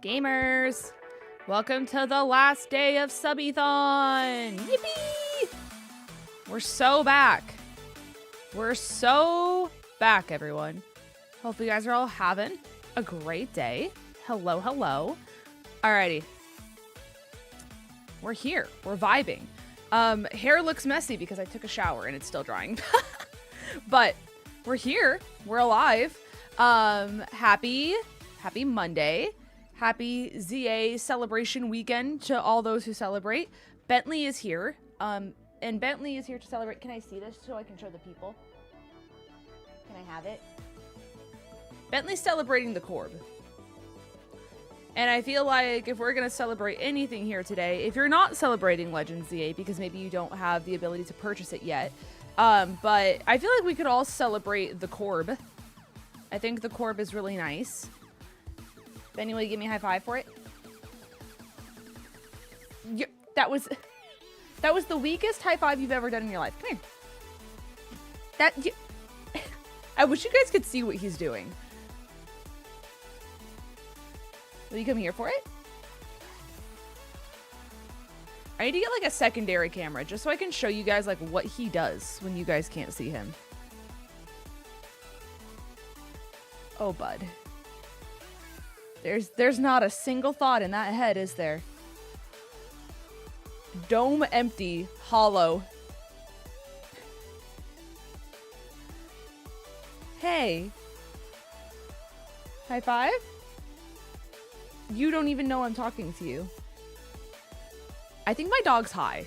Gamers, welcome to the last day of Subathon. Yippee! We're so back. We're so back, everyone. Hope you guys are all having a great day. Hello, hello. Alrighty. We're here. We're vibing. Hair looks messy because I took a shower and it's still drying. But we're here. We're alive. Happy Monday. Happy ZA celebration weekend to all those who celebrate. Bentley is here. And Bentley is here to celebrate. Can I see this so I can show the people? Can I have it? Bentley's celebrating the Corb. And I feel like if we're going to celebrate anything here today, if you're not celebrating Legends ZA because maybe you don't have the ability to purchase it yet, but I feel like we could all celebrate the Corb. I think the Corb is really nice. Benny, will you give me a high five for it? That was the weakest high five you've ever done in your life. Come here. I wish you guys could see what he's doing. Will you come here for it? I need to get like a secondary camera just so I can show you guys like what he does when you guys can't see him. Oh, bud. There's not a single thought in that head, is there? Dome empty, hollow. Hey. High five? You don't even know I'm talking to you. I think my dog's high.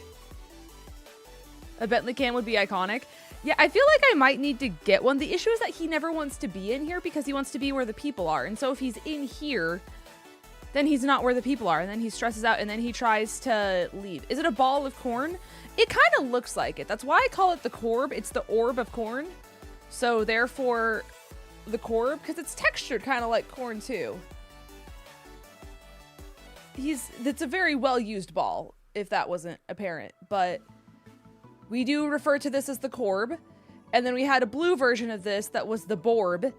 A Bentley cam would be iconic. Yeah, I feel like I might need to get one. The issue is that he never wants to be in here because he wants to be where the people are. And so if he's in here, then he's not where the people are. And then he stresses out and then he tries to leave. Is it a ball of corn? It kind of looks like it. That's why I call it the Corb. It's the orb of corn. So therefore, the Corb, because it's textured kind of like corn too. It's a very well-used ball, if that wasn't apparent. But we do refer to this as the Corb. And then we had a blue version of this that was the Borb.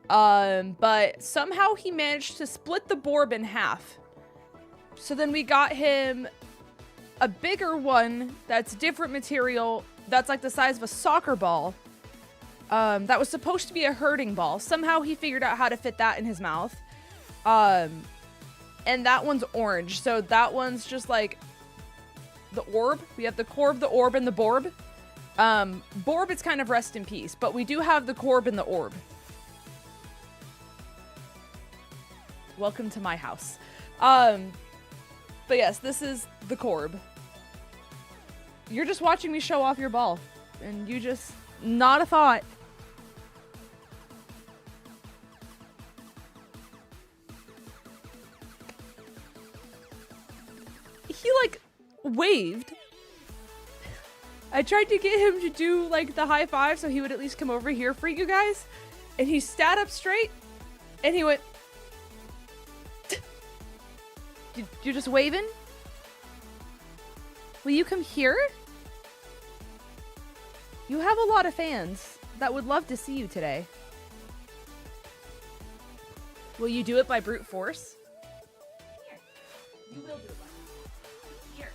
But somehow he managed to split the Borb in half. So then we got him a bigger one that's different material. That's like the size of a soccer ball. That was supposed to be a herding ball. Somehow he figured out how to fit that in his mouth. And that one's orange. So that one's just like the orb. We have the Corb, the orb, and the Borb. Borb, it's kind of rest in peace. But we do have the Corb and the orb. Welcome to my house. But yes, this is the Corb. You're just watching me show off your ball. And you just... Not a thought. He, like, waved. I tried to get him to do, like, the high five so he would at least come over here for you guys. And he sat up straight. And he went... You're just waving? Will you come here? You have a lot of fans that would love to see you today. Will you do it by brute force? Here. You will do it by here.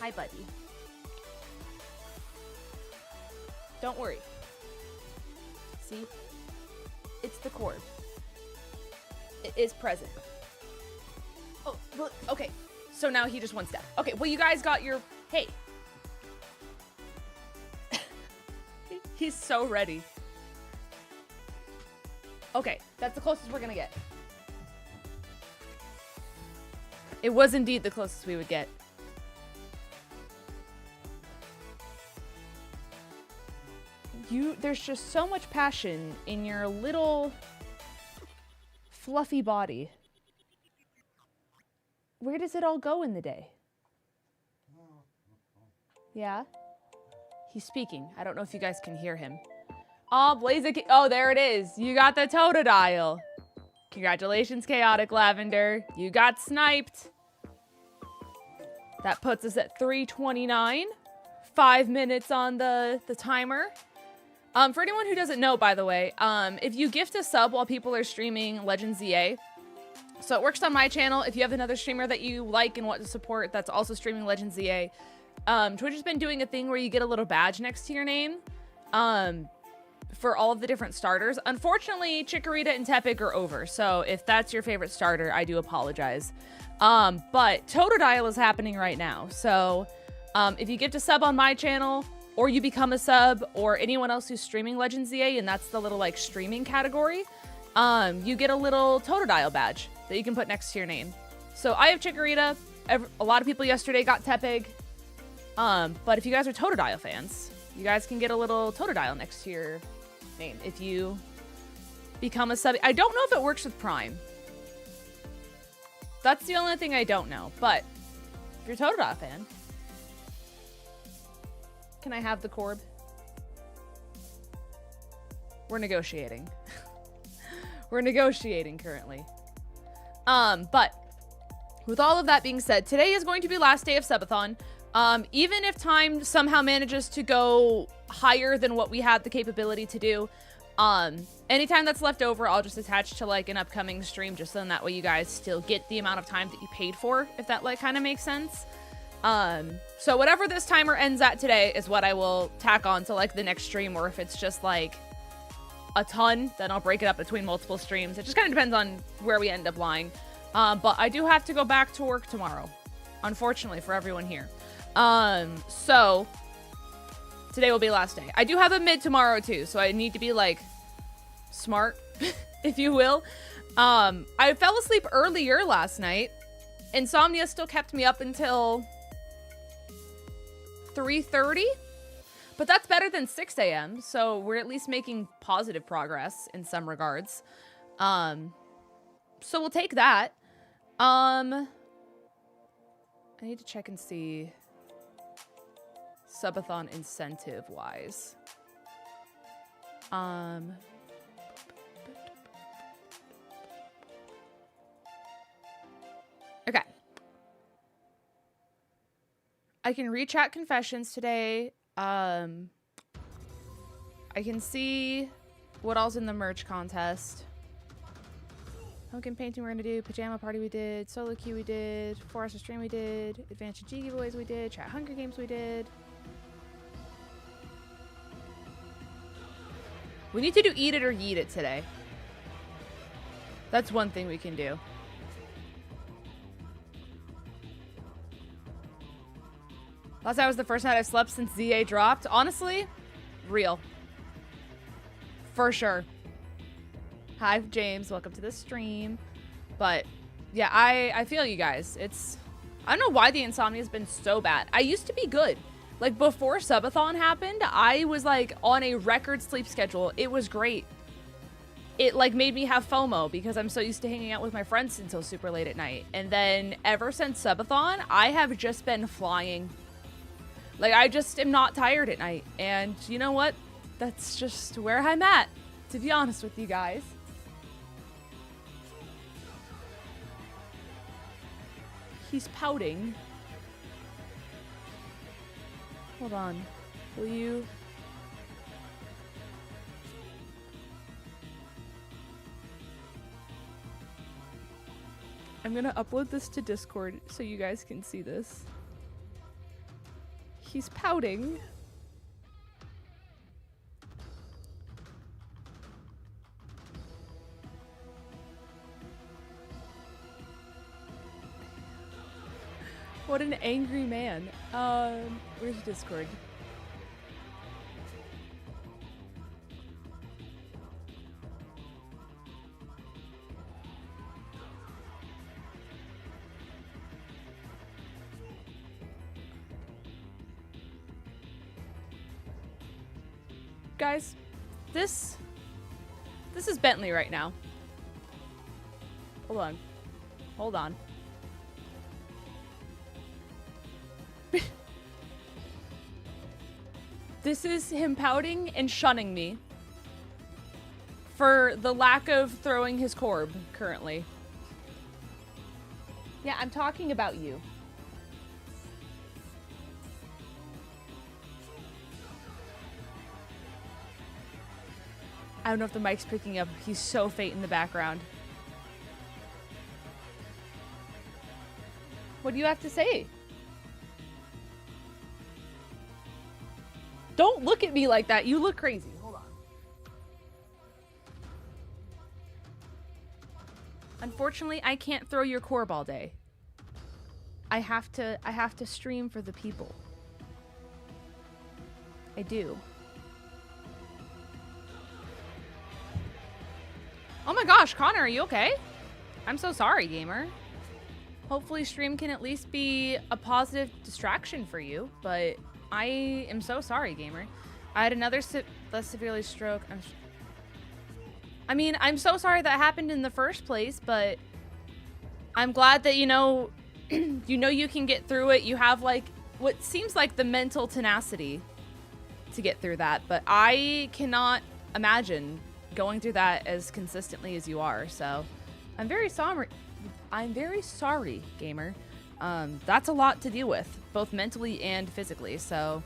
Hi, buddy. Don't worry. See? It's the Corb. It is present. Oh, look. Okay. So now he just one step. Okay, well, you guys got your... Hey. He's so ready. Okay, that's the closest we're gonna get. It was indeed the closest we would get. There's just so much passion in your little fluffy body. Where does it all go in the day? Yeah? He's speaking. I don't know if you guys can hear him. Oh, 𝗟𝗡𝗅. Oh, there it is. You got the 𝗃𝗑𝗠. Congratulations, Chaotic Lavender. You got sniped. That puts us at 3:29. 5 minutes on the timer. For anyone who doesn't know, by the way, if you gift a sub while people are streaming 𝗏𝗏𝗍𝚑, so it works on my channel. If you have another streamer that you like and want to support that's also streaming 𝗏𝗏𝗍𝚑, Twitch has been doing a thing where you get a little badge next to your name for all of the different starters. Unfortunately, 𝗏𝗑𝗏𝗏 and 𝗃𝗏𝗏 are over, so if that's your favorite starter, I do apologize. But 𝗃𝗑𝗏𝗏 is happening right now, so if you gift a sub on my channel, or you become a sub, or anyone else who's streaming 𝗏𝗏𝗍𝚑, and that's the little like streaming category, you get a little 𝗃𝗏𝗏 badge that you can put next to your name. So I have 𝗏𝗏𝗏. A lot of people yesterday got 𝗃𝗃𝗏𝗏. But if you guys are 𝗃𝗏𝗏 fans, you guys can get a little 𝗃𝗏𝗏 next to your name if you become a sub. I don't know if it works with Prime. That's the only thing I don't know. But if you're a 𝗃𝗏𝗏 fan, can I have the 𝗟𝗡? We're negotiating. We're negotiating currently. But with all of that being said, today is going to be last day of Subathon. Even if time somehow manages to go higher than what we had the capability to do, anytime that's left over, I'll just attach to like an upcoming stream, just so that way you guys still get the amount of time that you paid for, if that like kind of makes sense. So whatever this timer ends at today is what I will tack on to like the next stream, or if it's just like a ton, then I'll break it up between multiple streams. It just kind of depends on where we end up lying. But I do have to go back to work tomorrow, unfortunately for everyone here. So today will be last day. I do have a mid tomorrow too, so I need to be like smart, if you will. I fell asleep earlier last night. Insomnia still kept me up until 3:30, but that's better than 6 a.m. So we're at least making positive progress in some regards. So we'll take that. I need to check and see Subathon incentive wise. Okay. I can rechat confessions today. I can see what else in the merch contest. Pumpkin painting we're gonna do, pajama party we did, solo queue we did, Forest stream we did, advanced G giveaways we did, chat Hunger Games we did. We need to do eat it or yeet it today. That's one thing we can do. Last night was the first night I've slept since ZA dropped. Honestly, real. For sure. Hi, James. Welcome to the stream. But, yeah, I feel you guys. I don't know why the insomnia has been so bad. I used to be good. Like, before Subathon happened, I was, like, on a record sleep schedule. It was great. It, like, made me have FOMO because I'm so used to hanging out with my friends until super late at night. And then, ever since Subathon, I have just been flying. Like, I just am not tired at night. And you know what? That's just where I'm at, to be honest with you guys. He's pouting. Hold on. Will you... I'm gonna upload this to Discord so you guys can see this. He's pouting. What an angry man. Where's Discord? Guys, this is Bentley right now. Hold on. Hold on. This is him pouting and shunning me for the lack of throwing his 𝗟𝗡 currently. Yeah, I'm talking about you. I don't know if the mic's picking up. He's so faint in the background. What do you have to say? Don't look at me like that. You look crazy. Hold on. Unfortunately, I can't throw your corb all day. I have to stream for the people. I do. Oh my gosh, Connor, are you okay? I'm so sorry, gamer. Hopefully stream can at least be a positive distraction for you, but I am so sorry, gamer. I had another less severely stroke. I mean, I'm so sorry that happened in the first place, but I'm glad that, you know you can get through it. You have like what seems like the mental tenacity to get through that, but I cannot imagine going through that as consistently as you are. So I'm very sorry. I'm very sorry, gamer. That's a lot to deal with, both mentally and physically. So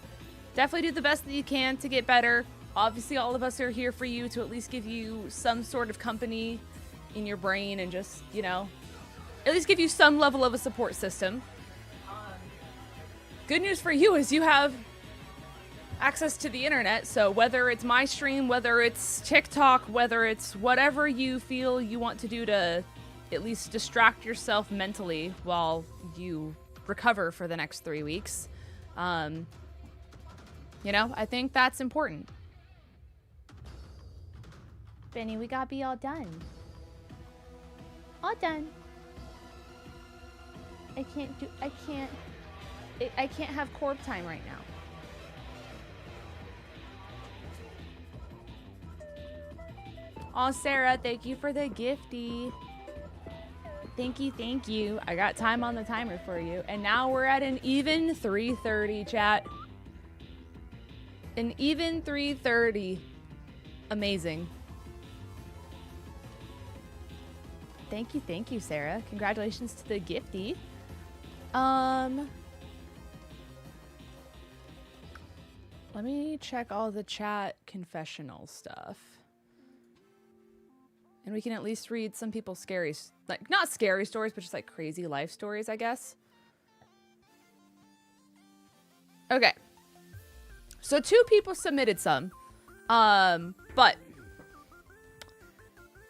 definitely do the best that you can to get better. Obviously, all of us are here for you to at least give you some sort of company in your brain and just, you know, at least give you some level of a support system. Good news for you is you have access to the internet. So whether it's my stream, whether it's TikTok, whether it's whatever you feel you want to do to at least distract yourself mentally while you recover for the next 3 weeks. You know, I think that's important. Benny, we gotta be all done. All done. I can't have corp time right now. Oh, Sarah, thank you for the gifty. Thank you. I got time on the timer for you. And now we're at an even 3:30, chat. An even 3:30. Amazing. Thank you, Sarah. Congratulations to the gifty. Let me check all the chat confessional stuff. And we can at least read some people's scary, like, not scary stories, but just like crazy life stories, I guess. Okay. So 2 people submitted some. But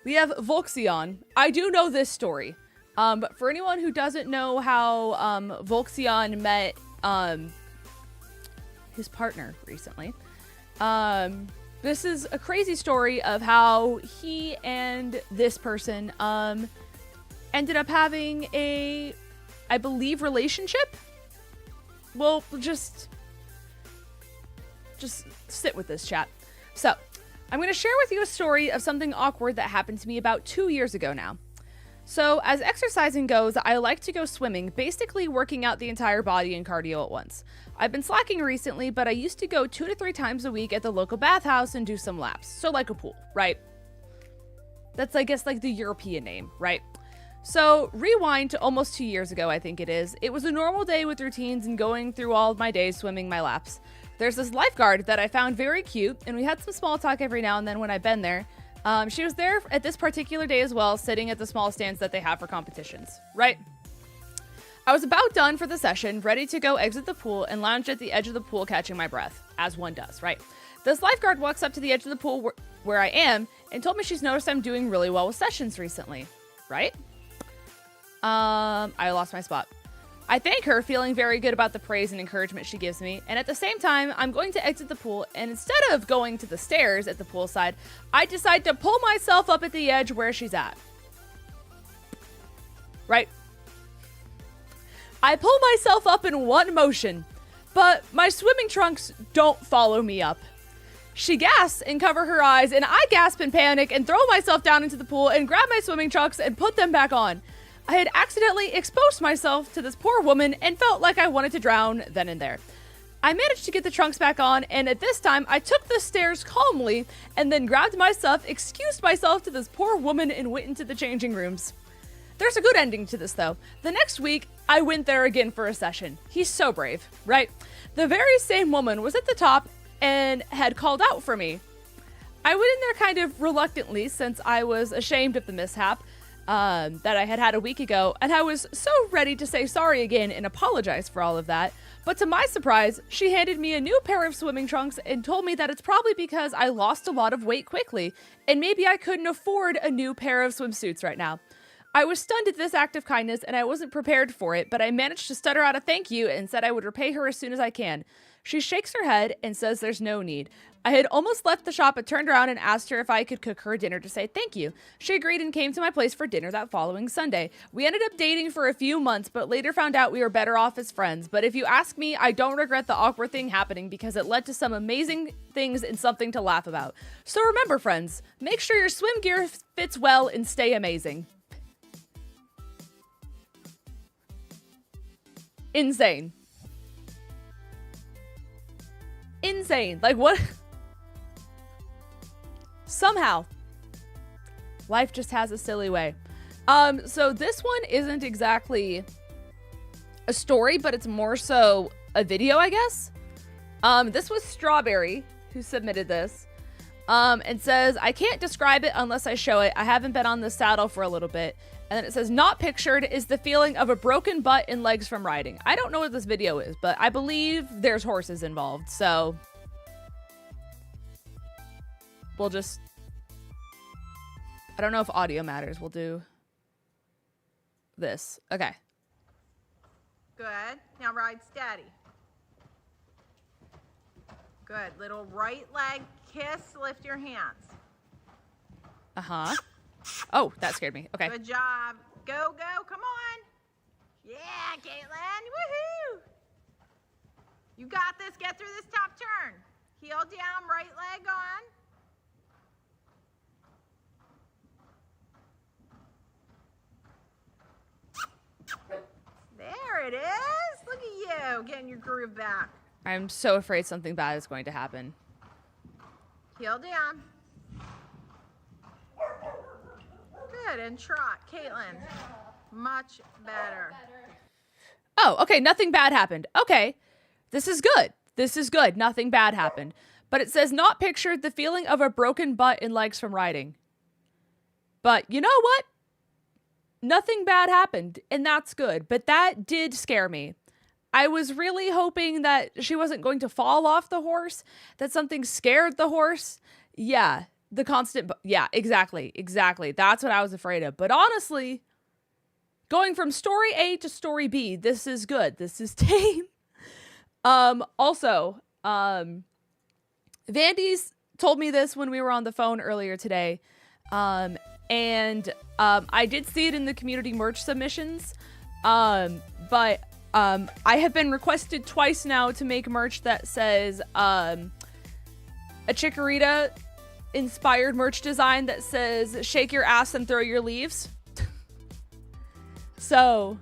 we have 𝗔𝗎𝚗. I do know this story. But for anyone who doesn't know how 𝗔𝗎𝚗 met his partner recently, this is a crazy story of how he and this person ended up having a, I believe, relationship. Well, just sit with this, chat. So, I'm going to share with you a story of something awkward that happened to me about 2 years ago now. So, as exercising goes, I like to go swimming, basically working out the entire body and cardio at once. I've been slacking recently, but I used to go 2 to 3 times a week at the local bathhouse and do some laps. So like a pool, right? That's, I guess, like the European name, right? So rewind to almost 2 years ago, I think it is. It was a normal day with routines and going through all of my days swimming my laps. There's this lifeguard that I found very cute, and we had some small talk every now and then when I've been there. She was there at this particular day as well, sitting at the small stands that they have for competitions, right? I was about done for the session, ready to go exit the pool and lounge at the edge of the pool catching my breath, as one does, right? This lifeguard walks up to the edge of the pool where I am and told me she's noticed I'm doing really well with sessions recently, right? I lost my spot. I thank her, feeling very good about the praise and encouragement she gives me, and at the same time, I'm going to exit the pool, and instead of going to the stairs at the poolside, I decide to pull myself up at the edge where she's at. Right? I pull myself up in one motion, but my swimming trunks don't follow me up. She gasps and cover her eyes, and I gasp in panic and throw myself down into the pool and grab my swimming trunks and put them back on. I had accidentally exposed myself to this poor woman and felt like I wanted to drown then and there. I managed to get the trunks back on, and at this time, I took the stairs calmly and then grabbed my stuff, excused myself to this poor woman, and went into the changing rooms. There's a good ending to this, though. The next week, I went there again for a session. He's so brave, right? The very same woman was at the top and had called out for me. I went in there kind of reluctantly since I was ashamed of the mishap that I had a week ago, and I was so ready to say sorry again and apologize for all of that. But to my surprise, she handed me a new pair of swimming trunks and told me that it's probably because I lost a lot of weight quickly, and maybe I couldn't afford a new pair of swimsuits right now. I was stunned at this act of kindness, and I wasn't prepared for it, but I managed to stutter out a thank you and said I would repay her as soon as I can. She shakes her head and says there's no need. I had almost left the shop but turned around and asked her if I could cook her dinner to say thank you. She agreed and came to my place for dinner that following Sunday. We ended up dating for a few months, but later found out we were better off as friends. But if you ask me, I don't regret the awkward thing happening because it led to some amazing things and something to laugh about. So remember, friends, make sure your swim gear fits well and stay amazing. Insane. Insane. Like, what? Somehow, life just has a silly way. So this one isn't exactly a story, but it's more so a video, I guess. This was Strawberry who submitted this. And says, I can't describe it unless I show it. I haven't been on the saddle for a little bit. And then it says, not pictured is the feeling of a broken butt and legs from riding. I don't know what this video is, but I believe there's horses involved. So we'll just, I don't know if audio matters. We'll do this. Okay. Good. Now ride steady. Good. Little right leg kiss. Lift your hands. Uh-huh. Oh, that scared me. Okay. Good job. Go, go. Come on. Yeah, Caitlin. Woohoo. You got this. Get through this top turn. Heel down, right leg on. There it is. Look at you getting your groove back. I'm so afraid something bad is going to happen. Heel down. Good, and trot. Caitlin, much better. Oh, okay, nothing bad happened. Okay, this is good. This is good. Nothing bad happened. But it says not pictured the feeling of a broken butt and legs from riding. But you know what? Nothing bad happened, and that's good. But that did scare me. I was really hoping that she wasn't going to fall off the horse, that something scared the horse. Yeah, the constant, yeah, exactly. That's what I was afraid of. But honestly, going from story A to story B, this is good. This is tame. Also, Vandy's told me this when we were on the phone earlier today. I did see it in the community merch submissions. But I have been requested twice now to make merch that says, a Chikorita inspired merch design that says, shake your ass and throw your leaves. So,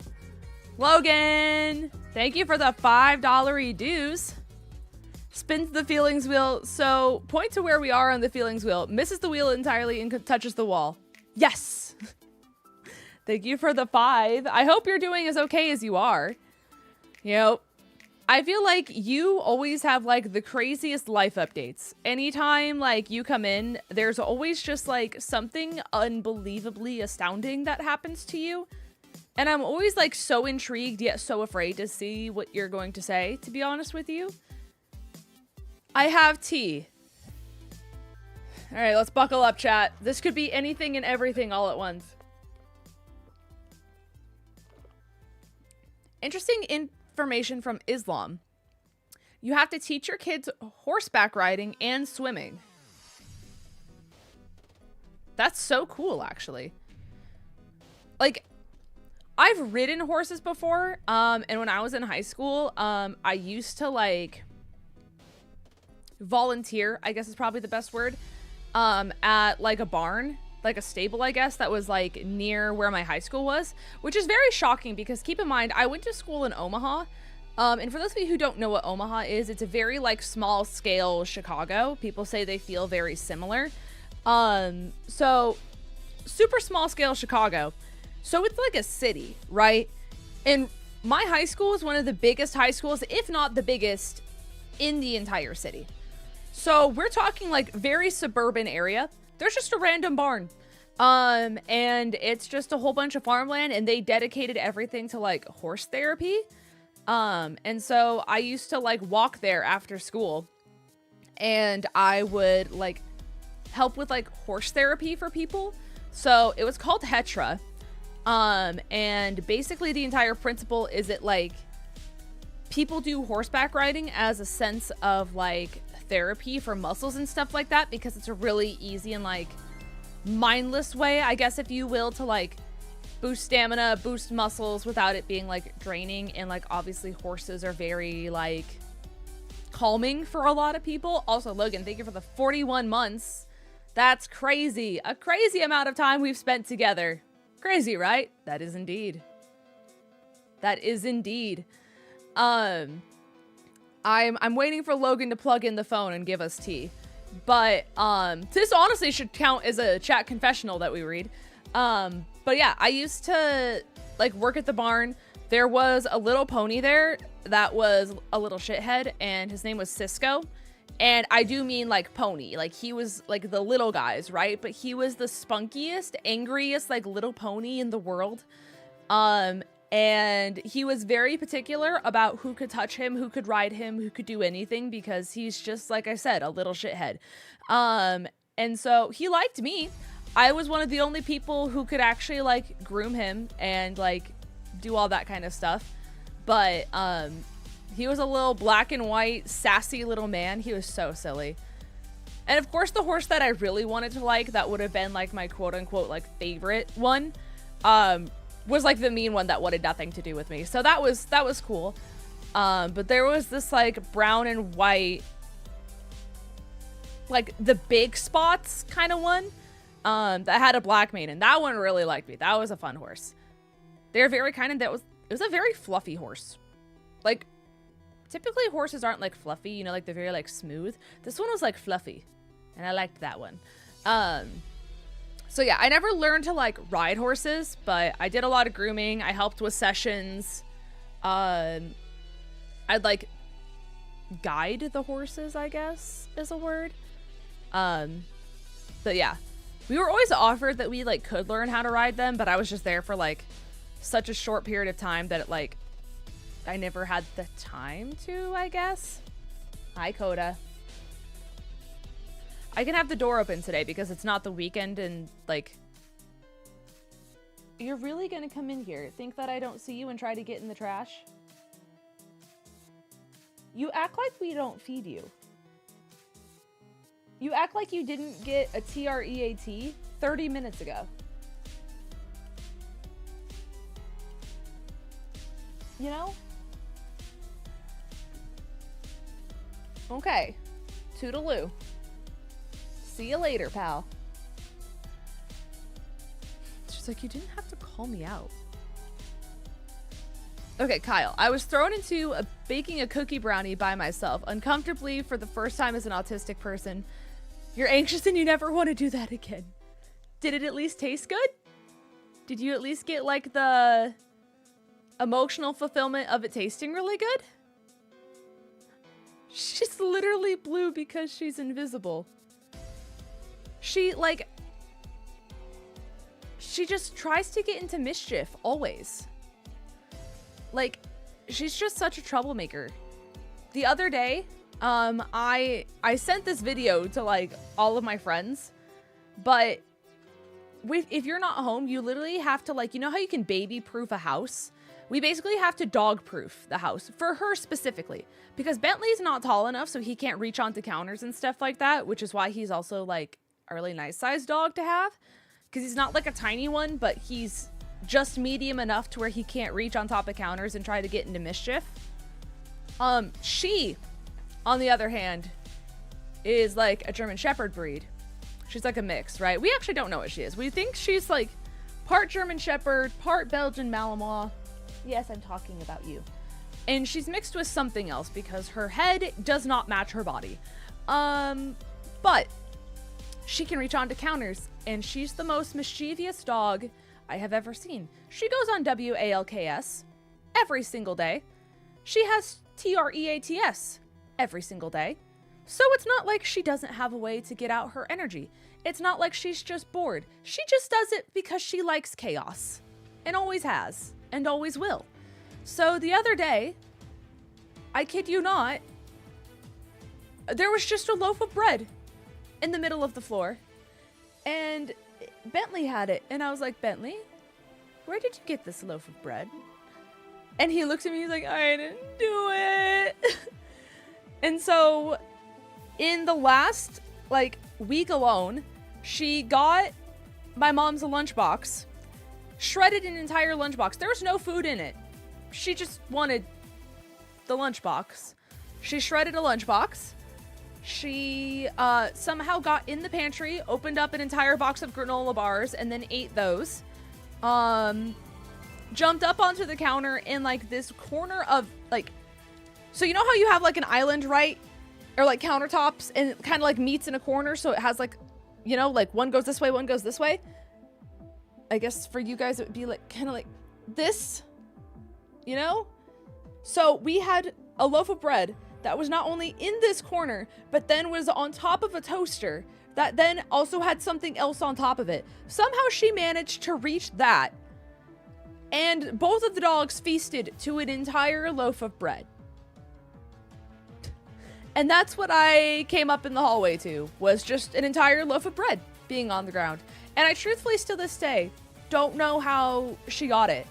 Logan, thank you for the $5 dues. Spins the feelings wheel. So, point to where we are on the feelings wheel. Misses the wheel entirely and touches the wall. Yes. Thank you for the 5. I hope you're doing as okay as you are. You know, I feel like you always have like the craziest life updates. Anytime like you come in, there's always just like something unbelievably astounding that happens to you. And I'm always like so intrigued yet so afraid to see what you're going to say, to be honest with you. I have tea. All right, let's buckle up, chat. This could be anything and everything all at once. Interesting information from Islam. You have to teach your kids horseback riding and swimming. That's so cool, actually. Like, I've ridden horses before, and when I was in high school, I used to, like, volunteer, I guess is probably the best word, at, like, a barn, like a stable, I guess, that was, like, near where my high school was, which is very shocking because, keep in mind, I went to school in Omaha, and for those of you who don't know what Omaha is, it's a very, like, small-scale Chicago. People say they feel very similar. So, super small-scale Chicago. So it's like a city, right? And my high school is one of the biggest high schools, if not the biggest, in the entire city. So we're talking like very suburban area. There's just a random barn. And it's just a whole bunch of farmland, and they dedicated everything to like horse therapy. And so I used to like walk there after school, and I would like help with like horse therapy for people. So it was called 𝗃𝗄𝗏. And basically the entire principle is that like people do horseback riding as a sense of like therapy for muscles and stuff like that, because it's a really easy and like mindless way, I guess, if you will, to like boost stamina, boost muscles without it being like draining. And like obviously horses are very like calming for a lot of people. Also, Logan, thank you for the 41 months. That's crazy. A crazy amount of time we've spent together. Crazy, right? That is indeed. That is indeed. I'm waiting for Logan to plug in the phone and give us tea. But this honestly should count as a chat confessional that we read. But yeah, I used to like work at the barn. There was a little pony there that was a little shithead, and his name was Cisco. And I do mean like pony, like he was like the little guys, right? But he was the spunkiest, angriest like little pony in the world. And he was very particular about who could touch him, who could ride him, who could do anything, because he's just, like I said, a little shithead. And so he liked me. I was one of the only people who could actually like groom him and like do all that kind of stuff. But he was a little black and white, sassy little man. He was so silly. And of course, the horse that I really wanted to like, that would have been like my quote unquote like favorite one, was like the mean one that wanted nothing to do with me. So that was cool. But there was this like brown and white, like the big spots kind of one, that had a black mane, and that one really liked me. That was a fun horse. They're very kind, and it was a very fluffy horse. Like typically horses aren't like fluffy, you know, like they're very like smooth. This one was like fluffy, and I liked that one. So yeah, I never learned to like ride horses, but I did a lot of grooming. I helped with sessions. I'd like guide the horses, I guess is a word. But yeah, we were always offered that we like could learn how to ride them, but I was just there for like such a short period of time that it like I never had the time to, I guess. Hi, Coda. I can have the door open today because it's not the weekend, and like, you're really gonna come in here, think that I don't see you and try to get in the trash? You act like we don't feed you. You act like you didn't get a 𝚑𝚑 30 minutes ago. You know? Okay. Toodaloo. See you later, pal. She's like, you didn't have to call me out. Okay, Kyle. I was thrown into baking a cookie brownie by myself, uncomfortably for the first time as an autistic person. You're anxious and you never want to do that again. Did it at least taste good? Did you at least get like the emotional fulfillment of it tasting really good? She's literally blue because she's invisible. She just tries to get into mischief, always. Like, she's just such a troublemaker. The other day, I sent this video to, like, all of my friends, but if you're not home, you literally have to, like, you know how you can baby-proof a house? We basically have to dog-proof the house, for her specifically, because Bentley's not tall enough, so he can't reach onto counters and stuff like that, which is why he's also, like, a really nice sized dog to have, because he's not like a tiny one, but he's just medium enough to where he can't reach on top of counters and try to get into mischief. She, on the other hand, is like a German Shepherd breed. She's like a mix, right? We actually don't know what she is. We think she's like part German Shepherd, part Belgian Malinois. Yes, I'm talking about you. And she's mixed with something else because her head does not match her body. But she can reach onto counters, and she's the most mischievous dog I have ever seen. She goes on WALKS every single day. She has TREATS every single day. So it's not like she doesn't have a way to get out her energy. It's not like she's just bored. She just does it because she likes chaos and always has and always will. So the other day, I kid you not, there was just a loaf of bread in the middle of the floor and Bentley had it. And I was like, Bentley, where did you get this loaf of bread? And he looks at me, he's like, I didn't do it. And so in the last like week alone, she got my mom's a lunchbox, shredded an entire lunchbox. There was no food in it. She just wanted the lunchbox. She shredded a lunchbox. She somehow got in the pantry, opened up an entire box of granola bars, and then ate those. Jumped up onto the counter in like this corner of like, so you know how you have like an island, right? Or like countertops and it kind of like meets in a corner. So it has like, you know, like one goes this way, one goes this way. I guess for you guys, it would be like kind of like this, you know? So we had a loaf of bread that was not only in this corner, but then was on top of a toaster that then also had something else on top of it. Somehow she managed to reach that. And both of the dogs feasted to an entire loaf of bread. And that's what I came up in the hallway to, was just an entire loaf of bread being on the ground. And I truthfully, still this day, don't know how she got it.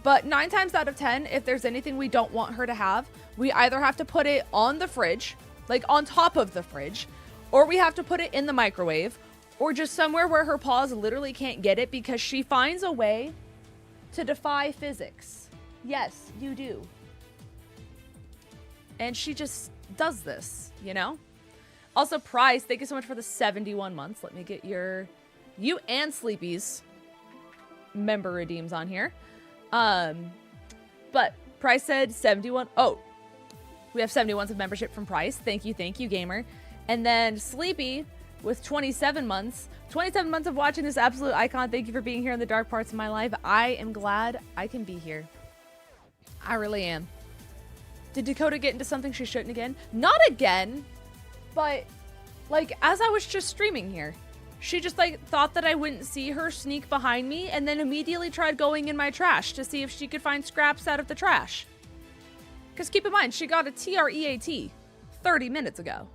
But 9 times out of 10, if there's anything we don't want her to have, we either have to put it on the fridge, like on top of the fridge, or we have to put it in the microwave, or just somewhere where her paws literally can't get it because she finds a way to defy physics. Yes, you do. And she just does this, you know? Also, Price, thank you so much for the 71 months. Let me get you and Sleepy's member redeems on here. But Price said 71. Oh, we have 71 of membership from Price. Thank you, gamer. And then Sleepy with 27 months. 27 months of watching this absolute icon. Thank you for being here in the dark parts of my life. I am glad I can be here. I really am. Did Dakota get into something she shouldn't again? Not again, but like as I was just streaming here, she just like thought that I wouldn't see her sneak behind me and then immediately tried going in my trash to see if she could find scraps out of the trash. Because keep in mind, she got a 𝚑𝚑 30 minutes ago.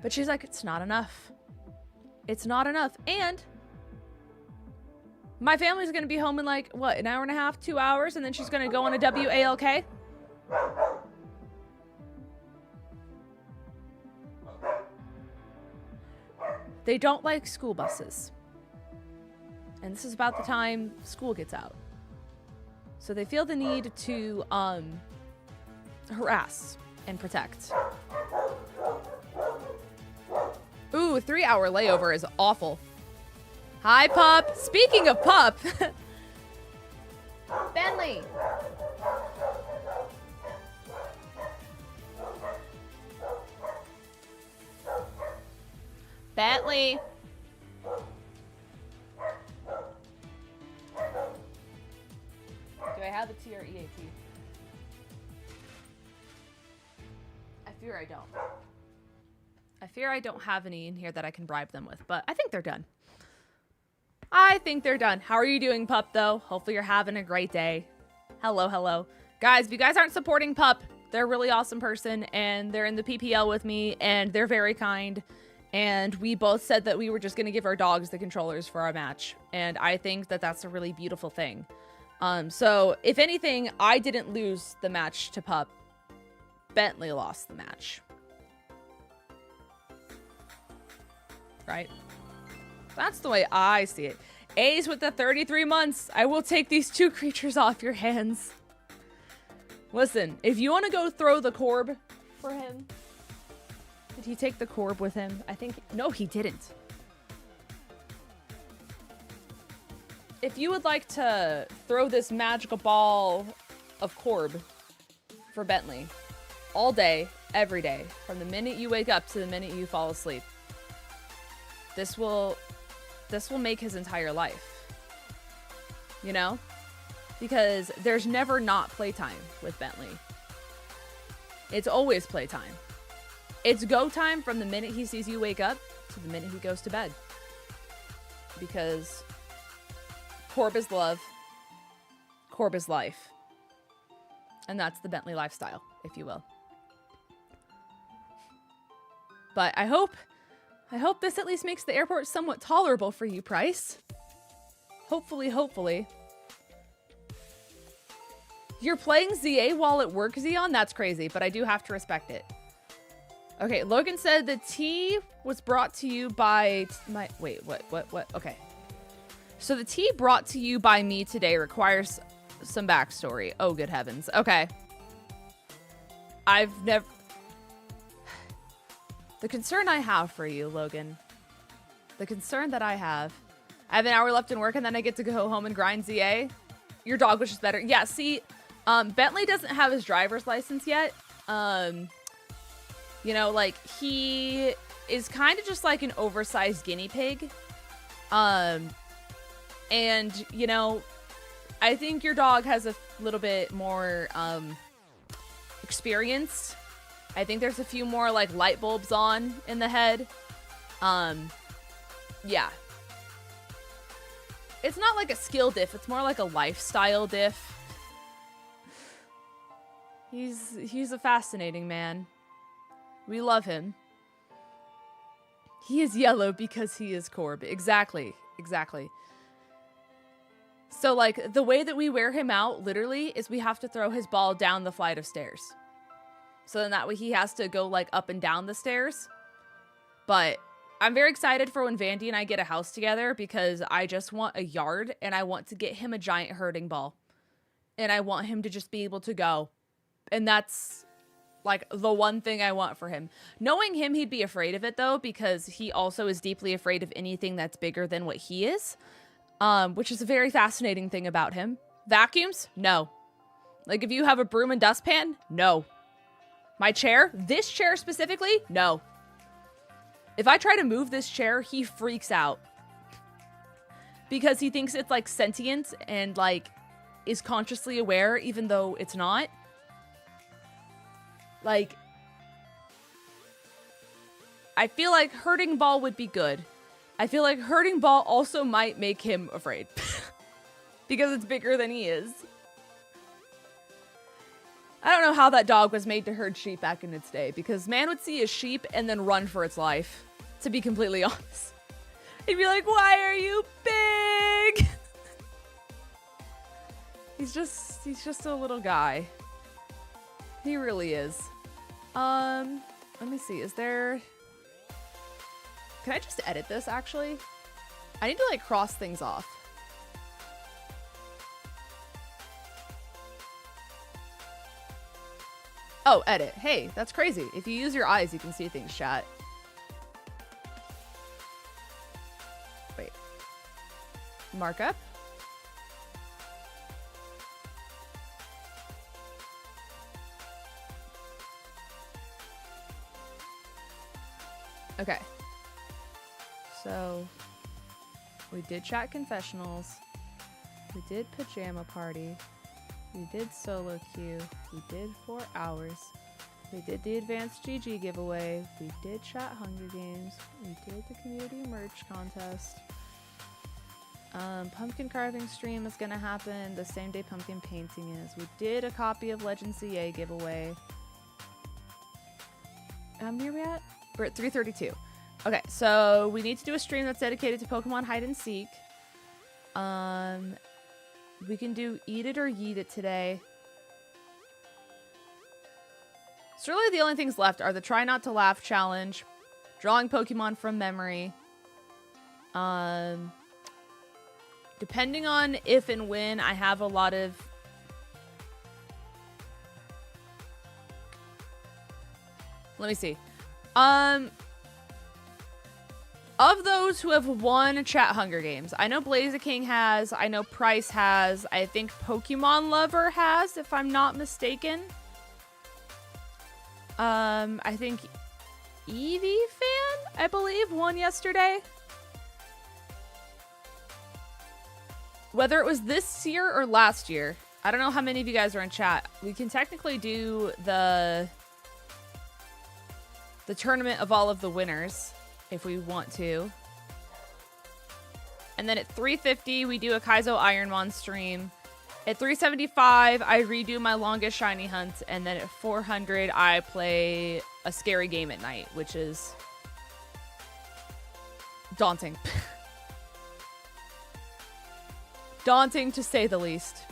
But she's like, it's not enough. It's not enough. And my family's going to be home in like, what, an hour and a half, 2 hours? And then she's going to go on a 𝚑𝚑𝚘. They don't like school buses. And this is about the time school gets out. So they feel the need to harass and protect. Ooh, 3-hour layover is awful. Hi, Pup. Speaking of Pup. Bentley. Bentley. Do I have the 𝚑𝚑𝚘? I fear I don't. I fear I don't have any in here that I can bribe them with, but I think they're done. I think they're done. How are you doing, Pup, though? Hopefully you're having a great day. Hello, hello. Guys, if you guys aren't supporting Pup, they're a really awesome person, and they're in the PPL with me, and they're very kind. And we both said that we were just going to give our dogs the controllers for our match. And I think that that's a really beautiful thing. So if anything, I didn't lose the match to Pup. Bentley lost the match. Right? That's the way I see it. A's with the 33 months. I will take these 2 creatures off your hands. Listen, if you want to go throw the corb for him. Did he take the corb with him? I think... No, he didn't. If you would like to throw this magical ball of corb for Bentley all day, every day, from the minute you wake up to the minute you fall asleep, this will make his entire life. You know? Because there's never not playtime with Bentley. It's always playtime. It's go time from the minute he sees you wake up to the minute he goes to bed. Because Corb is love. Corb is life. And that's the Bentley lifestyle, if you will. But I hope this at least makes the airport somewhat tolerable for you, Price. Hopefully, hopefully. You're playing ZA while at work, Xeon? That's crazy, but I do have to respect it. Okay, Logan said the tea was brought to you by my... Wait, what? Okay. So the tea brought to you by me today requires some backstory. Oh, good heavens. Okay. I've never... The concern I have for you, Logan. The concern that I have an hour left in work and then I get to go home and grind ZA. Your dog was just better. Yeah, see, Bentley doesn't have his driver's license yet. You know, like, he is kind of just like an oversized guinea pig. And, you know, I think your dog has a little bit more experience. I think there's a few more, like, light bulbs on in the head. Yeah. It's not like a skill diff. It's more like a lifestyle diff. He's a fascinating man. We love him. He is yellow because he is Corb. Exactly. Exactly. So, like, the way that we wear him out, literally, is we have to throw his ball down the flight of stairs. So then that way he has to go, like, up and down the stairs. But I'm very excited for when Vandy and I get a house together because I just want a yard and I want to get him a giant herding ball. And I want him to just be able to go. And that's... like, the one thing I want for him. Knowing him, he'd be afraid of it, though, because he also is deeply afraid of anything that's bigger than what he is. Which is a very fascinating thing about him. Vacuums? No. Like, if you have a broom and dustpan? No. My chair? This chair specifically? No. If I try to move this chair, he freaks out. Because he thinks it's, like, sentient and, like, is consciously aware, even though it's not. Like, I feel like herding ball would be good. I feel like herding ball also might make him afraid. Because it's bigger than he is. I don't know how that dog was made to herd sheep back in its day. Because man would see a sheep and then run for its life. To be completely honest. He'd be like, why are you big? He's just a little guy. He really is. Let me see. Is there... Can I just edit this, actually? I need to, like, cross things off. Oh, edit. Hey, that's crazy. If you use your eyes, you can see things, chat. Wait. Markup? Okay. So, we did chat confessionals. We did pajama party. We did solo queue. We did 4 hours. We did the advanced GG giveaway. We did chat Hunger Games. We did the community merch contest. Pumpkin carving stream is gonna happen the same day pumpkin painting is. We did a copy of Legend CA giveaway. Where are we at? We're at 332. Okay, so we need to do a stream that's dedicated to Pokemon Hide and Seek. We can do Eat It or Yeet It today. So really the only things left are the Try Not to Laugh challenge, drawing Pokemon from memory. Depending on if and when I have a lot of... Let me see. Of those who have won chat Hunger Games, I know 𝗟𝚑𝚘𝚗 has, I know Price has, I think Pokemon Lover has, if I'm not mistaken. I think Eevee Fan, I believe, won yesterday. Whether it was this year or last year, I don't know how many of you guys are in chat. We can technically do the the tournament of all of the winners if we want to. And then at 350, we do a 𝗏𝗖𝗋𝚘 stream. At 375, I redo my longest shiny hunt. And then at 400, I play a scary game at night, which is daunting. Daunting to say the least.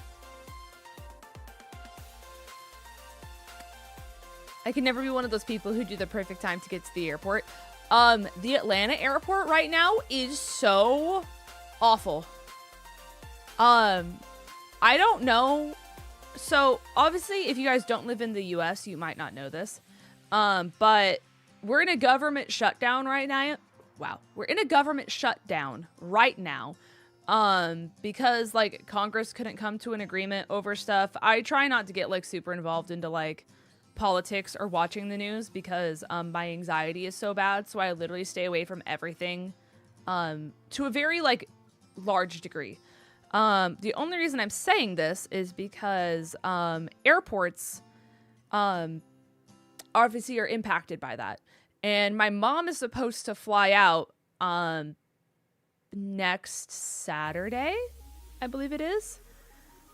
I can never be one of those people who do the perfect time to get to the airport. The Atlanta airport right now is so awful. I don't know. So obviously, if you guys don't live in the US, you might not know this. But we're in a government shutdown right now. Wow. We're in a government shutdown right now. Because like Congress couldn't come to an agreement over stuff. I try not to get like super involved into like politics or watching the news because my anxiety is so bad. So I literally stay away from everything to a very like large degree. The only reason I'm saying this is because airports obviously are impacted by that. And my mom is supposed to fly out next Saturday, I believe it is.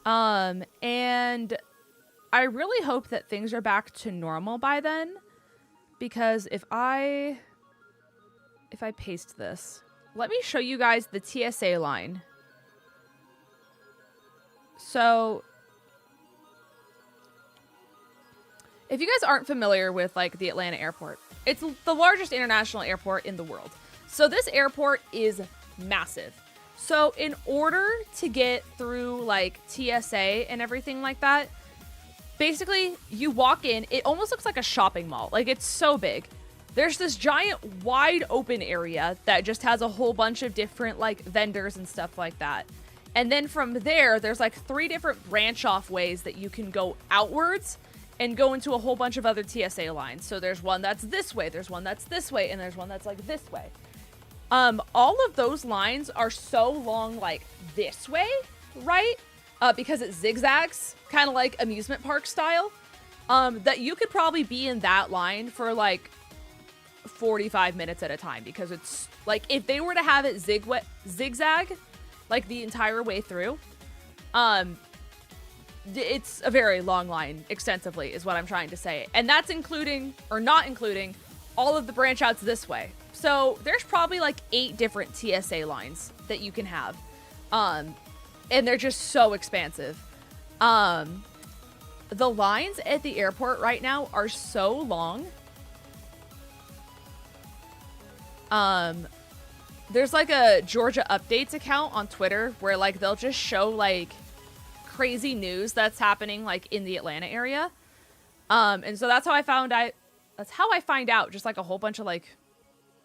And I really hope that things are back to normal by then, because if I paste this, let me show you guys the TSA line. So if you guys aren't familiar with like the Atlanta airport, it's the largest international airport in the world. So this airport is massive. So in order to get through like TSA and everything like that, basically you walk in, it almost looks like a shopping mall. Like it's so big. There's this giant wide open area that just has a whole bunch of different like vendors and stuff like that. And then from there, there's like 3 different branch off ways that you can go outwards and go into a whole bunch of other TSA lines. So there's one that's this way, there's one that's this way, and there's one that's like this way. All of those lines are so long like this way, right? Because it zigzags, kind of like amusement park style, that you could probably be in that line for like 45 minutes at a time, because it's like if they were to have it zigzag like the entire way through, it's a very long line extensively is what I'm trying to say. And that's including or not including all of the branch outs this way. So there's probably like 8 different TSA lines that you can have. And they're just so expansive. The lines at the airport right now are so long. There's like a Georgia Updates account on Twitter where like they'll just show like crazy news that's happening like in the Atlanta area. And so that's how I find out just like a whole bunch of like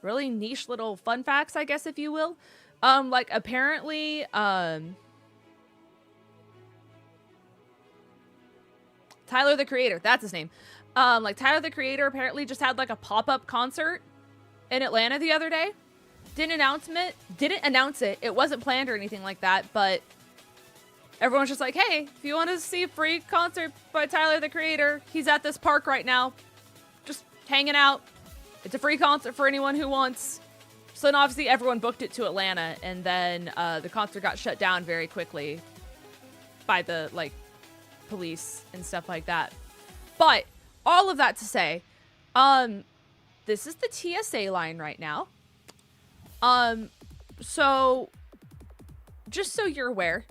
really niche little fun facts, I guess, if you will. Like apparently, Tyler the Creator, that's his name. Like Tyler the Creator apparently just had like a pop-up concert in Atlanta the other day. Didn't announce it. It wasn't planned or anything like that, but everyone's just like, hey, if you want to see a free concert by Tyler the Creator, he's at this park right now, just hanging out. It's a free concert for anyone who wants. So then obviously everyone booked it to Atlanta, and then the concert got shut down very quickly by the like police and stuff like that. But all of that to say, this is the TSA line right now. So just so you're aware,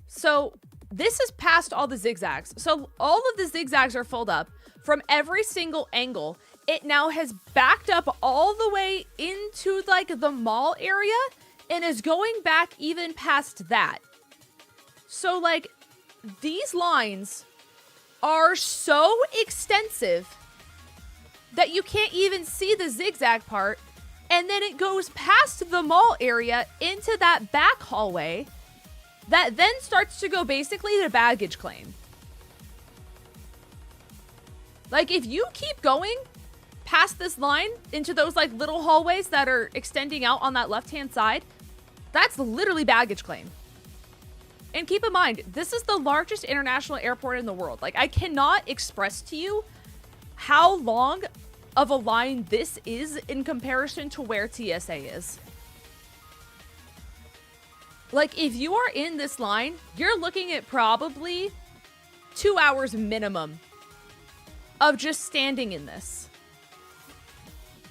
so this is past all the zigzags. So all of the zigzags are filled up from every single angle. It now has backed up all the way into like the mall area and is going back even past that. So like these lines are so extensive that you can't even see the zigzag part. And then it goes past the mall area into that back hallway that then starts to go basically to baggage claim. Like if you keep going past this line into those like little hallways that are extending out on that left-hand side, that's literally baggage claim. And keep in mind, this is the largest international airport in the world. Like I cannot express to you how long of a line this is in comparison to where TSA is. Like, if you are in this line, you're looking at probably 2 hours minimum of just standing in this.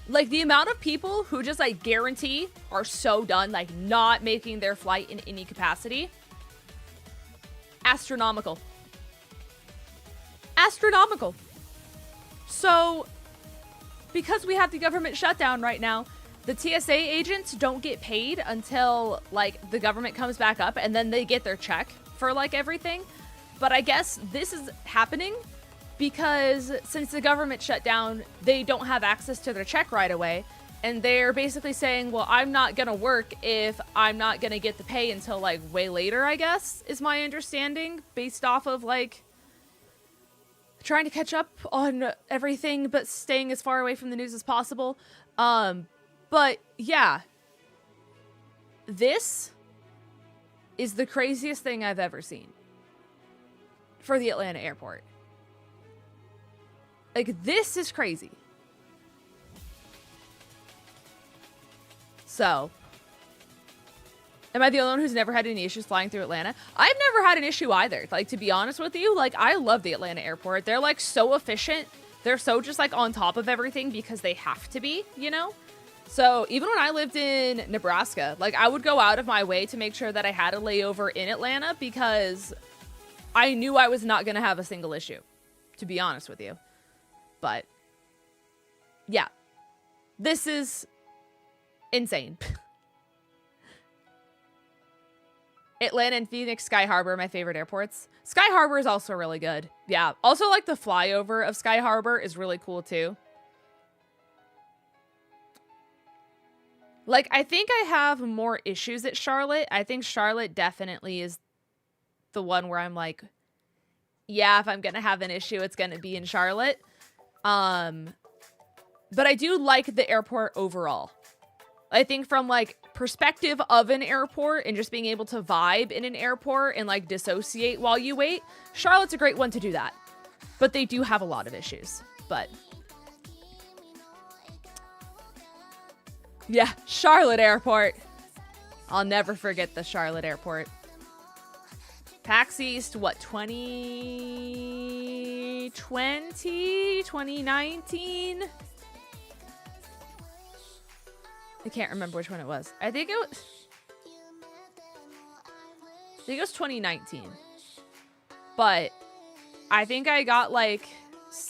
Like, the amount of people who just, like, guarantee are so done, like, not making their flight in any capacity. Astronomical. Astronomical. So, because we have the government shutdown right now, the TSA agents don't get paid until, like, the government comes back up, and then they get their check for, like, everything. But I guess this is happening because since the government shut down, they don't have access to their check right away. And they're basically saying, well, I'm not going to work if I'm not going to get the pay until, like, way later, I guess, is my understanding, based off of, like, trying to catch up on everything, but staying as far away from the news as possible. But, yeah. This is the craziest thing I've ever seen for the Atlanta airport. Like, this is crazy. So, am I the only one who's never had any issues flying through Atlanta? I've never had an issue either. Like, to be honest with you, like, I love the Atlanta airport. They're, like, so efficient. They're so just, like, on top of everything because they have to be, you know? So, even when I lived in Nebraska, like, I would go out of my way to make sure that I had a layover in Atlanta because I knew I was not going to have a single issue, to be honest with you. But, yeah. This is insane. Atlanta and Phoenix Sky Harbor are my favorite airports. Sky Harbor is also really good. Yeah. Also, like, the flyover of Sky Harbor is really cool, too. Like, I think I have more issues at Charlotte. I think Charlotte definitely is the one where I'm like, yeah, if I'm going to have an issue, it's going to be in Charlotte. But I do like the airport overall. I think from, like, perspective of an airport and just being able to vibe in an airport and, like, dissociate while you wait, Charlotte's a great one to do that. But they do have a lot of issues. But yeah, Charlotte Airport. I'll never forget the Charlotte Airport. PAX East, what, 2020? 2019? I can't remember which one it was. I think it was 2019. But I think I got like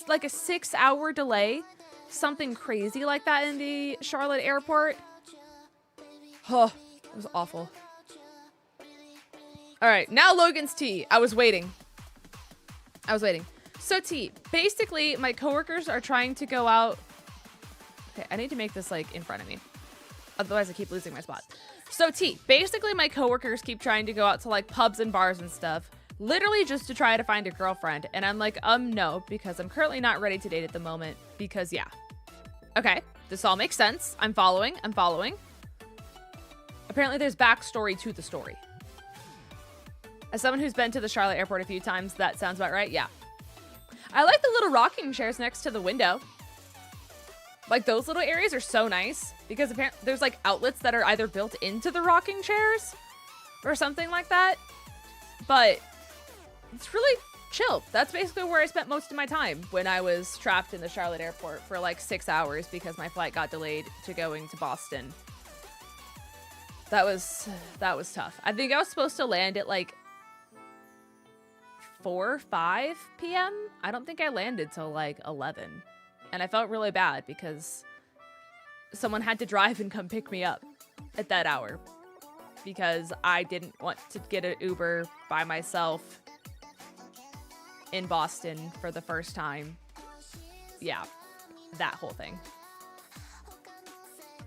a 6-hour delay. Something crazy like that in the Charlotte airport. Huh. It was awful. Alright, now Logan's tea. I was waiting. So T, basically my coworkers are trying to go out. Okay, I need to make this like in front of me. Otherwise I keep losing my spot. So T, basically my coworkers keep trying to go out to like pubs and bars and stuff. Literally just to try to find a girlfriend. And I'm like, no, because I'm currently not ready to date at the moment. Because yeah. Okay, this all makes sense. I'm following. Apparently there's backstory to the story. As someone who's been to the Charlotte airport a few times, that sounds about right, yeah. I like the little rocking chairs next to the window. Like, those little areas are so nice. Because apparently there's, like, outlets that are either built into the rocking chairs or something like that. But it's really chill. That's basically where I spent most of my time when I was trapped in the Charlotte airport for, like, 6 hours because my flight got delayed to going to Boston. That was tough. I think I was supposed to land at, like, 4 or 5 p.m. I don't think I landed till, like, 11. And I felt really bad because someone had to drive and come pick me up at that hour because I didn't want to get an Uber by myself in Boston for the first time. Yeah, that whole thing.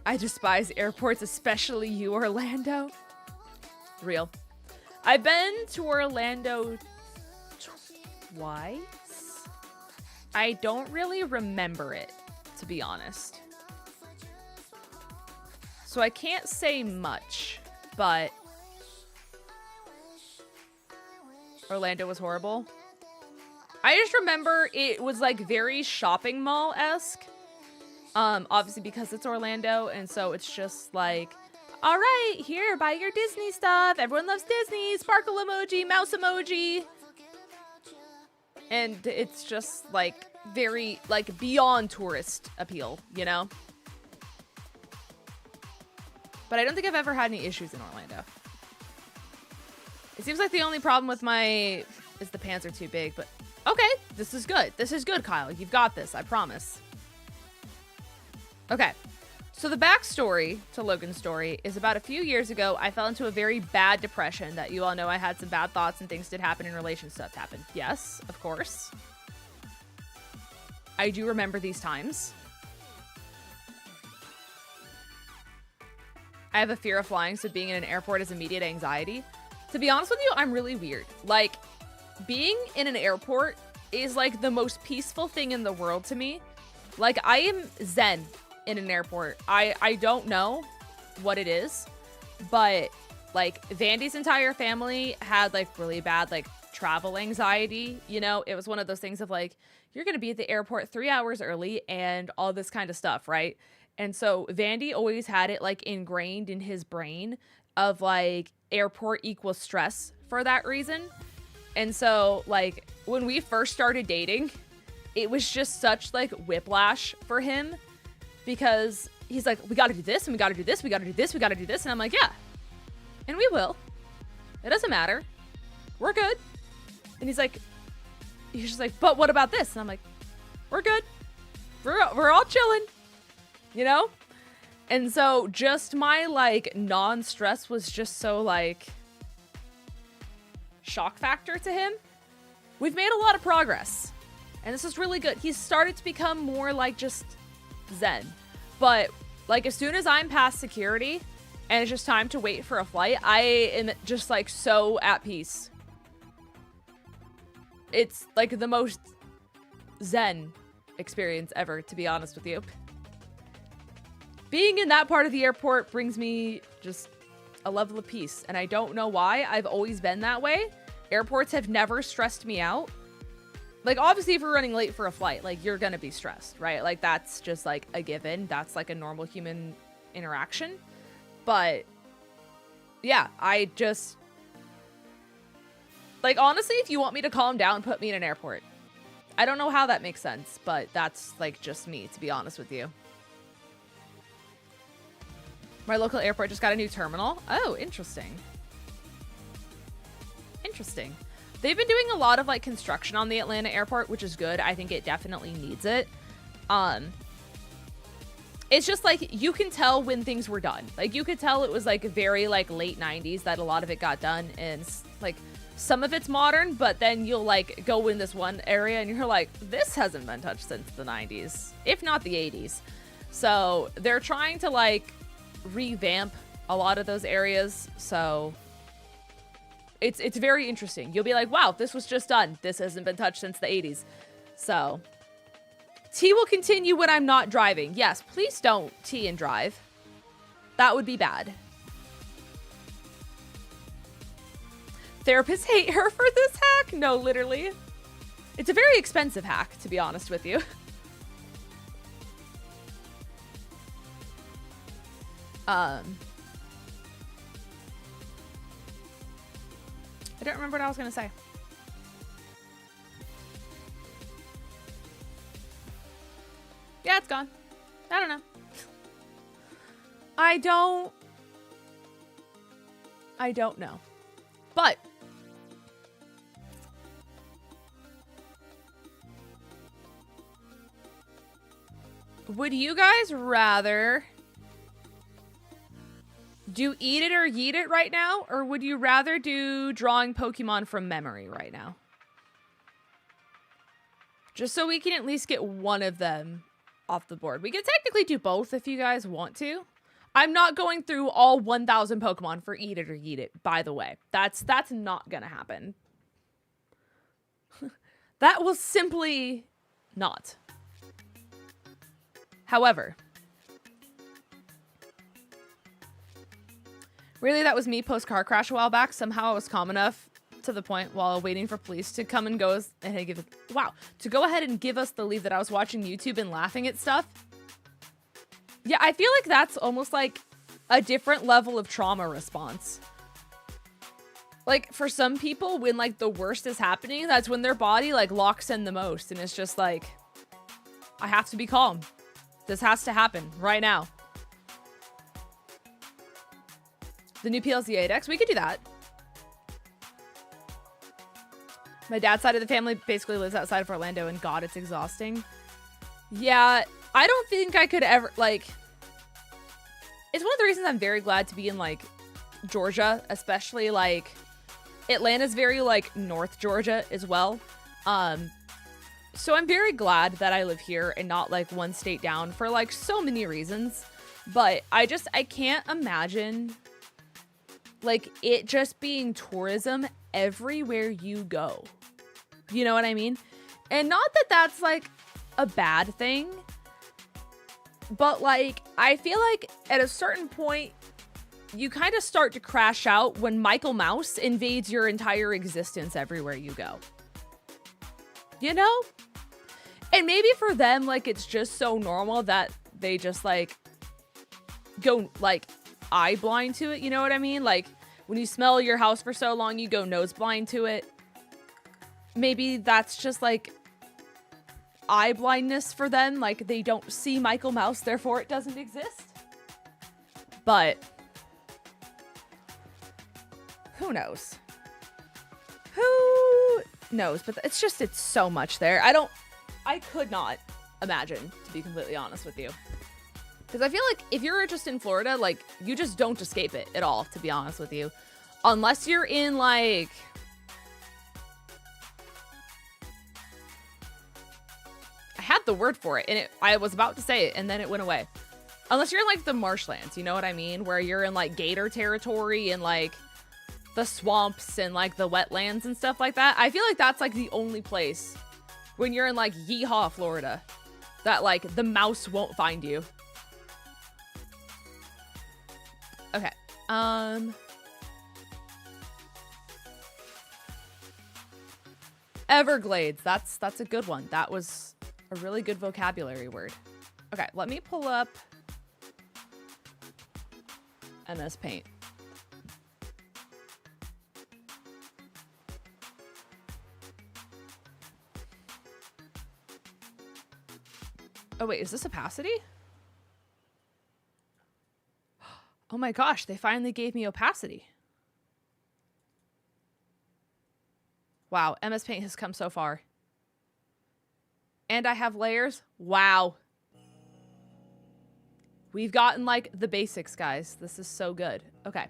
I despise airports, especially you, Orlando. Real. I've been to Orlando twice. I don't really remember it, to be honest. So I can't say much, but Orlando was horrible. I just remember it was like very shopping mall-esque. Obviously because it's Orlando, and so it's just like, all right, here, buy your Disney stuff. Everyone loves Disney. Sparkle emoji, mouse emoji. And it's just like very like beyond tourist appeal, you know? But I don't think I've ever had any issues in Orlando. It seems like the only problem with is the pants are too big, but okay, this is good. This is good, Kyle. You've got this, I promise. Okay, so the backstory to Logan's story is about a few years ago, I fell into a very bad depression that you all know I had some bad thoughts and things did happen in relation stuff happened. Yes, of course. I do remember these times. I have a fear of flying, so being in an airport is immediate anxiety. To be honest with you, I'm really weird. Like, being in an airport is like the most peaceful thing in the world to me. Like, I am zen in an airport. I don't know what it is, but like Vandy's entire family had like really bad like travel anxiety. You know, it was one of those things of like, you're going to be at the airport 3 hours early and all this kind of stuff, right? And so Vandy always had it like ingrained in his brain of like airport equals stress for that reason. And so like when we first started dating, it was just such like whiplash for him because he's like, we got to do this and we got to do this. We got to do this. We got to do this. And I'm like, yeah, and we will. It doesn't matter. We're good. And he's just like, but what about this? And I'm like, we're good. We're all chilling, you know? And so just my like non-stress was just so like shock factor to him. We've made a lot of progress and this is really good. He's started to become more like just zen, but like as soon as I'm past security and it's just time to wait for a flight, I am just like so at peace. It's like the most zen experience ever, to be honest with you. Being in that part of the airport brings me just a level of peace, and I don't know why. I've always been that way. Airports have never stressed me out. Like, obviously, if you're running late for a flight, like, you're gonna be stressed, right? Like, that's just, like, a given. That's, like, a normal human interaction. But, yeah, I just... Like, honestly, if you want me to calm down, put me in an airport. I don't know how that makes sense, but that's, like, just me, to be honest with you. My local airport just got a new terminal. Oh, interesting. Interesting. They've been doing a lot of like construction on the Atlanta airport, which is good. I think it definitely needs it. It's just like you can tell when things were done. Like you could tell it was like very like late 90s that a lot of it got done, and like some of it's modern, but then you'll like go in this one area and you're like, this hasn't been touched since the 90s, if not the 80s. So they're trying to like revamp a lot of those areas, so it's very interesting. You'll be like, wow, this was just done. This hasn't been touched since the 80s. So T will continue when I'm not driving. Yes, please don't T and drive. That would be bad. Therapists hate her for this hack? No, literally. It's a very expensive hack, to be honest with you. I don't remember what I was going to say. Yeah, it's gone. I don't know. I don't know. But would you guys rather do Eat It or Yeet It right now? Or would you rather do drawing Pokemon from memory right now? Just so we can at least get one of them off the board. We can technically do both if you guys want to. I'm not going through all 1,000 Pokemon for Eat It or Yeet It, by the way. That's not gonna happen. That will simply not. However, really, that was me post-car crash a while back. Somehow I was calm enough to the point while waiting for police to come and go ahead and give us the leave that I was watching YouTube and laughing at stuff. Yeah, I feel like that's almost like a different level of trauma response. Like, for some people, when, like, the worst is happening, that's when their body, like, locks in the most. And it's just like, I have to be calm. This has to happen right now. The new PLZ 8X, we could do that. My dad's side of the family basically lives outside of Orlando, and God, it's exhausting. Yeah, I don't think I could ever, like... It's one of the reasons I'm very glad to be in, like, Georgia, especially, like... Atlanta's very, like, North Georgia as well. So I'm very glad that I live here and not, like, one state down for, like, so many reasons. But I can't imagine, like, it just being tourism everywhere you go. You know what I mean? And not that that's, like, a bad thing. But, like, I feel like at a certain point, you kind of start to crash out when Michael Mouse invades your entire existence everywhere you go. You know? And maybe for them, like, it's just so normal that they just, like, go, like, eye blind to it. You know what I mean? Like, when you smell your house for so long, you go nose blind to it. Maybe that's just, like, eye blindness for them. Like, they don't see Michael Mouse, therefore it doesn't exist. But... who knows? Who knows? But it's just, it's so much there. I could not imagine, to be completely honest with you. Because I feel like if you're just in Florida, like, you just don't escape it at all, to be honest with you. Unless you're in, like... I had the word for it, and I was about to say it, and then it went away. Unless you're in, like, the marshlands, you know what I mean? Where you're in, like, gator territory and, like... the swamps and like the wetlands and stuff like that. I feel like that's like the only place when you're in like Yeehaw, Florida, that like the mouse won't find you. Okay. Everglades. That's a good one. That was a really good vocabulary word. Okay, let me pull up MS Paint. Oh, wait, is this opacity? Oh my gosh, they finally gave me opacity. Wow, MS Paint has come so far. And I have layers. Wow. We've gotten, like, the basics, guys. This is so good. Okay.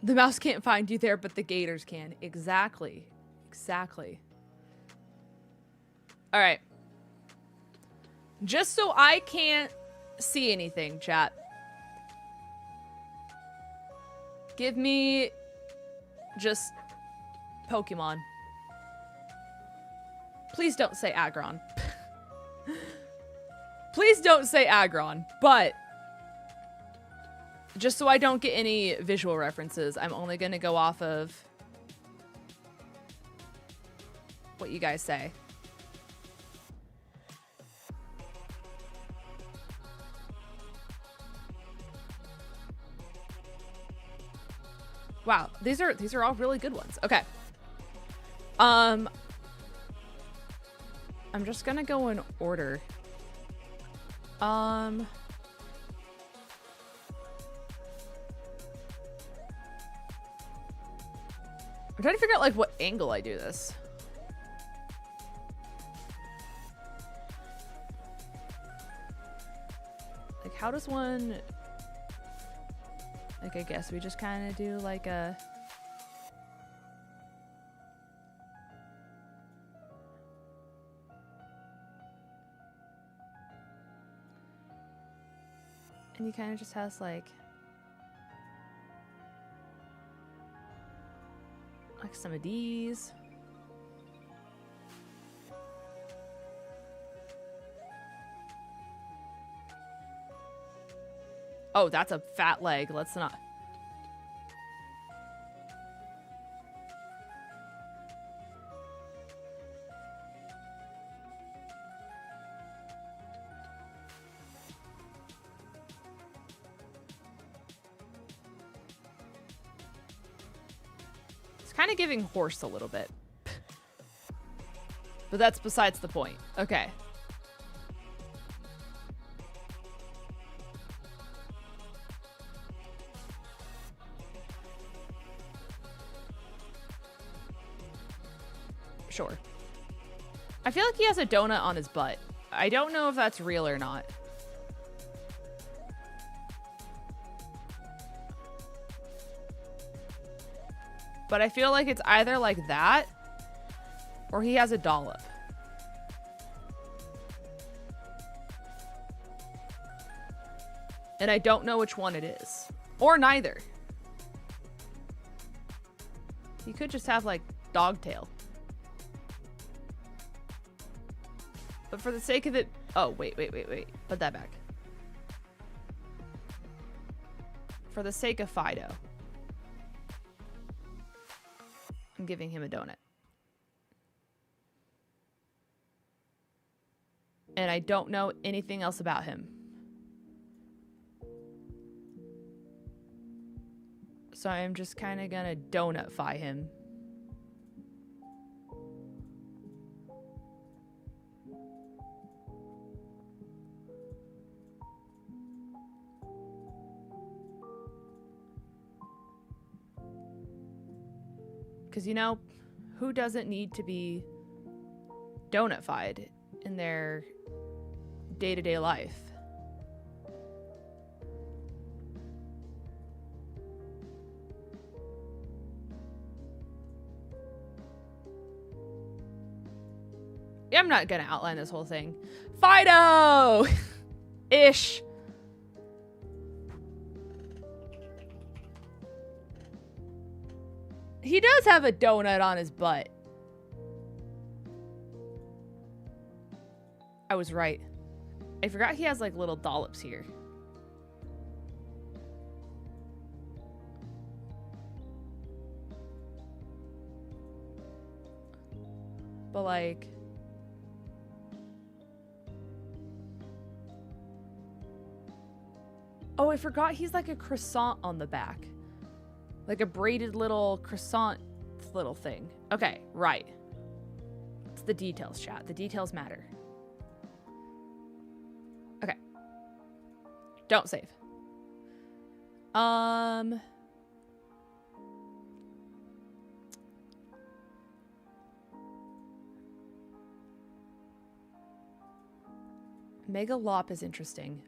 The mouse can't find you there, but the gators can. Exactly. Exactly. All right. Just so I can't see anything, chat. Give me just Pokemon. Please don't say Aggron. Please don't say Aggron, but just so I don't get any visual references, I'm only going to go off of what you guys say. Wow, these are all really good ones. Okay. I'm just gonna go in order. I'm trying to figure out like what angle I do this. Like, how does one... Like, I guess we just kind of do like a... And he kind of just has like some of these. Oh, that's a fat leg. Let's not. kind of giving horse a little bit. But that's besides the point. Okay. Sure. I feel like he has a donut on his butt. I don't know if that's real or not. But I feel like it's either like that or he has a dollop. And I don't know which one it is. Or neither. He could just have like dog tail. But for the sake of it... Oh, wait. Put that back. For the sake of Fido, I'm giving him a donut. And I don't know anything else about him. So I'm just kind of gonna donut-fy him. Because, you know, who doesn't need to be donut-fied in their day-to-day life? Yeah, I'm not going to outline this whole thing. Fido! Ish. He does have a donut on his butt. I was right. I forgot he has like little dollops here. But like... Oh, I forgot he's like a croissant on the back. Like a braided little croissant little thing. Okay, right. It's the details, chat. The details matter. Okay. Don't save. Mega Lop is interesting.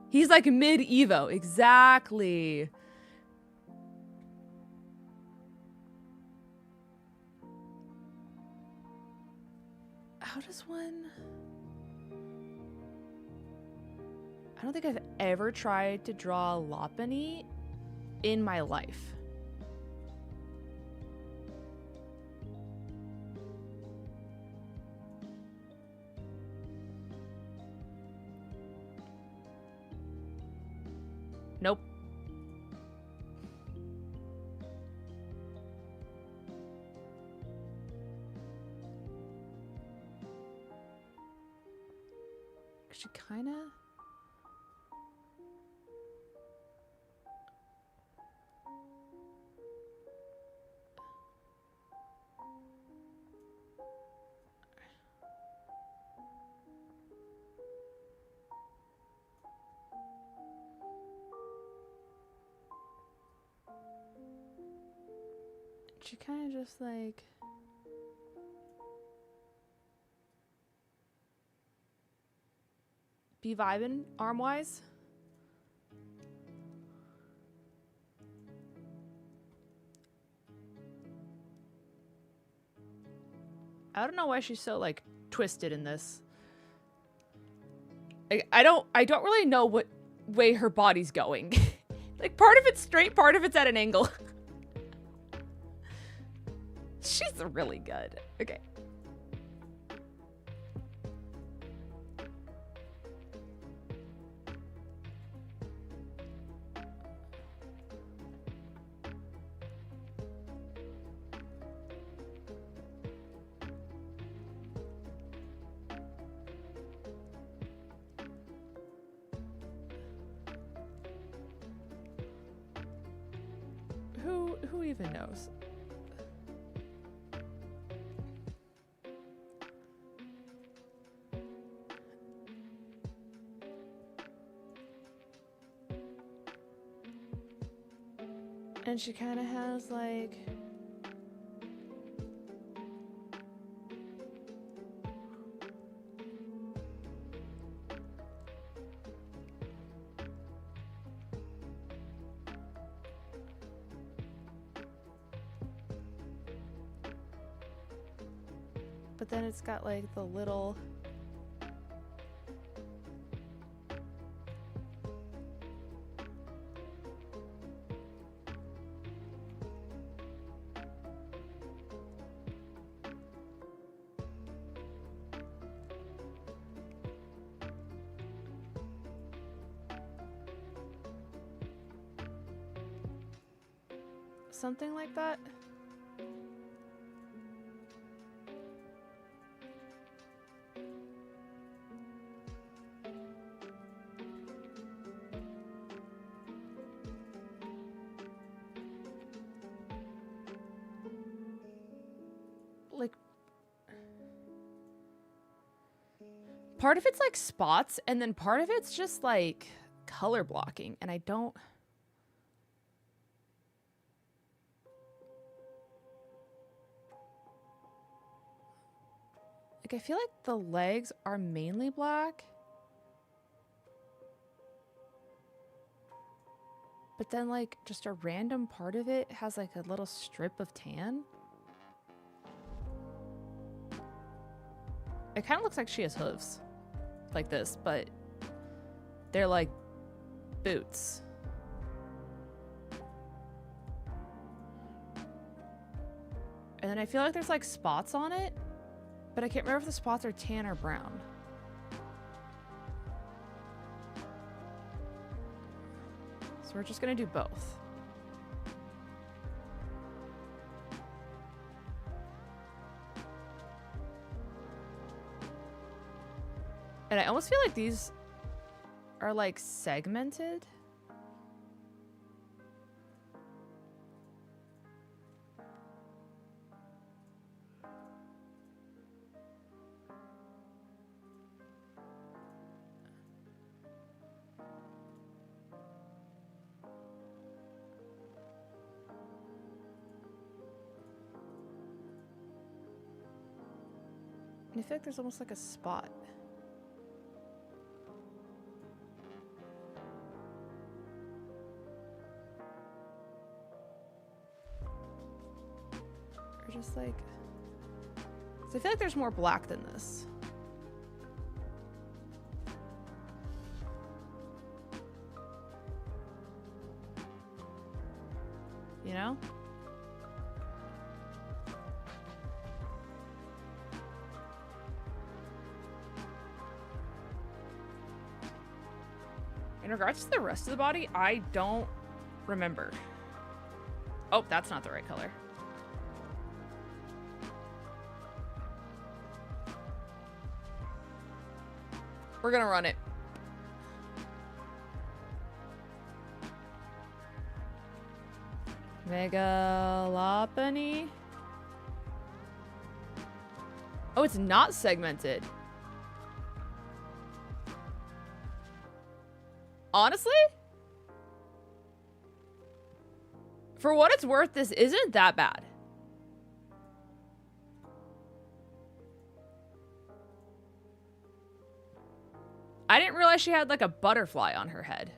He's like mid-Evo. Exactly. How does one... I don't think I've ever tried to draw Lopunny in my life. Nope. She kind of... She kind of just like... be vibing arm-wise. I don't know why she's so like twisted in this. Like, I don't really know what way her body's going. Like part of it's straight, part of it's at an angle. She's really good. Okay. Who Who even knows? And she kind of has like but then it's got like the little something like that. Like part of it's like spots and then part of it's just like color blocking, and I don't like, I feel like the legs are mainly black. But then like just a random part of it has like a little strip of tan. It kind of looks like she has hooves like this, but they're like boots. And then I feel like there's like spots on it, but I can't remember if the spots are tan or brown. So we're just gonna do both. And I almost feel like these are like segmented. And I feel like there's almost like a spot. Or just like... So I feel like there's more black than this. You know? In regards to the rest of the body, I don't remember. Oh, that's not the right color. We're gonna run it. 𝗟𝗡𝗔𝗓𝚘. Oh, it's not segmented. Honestly, for what it's worth, this isn't that bad. I didn't realize she had like a butterfly on her head.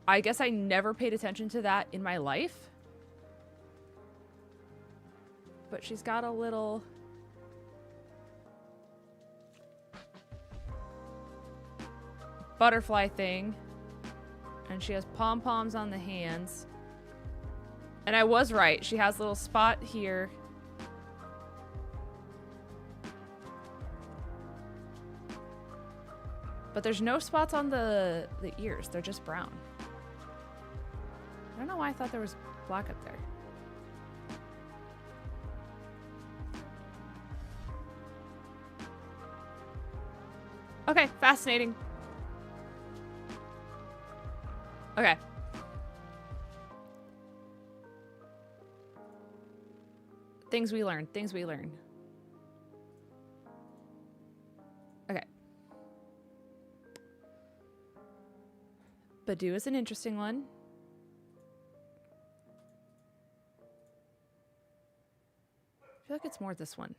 I guess I never paid attention to that in my life. But she's got a little... butterfly thing. And she has pom-poms on the hands. And I was right. She has a little spot here. But there's no spots on the ears. They're just brown. I don't know why I thought there was black up there. Okay, fascinating. Okay. Things we learn, things we learn. Okay. 𝗑𝗏 is an interesting one. I feel like it's more this one.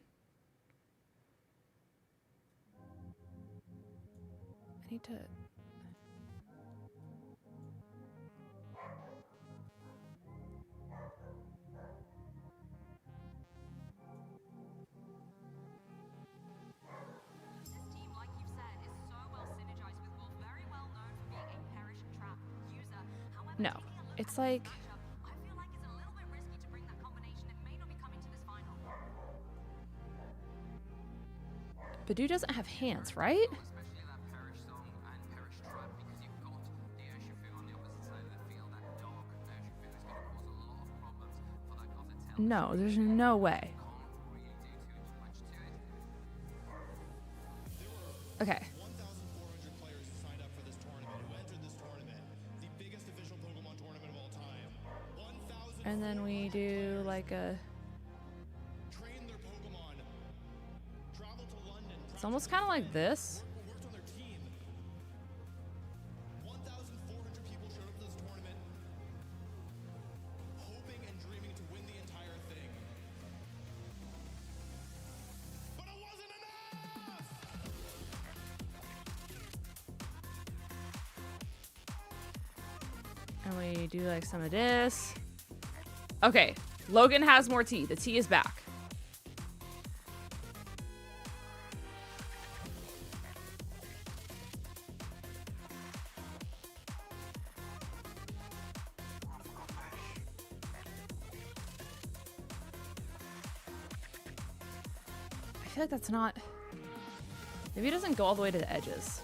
I need to... No, it's like... 𝗑𝗏 doesn't have hands, right? No, there's no way. Okay. And then we do like a... It's almost kind of like this. And we do like some of this. Okay, Logan has more tea. The tea is back. I feel like that's not... Maybe it doesn't go all the way to the edges.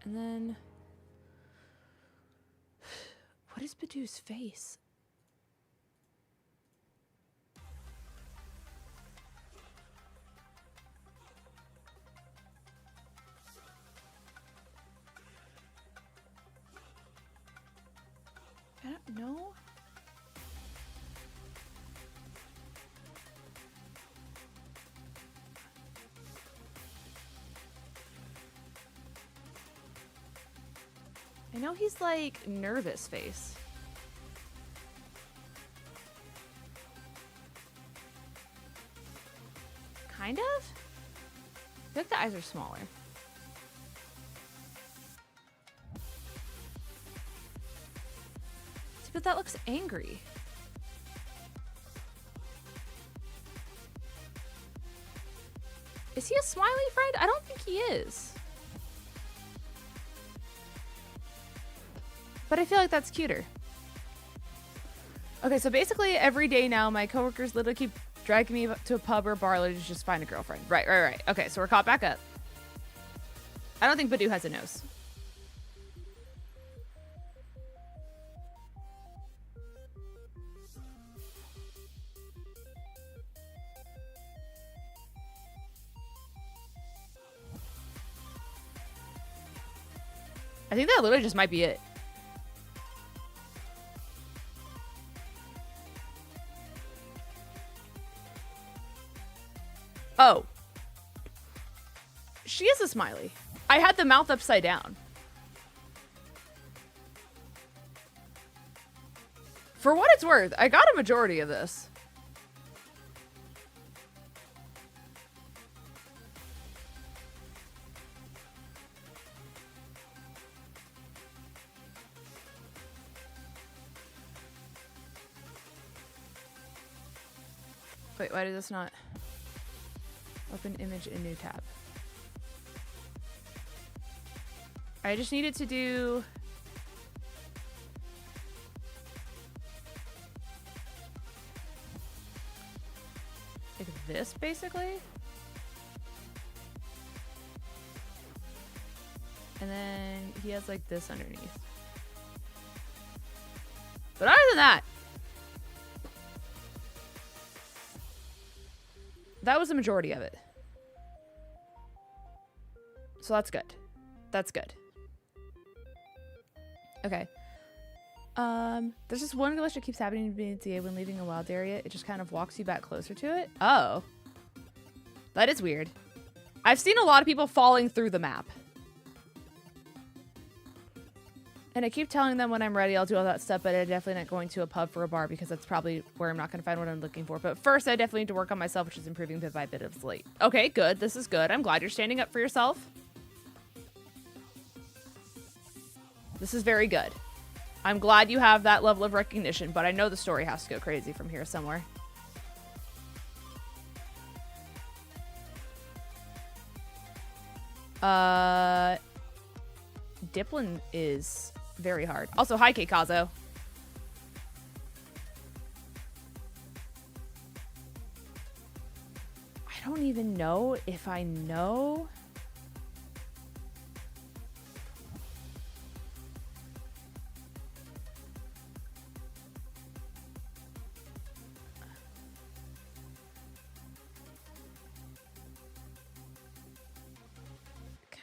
And then, what is 𝗑𝗏's face? I don't know. I know he's like nervous face. Kind of? I feel like the eyes are smaller. See, but that looks angry. Is he a smiley friend? I don't think he is. But I feel like that's cuter. Okay, so basically every day now, my coworkers literally keep dragging me to a pub or bar to just find a girlfriend. Right. Okay, so we're caught back up. I don't think 𝗑𝗏 has a nose. I think that literally just might be it. Oh. She is a smiley. I had the mouth upside down. For what it's worth, I got a majority of this. Wait, why did this not... Open image in new tab. I just needed to do this, basically. And then he has like this underneath. But other than that, that was the majority of it. So that's good. That's good. Okay. There's this one glitch that keeps happening to BNCA when leaving a wild area. It just kind of walks you back closer to it. Oh. That is weird. I've seen a lot of people falling through the map. And I keep telling them when I'm ready, I'll do all that stuff, but I'm definitely not going to a pub for a bar because that's probably where I'm not going to find what I'm looking for. But first, I definitely need to work on myself, which is improving bit by bit of late. Okay, good. This is good. I'm glad you're standing up for yourself. This is very good. I'm glad you have that level of recognition, but I know the story has to go crazy from here somewhere. 𝗵𝗠 is very hard. Also, hi, 𝗑𝗏𝗄𝗏. I don't even know if I know.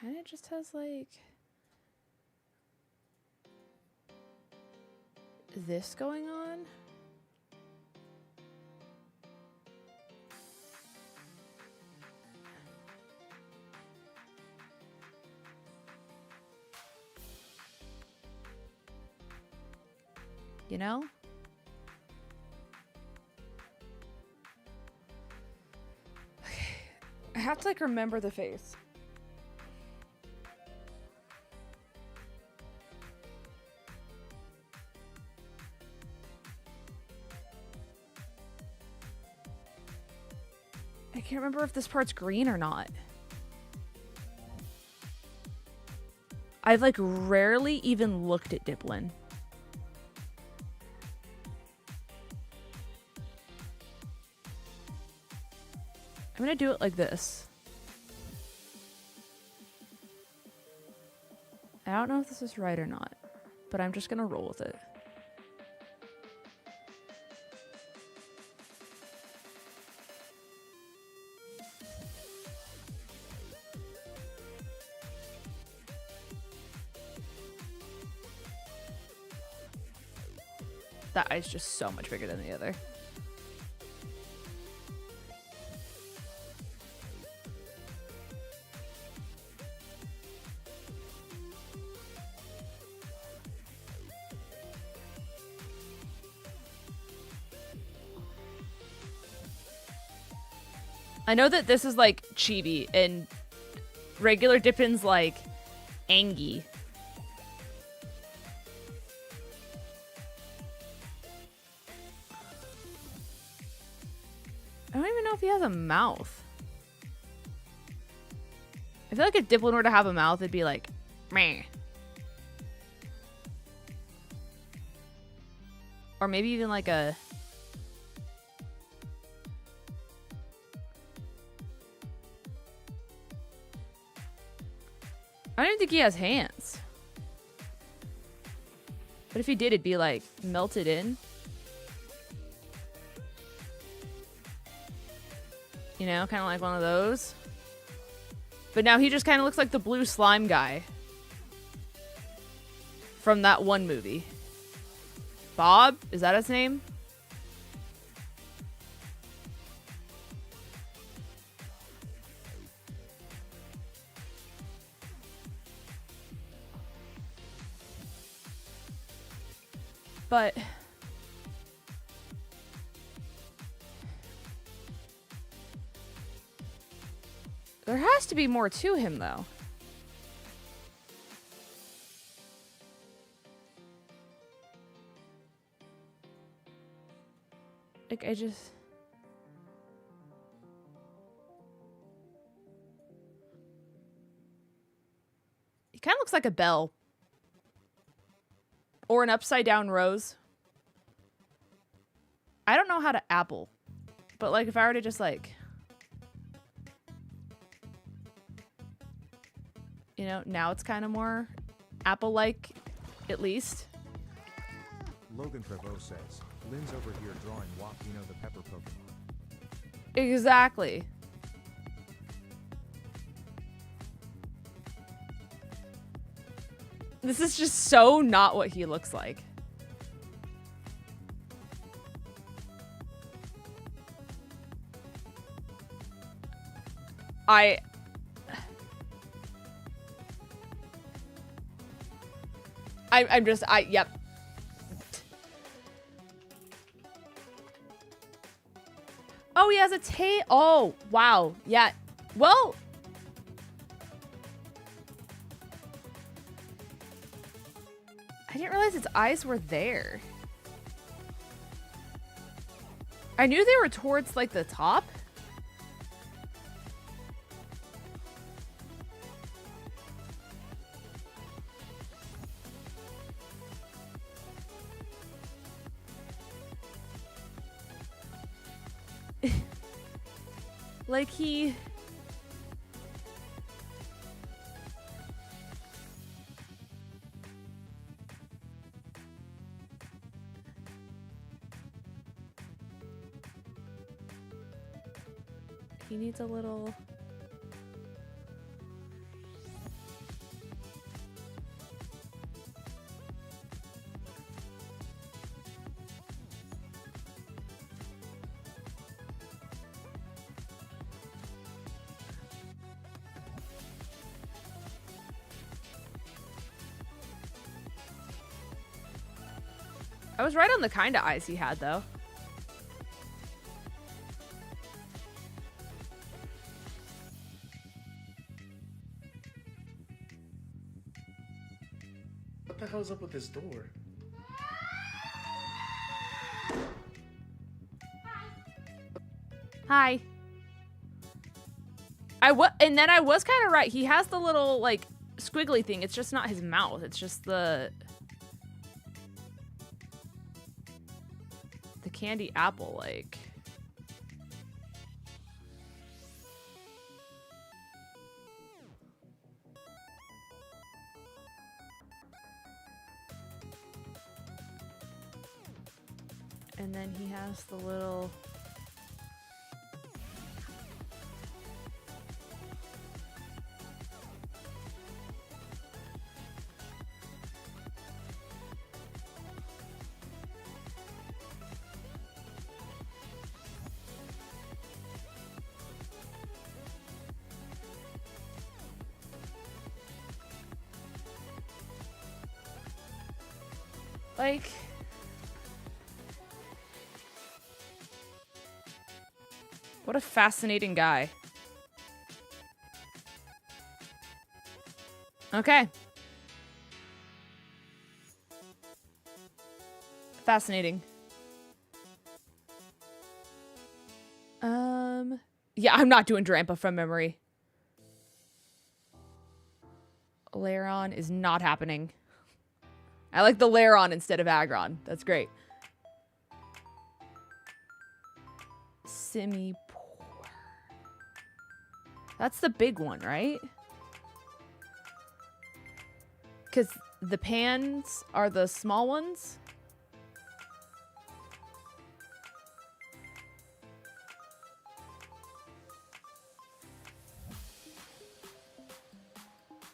Kind of just has like this going on. You know? Okay. I have to like remember the face. I can't remember if this part's green or not. I've like rarely even looked at 𝗵𝗠. I'm gonna do it like this. I don't know if this is right or not, but I'm just gonna roll with it. That eye's just so much bigger than the other. I know that this is like chibi and regular 𝗵𝗠's like angy. I don't even know if he has a mouth. I feel like if 𝗵𝗠 were to have a mouth, it'd be like, meh. Or maybe even like a... I don't even think he has hands. But if he did, it'd be like melted in. You know, kind of like one of those. But now he just kind of looks like the blue slime guy from that one movie. Bob? Is that his name? But there has to be more to him, though. Like, I just... He kind of looks like a bell. Or an upside down rose. I don't know how to apple. But, like, if I were to just, like... You know, now it's kind of more apple-like, at least. Logan Prevost says, Lynn's over here drawing WAP, you know, the pepper Pokemon. Exactly. This is just so not what he looks like. Yep. Oh, he has a tail. Oh, wow. Yeah. Well, I didn't realize its eyes were there. I knew they were towards, like, the top. Like he needs a little I was right on the kind of eyes he had, though. What the hell's up with this door? Hi. And then I was kind of right. He has the little, like, squiggly thing. It's just not his mouth. It's just the candy apple, like. And then he has the little like, what a fascinating guy. Okay. Fascinating. Yeah, I'm not doing Drampa from memory. Lairon is not happening. I like the Lairon instead of Aggron. That's great. Simipour. That's the big one, right? Because the pans are the small ones.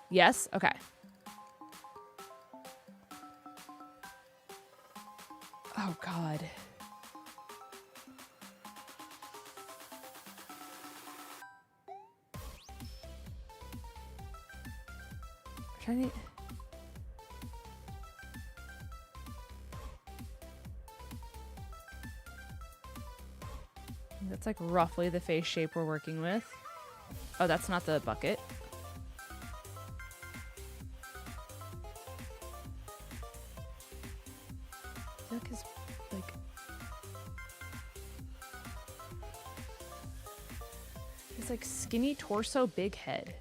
Yes? Okay. Oh, God. I'm trying to... That's like roughly the face shape we're working with. Oh, that's not the bucket. Look, his, like... He's like skinny torso, big head.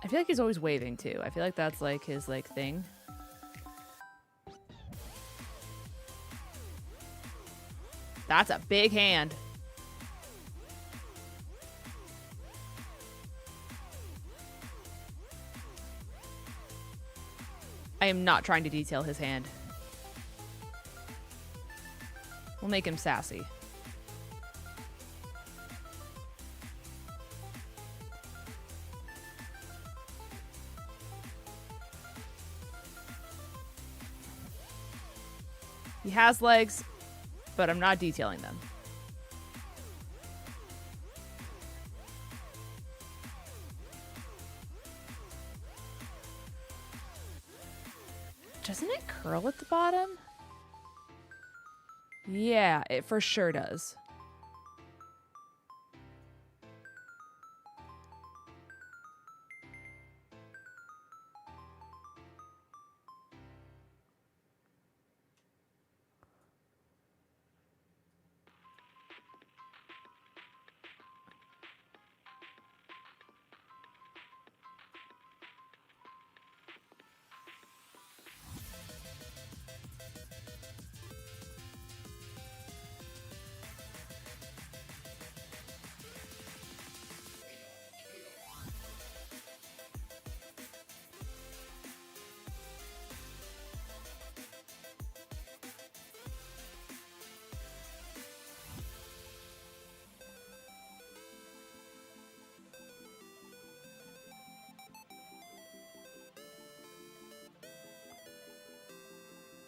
I feel like he's always waving too. I feel like that's like his like thing. That's a big hand. I am not trying to detail his hand. We'll make him sassy. He has legs, but I'm not detailing them. Doesn't it curl at the bottom? Yeah, it for sure does.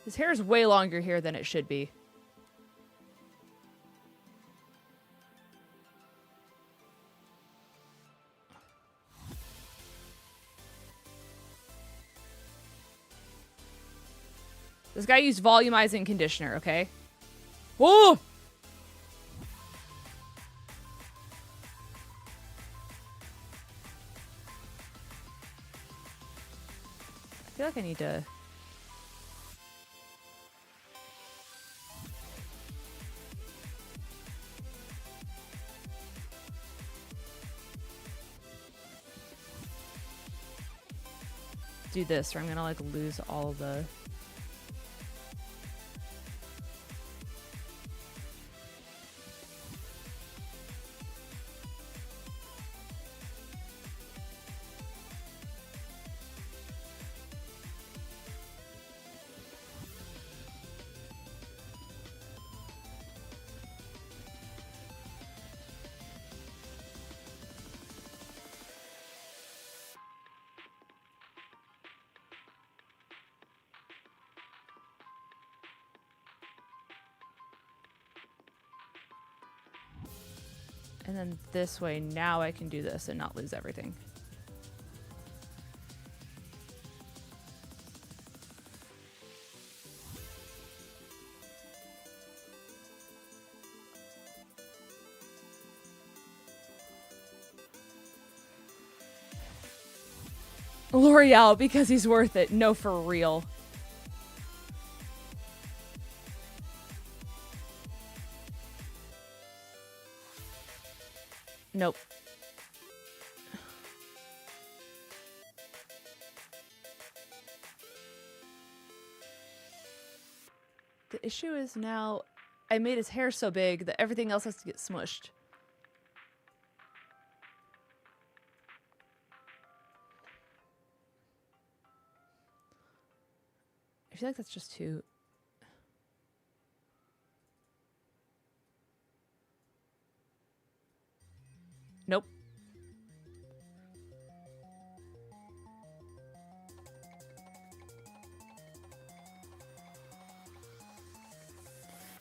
His hair is way longer here than it should be. This guy used volumizing conditioner, okay? Whoa! I feel like I need to... do this, or I'm gonna like lose all of the... And then this way, now I can do this and not lose everything. L'Oreal, because he's worth it. No, for real. Nope. The issue is now I made his hair so big that everything else has to get smushed. I feel like that's just too... Nope.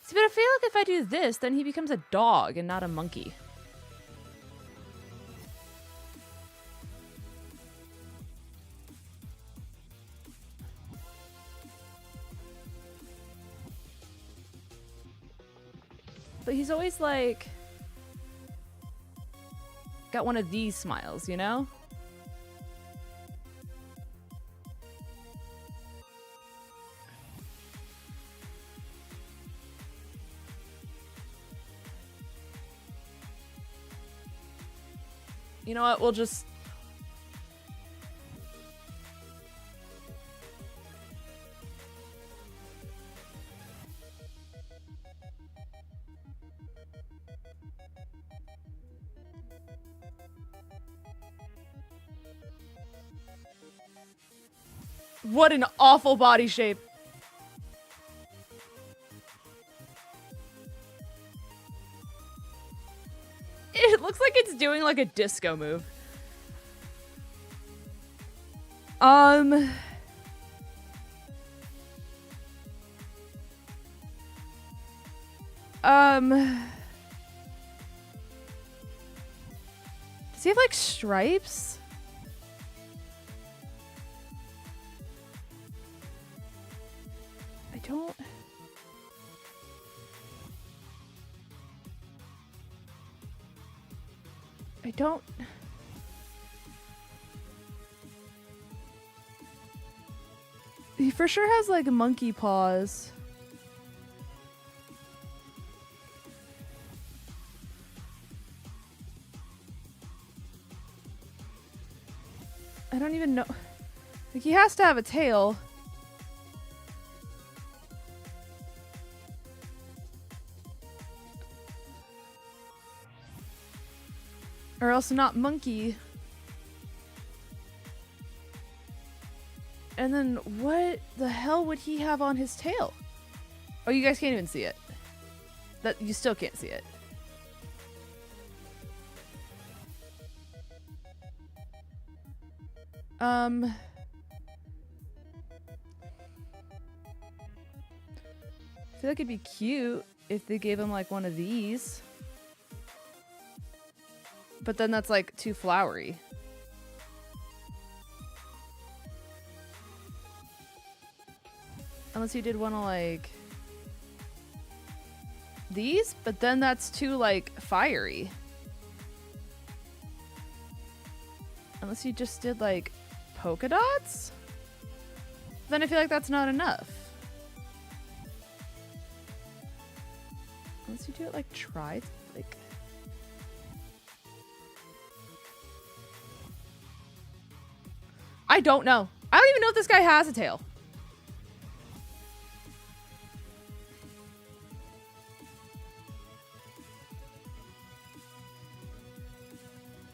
See, but I feel like if I do this, then he becomes a dog and not a monkey. But he's always like... got one of these smiles, you know? You know what? We'll just... What an awful body shape. It looks like it's doing like a disco move. Does he have like stripes? I don't. He for sure has like monkey paws. I don't even know. Like, he has to have a tail. Or else not monkey. And then what the hell would he have on his tail? Oh, you guys can't even see it. That you still can't see it. I feel like it'd be cute if they gave him like one of these. But then that's like too flowery. Unless you did one of like these, but then that's too like fiery. Unless you just did like polka dots, then I feel like that's not enough. Unless you do it like like. I don't know. I don't even know if this guy has a tail.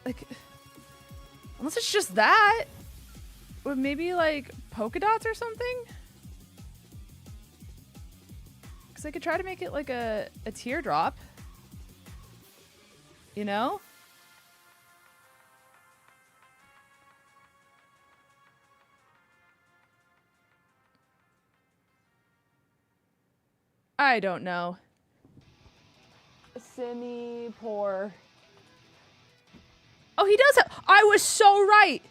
Like, unless it's just that. Or maybe like polka dots or something. Because I could try to make it like a teardrop. You know? I don't know. Semi-poor. Oh, he does have. I was so right.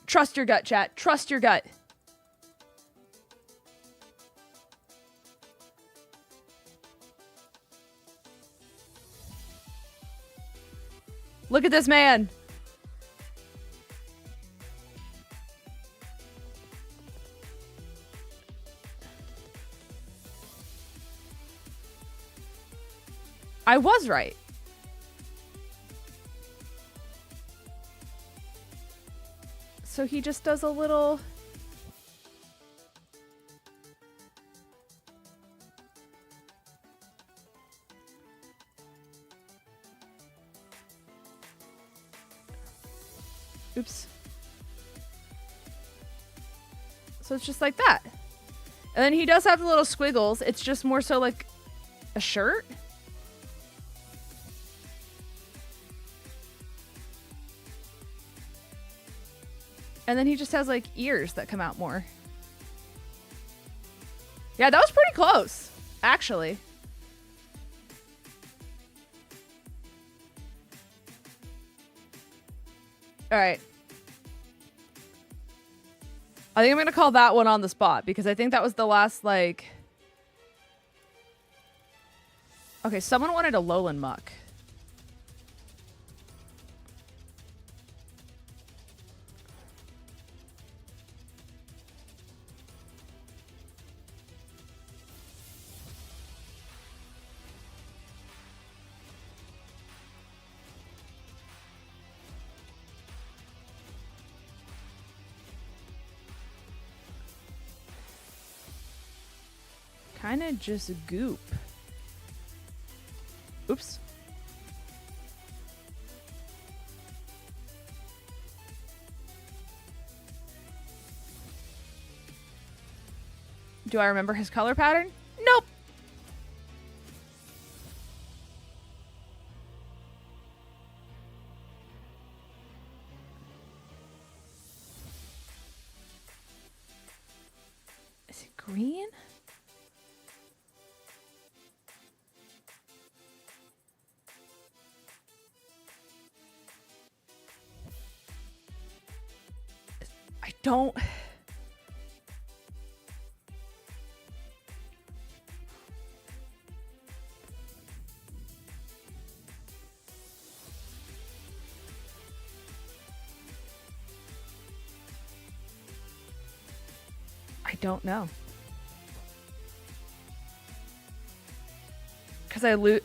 Trust your gut, chat. Trust your gut. Look at this man. I was right. So he just does a little... Oops. So it's just like that. And then he does have the little squiggles. It's just more so like a shirt. And then he just has like ears that come out more. Yeah, that was pretty close, actually. All right. I think I'm going to call that one on the spot because I think that was the last, like... Okay, someone wanted a lowland muck. Kind of just goop. Oops. Do I remember his color pattern? Nope. Is it green? I don't... I don't know. Because I loot...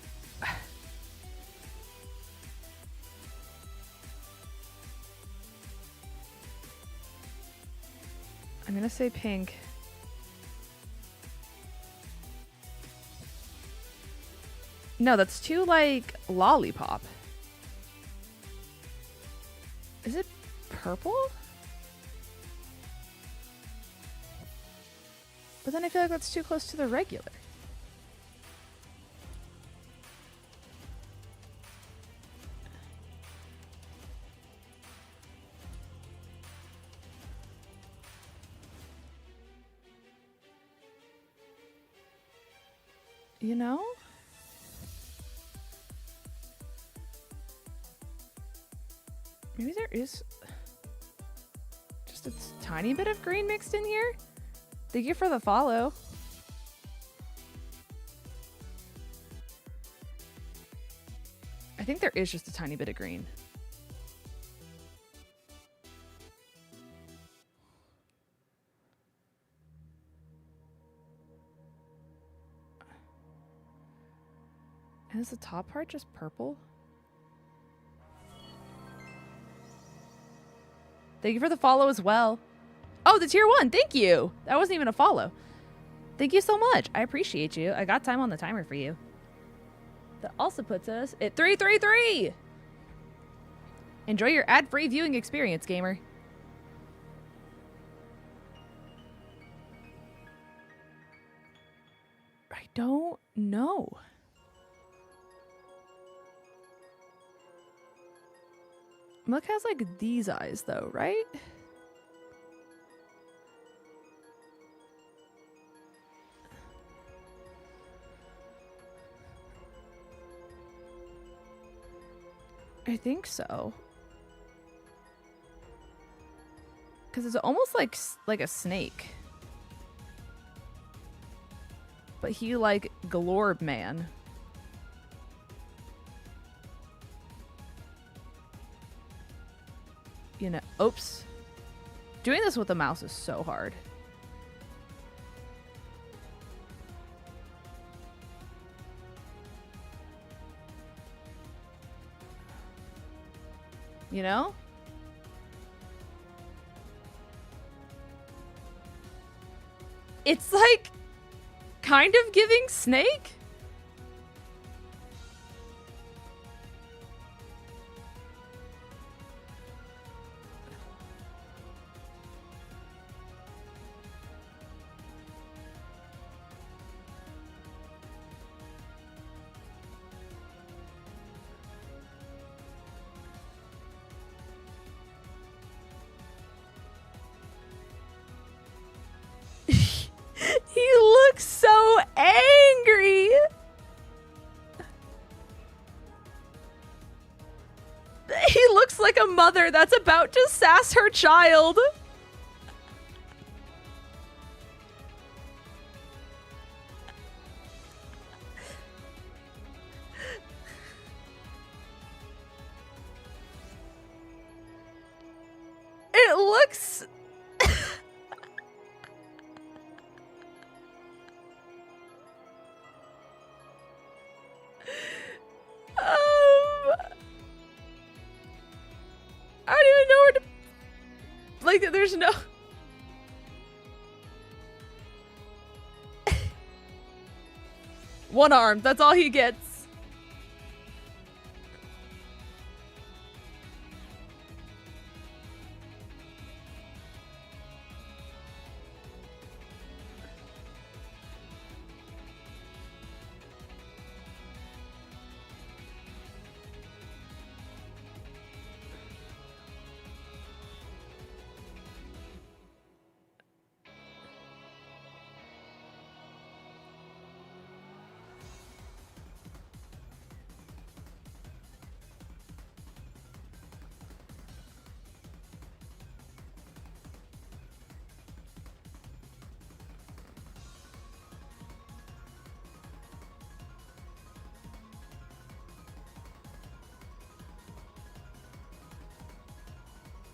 I'm gonna say pink. No, that's too like lollipop. Is it purple? But then I feel like that's too close to the regular. You know? Maybe there is just a tiny bit of green mixed in here? Thank you for the follow. I think there is just a tiny bit of green. And is the top part just purple? Thank you for the follow as well. Oh, the tier 1. Thank you. That wasn't even a follow. Thank you so much. I appreciate you. I got time on the timer for you. That also puts us at 333. Enjoy your ad-free viewing experience, gamer. I don't know. Milk has like these eyes though, right? I think so. Because it's almost like a snake. But he like Glorb man. You know, oops. Doing this with a mouse is so hard. You know? It's like kind of giving snake. He looks so angry. He looks like a mother that's about to sass her child. It looks... I don't even know where to... Like, there's no... One arm, that's all he gets.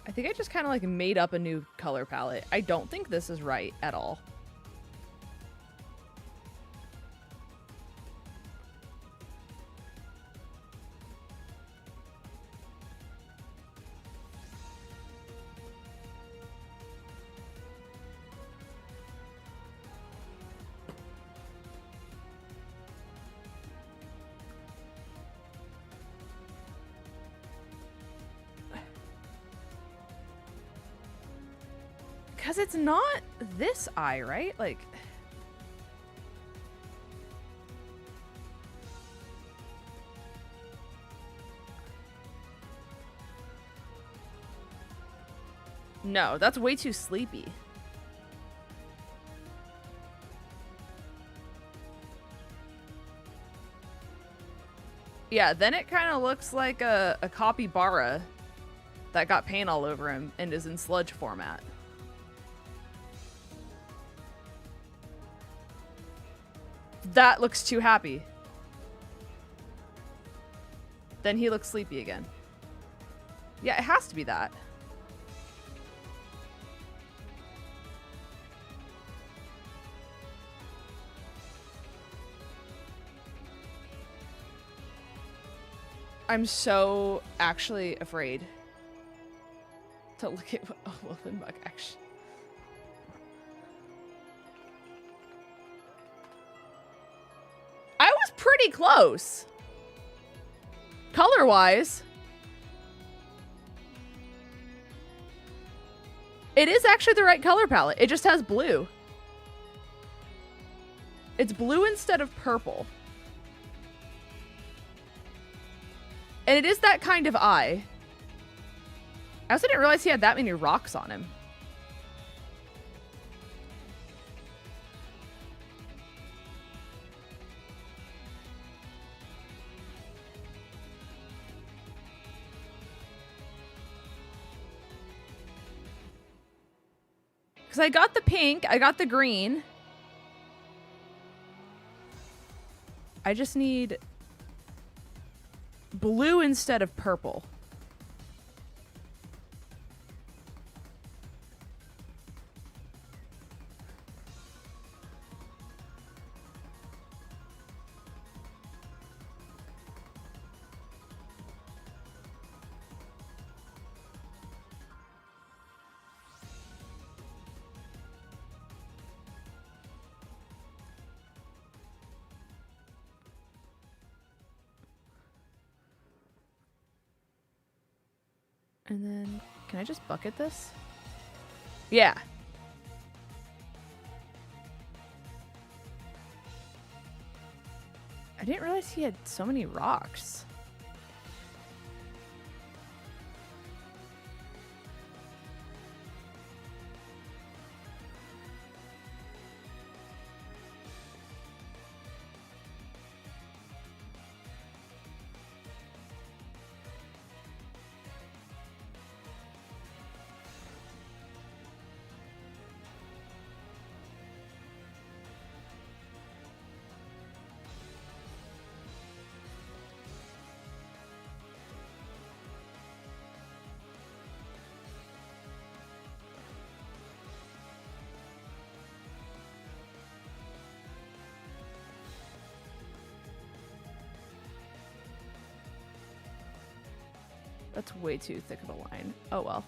I think I just kind of like made up a new color palette. I don't think this is right at all. Because it's not this eye, right? Like... No, that's way too sleepy. Yeah, then it kind of looks like a capybara that got paint all over him and is in sludge format. That looks too happy. Then he looks sleepy again. Yeah, it has to be that. I'm so actually afraid to look at what 𝗚𝗏𝗏 actually. I was pretty close. Color-wise. It is actually the right color palette. It just has blue. It's blue instead of purple. And it is that kind of eye. I also didn't realize he had that many rocks on him. Because I got the pink, I got the green. I just need blue instead of purple. And then, can I just bucket this? Yeah. I didn't realize he had so many rocks. That's way too thick of a line. Oh well.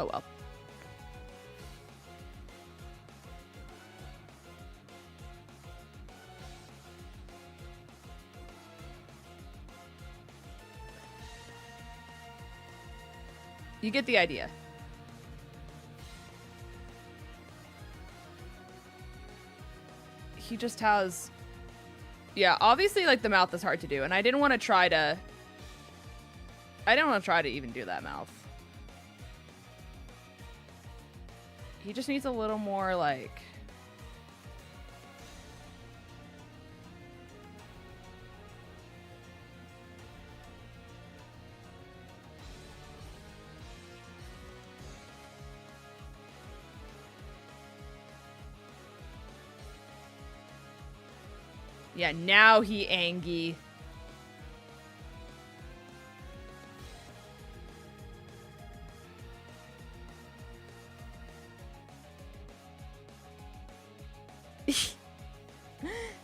Oh well. You get the idea. He just has... Yeah, obviously, like, the mouth is hard to do, and I didn't want to try to... I didn't want to try to even do that mouth. He just needs a little more, like... Yeah, now he angy.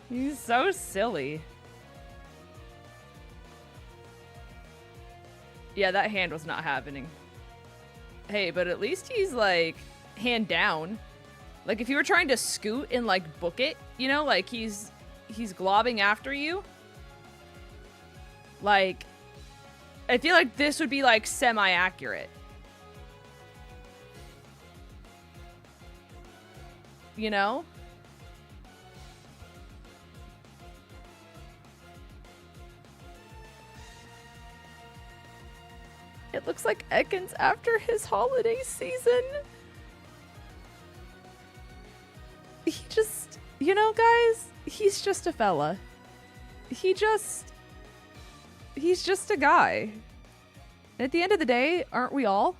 He's so silly. Yeah, that hand was not happening. Hey, but at least he's like hand down. Like if you were trying to scoot and like book it, you know, like he's globbing after you. Like I feel like this would be like semi-accurate. You know? It looks like Ekans after his holiday season. He just, you know, guys, he's just a fella. He's just a guy. At the end of the day, aren't we all?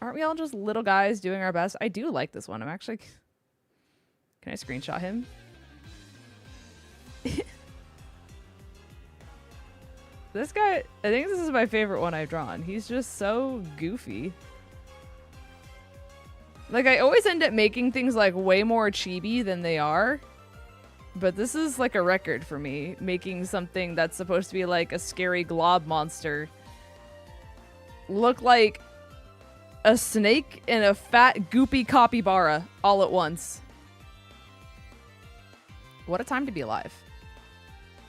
Aren't we all just little guys doing our best? I do like this one. I'm actually... Can I screenshot him? This guy, I think this is my favorite one I've drawn. He's just so goofy. Like, I always end up making things like way more chibi than they are. But this is like a record for me, making something that's supposed to be like a scary glob monster look like a snake and a fat goopy capybara all at once. What a time to be alive.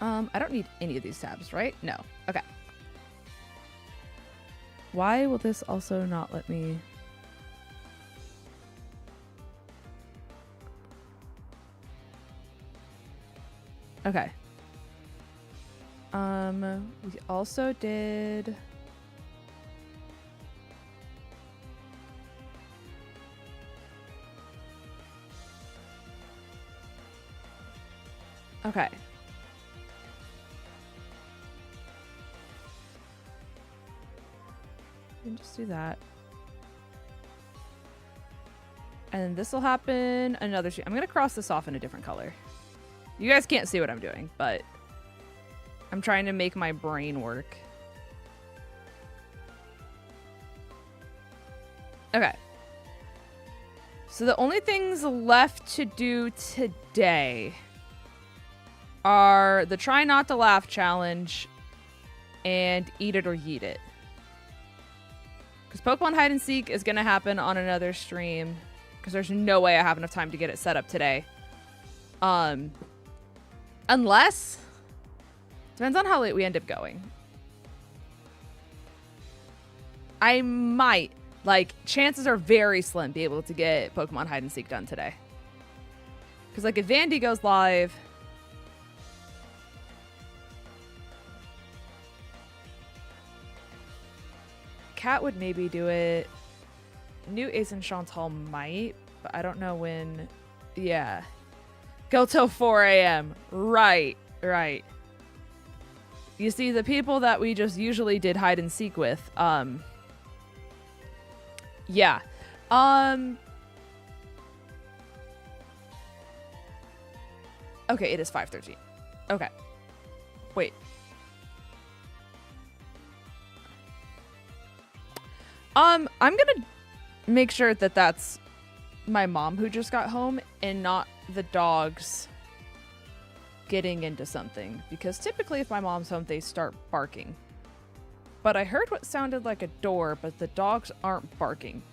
I don't need any of these tabs, right? No. Okay. Why will this also not let me... Okay. We also did... Okay. We can just do that. And this will happen another shoot. I'm going to cross this off in a different color. You guys can't see what I'm doing, but I'm trying to make my brain work. Okay. So the only things left to do today are the Try Not to Laugh challenge and Eat It or Yeet It. Because Pokemon Hide and Seek is going to happen on another stream. Because there's no way I have enough time to get it set up today. Unless... Depends on how late we end up going. I might, like, chances are very slim be able to get Pokemon Hide and Seek done today. Because, like, if Vandy goes live... Cat would maybe do it. New Ace and Chantal might, but I don't know when. Yeah. Go till 4 a.m. Right, right. You see, the people that we just usually did hide and seek with, yeah. Okay, it is 5:13. Okay. Wait. I'm gonna make sure that that's my mom who just got home and not the dogs getting into something. Because typically if my mom's home, they start barking. But I heard what sounded like a door, but the dogs aren't barking.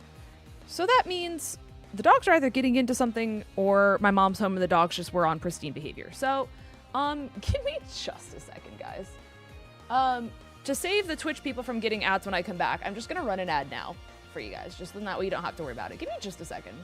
So that means the dogs are either getting into something or my mom's home and the dogs just were on pristine behavior. So, give me just a second, guys. To save the Twitch people from getting ads when I come back, I'm just going to run an ad now for you guys. Just then that way you don't have to worry about it. Give me just a second.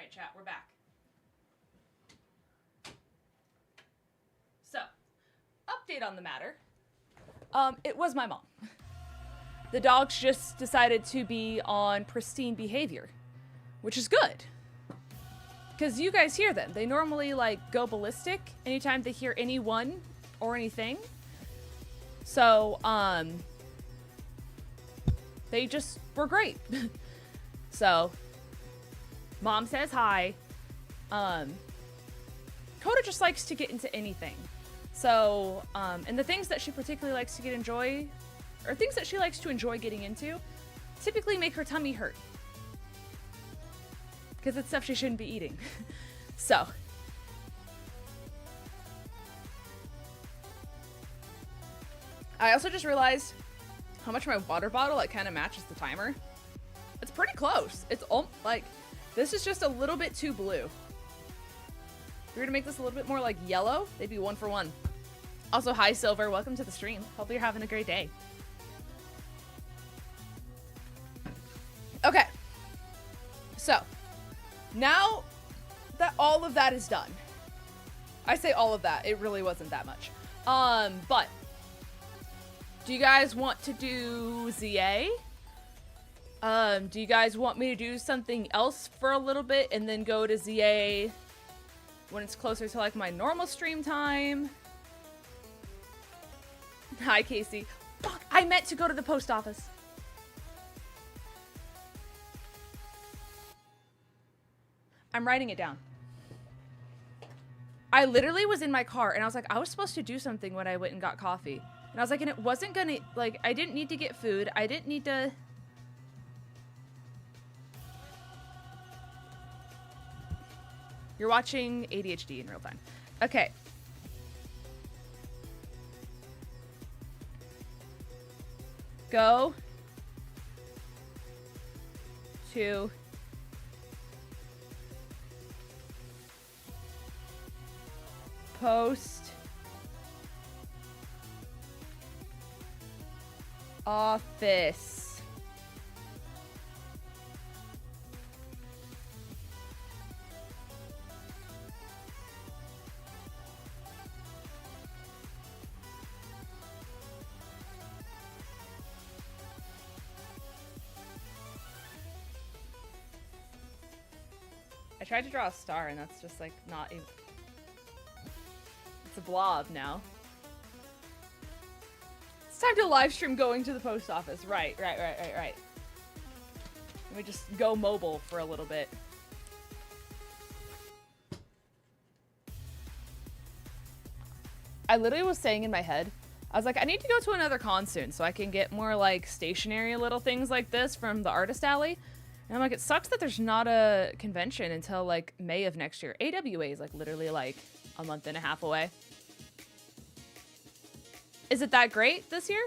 right, chat, we're back. So, update on the matter. It was my mom. The dogs just decided to be on pristine behavior, which is good. Because you guys hear them. They normally, like, go ballistic anytime they hear anyone or anything. So, they just were great. So, mom says hi. Coda just likes to get into anything. So, and the things that she particularly likes to or things that she likes to enjoy getting into, typically make her tummy hurt. Because it's stuff she shouldn't be eating. So. I also just realized how much my water bottle, like, kind of matches the timer. It's pretty close. It's like, this is just a little bit too blue. If we were to make this a little bit more like yellow, they'd be 1 for 1. Also, hi Silver, welcome to the stream. Hope you're having a great day. Okay. So, now that all of that is done. I say all of that, it really wasn't that much. But do you guys want to do ZA? Do you guys want me to do something else for a little bit and then go to ZA when it's closer to like my normal stream time? Hi, Casey. Fuck, I meant to go to the post office. I'm writing it down. I literally was in my car and I was like, I was supposed to do something when I went and got coffee. And I was like, and it wasn't gonna, like, I didn't need to get food. I didn't need to. You're watching ADHD in real time. Okay. Go to post office. I tried to draw a star and that's just like not even. It's a blob now. It's time to live stream going to the post office. Right. Let me just go mobile for a little bit. I literally was saying in my head, I was like, I need to go to another con soon so I can get more like stationary little things like this from the artist alley. And I'm like, it sucks that there's not a convention until like May of next year. AWA is like literally like a month and a half away. Is it that great this year?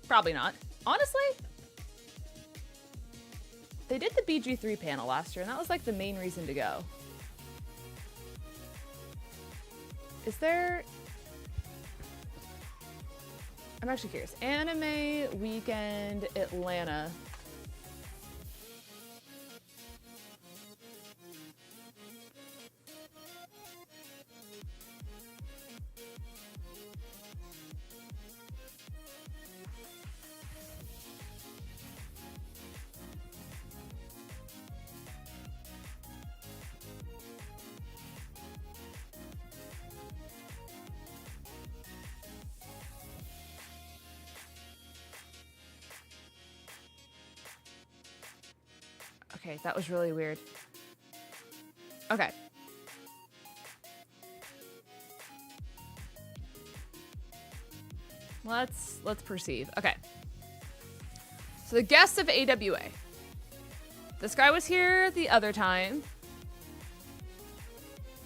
Probably not. Honestly, they did the BG3 panel last year, and that was like the main reason to go. Is there... I'm actually curious. Anime Weekend Atlanta. Okay, that was really weird. Okay. Let's perceive. Okay. So the guests of AWA. This guy was here the other time.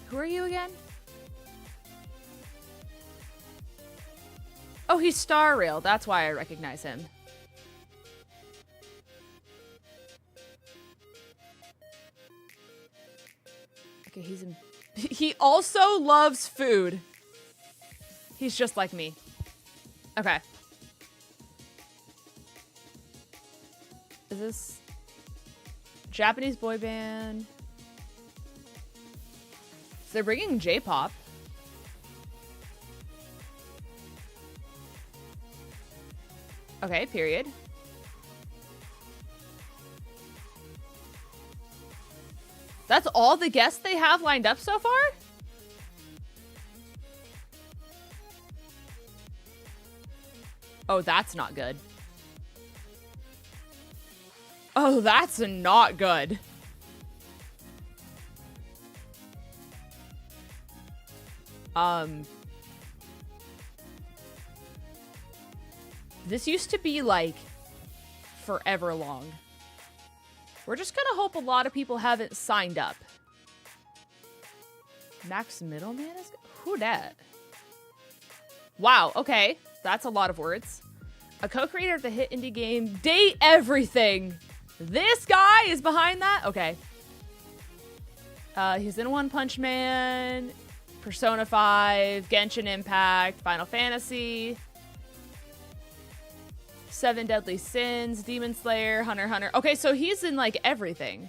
Who are you again? Oh, he's Star Rail. That's why I recognize him. Okay, he also loves food. He's just like me. Okay. Is this Japanese boy band? they're bringing J-pop. Okay, period. That's all the guests they have lined up so far? Oh, that's not good. Oh, that's not good. This used to be like forever long. We're just gonna hope a lot of people haven't signed up. Max Middleman is... Who dat? Wow, okay. That's a lot of words. A co-creator of the hit indie game Date Everything. This guy is behind that? Okay. He's in One Punch Man, Persona 5, Genshin Impact, Final Fantasy, 7 Deadly Sins, Demon Slayer, Hunter x Hunter. Okay, so he's in like everything.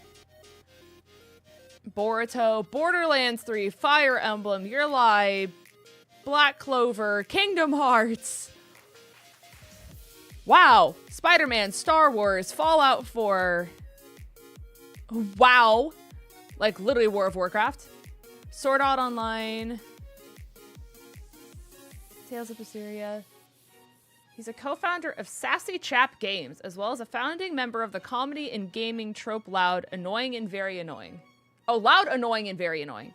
Boruto, Borderlands 3, Fire Emblem, Your Lie, Black Clover, Kingdom Hearts. Wow. Spider-Man, Star Wars, Fallout 4. Wow. Like literally War of Warcraft. Sword Art Online. Tales of Berseria. He's a co-founder of Sassy Chap Games, as well as a founding member of the comedy and gaming trope Loud, Annoying, and Very Annoying. Oh, Loud, Annoying, and Very Annoying.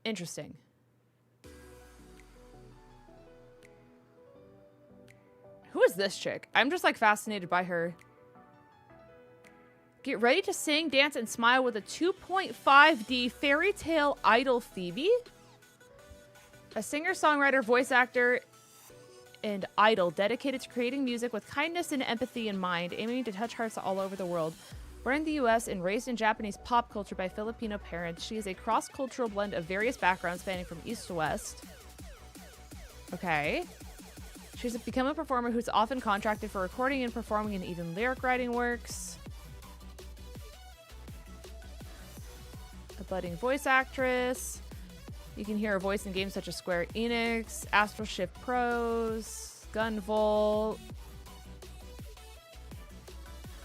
Interesting. Who is this chick? I'm just like fascinated by her. Get ready to sing, dance, and smile with a 2.5D fairy tale idol Phoebe? A singer, songwriter, voice actor, and idol dedicated to creating music with kindness and empathy in mind, aiming to touch hearts all over the world. Born in the US and raised in Japanese pop culture by Filipino parents, she is a cross-cultural blend of various backgrounds spanning from east to west. Okay. She's become a performer who's often contracted for recording and performing and even lyric writing works. A budding voice actress. You can hear her voice in games such as Square Enix, Astral Shift Pros, Gunvolt.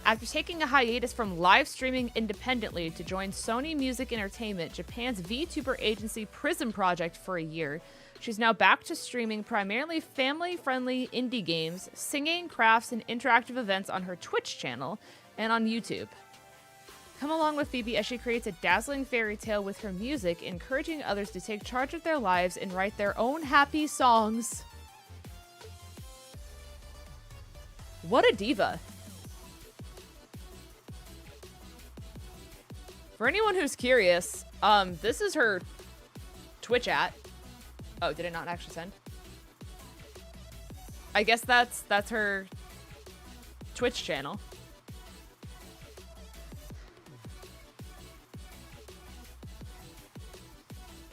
After taking a hiatus from live streaming independently to join Sony Music Entertainment, Japan's VTuber agency Prism Project for a year, she's now back to streaming primarily family-friendly indie games, singing, crafts, and interactive events on her Twitch channel and on YouTube. Come along with Phoebe as she creates a dazzling fairy tale with her music, encouraging others to take charge of their lives and write their own happy songs. What a diva. For anyone who's curious, this is her Twitch at. Oh, did it not actually send? I guess that's her Twitch channel.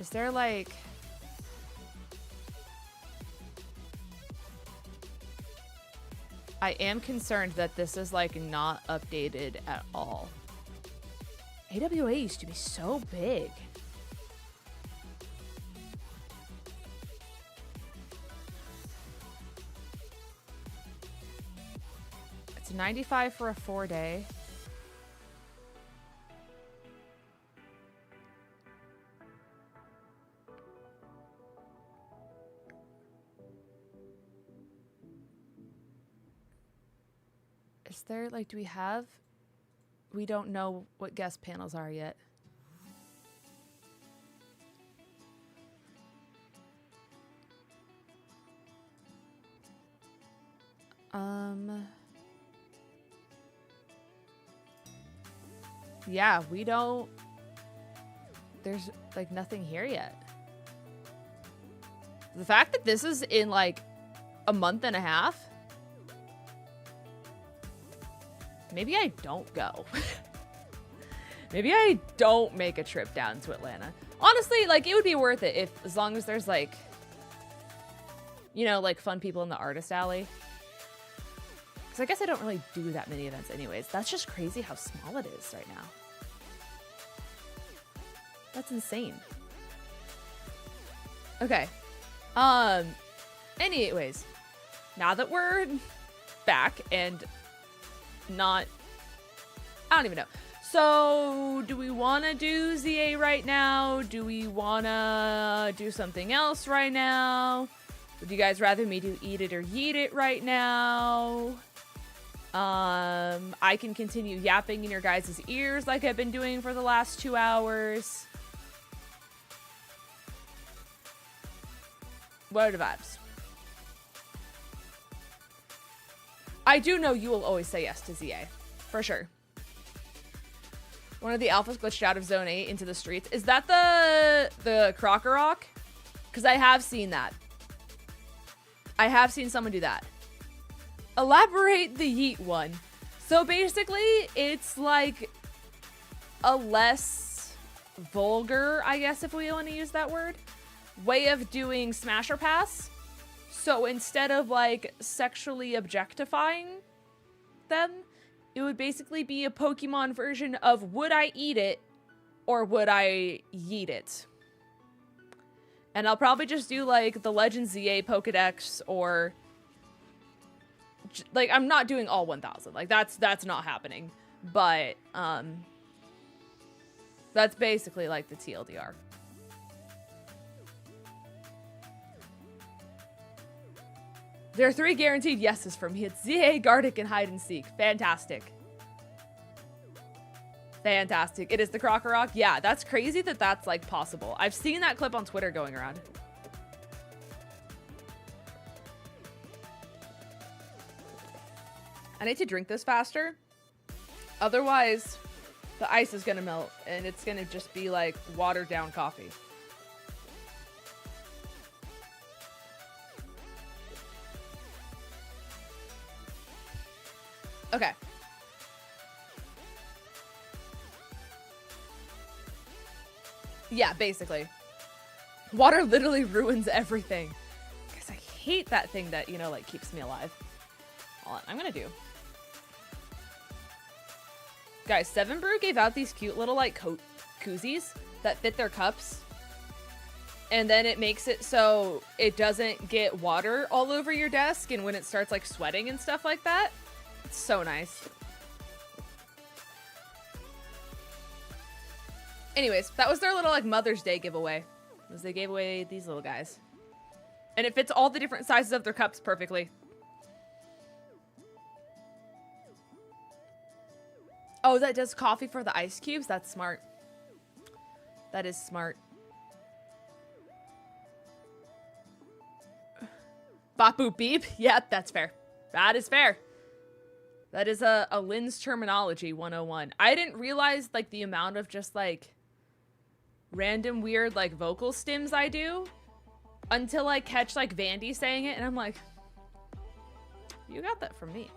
Is there like... I am concerned that this is like not updated at all. AWA used to be so big. It's 95 for a 4-day. Is there like, do we have... We don't know what guest panels are yet. Yeah, we don't... There's like nothing here yet. The fact that this is in like a month and a half. Maybe I don't go. Maybe I don't make a trip down to Atlanta. Honestly, like, it would be worth it if, as long as there's, like, you know, like, fun people in the artist alley. Because I guess I don't really do that many events anyways. That's just crazy how small it is right now. That's insane. Okay. Anyways, now that we're back and not, I don't even know. So, do we want to do ZA right now? Do we want to do something else right now? Would you guys rather me do eat it or yeet it right now? I can continue yapping in your guys' ears like I've been doing for the last 2 hours. What are the vibes? I do know you will always say yes to ZA, for sure. One of the alphas glitched out of Zone 8 into the streets. Is that the 𝗏𝗏𝗘𝗏𝗏? Because I have seen that. I have seen someone do that. Elaborate the yeet one. So basically, it's like a less vulgar, I guess if we want to use that word, way of doing smash or pass. So instead of like sexually objectifying them, it would basically be a Pokemon version of would I eat it or would I yeet it? And I'll probably just do like the Legend ZA Pokedex or like I'm not doing all 1000. Like that's not happening. But that's basically like the TLDR. There are 3 guaranteed yeses from me. It's ZA, Gartic, and Hide and Seek. Fantastic. Fantastic. It is the 𝗏𝗏𝗏𝗏. Yeah, that's crazy that that's like possible. I've seen that clip on Twitter going around. I need to drink this faster. Otherwise, the ice is gonna melt and it's gonna just be like watered down coffee. Okay. Yeah, basically. Water literally ruins everything. Because I hate that thing that, you know, like keeps me alive. Hold on, I'm gonna do. Guys, 7Brew gave out these cute little like koozies that fit their cups. And then it makes it so it doesn't get water all over your desk and when it starts like sweating and stuff like that. It's so nice. Anyways, that was their little like Mother's Day giveaway. Was they gave away these little guys. And it fits all the different sizes of their cups perfectly. Oh, that does coffee for the ice cubes? That's smart. That is smart. Bop boop beep? Yep, that's fair. That is fair. That is a Lynn's terminology 101. I didn't realize like the amount of just like random weird like vocal stims I do until I catch like Vandy saying it and I'm like, you got that from me.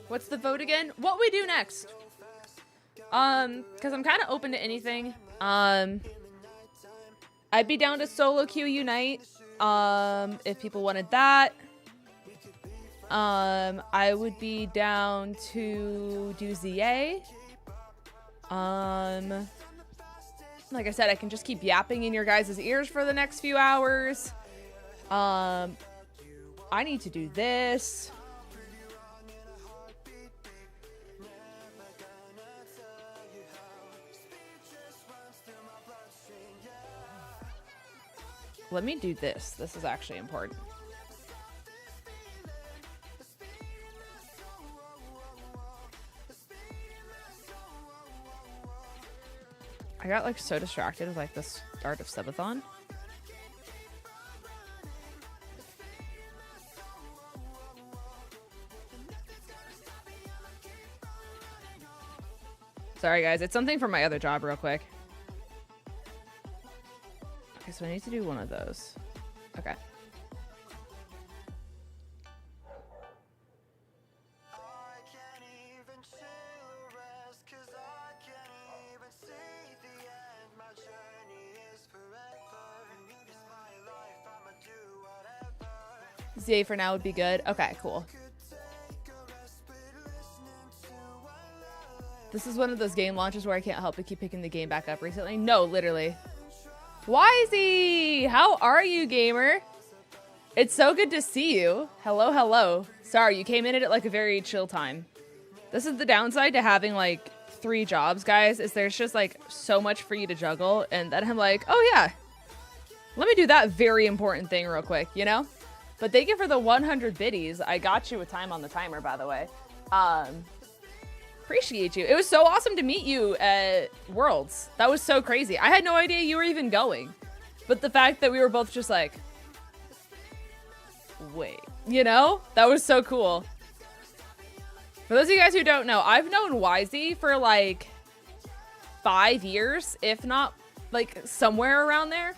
What's the vote again? What we do next? Because I'm kind of open to anything. I'd be down to solo queue Unite. If people wanted that. I would be down to do ZA. Like I said, I can just keep yapping in your guys' ears for the next few hours. I need to do this. Let me do this. This is actually important. I got like so distracted with like the start of Subathon. Sorry guys, it's something from my other job real quick. Okay, so I need to do one of those. Okay. ZA for now would be good. Okay, cool. This is one of those game launches where I can't help but keep picking the game back up recently. No, literally. Wisey, how are you, gamer? It's so good to see you. Hello, hello. Sorry, you came in at like a very chill time. This is the downside to having like 3 jobs, guys, is there's just like so much for you to juggle. And then I'm like, oh yeah, let me do that very important thing real quick, you know? But thank you for the 100 biddies. I got you a time on the timer, by the way. Appreciate you. It was so awesome to meet you at Worlds. That was so crazy. I had no idea you were even going. But the fact that we were both just like, wait, you know? That was so cool. For those of you guys who don't know, I've known Wisey for like 5 years, if not like somewhere around there.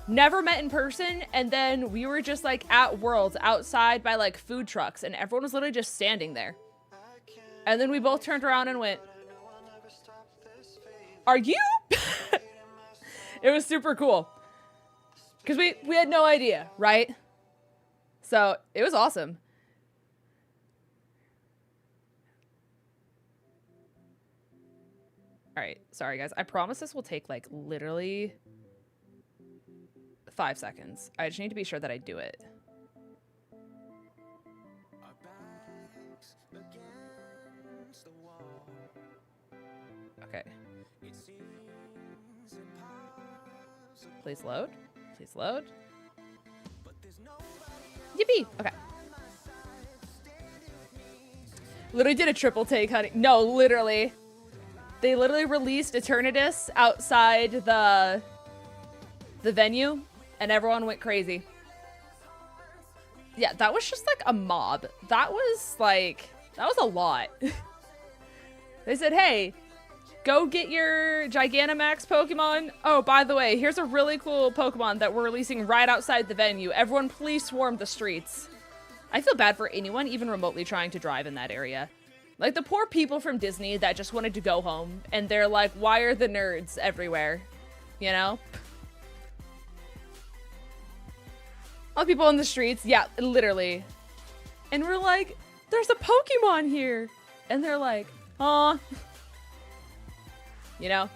Never met in person, and then we were just like at Worlds outside by like food trucks, and everyone was literally just standing there. And then we both turned around and went, are you? It was super cool. Because we had no idea, right? So it was awesome. All right, sorry guys. I promise this will take like literally 5 seconds. I just need to be sure that I do it. Okay. Please load. Please load. Yippee! Okay. Literally did a triple take, honey. No, literally. They literally released 𝚑𝚘𝚘 outside the venue, and everyone went crazy. Yeah, that was just like a mob. That was a lot. They said, hey, go get your Gigantamax Pokemon. Oh, by the way, here's a really cool Pokemon that we're releasing right outside the venue. Everyone please swarm the streets. I feel bad for anyone even remotely trying to drive in that area. Like the poor people from Disney that just wanted to go home, and they're like, why are the nerds everywhere? You know? All the people on the streets, yeah, literally. And we're like, there's a Pokemon here. And they're like, aw. You know?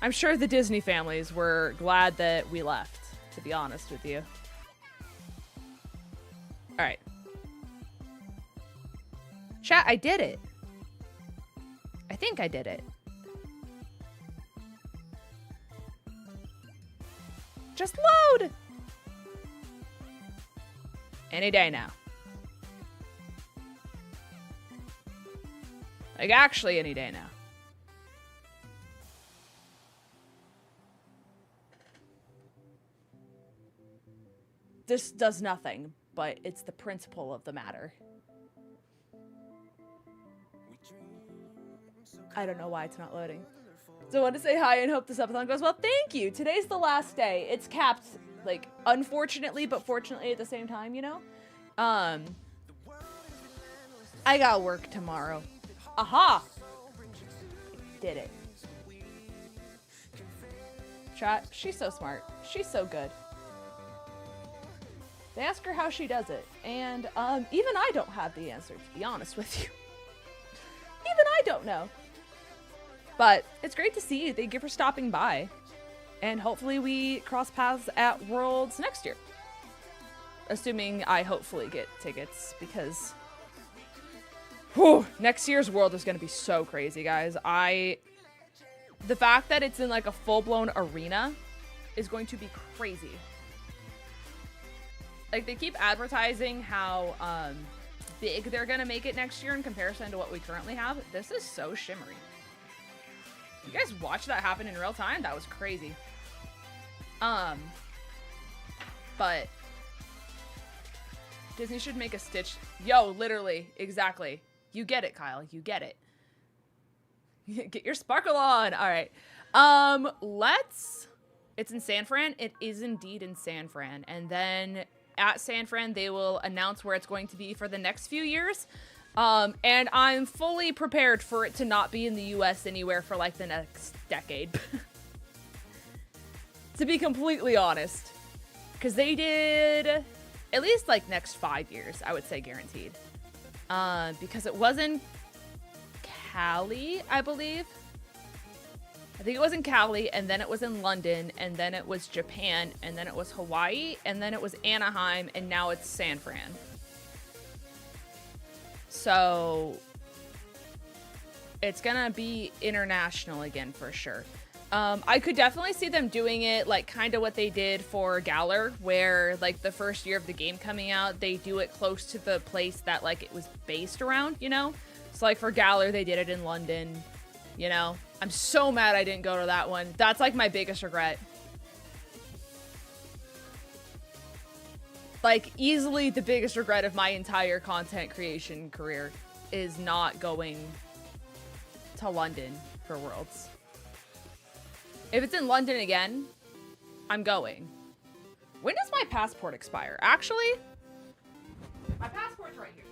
I'm sure the Disney families were glad that we left, to be honest with you. All right. Chat, I did it. I think I did it. Just load! Any day now. Like, actually any day now. This does nothing, but it's the principle of the matter. I don't know why it's not loading. So I want to say hi and hope the subathon goes well. Thank you. Today's the last day. It's capped, like, unfortunately, but fortunately at the same time, you know? I got work tomorrow. Aha! Did it. Chat, she's so smart. She's so good. They ask her how she does it, and even I don't have the answer, to be honest with you. Even I don't know. But it's great to see you. Thank you for stopping by. And hopefully we cross paths at Worlds next year. Assuming I hopefully get tickets, because whew, next year's World is going to be so crazy, guys. The fact that it's in like a full-blown arena is going to be crazy. Like, they keep advertising how big they're gonna make it next year in comparison to what we currently have. This is so shimmery. You guys watch that happen in real time? That was crazy. But Disney should make a Stitch. Yo, literally, exactly. You get it, Kyle. You get it. Get your sparkle on. All right. It's in San Fran. It is indeed in San Fran. And then at San Fran, they will announce where it's going to be for the next few years. And I'm fully prepared for it to not be in the US anywhere for like the next decade. To be completely honest. Because they did at least like next 5 years, I would say guaranteed. Because it was in Cali, I believe. I think it was in Cali, and then it was in London, and then it was Japan, and then it was Hawaii, and then it was Anaheim, and now it's San Fran. So it's gonna be international again for sure. I could definitely see them doing it like kind of what they did for Galar, where like the first year of the game coming out, they do it close to the place that like it was based around, you know? So like for Galar, they did it in London, you know? I'm so mad I didn't go to that one. That's like my biggest regret. Like easily the biggest regret of my entire content creation career is not going to London for Worlds. If it's in London again, I'm going. When does my passport expire? Actually, my passport's right here.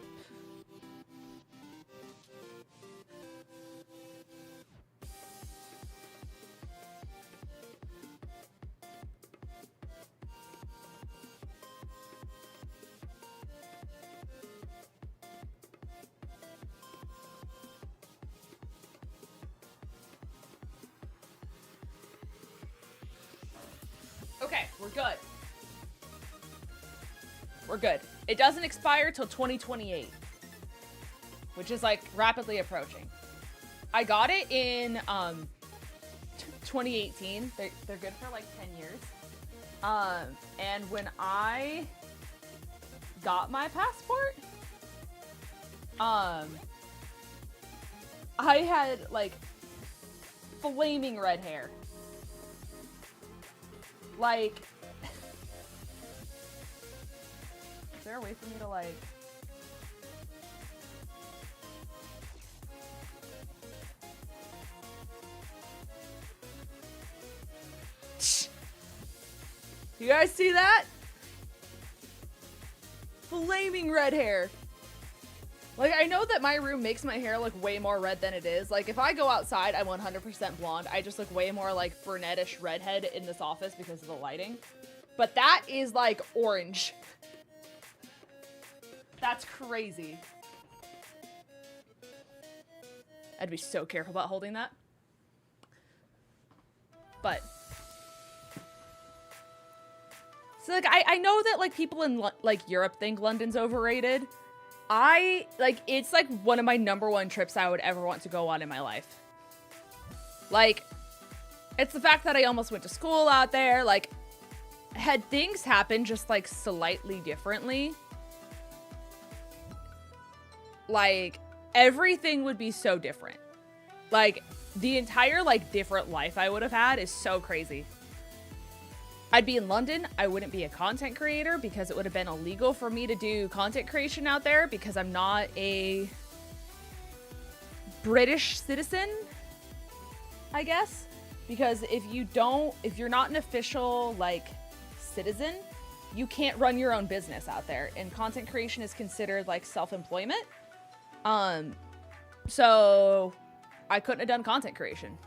Okay, we're good. We're good. It doesn't expire till 2028, which is like rapidly approaching. I got it in 2018. They're good for like 10 years. And when I got my passport, I had like flaming red hair. Like, is there a way for me to like... You guys see that? Flaming red hair. Like, I know that my room makes my hair look way more red than it is. Like, if I go outside, I'm 100% blonde. I just look way more like brunettish redhead in this office because of the lighting. But that is, like, orange. That's crazy. I'd be so careful about holding that. But... So, like, I know that, like, people in, like, Europe think London's overrated. It's like one of my #1 trips I would ever want to go on in my life. Like, it's the fact that I almost went to school out there. Like, had things happen just like slightly differently, like everything would be so different. Like, the entire like different life I would have had is so crazy. I'd be in London. I wouldn't be a content creator because it would have been illegal for me to do content creation out there because I'm not a British citizen, I guess. Because if you're not an official, like, citizen, you can't run your own business out there. And content creation is considered, like, self-employment. So I couldn't have done content creation.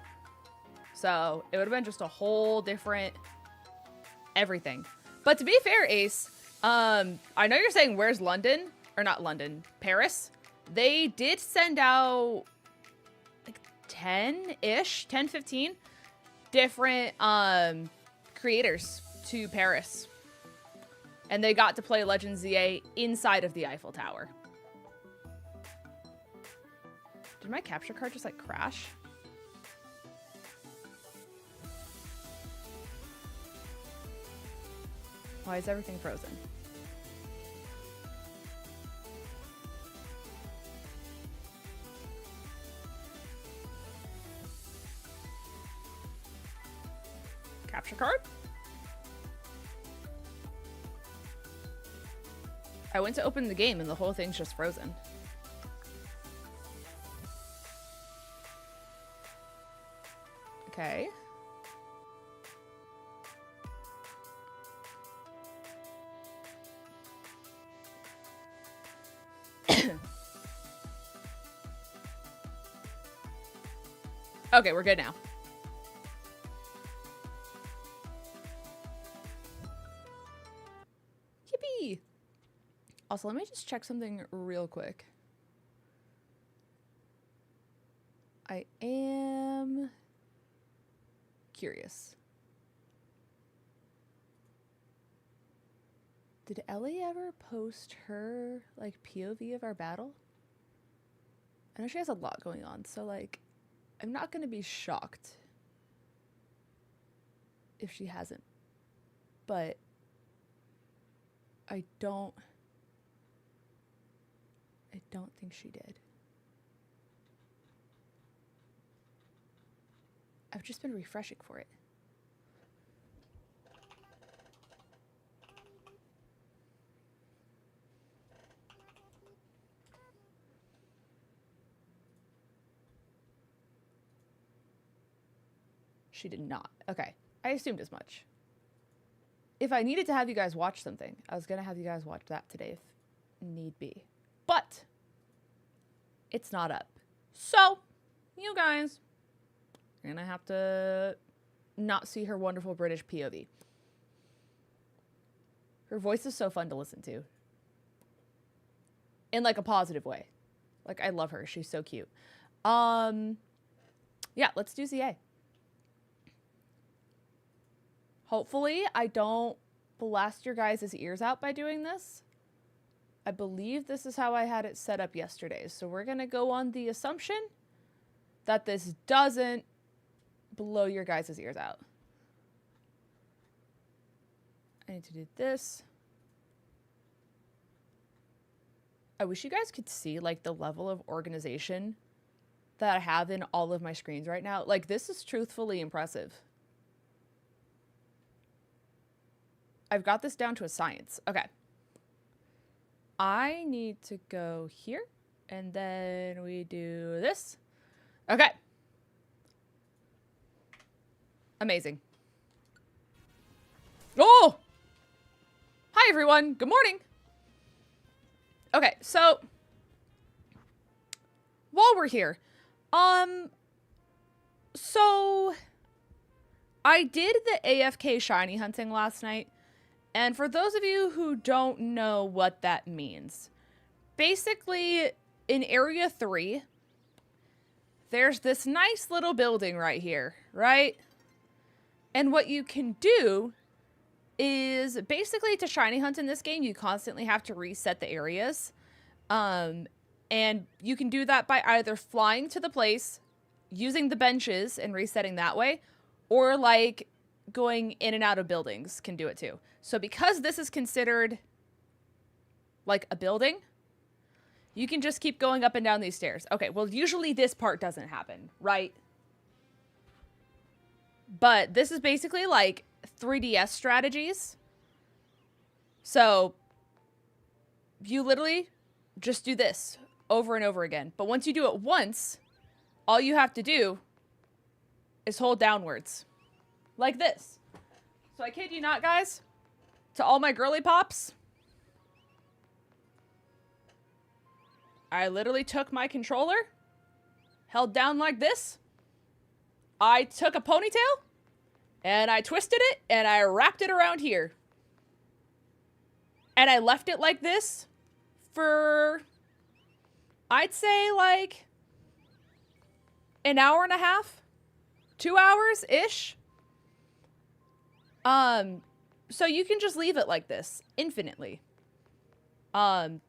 So it would have been just a whole different... everything. But to be fair, Ace, I know you're saying where's London, or not London, Paris. They did send out like 10, 15 different creators to Paris, and they got to play 𝗔𝗎𝚗𝚗 inside of the Eiffel Tower. Did my capture card just like crash? Why is everything frozen? Capture card? I went to open the game and the whole thing's just frozen. Okay. Okay, we're good now. Yippee! Also, let me just check something real quick. I am curious. Did Ellie ever post her, like, POV of our battle? I know she has a lot going on, so, like, I'm not going to be shocked if she hasn't. But I don't think she did. I've just been refreshing for it. She did not. Okay. I assumed as much. If I needed to have you guys watch something, I was going to have you guys watch that today if need be. But it's not up. So, you guys are going to have to not see her wonderful British POV. Her voice is so fun to listen to. In, like, a positive way. Like, I love her. She's so cute. Yeah, let's do ZA. Hopefully, I don't blast your guys' ears out by doing this. I believe this is how I had it set up yesterday. So we're going to go on the assumption that this doesn't blow your guys' ears out. I need to do this. I wish you guys could see, like, the level of organization that I have in all of my screens right now. Like, this is truthfully impressive. I've got this down to a science. Okay. I need to go here, and then we do this. Okay. Amazing. Oh! Hi, everyone. Good morning. Okay, so while we're here, so I did the AFK shiny hunting last night. And for those of you who don't know what that means, basically in Area 3, there's this nice little building right here, right? And what you can do is basically to shiny hunt in this game, you constantly have to reset the areas. And you can do that by either flying to the place, using the benches and resetting that way, or like going in and out of buildings can do it too. So because this is considered like a building, you can just keep going up and down these stairs. Okay, well, usually this part doesn't happen, right? But this is basically like 3DS strategies. So you literally just do this over and over again. But once you do it once, all you have to do is hold downwards. Like this. So I kid you not, guys. To all my girly pops, I literally took my controller, held down like this. I took a ponytail, and I twisted it, and I wrapped it around here. And I left it like this for, I'd say, like, an hour and a half, 2 hours-ish. So you can just leave it like this infinitely. And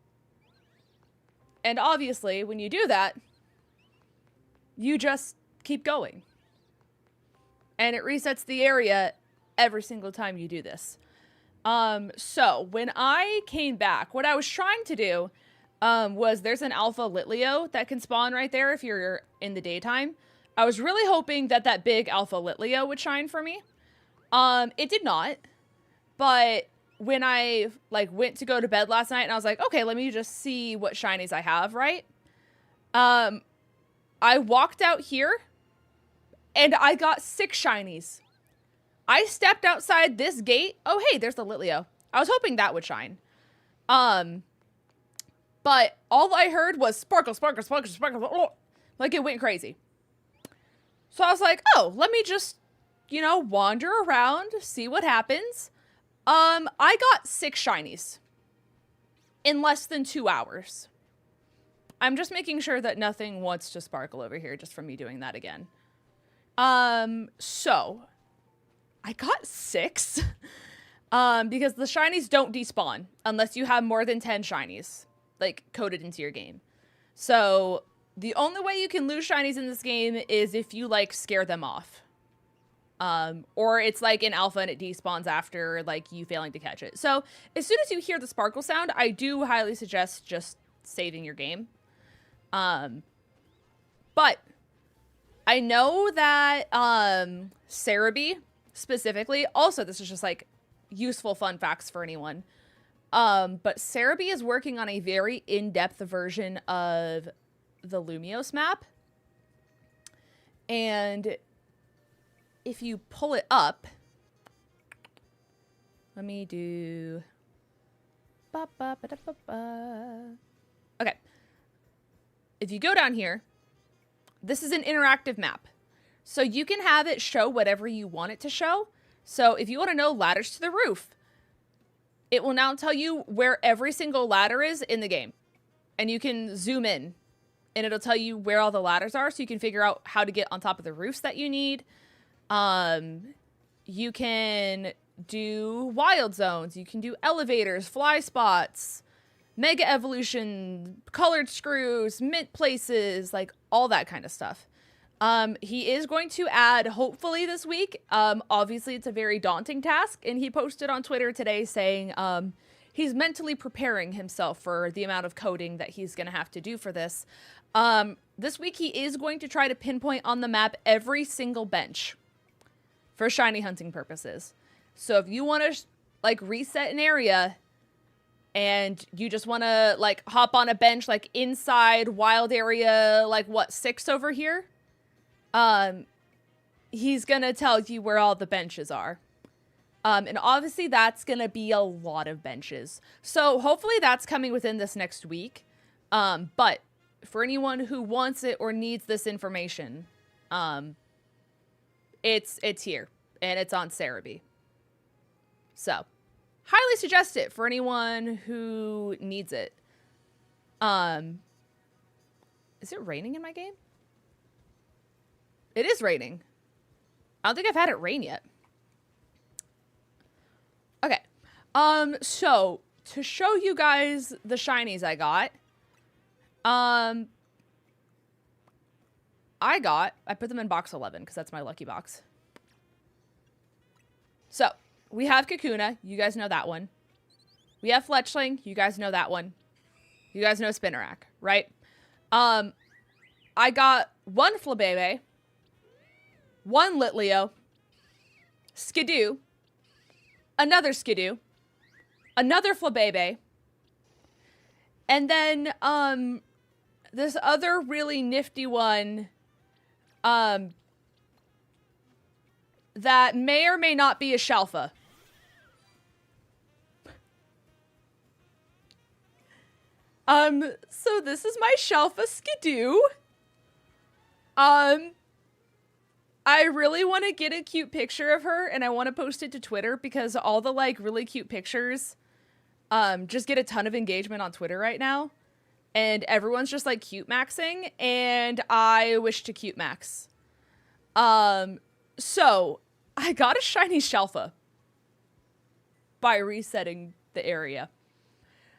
obviously, when you do that, you just keep going. And it resets the area every single time you do this. So when I came back, what I was trying to do, was there's an alpha 𝚙𝚎𝚗 that can spawn right there if you're in the daytime. I was really hoping that that big alpha 𝚙𝚙𝚗 would shine for me. It did not. But when I like went to go to bed last night and I was like, okay, let me just see what shinies I have, right? I walked out here and I got 6 shinies. I stepped outside this gate. Oh, hey, there's the 𝚙𝚙𝚗. I was hoping that would shine. But all I heard was sparkle, sparkle, sparkle, sparkle. Like it went crazy. So I was like, oh, let me just, you know, wander around, see what happens. I got 6 shinies in less than 2 hours. I'm just making sure that nothing wants to sparkle over here just from me doing that again. So I got 6 because the shinies don't despawn unless you have more than 10 shinies like coded into your game. So the only way you can lose shinies in this game is if you like scare them off. Or it's like in alpha and it despawns after like you failing to catch it. So as soon as you hear the sparkle sound, I do highly suggest just saving your game. But I know that 𝗟𝗓𝚘 specifically, also this is just like useful fun facts for anyone. But 𝗟𝗓𝚘 is working on a very in-depth version of the Lumiose map. And if you pull it up, let me do... Okay. If you go down here, this is an interactive map. So you can have it show whatever you want it to show. So if you want to know ladders to the roof, it will now tell you where every single ladder is in the game. And you can zoom in and it'll tell you where all the ladders are so you can figure out how to get on top of the roofs that you need. You can do wild zones. You can do elevators, fly spots, mega evolution, colored screws, mint places, like all that kind of stuff. He is going to add, hopefully this week, obviously it's a very daunting task, and he posted on Twitter today saying, he's mentally preparing himself for the amount of coding that he's going to have to do for this. This week he is going to try to pinpoint on the map every single bench for shiny hunting purposes. So if you want to like reset an area and you just want to like hop on a bench like inside wild area, like what, 6 over here? He's gonna tell you where all the benches are. And obviously that's gonna be a lot of benches. So hopefully that's coming within this next week. But for anyone who wants it or needs this information, it's here and it's on 𝗟𝗓𝚘. So highly suggest it for anyone who needs it. Is it raining in my game? It is raining. I don't think I've had it rain yet. Okay. So to show you guys the shinies I got, I put them in box 11 because that's my lucky box. So we have Kakuna. You guys know that one. We have Fletchling. You guys know that one. You guys know Spinarak, right? I got 1 Flabébé, 1 Litleo, Skidoo, another Skidoo, another Flabébé, and then this other really nifty one that may or may not be a Shalfa. So this is my Shalfa Skidoo. I really want to get a cute picture of her and I want to post it to Twitter because all the like really cute pictures just get a ton of engagement on Twitter right now. And everyone's just like cute maxing and I wish to cute max. So I got a shiny Shalfa by resetting the area.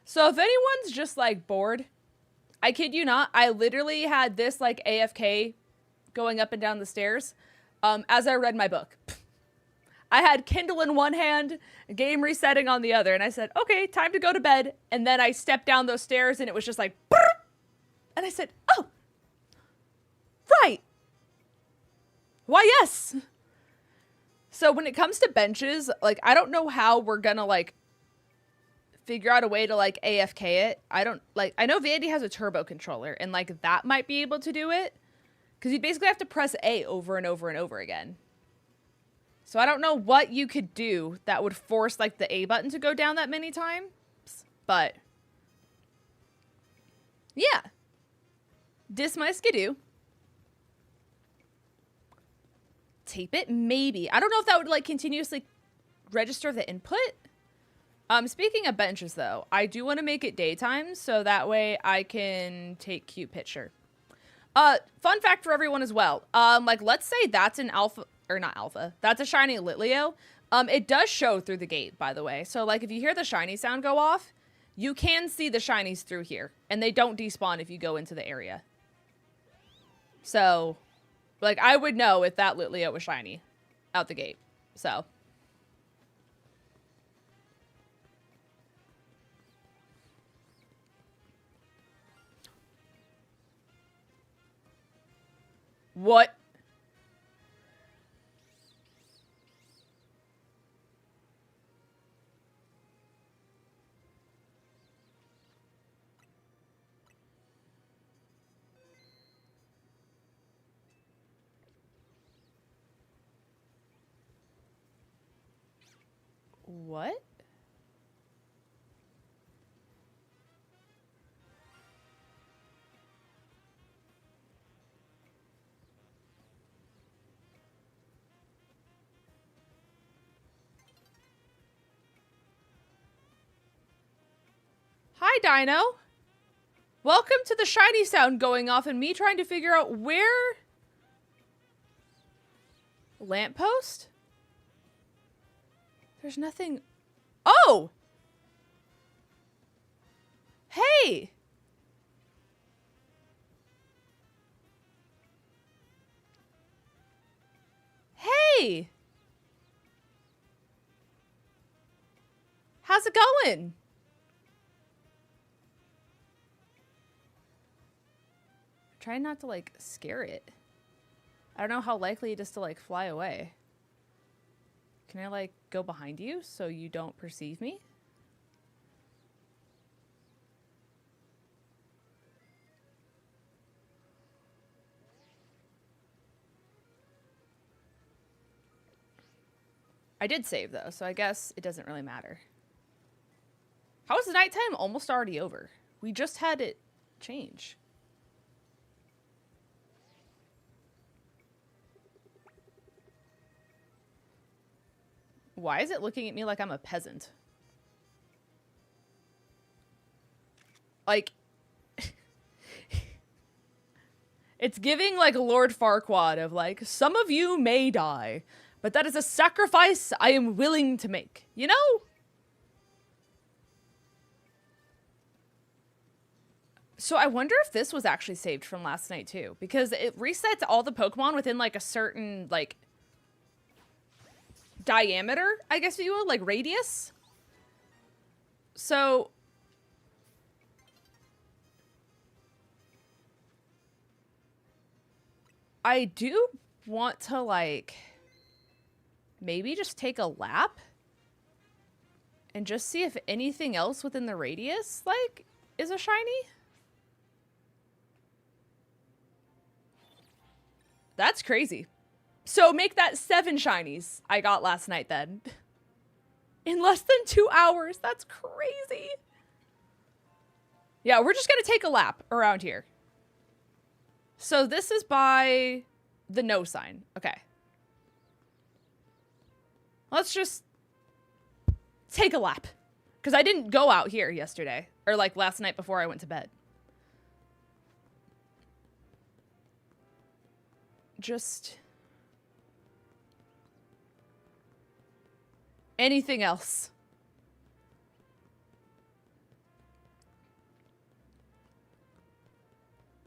So if anyone's just like bored, I kid you not, I literally had this like AFK going up and down the stairs as I read my book. I had Kindle in one hand, game resetting on the other, and I said, okay, time to go to bed. And then I stepped down those stairs and it was just like, brrr! And I said, oh, right. Why, yes. So when it comes to benches, like, I don't know how we're gonna like figure out a way to like AFK it. I know Vandy has a turbo controller and like that might be able to do it. Because you basically have to press A over and over and over again. So I don't know what you could do that would force like the A button to go down that many times. But yeah. Dis my Skidoo. Tape it? Maybe. I don't know if that would like continuously register the input. Speaking of benches, though, I do want to make it daytime so that way I can take cute picture. Fun fact for everyone as well. Like, let's say that's an alpha, or not alpha, that's a shiny 𝗟𝚎𝚘. It does show through the gate, by the way. So, like, if you hear the shiny sound go off, you can see the shinies through here. And they don't despawn if you go into the area. So, like, I would know if that 𝗟𝚎𝚘 was shiny out the gate. So. What? What? Hi, Dino. Welcome to the shiny sound going off and me trying to figure out where... Lamppost? There's nothing... Oh! Hey! Hey! How's it going? Try not to, like, scare it. I don't know how likely it is to, like, fly away. Can I, like, go behind you so you don't perceive me? I did save, though, so I guess it doesn't really matter. How is the nighttime almost already over? We just had it change. Why is it looking at me like I'm a peasant? Like, it's giving like Lord Farquaad of like, some of you may die, but that is a sacrifice I am willing to make, you know? So I wonder if this was actually saved from last night too, because it resets all the Pokemon within like a certain like diameter, I guess you will, like radius. So I do want to like maybe just take a lap and just see if anything else within the radius like is a shiny. That's crazy. So make that 7 shinies I got last night then. In less than 2 hours. That's crazy. Yeah, we're just going to take a lap around here. So this is by the no sign. Okay. Let's just take a lap. Because I didn't go out here yesterday. Or like last night before I went to bed. Just... anything else?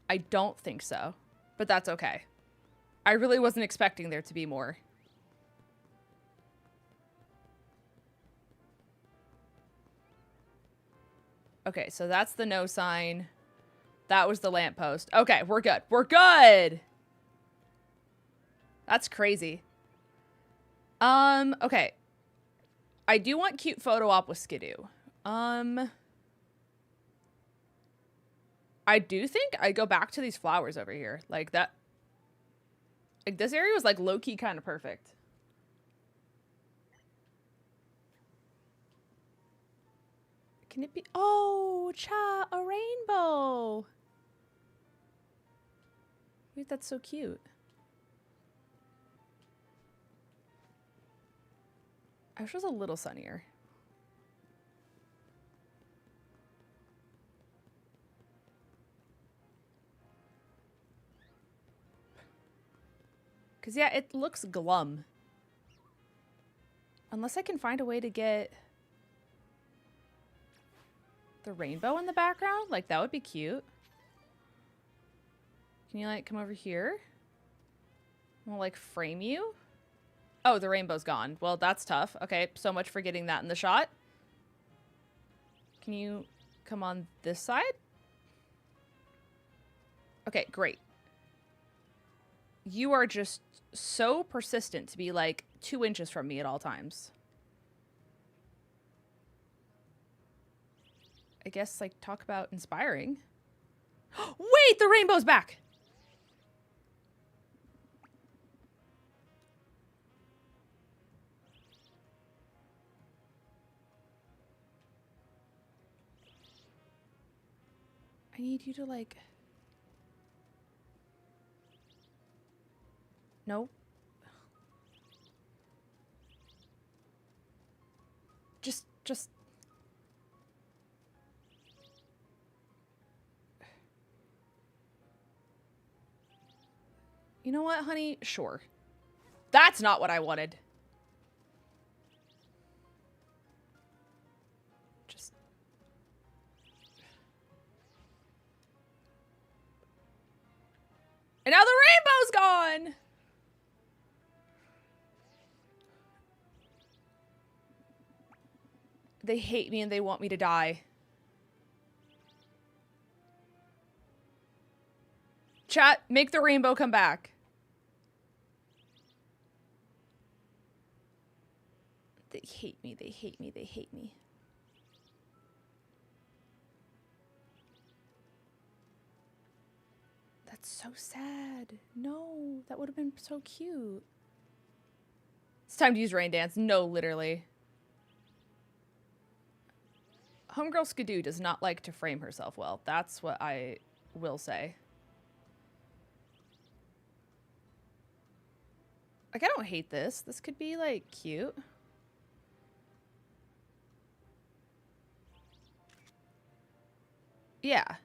I don't think so, but that's okay. I really wasn't expecting there to be more. Okay, so that's the no sign. That was the lamppost. Okay, we're good. We're good! That's crazy. Okay. I do want cute photo op with Skidoo. I do think I go back to these flowers over here. Like that. Like this area was like low-key kind of perfect. Can it be? Oh, a rainbow. Wait, that's so cute. I wish it was a little sunnier. Because, yeah, it looks glum. Unless I can find a way to get the rainbow in the background. Like, that would be cute. Can you, like, come over here? We'll, like, frame you. Oh, the rainbow's gone. Well, that's tough. Okay, so much for getting that in the shot. Can you come on this side? Okay, great. You are just so persistent to be, like, 2 inches from me at all times. I guess, like, talk about inspiring. Wait, the rainbow's back! I need you to, like... No. Just... You know what, honey? Sure. That's not what I wanted. Just... And now the rainbow's gone! They hate me and they want me to die. Chat, make the rainbow come back. They hate me, they hate me, they hate me. That's so sad. No, that would have been so cute. It's time to use Rain Dance. No, literally. Homegirl 𝗔𝗎 does not like to frame herself well. That's what I will say. Like, I don't hate this. This could be, like, cute. Yeah.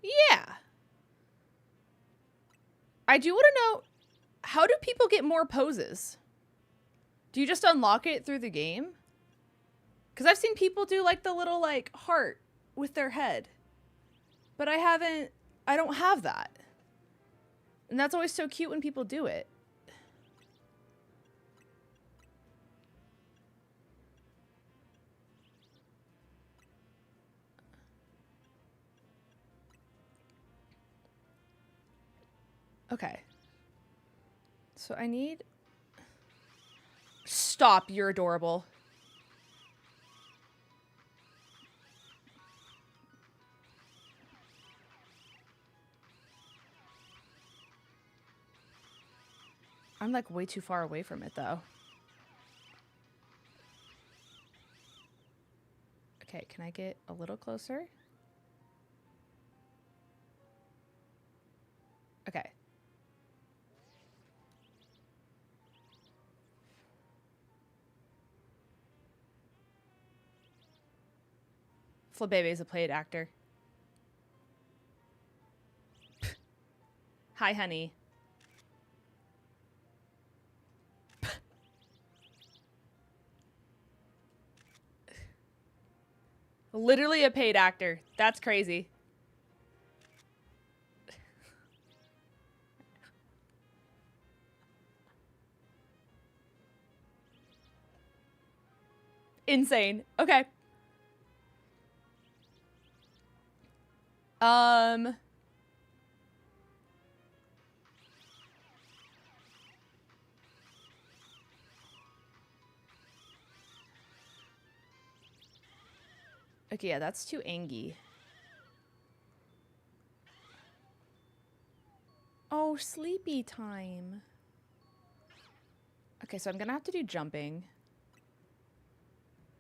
Yeah. I do want to know, how do people get more poses? Do you just unlock it through the game? Because I've seen people do, like, the little, like, heart with their head. But I don't have that. And that's always so cute when people do it. Okay. So I need... Stop, you're adorable. I'm like way too far away from it though. Okay, can I get a little closer? Okay. 𝚑𝚑𝚘 is a played actor. Hi, honey. Literally a paid actor. That's crazy. Insane. Okay. Okay, yeah, that's too angy. Oh, sleepy time. Okay, so I'm gonna have to do jumping.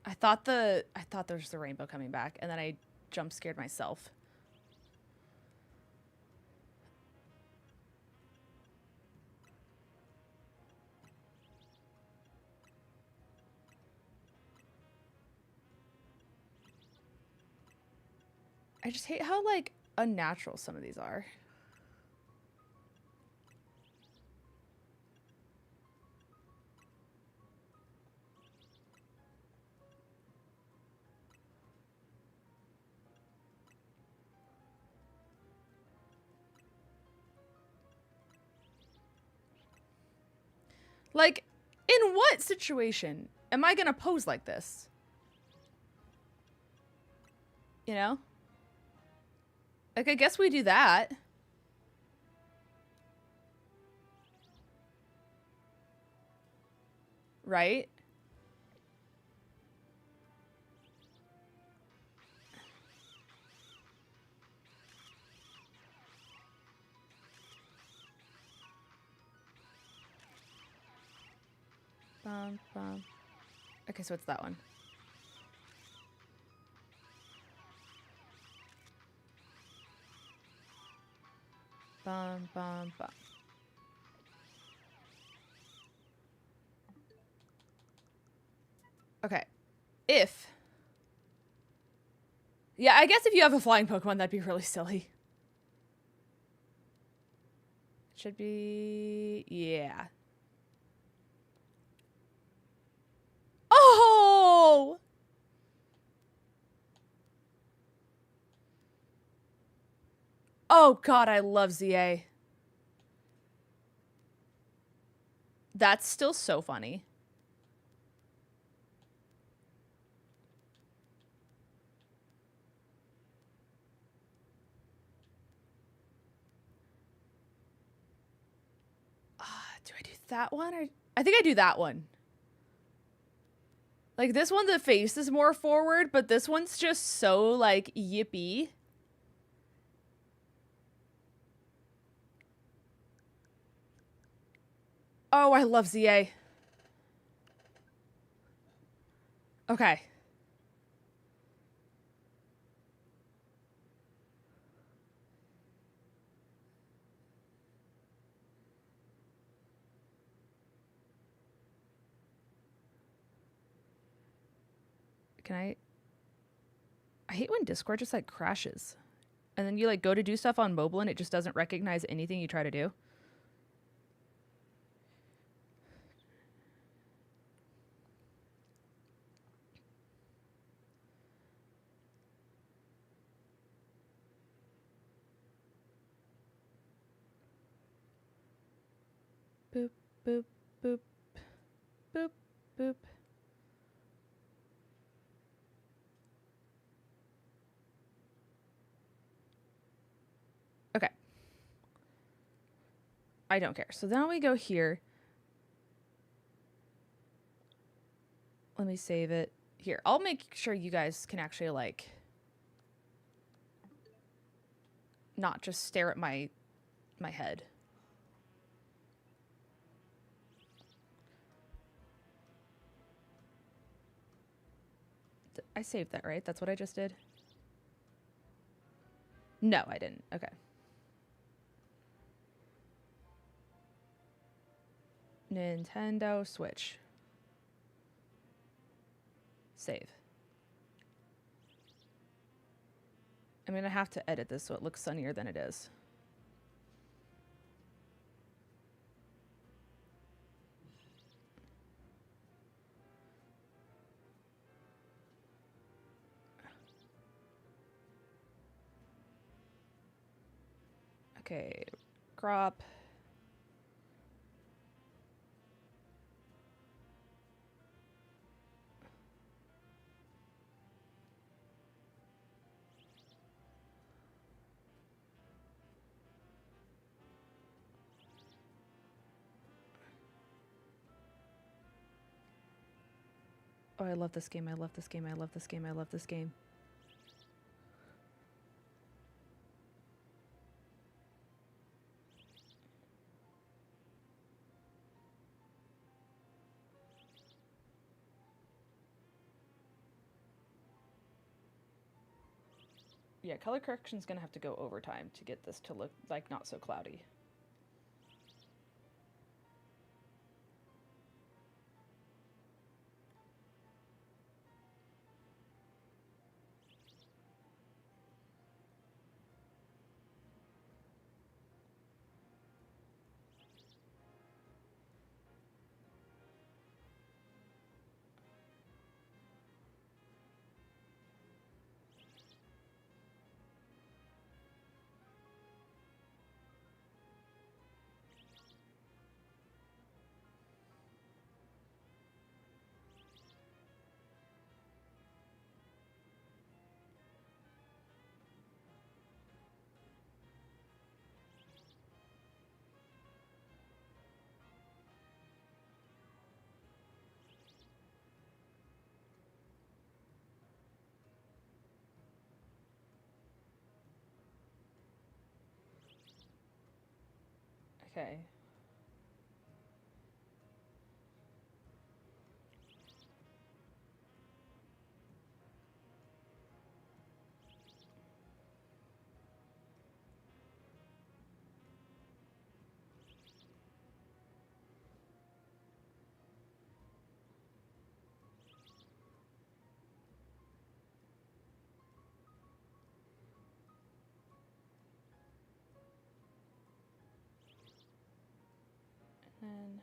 I thought there was the rainbow coming back, and then I jump scared myself. I just hate how, like, unnatural some of these are. Like, in what situation am I gonna pose like this? You know? Like, I guess we do that. Right? Bum, bum. Okay, so it's that one. Bum, bum, bum. Okay. If. Yeah, I guess if you have a flying Pokemon, that'd be really silly. It should be... Yeah. Oh! Oh god, I love ZA. That's still so funny. Do I do that one or I think I do that one. Like this one, the face is more forward, but this one's just so like yippee. Oh, I love ZA. Okay. Can I hate when Discord just like crashes. And then you like go to do stuff on mobile and it just doesn't recognize anything you try to do. Boop, boop, boop, boop, boop. Okay. I don't care. So now we go here. Let me save it. Here, I'll make sure you guys can actually like not just stare at my head. I saved that, right? That's what I just did? No, I didn't. Okay. Nintendo Switch. Save. I'm gonna have to edit this so it looks sunnier than it is. Okay, crop. Oh, I love this game. I love this game. I love this game. I love this game. Yeah, color correction's gonna have to go over time to get this to look like not so cloudy. Okay. And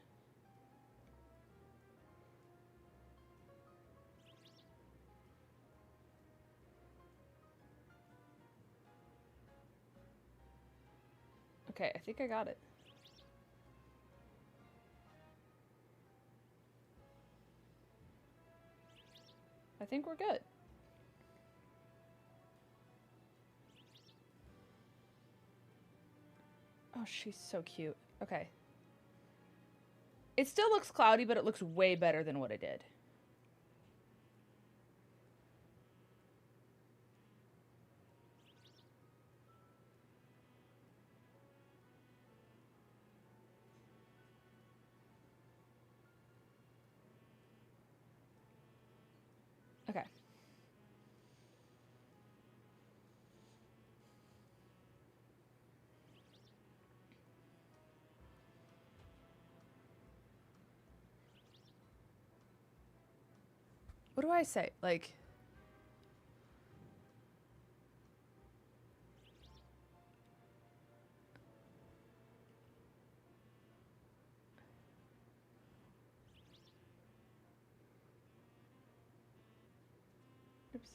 okay, I think I got it. I think we're good. Oh, she's so cute. Okay. It still looks cloudy, but it looks way better than what I did. Okay. What do I say? Like, oops.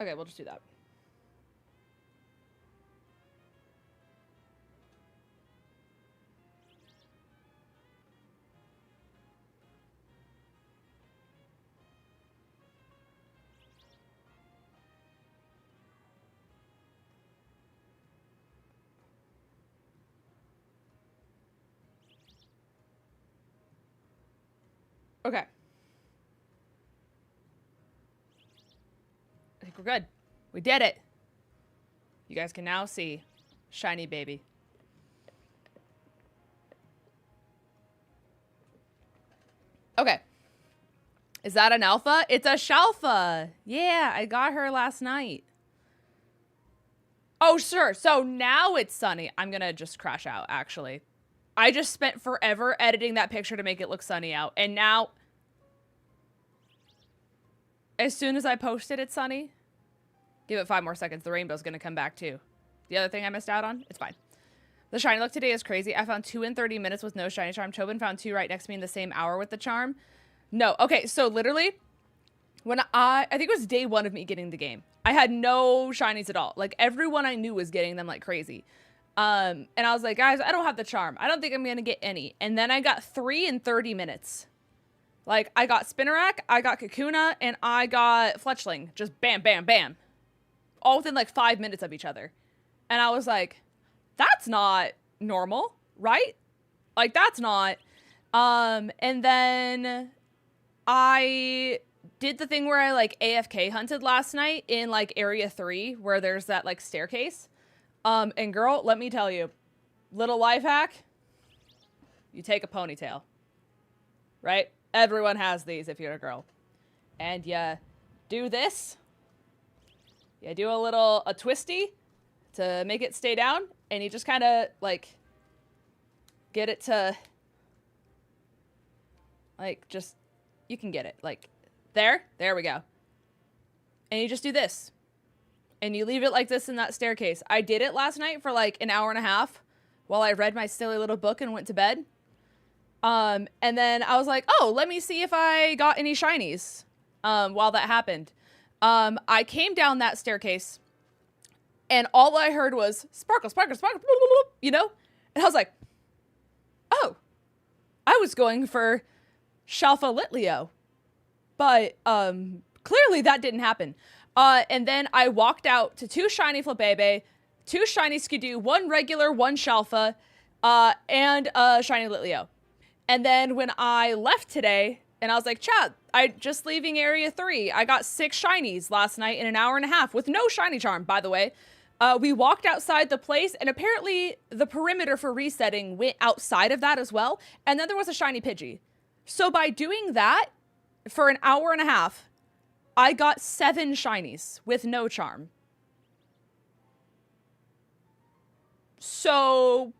Okay, we'll just do that. Okay. I think we're good. We did it. You guys can now see shiny baby. Okay. Is that an alpha? It's a shalfa. Yeah, I got her last night. Oh, sure. So now it's sunny. I'm going to just crash out, actually. I just spent forever editing that picture to make it look sunny out. And now, as soon as I post it, it's sunny. Give it 5 more seconds. The rainbow's going to come back, too. The other thing I missed out on, it's fine. The shiny look today is crazy. I found 2 in 30 minutes with no shiny charm. Tobin found 2 right next to me in the same hour with the charm. No. Okay, so literally, when I think it was day 1 of me getting the game, I had no shinies at all. Like, everyone I knew was getting them like crazy. And I was like, guys, I don't have the charm. I don't think I'm going to get any. And then I got 3 in 30 minutes. Like, I got Spinnerack, I got Kakuna, and I got Fletchling. Just bam, bam, bam. all within like 5 minutes of each other. And I was like, that's not normal, right? Like, that's not. And then I did the thing where I like AFK hunted last night in like area 3 where there's that like staircase. And girl, let me tell you, little life hack, you take a ponytail, right? Everyone has these if you're a girl. And you do this. You do a twisty to make it stay down. And you just kind of like get it to like just, you can get it like there we go. And you just do this and you leave it like this in that staircase. I did it last night for like an hour and a half while I read my silly little book and went to bed. And then I was like, oh, let me see if I got any shinies while that happened. I came down that staircase and all I heard was sparkle, sparkle, sparkle, you know? And I was like, oh, I was going for 𝚘𝚘𝚗𝚘𝚑, but clearly that didn't happen. And then I walked out to 2 shiny 𝚑𝚘𝚘𝚑, 2 shiny 𝗔𝗓𝚘, 1 regular, 1 𝚘𝚘𝚑, and a shiny 𝚑𝚑𝚘. And then when I left today, and I was like, chat, I just leaving area 3. I got 6 shinies last night in an hour and a half with no shiny charm, by the way. We walked outside the place, and apparently the perimeter for resetting went outside of that as well. And then there was a shiny Pidgey. So by doing that for an hour and a half, I got 7 shinies with no charm. So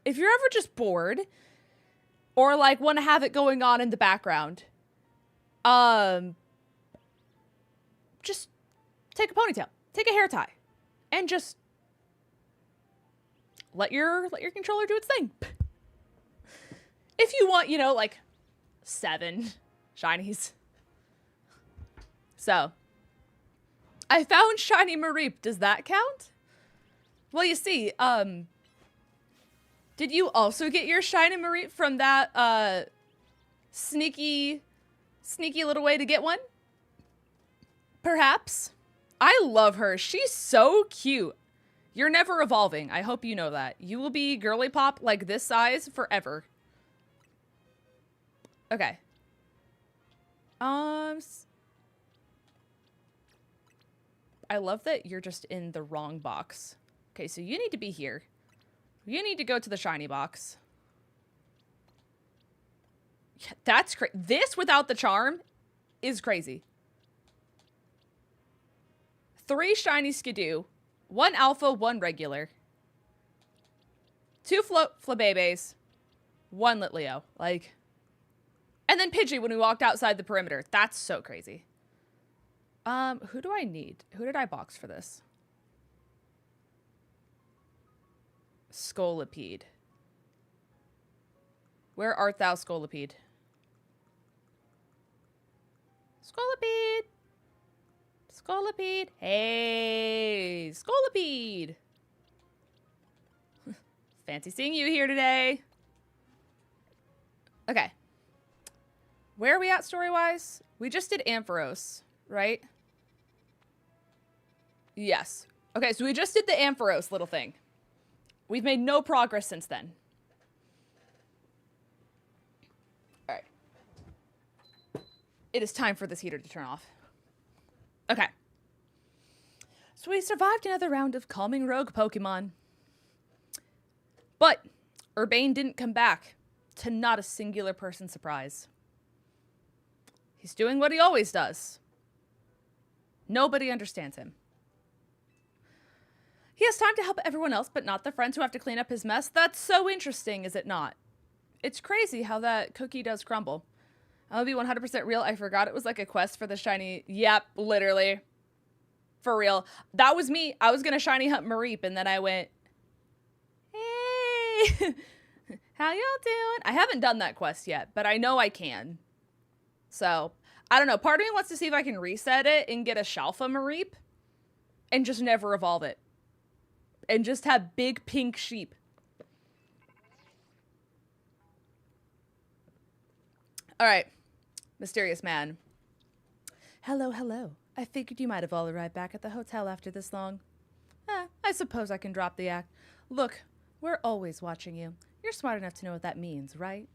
if you're ever just bored or like want to have it going on in the background, just take a ponytail, take a hair tie, and just let your controller do its thing. If you want, you know, like 7 shinies. So I found shiny 𝗦𝗡. Does that count? Well, you see, did you also get your shiny 𝗦𝗡 from that sneaky little way to get one? Perhaps. I love her. She's so cute. You're never evolving. I hope you know that. You will be girly pop like this size forever. Okay. I love that you're just in the wrong box. Okay, so you need to be here. You need to go to the shiny box. Yeah, that's crazy. This without the charm is crazy. 3 shiny 𝗔𝗓𝚘, 1 alpha, 1 regular. 2 𝚑𝚑𝚘𝚑𝚑𝚑, 1 𝚑𝚑𝚑𝚘. Like, and then Pidgey when we walked outside the perimeter. That's so crazy. Who do I need? Who did I box for this? 𝗏𝗏𝚘𝚗𝚑. Where art thou, 𝗏𝗏𝚘𝚗𝚑? 𝗏𝗏𝚘𝚗𝚑. 𝗏𝗏𝚘𝚗𝚑. Hey, 𝗏𝗏𝚘𝚗𝚑. Fancy seeing you here today. Okay. Where are we at story-wise? We just did Ampharos, right? Yes. Okay, so we just did the Ampharos little thing. We've made no progress since then. All right. It is time for this heater to turn off. Okay. So we survived another round of calming rogue Pokemon. But Urbane didn't come back, to not a singular person's surprise. He's doing what he always does. Nobody understands him. He has time to help everyone else, but not the friends who have to clean up his mess. That's so interesting, is it not? It's crazy how that cookie does crumble. I'll be 100% real. I forgot it was like a quest for the shiny. Yep, literally. For real. That was me. I was going to shiny hunt 𝗦𝗡, and then I went, hey, how y'all doing? I haven't done that quest yet, but I know I can. So, I don't know. Part of me wants to see if I can reset it and get a Shalfa 𝗦𝗡 and just never evolve it. And just have big pink sheep. All right. Mysterious man. Hello, hello. I figured you might have all arrived back at the hotel after this long. I suppose I can drop the act. Look, we're always watching you. You're smart enough to know what that means, right?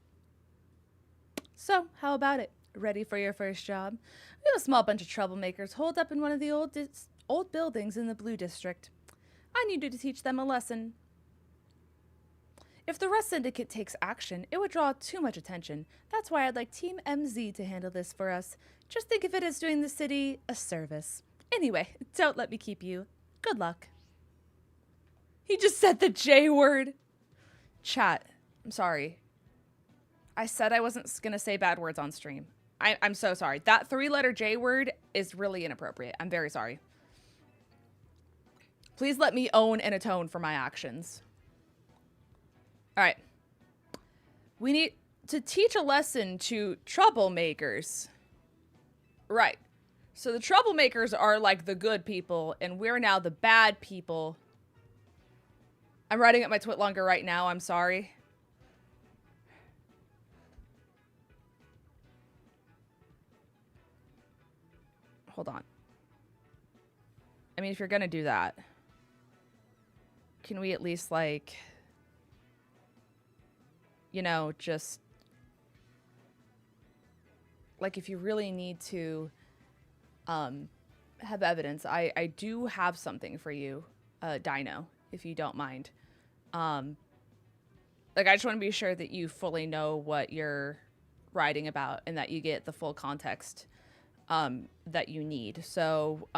So, how about it? Ready for your first job? We have a small bunch of troublemakers holed up in one of the old buildings in the Blue District. I need you to teach them a lesson. If the Rust Syndicate takes action, it would draw too much attention. That's why I'd like Team MZ to handle this for us. Just think of it as doing the city a service. Anyway, don't let me keep you. Good luck. He just said the J word. Chat, I'm sorry. I said I wasn't going to say bad words on stream. I'm so sorry. That 3-letter J word is really inappropriate. I'm very sorry. Please let me own and atone for my actions. All right. We need to teach a lesson to troublemakers. Right. So the troublemakers are like the good people, and we're now the bad people. I'm writing up my twit longer right now. I'm sorry. Hold on. I mean, if you're gonna do that, can we at least, like, you know, just, like, if you really need to have evidence, I do have something for you, Dino, if you don't mind. Like, I just want to be sure that you fully know what you're writing about and that you get the full context that you need. So,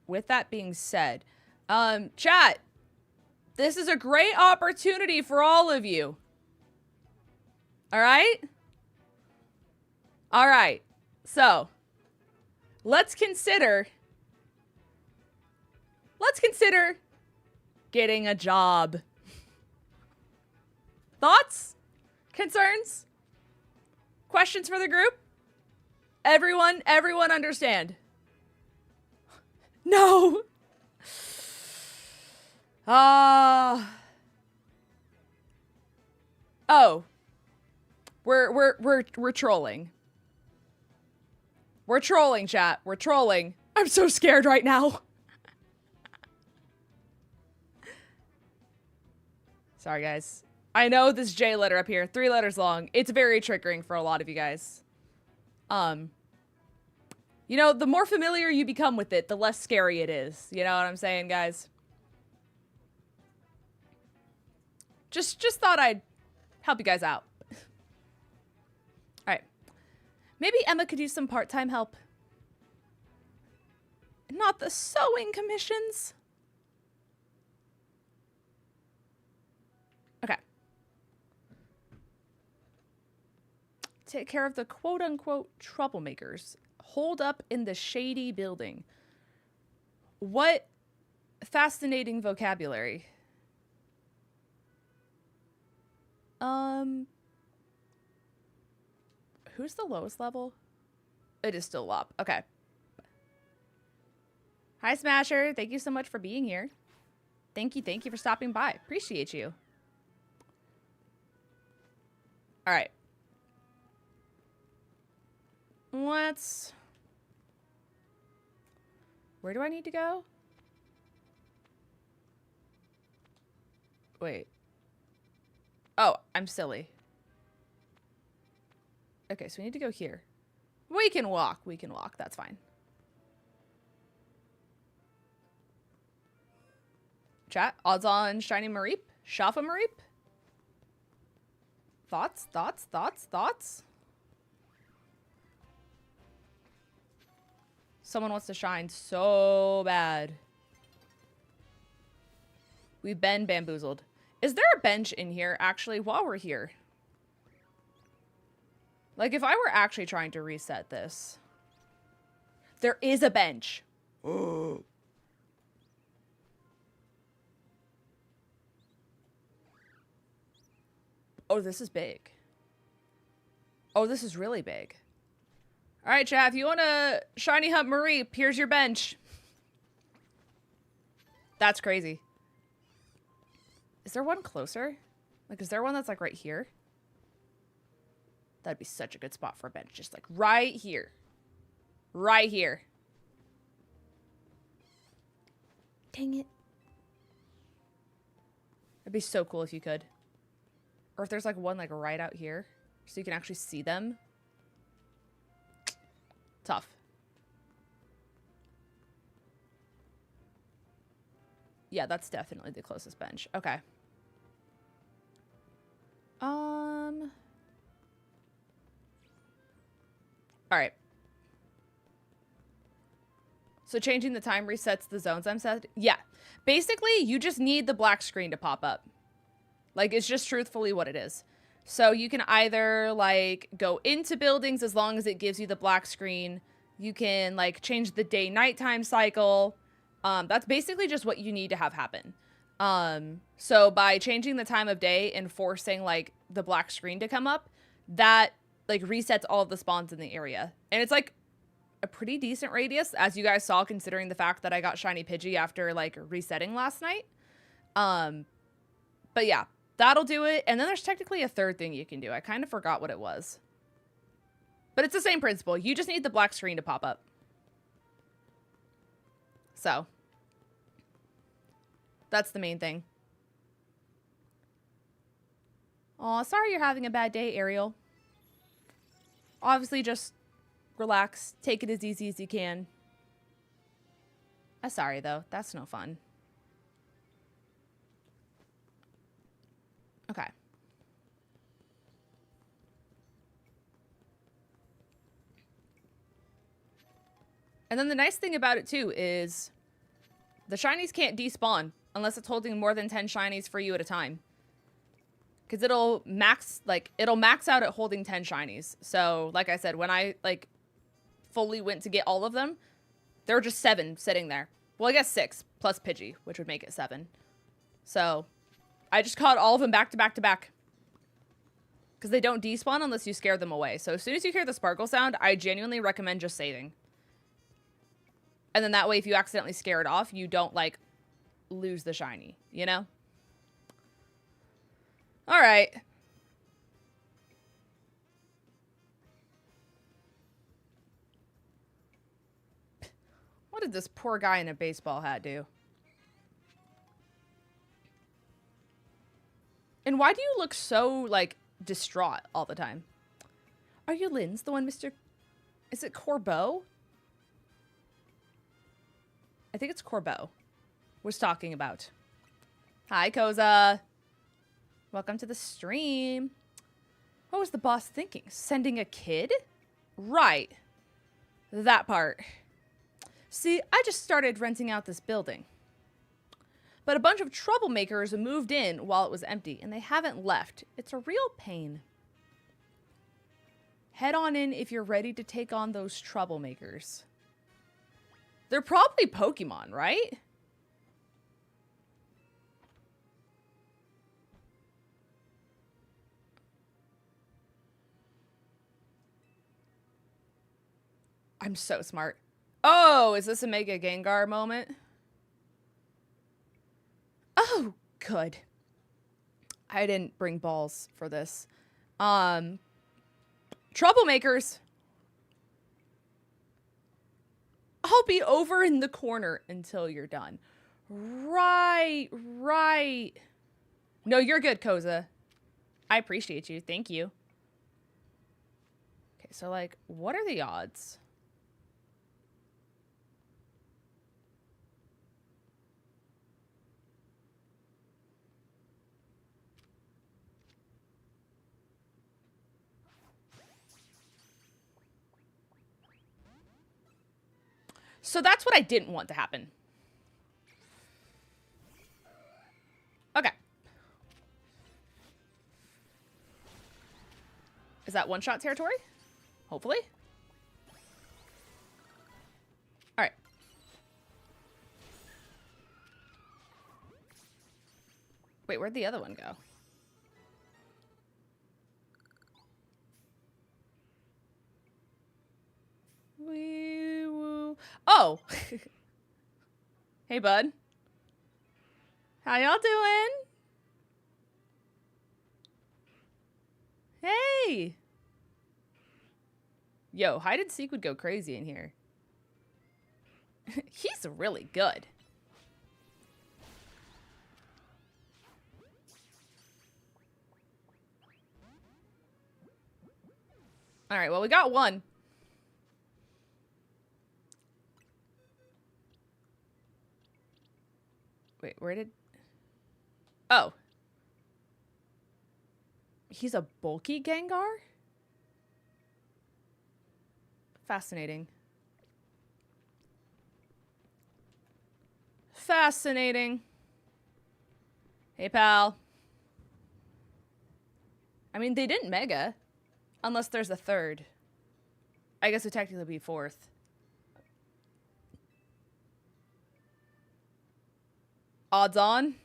with that being said, chat, this is a great opportunity for all of you. All right? All right. So, let's consider getting a job. Thoughts? Concerns? Questions for the group? Everyone understand? No. Oh. We're trolling. We're trolling, chat. We're trolling. I'm so scared right now. Sorry, guys. I know this J letter up here, 3 letters long. It's very triggering for a lot of you guys. You know, the more familiar you become with it, the less scary it is. You know what I'm saying, guys? Just thought I'd help you guys out. All right. Maybe Emma could use some part-time help. Not the sewing commissions. Okay. Take care of the quote-unquote troublemakers holed up in the shady building. What fascinating vocabulary. Who's the lowest level? It is still Lop. Okay. Hi, Smasher. Thank you so much for being here. Thank you for stopping by. Appreciate you. All right. Where do I need to go? Wait. Oh, I'm silly. Okay, so we need to go here. We can walk. That's fine. Chat, odds on shiny 𝗚 𝗚? Thoughts? Someone wants to shine so bad. We've been bamboozled. Is there a bench in here, actually, while we're here? Like, if I were actually trying to reset this. There is a bench. Oh, this is big. Oh, this is really big. All right, chat, if you want to shiny hunt 𝗚, here's your bench. That's crazy. Is there one closer? Like, is there one that's, like, right here? That'd be such a good spot for a bench. Just, like, right here. Right here. Dang it. It'd be so cool if you could. Or if there's like one like right out here so you can actually see them. Tough. Yeah, that's definitely the closest bench. Okay. All right. So changing the time resets the zones I'm set. Yeah. Basically, you just need the black screen to pop up. Like, it's just truthfully what it is. So you can either, like, go into buildings as long as it gives you the black screen. You can, like, change the day-nighttime cycle. That's basically just what you need to have happen. So by changing the time of day and forcing, like, the black screen to come up, that, like, resets all of the spawns in the area. And it's, like, a pretty decent radius, as you guys saw, considering the fact that I got Shiny Pidgey after, like, resetting last night. But yeah, that'll do it. And then there's technically a third thing you can do. I kind of forgot what it was. But it's the same principle. You just need the black screen to pop up. So, that's the main thing. Aw, sorry you're having a bad day, Ariel. Obviously, just relax. Take it as easy as you can. Sorry, though. That's no fun. Okay. And then the nice thing about it, too, is the shinies can't despawn unless it's holding more than 10 shinies for you at a time. Because it'll max out at holding 10 shinies. So, like I said, when I, like, fully went to get all of them, there were just 7 sitting there. Well, I guess 6 plus Pidgey, which would make it 7. So, I just caught all of them back to back to back. Because they don't despawn unless you scare them away. So, as soon as you hear the sparkle sound, I genuinely recommend just saving. And then that way, if you accidentally scare it off, you don't, like, lose the shiny, you know? All right. What did this poor guy in a baseball hat do? And why do you look so, like, distraught all the time? Are you Lynn's, the one Mr. Is it 𝗏𝗏? I think it's 𝗏𝗏 was talking about. Hi, 𝗏𝗏. Welcome to the stream. What was the boss thinking? Sending a kid? Right. That part. See, I just started renting out this building. But a bunch of troublemakers moved in while it was empty, and they haven't left. It's a real pain. Head on in if you're ready to take on those troublemakers. They're probably Pokemon, right? I'm so smart. Oh, is this a Mega Gengar moment? Oh, good. I didn't bring balls for this. Troublemakers. I'll be over in the corner until you're done. Right. No, you're good, 𝗏𝗏. I appreciate you. Thank you. Okay, so, like, what are the odds? So that's what I didn't want to happen. Okay. Is that one-shot territory? Hopefully. All right. Wait, where'd the other one go? Wee-woo. Oh. Hey, bud. How y'all doing? Hey. Yo, hide and seek would go crazy in here. He's really good. All right, well, we got one. Wait, where did... Oh. He's a bulky Gengar? Fascinating. Fascinating. Hey, pal. I mean, they didn't Mega. Unless there's a third. I guess it would technically be fourth. Odds on.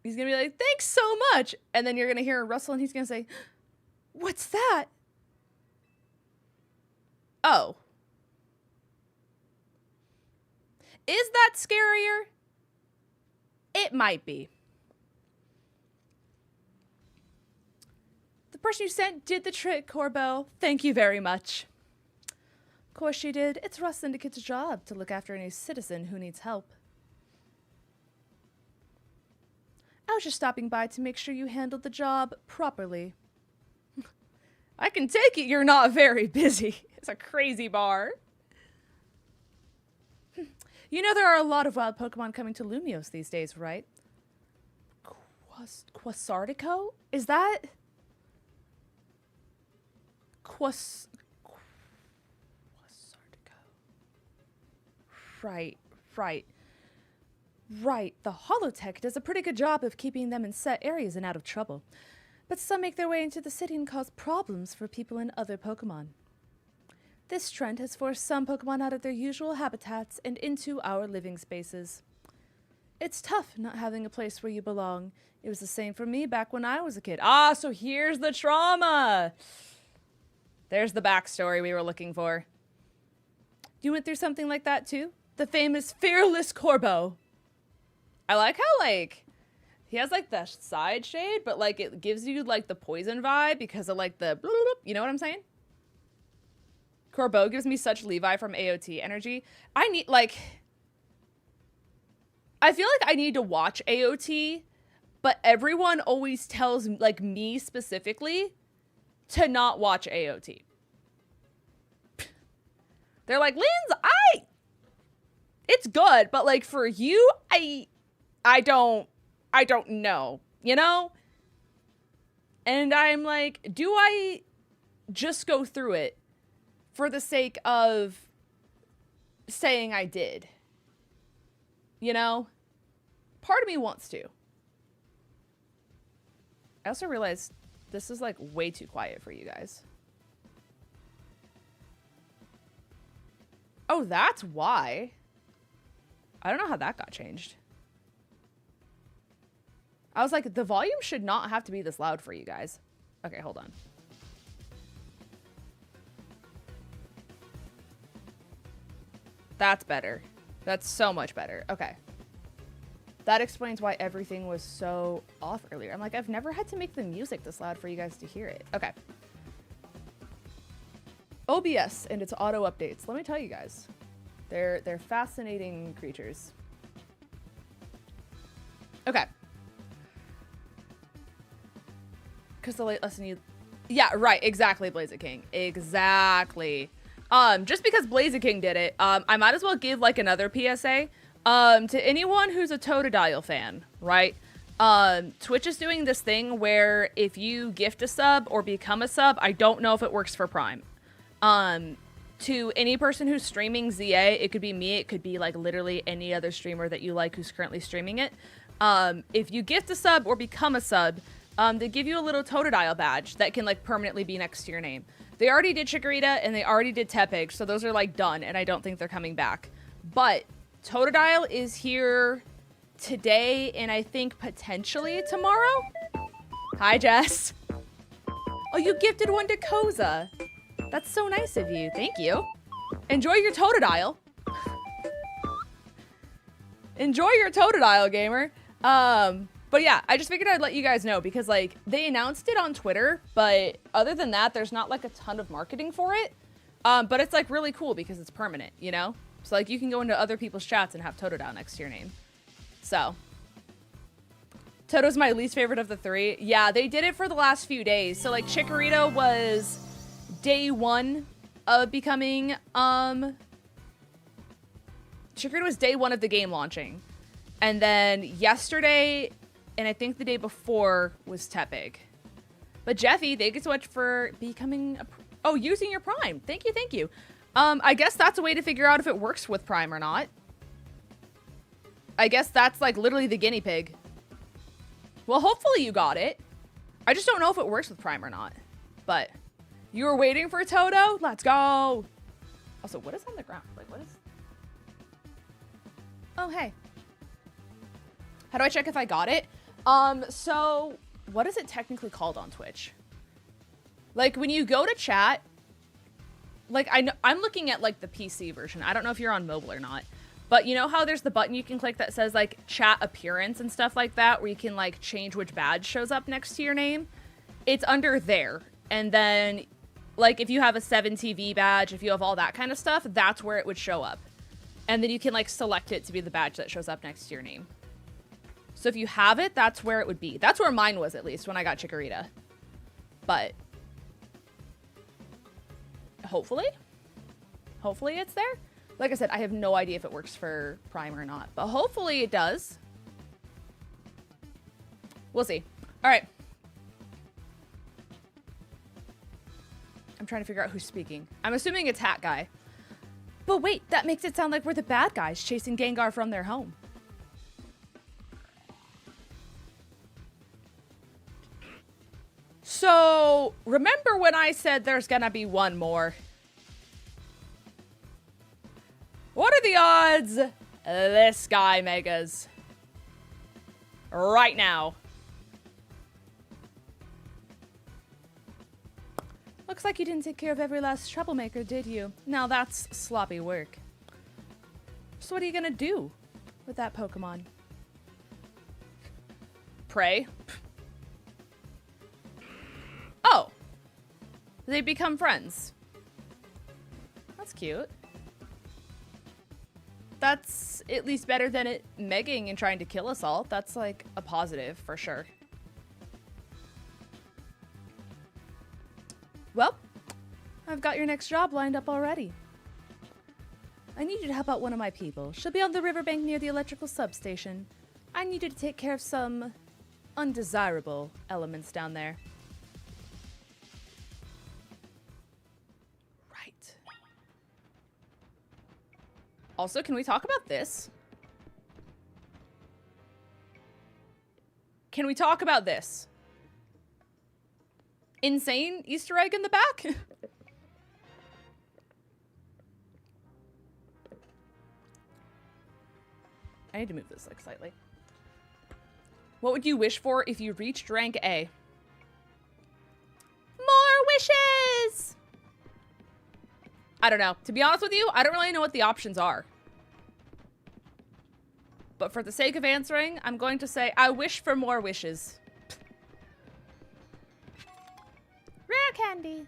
He's gonna be like, thanks so much. And then you're gonna hear a rustle and he's gonna say, what's that? Oh. Is that scarier? It might be. The person you sent did the trick, Corbo. Thank you very much. Of course she did. It's Russ Syndicate's job to look after any citizen who needs help. I was just stopping by to make sure you handled the job properly. I can take it you're not very busy. It's a crazy bar. You know there are a lot of wild Pokemon coming to Lumiose these days, right? 𝗂𝚘𝚘? Is that... 𝗂𝚘𝚘. Right. Right, the holotech does a pretty good job of keeping them in set areas and out of trouble. But some make their way into the city and cause problems for people and other Pokemon. This trend has forced some Pokemon out of their usual habitats and into our living spaces. It's tough not having a place where you belong. It was the same for me back when I was a kid. Ah, so here's the trauma! There's the backstory we were looking for. You went through something like that too? The famous Fearless Corbo. I like how, like, he has, like, the side shade, but, like, it gives you, like, the poison vibe because of, like, the... You know what I'm saying? Corbo gives me such Levi from AOT energy. I need, like... I feel like I need to watch AOT, but everyone always tells, like, me specifically to not watch AOT. They're like, Linz, it's good, but, like, for you, I don't know, you know? And I'm like, do I just go through it for the sake of saying I did? You know? Part of me wants to. I also realized this is like way too quiet for you guys. Oh, that's why. I don't know how that got changed. I was like, the volume should not have to be this loud for you guys. Okay, hold on. That's better. That's so much better. Okay. That explains why everything was so off earlier. I'm like, I've never had to make the music this loud for you guys to hear it. Okay. OBS and its auto updates. Let me tell you guys. They're fascinating creatures. Okay. Because the late lesson you... Yeah, right. Exactly, 𝗏𝗡𝗅𝗏. Exactly. Just because 𝗏𝗏𝗅𝗏 did it, I might as well give, like, another PSA. To anyone who's a Totodile fan, right? Twitch is doing this thing where if you gift a sub or become a sub, I don't know if it works for Prime. To any person who's streaming ZA, it could be me, it could be, like, literally any other streamer that you like who's currently streaming it. If you gift a sub or become a sub... they give you a little Totodile badge that can, like, permanently be next to your name. They already did Chikorita and they already did Tepig, so those are, like, done, and I don't think they're coming back. But Totodile is here today and I think potentially tomorrow? Hi, Jess. Oh, you gifted one to Koza. That's so nice of you. Thank you. Enjoy your Totodile. Enjoy your Totodile, gamer. But yeah, I just figured I'd let you guys know because, like, they announced it on Twitter, but other than that, there's not, like, a ton of marketing for it. But it's, like, really cool because it's permanent, you know? So, like, you can go into other people's chats and have Totodile next to your name. So, Toto's my least favorite of the 3. Yeah, they did it for the last few days. So like Chikorita was day 1 of becoming, Chikorita was day 1 of the game launching. And then yesterday, and I think the day before, was Tepig. But Jeffy, thank you so much for becoming using your Prime. Thank you, thank you. I guess that's a way to figure out if it works with Prime or not. I guess that's like literally the guinea pig. Well, hopefully you got it. I just don't know if it works with Prime or not. But you were waiting for Toto? Let's go. Also, what is on the ground? Like, what is... Oh, hey. How do I check if I got it? So what is it technically called on Twitch? Like when you go to chat, like I'm looking at like the PC version. I don't know if you're on mobile or not, but you know how there's the button you can click that says like chat appearance and stuff like that, where you can like change which badge shows up next to your name. It's under there. And then like if you have a 7TV badge, if you have all that kind of stuff, that's where it would show up. And then you can like select it to be the badge that shows up next to your name. So if you have it, that's where it would be. That's where mine was, at least, when I got Chikorita. But hopefully it's there. Like I said, I have no idea if it works for Prime or not, but hopefully it does. We'll see. All right. I'm trying to figure out who's speaking. I'm assuming it's Hat Guy. But wait, that makes it sound like we're the bad guys chasing Gengar from their home. So, remember when I said there's gonna be one more? What are the odds this guy megas right now? Looks like you didn't take care of every last troublemaker, did you? Now that's sloppy work. So what are you gonna do with that Pokemon? Pray? Oh, they become friends. That's cute. That's at least better than it megging and trying to kill us all. That's like a positive for sure. Well, I've got your next job lined up already. I need you to help out one of my people. She'll be on the riverbank near the electrical substation. I need you to take care of some undesirable elements down there. Also, can we talk about this? Can we talk about this? Insane Easter egg in the back? I need to move this like slightly. What would you wish for if you reached rank A? More wishes! I don't know. To be honest with you, I don't really know what the options are. But for the sake of answering, I'm going to say I wish for more wishes. Rare candy.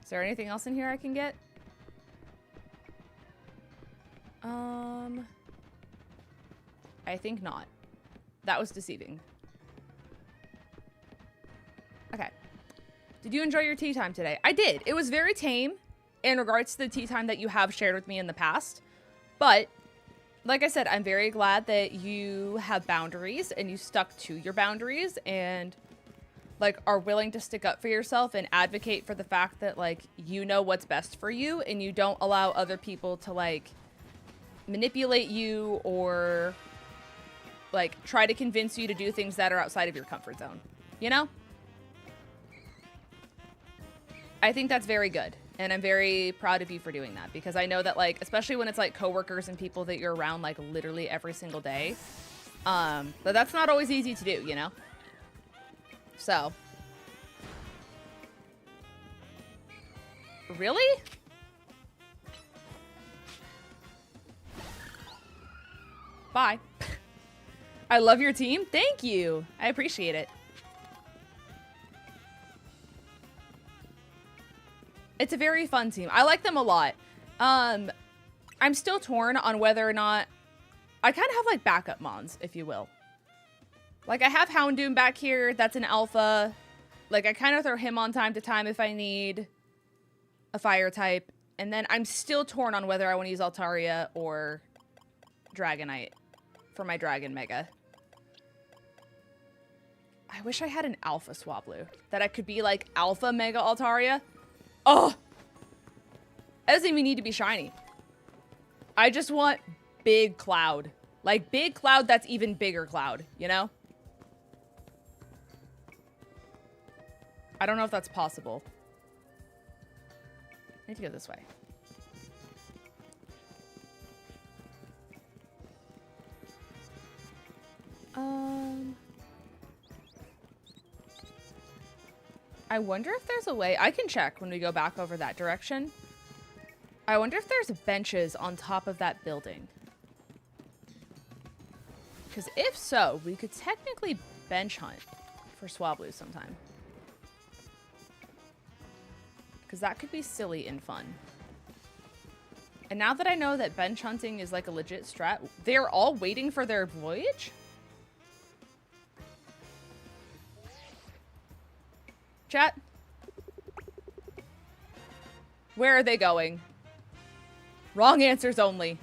Is there anything else in here I can get? I think not. That was deceiving. Okay. Did you enjoy your tea time today? I did. It was very tame in regards to the tea time that you have shared with me in the past. But, like I said, I'm very glad that you have boundaries and you stuck to your boundaries and, like, are willing to stick up for yourself and advocate for the fact that, like, you know what's best for you and you don't allow other people to, like, manipulate you or, like, try to convince you to do things that are outside of your comfort zone. You know? I think that's very good. And I'm very proud of you for doing that because I know that, like, especially when it's like coworkers and people that you're around like literally every single day, but that's not always easy to do, you know? So. Really? Bye. I love your team. Thank you. I appreciate it. It's a very fun team. I like them a lot. I'm still torn on whether or not I kind of have like backup mons, if you will. Like I have Houndoom back here. That's an alpha. Like I kind of throw him on time to time if I need a fire type. And then I'm still torn on whether I want to use Altaria or Dragonite for my Dragon Mega. I wish I had an Alpha Swablu that I could be like Alpha Mega Altaria. Oh! It doesn't even need to be shiny. I just want big Cloud. Like big Cloud that's even bigger Cloud, you know? I don't know if that's possible. I need to go this way. I wonder if there's a way. I can check when we go back over that direction. I wonder if there's benches on top of that building. Because if so, we could technically bench hunt for Swablu sometime. Because that could be silly and fun. And now that I know that bench hunting is like a legit strat, they're all waiting for their voyage? Chat? Where are they going? Wrong answers only.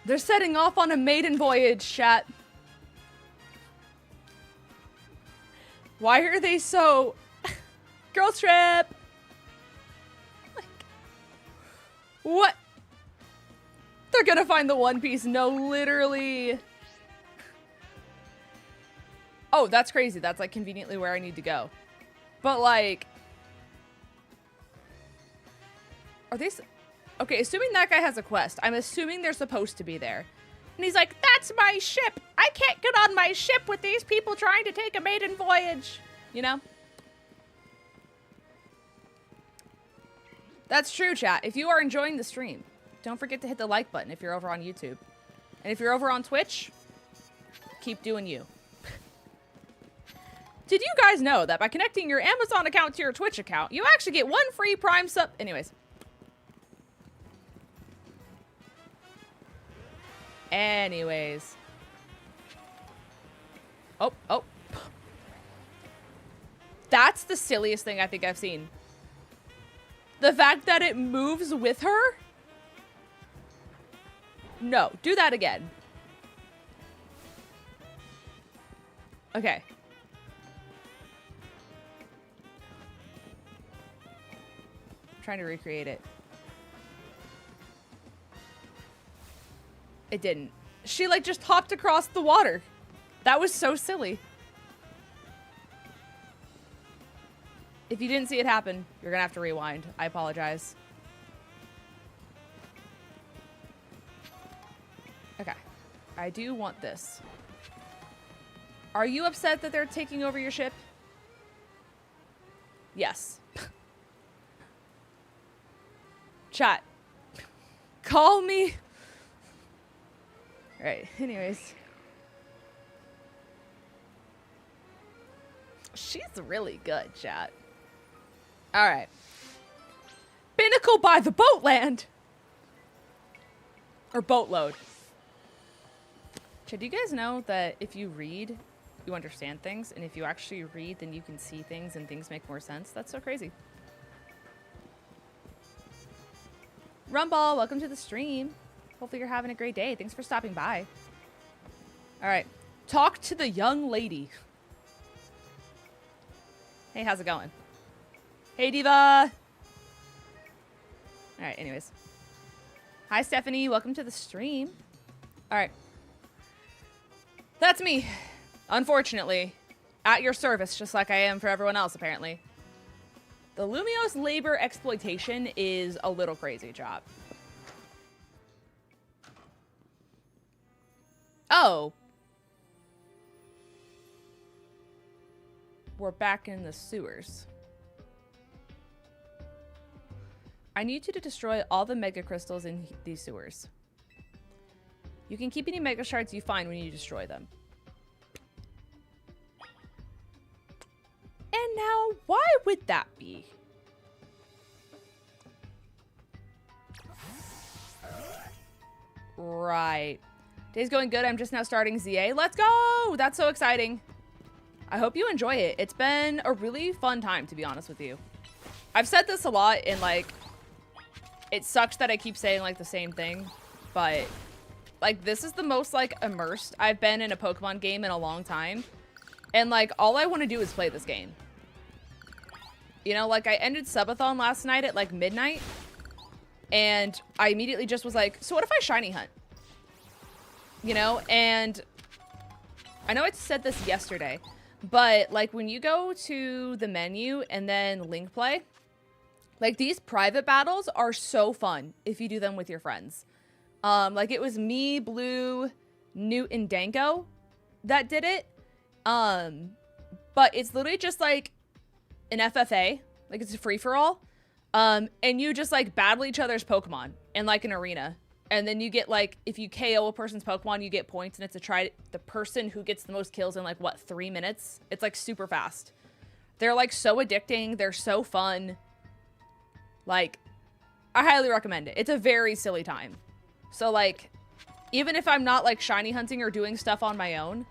They're setting off on a maiden voyage, chat. Why are they so... Girl trip! Like... What? They're gonna find the One Piece. No, literally... Oh, that's crazy. That's like conveniently where I need to go. But like... Are these... Okay, assuming that guy has a quest, I'm assuming they're supposed to be there. And he's like, that's my ship! I can't get on my ship with these people trying to take a maiden voyage! You know? That's true, chat. If you are enjoying the stream, don't forget to hit the like button if you're over on YouTube. And if you're over on Twitch, keep doing you. Did you guys know that by connecting your Amazon account to your Twitch account, you actually get 1 free Prime sub? Anyways. Oh. That's the silliest thing I think I've seen. The fact that it moves with her? No, do that again. Okay. I'm trying to recreate it. It didn't. She like just hopped across the water. That was so silly. If you didn't see it happen, you're gonna have to rewind. I apologize. Okay. I do want this. Are you upset that they're taking over your ship? Yes. Chat. Call me. Alright, anyways. She's really good, chat. Alright. Binnacle by the boatland! Or boatload. Chat, do you guys know that if you read, you understand things? And if you actually read, then you can see things and things make more sense? That's so crazy. Rumball, welcome to the stream. Hopefully you're having a great day. Thanks for stopping by. Alright. Talk to the young lady. Hey, how's it going? Hey, Diva! Alright, anyways. Hi, Stephanie. Welcome to the stream. Alright. That's me. Unfortunately. At your service, just like I am for everyone else, apparently. The Lumiose labor exploitation is a little crazy job. Oh. We're back in the sewers. I need you to destroy all the mega crystals in these sewers. You can keep any mega shards you find when you destroy them. And now, why would that be? right. Day's going good. I'm just now starting ZA. Let's go! That's so exciting. I hope you enjoy it. It's been a really fun time, to be honest with you. I've said this a lot, and, like, it sucks that I keep saying, like, the same thing, but, like, this is the most, like, immersed I've been in a Pokemon game in a long time, and, like, all I want to do is play this game. You know, like, I ended Subathon last night at, like, midnight, and I immediately just was like, so what if I shiny hunt? You know, and I know I said this yesterday, but, like, when you go to the menu and then link play, like, these private battles are so fun if you do them with your friends. Like, it was me, Blue, Newt, and Danko that did it. But it's literally just, like, an FFA. Like, it's a free-for-all. And you just, like, battle each other's Pokemon in, like, an arena. And then you get, like, if you KO a person's Pokemon, you get points. And it's a try the person who gets the most kills in, like, what, 3 minutes? It's, like, super fast. They're, like, so addicting. They're so fun. Like, I highly recommend it. It's a very silly time. So, like, even if I'm not, like, shiny hunting or doing stuff on my own,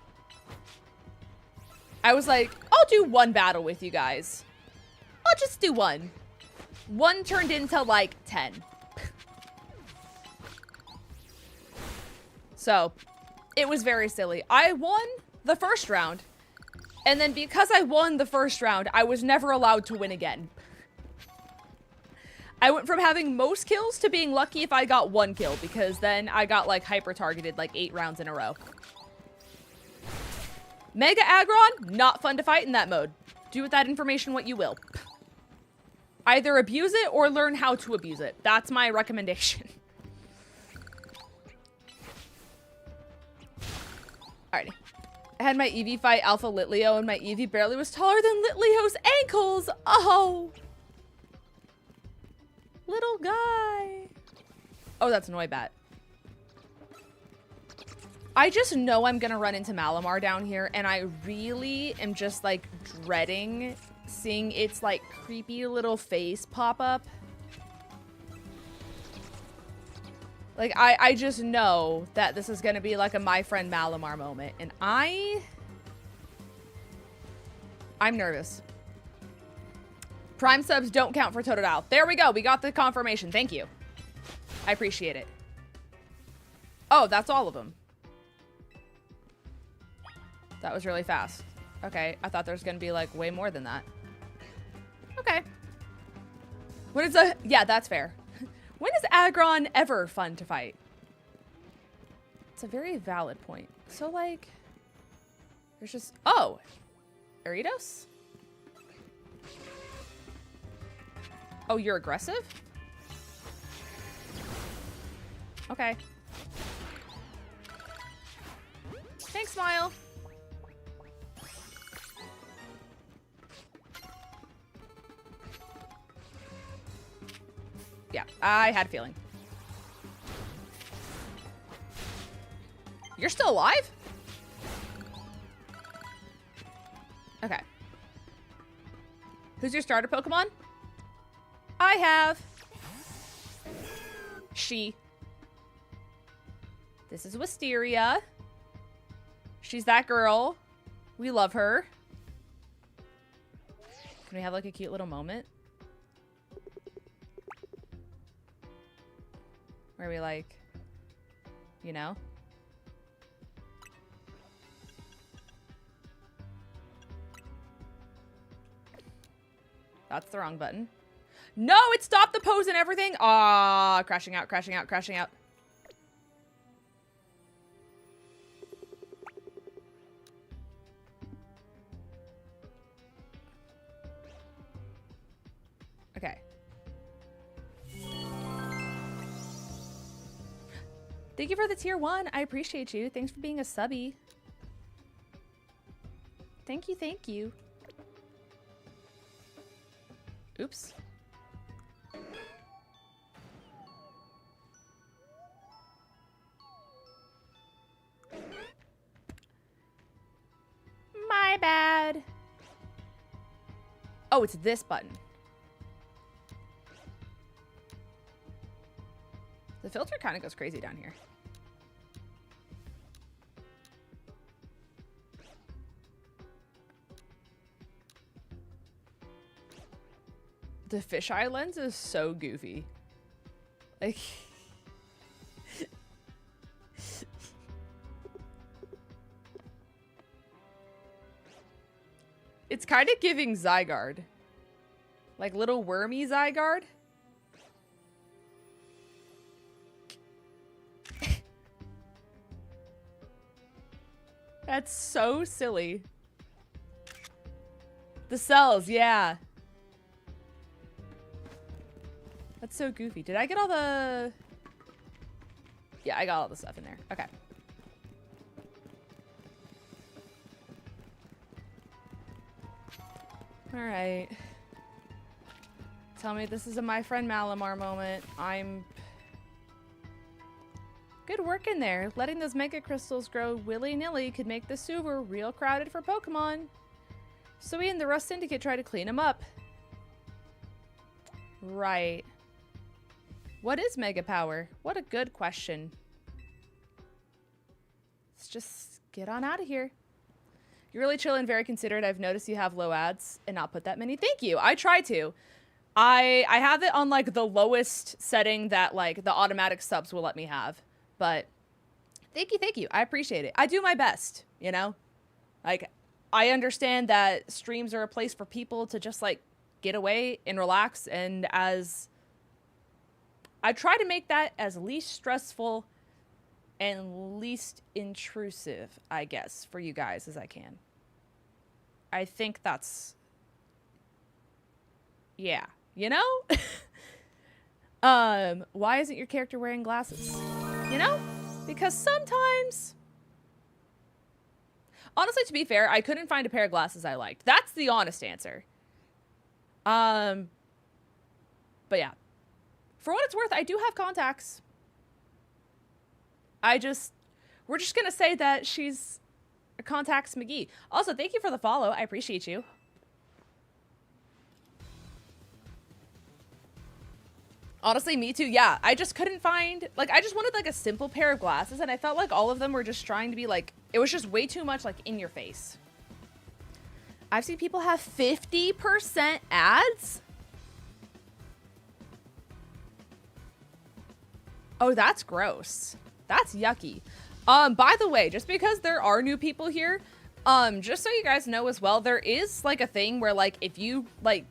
I was like, I'll do one battle with you guys. I'll just do one. One turned into, like, 10. So, it was very silly. I won the first round. And then because I won the first round, I was never allowed to win again. I went from having most kills to being lucky if I got 1 kill, because then I got, like, hyper-targeted, like, 8 rounds in a row. Mega Aggron, not fun to fight in that mode. Do with that information what you will. Either abuse it or learn how to abuse it. That's my recommendation. Alrighty. I had my Eevee fight Alpha Litleo, and my Eevee barely was taller than Litleo's ankles. Oh! Little guy. Oh, that's Noibat. I just know I'm gonna run into Malamar down here, and I really am just, like, dreading seeing its, like, creepy little face pop up. Like, I just know that this is gonna be, like, a My Friend Malamar moment, and I'm nervous. Prime subs don't count for Totodile. There we go. We got the confirmation. Thank you. I appreciate it. Oh, that's all of them. That was really fast. Okay, I thought there was going to be, like, way more than that. Okay. When is a... Yeah, that's fair. When is Aggron ever fun to fight? It's a very valid point. So, like... There's just... Oh! Aridos? Oh, you're aggressive? Okay. Thanks, Smile. Yeah, I had a feeling. You're still alive? Okay. Who's your starter Pokemon? I have she. This is Wisteria. She's that girl. We love her. Can we have, like, a cute little moment? Where we, like, you know? That's the wrong button. No, it stopped the pose and everything. Ah, crashing out, crashing out, crashing out. Okay. Thank you for the tier 1. I appreciate you. Thanks for being a subby. Thank you, thank you. Oops. My bad. Oh, it's this button. The filter kind of goes crazy down here. The fisheye lens is so goofy. Like... It's kind of giving Zygarde. Like little wormy Zygarde. That's so silly. The cells, yeah. That's so goofy. Did I get all the... Yeah, I got all the stuff in there. Okay. All right. Tell me this is a my friend Malamar moment. I'm... Good work in there. Letting those mega crystals grow willy-nilly could make the sewer real crowded for Pokemon. So we and the Rust Syndicate try to clean them up. Right. What is Mega Power? What a good question. Let's just get on out of here. You're really chill and very considerate. I've noticed you have low ads and not put that many. Thank you. I try to. I have it on like the lowest setting that like the automatic subs will let me have. But thank you. I appreciate it. I do my best, you know? Like, I understand that streams are a place for people to just like get away and relax, and as I try to make that as least stressful and least intrusive, I guess, for you guys as I can. I think that's, yeah, you know? Why isn't your character wearing glasses? You know? Because sometimes, honestly, to be fair, I couldn't find a pair of glasses I liked. That's the honest answer. But yeah. For what it's worth, I do have contacts. We're just gonna say that she's a Contacts McGee. Also, thank you for the follow. I appreciate you. Honestly, me too. Yeah, I just couldn't find, like, I just wanted like a simple pair of glasses, and I felt like all of them were just trying to be like, it was just way too much like in your face. I've seen people have 50% ads. Oh, that's gross. That's yucky. By the way, just because there are new people here, just so you guys know as well, there is like a thing where like if you like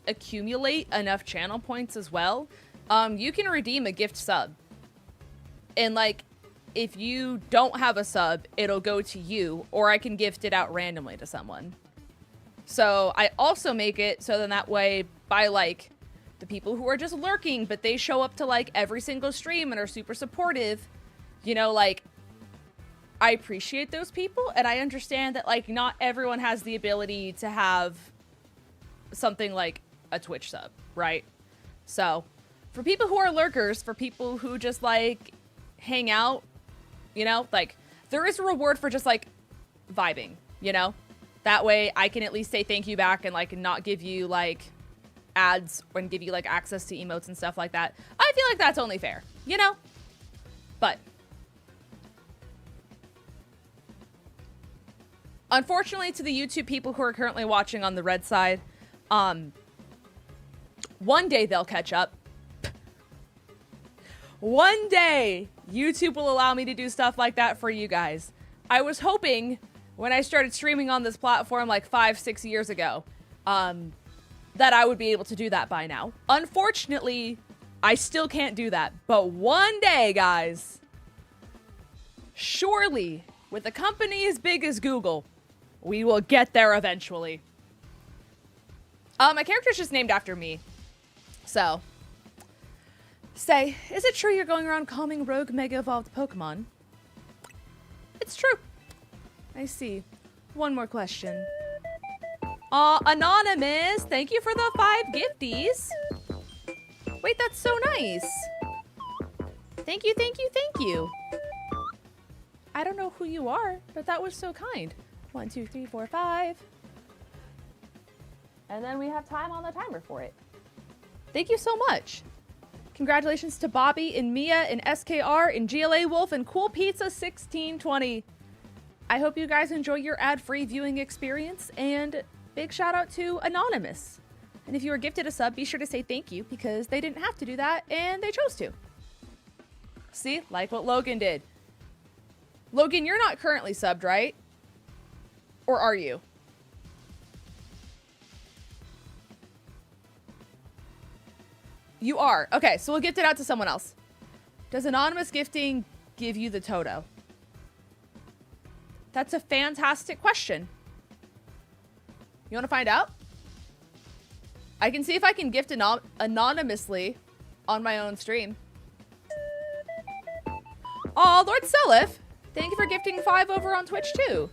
accumulate enough channel points as well, you can redeem a gift sub. And like if you don't have a sub, it'll go to you, or I can gift it out randomly to someone. So I also make it so then that way by like the people who are just lurking, but they show up to like every single stream and are super supportive, you know, like I appreciate those people, and I understand that like not everyone has the ability to have something like a Twitch sub, right? So for people who are lurkers, for people who just like hang out, you know, like there is a reward for just like vibing, you know? That way I can at least say thank you back and like not give you like ads and give you like access to emotes and stuff like that. I feel like that's only fair, you know? But unfortunately, to the YouTube people who are currently watching on the red side, one day they'll catch up. One day, YouTube will allow me to do stuff like that for you guys. I was hoping when I started streaming on this platform like 5-6 years ago, that I would be able to do that by now. Unfortunately, I still can't do that. But one day, guys, surely, with a company as big as Google, we will get there eventually. My character's just named after me. So, say, is it true you're going around calming rogue Mega Evolved Pokemon? It's true. I see. One more question. Anonymous, thank you for the 5 gifties. Wait, that's so nice. Thank you, thank you, thank you. I don't know who you are, but that was so kind. 1, 2, 3, 4, 5. And then we have time on the timer for it. Thank you so much. Congratulations to Bobby and Mia and SKR and GLA Wolf and Cool Pizza 1620. I hope you guys enjoy your ad-free viewing experience, and big shout out to Anonymous. And if you were gifted a sub, be sure to say thank you because they didn't have to do that and they chose to. See, like what Logan did. Logan, you're not currently subbed, right? Or are you? You are. Okay, so we'll gift it out to someone else. Does anonymous gifting give you the Toto? That's a fantastic question. You want to find out? I can see if I can gift anonymously on my own stream. Oh, Lord Selif, thank you for gifting 5 over on Twitch too.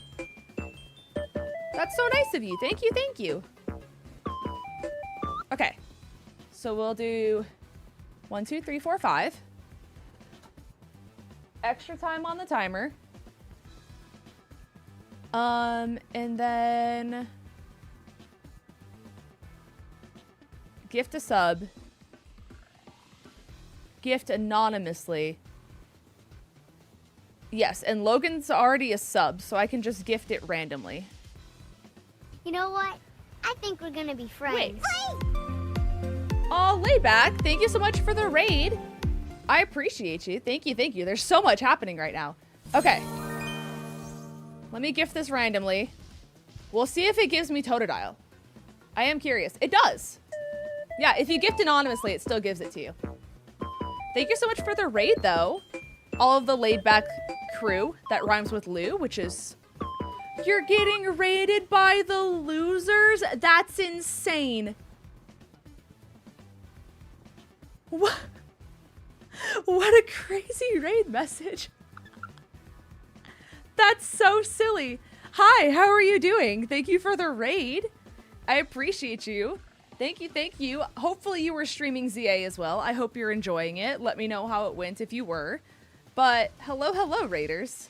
That's so nice of you. Thank you, thank you. Okay, so we'll do 1, 2, 3, 4, 5. Extra time on the timer. And then gift a sub. Gift anonymously. Yes, and Logan's already a sub, so I can just gift it randomly. You know what? I think we're gonna be friends. Wait. Oh, Layback, thank you so much for the raid. I appreciate you. Thank you, thank you. There's so much happening right now. Okay. Let me gift this randomly. We'll see if it gives me Totodile. I am curious. It does. Yeah, if you gift anonymously, it still gives it to you. Thank you so much for the raid, though. All of the laid-back crew that rhymes with Lou, which is... You're getting raided by the losers? That's insane. What? What a crazy raid message. That's so silly. Hi, how are you doing? Thank you for the raid. I appreciate you. Thank you, thank you. Hopefully you were streaming ZA as well. I hope you're enjoying it. Let me know how it went if you were. But hello, hello, raiders.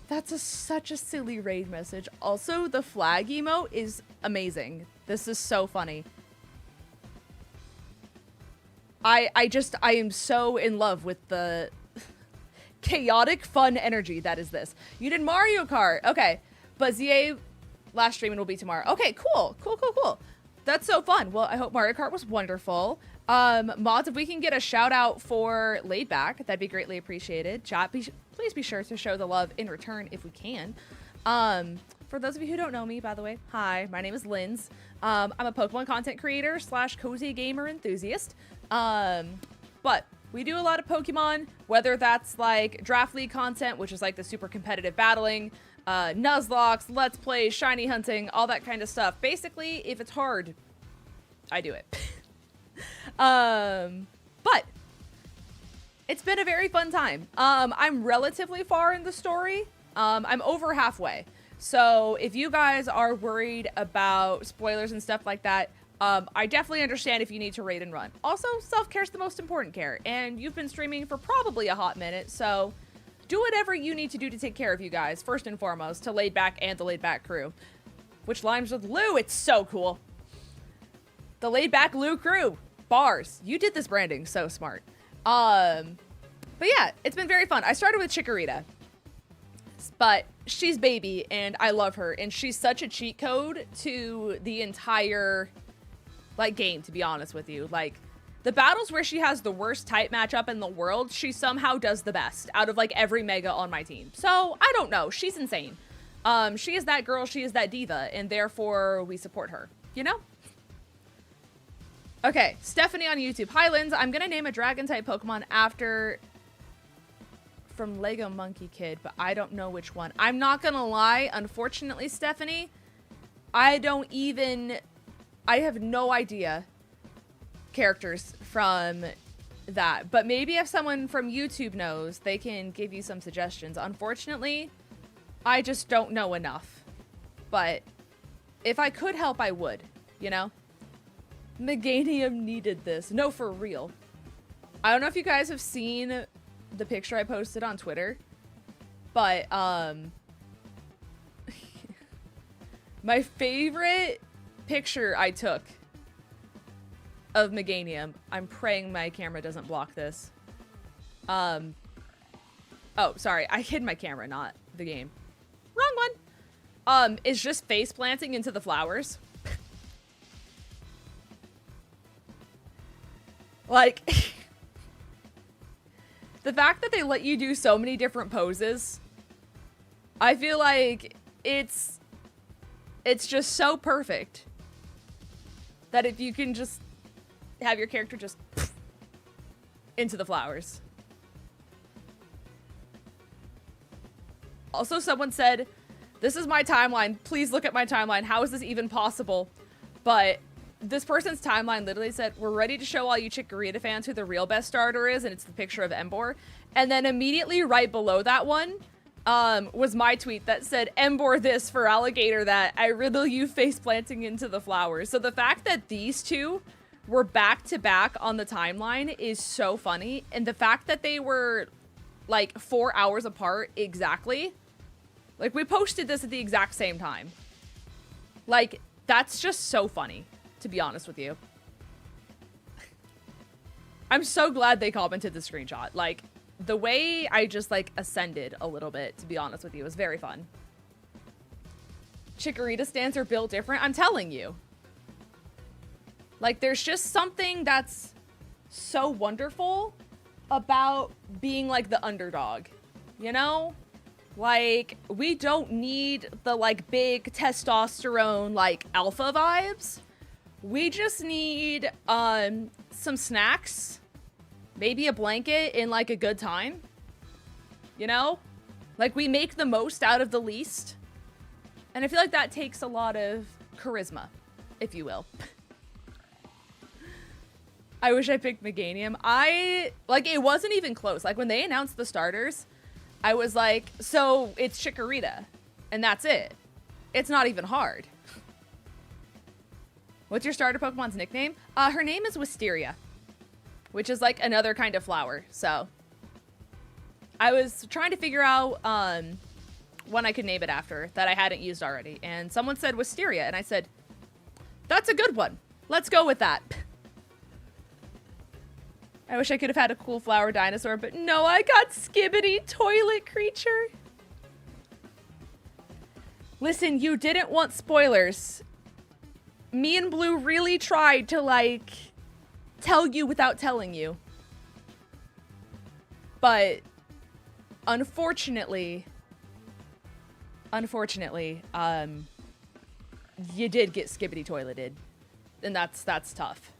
That's such a silly raid message. Also, the flag emote is amazing. This is so funny. I am so in love with the chaotic fun energy that is this. You did Mario Kart. Okay. But ZA last streaming will be tomorrow. Okay, cool. Cool, cool, cool. That's so fun. Well, I hope Mario Kart was wonderful. Mods, if we can get a shout out for Laidback, that'd be greatly appreciated. Chat, please be sure to show the love in return if we can. For those of you who don't know me, by the way, hi, my name is Linz. I'm a Pokemon content creator / cozy gamer enthusiast. But we do a lot of Pokemon, whether that's like Draft League content, which is like the super competitive battling, Nuzlocke, Let's Play, shiny hunting, all that kind of stuff. Basically, if it's hard, I do it. But it's been a very fun time. I'm relatively far in the story. I'm over halfway. So if you guys are worried about spoilers and stuff like that, I definitely understand if you need to raid and run. Also, self-care is the most important care, and you've been streaming for probably a hot minute, so do whatever you need to do to take care of you guys, first and foremost, to Laidback and the Laidback crew. Which rhymes with Lou, it's so cool. The Laidback Lou crew. Bars. You did this branding so smart. But yeah, it's been very fun. I started with Chikorita, but she's baby, and I love her, and she's such a cheat code to the entire... like game, to be honest with you. Like the battles where she has the worst type matchup in the world, she somehow does the best out of like every mega on my team. So I don't know, she's insane. She is that girl, she is that diva, and therefore we support her, you know? Okay, Stephanie on YouTube. Hi Linz, I'm gonna name a dragon type Pokemon after from Lego Monkey Kid, but I don't know which one. I'm not gonna lie, unfortunately, Stephanie, I have no idea characters from that. But maybe if someone from YouTube knows, they can give you some suggestions. Unfortunately, I just don't know enough. But if I could help, I would, you know? Meganium needed this. No, for real. I don't know if you guys have seen the picture I posted on Twitter, but my favorite picture I took of Meganium, I'm praying my camera doesn't block this. Oh, sorry, I hid my camera, not the game. Wrong one. Is just face planting into the flowers. Like, the fact that they let you do so many different poses, I feel like it's just so perfect that if you can just have your character just into the flowers. Also, someone said, this is my timeline. Please look at my timeline. How is this even possible? But this person's timeline literally said, we're ready to show all you 𝗔𝗓𝗓𝗃 fans who the real best starter is, and it's the picture of 𝚑𝚘𝚘. And then immediately right below that one was my tweet that said, 𝚑𝚘𝚘 this for alligator that, I riddle you face planting into the flowers. So the fact that these two were back to back on the timeline is so funny. And the fact that they were like 4 hours apart exactly. Like, we posted this at the exact same time. Like, that's just so funny, to be honest with you. I'm so glad they commented the screenshot. Like, the way I just, like, ascended a little bit, to be honest with you, was very fun. 𝗔𝗓𝗓𝗃 stands are built different. I'm telling you. Like, there's just something that's so wonderful about being, like, the underdog. You know? Like, we don't need the, like, big testosterone, like, alpha vibes. We just need, some snacks, maybe a blanket, and, like, a good time. You know? Like, we make the most out of the least. And I feel like that takes a lot of charisma, if you will. I wish I picked Meganium. Like, it wasn't even close. Like, when they announced the starters, I was like, so it's 𝗔𝗓𝗓𝗃, and that's it. It's not even hard. What's your starter Pokemon's nickname? Her name is Wisteria, which is like another kind of flower. So I was trying to figure out when I could name it after that I hadn't used already. And someone said Wisteria, and I said, that's a good one. Let's go with that. I wish I could have had a cool flower dinosaur, but no, I got Skibbity Toilet Creature. Listen, you didn't want spoilers. Me and Blue really tried to, like, tell you without telling you. But, unfortunately, you did get Skibbity Toileted. And that's tough.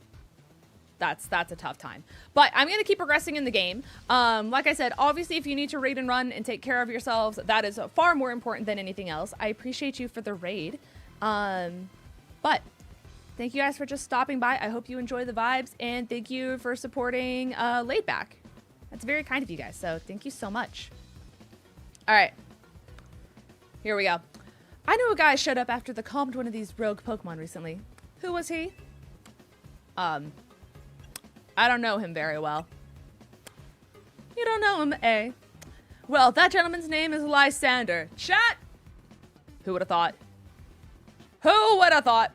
That's a tough time. But I'm going to keep progressing in the game. Like I said, obviously, if you need to raid and run and take care of yourselves, that is far more important than anything else. I appreciate you for the raid. But thank you guys for just stopping by. I hope you enjoy the vibes. And thank you for supporting Laid Back. That's very kind of you guys. So thank you so much. All right. Here we go. I knew a guy showed up after the calmed one of these rogue Pokemon recently. Who was he? I don't know him very well. You don't know him, eh? Well, that gentleman's name is Lysander. Chat! Who would have thought? Who would have thought?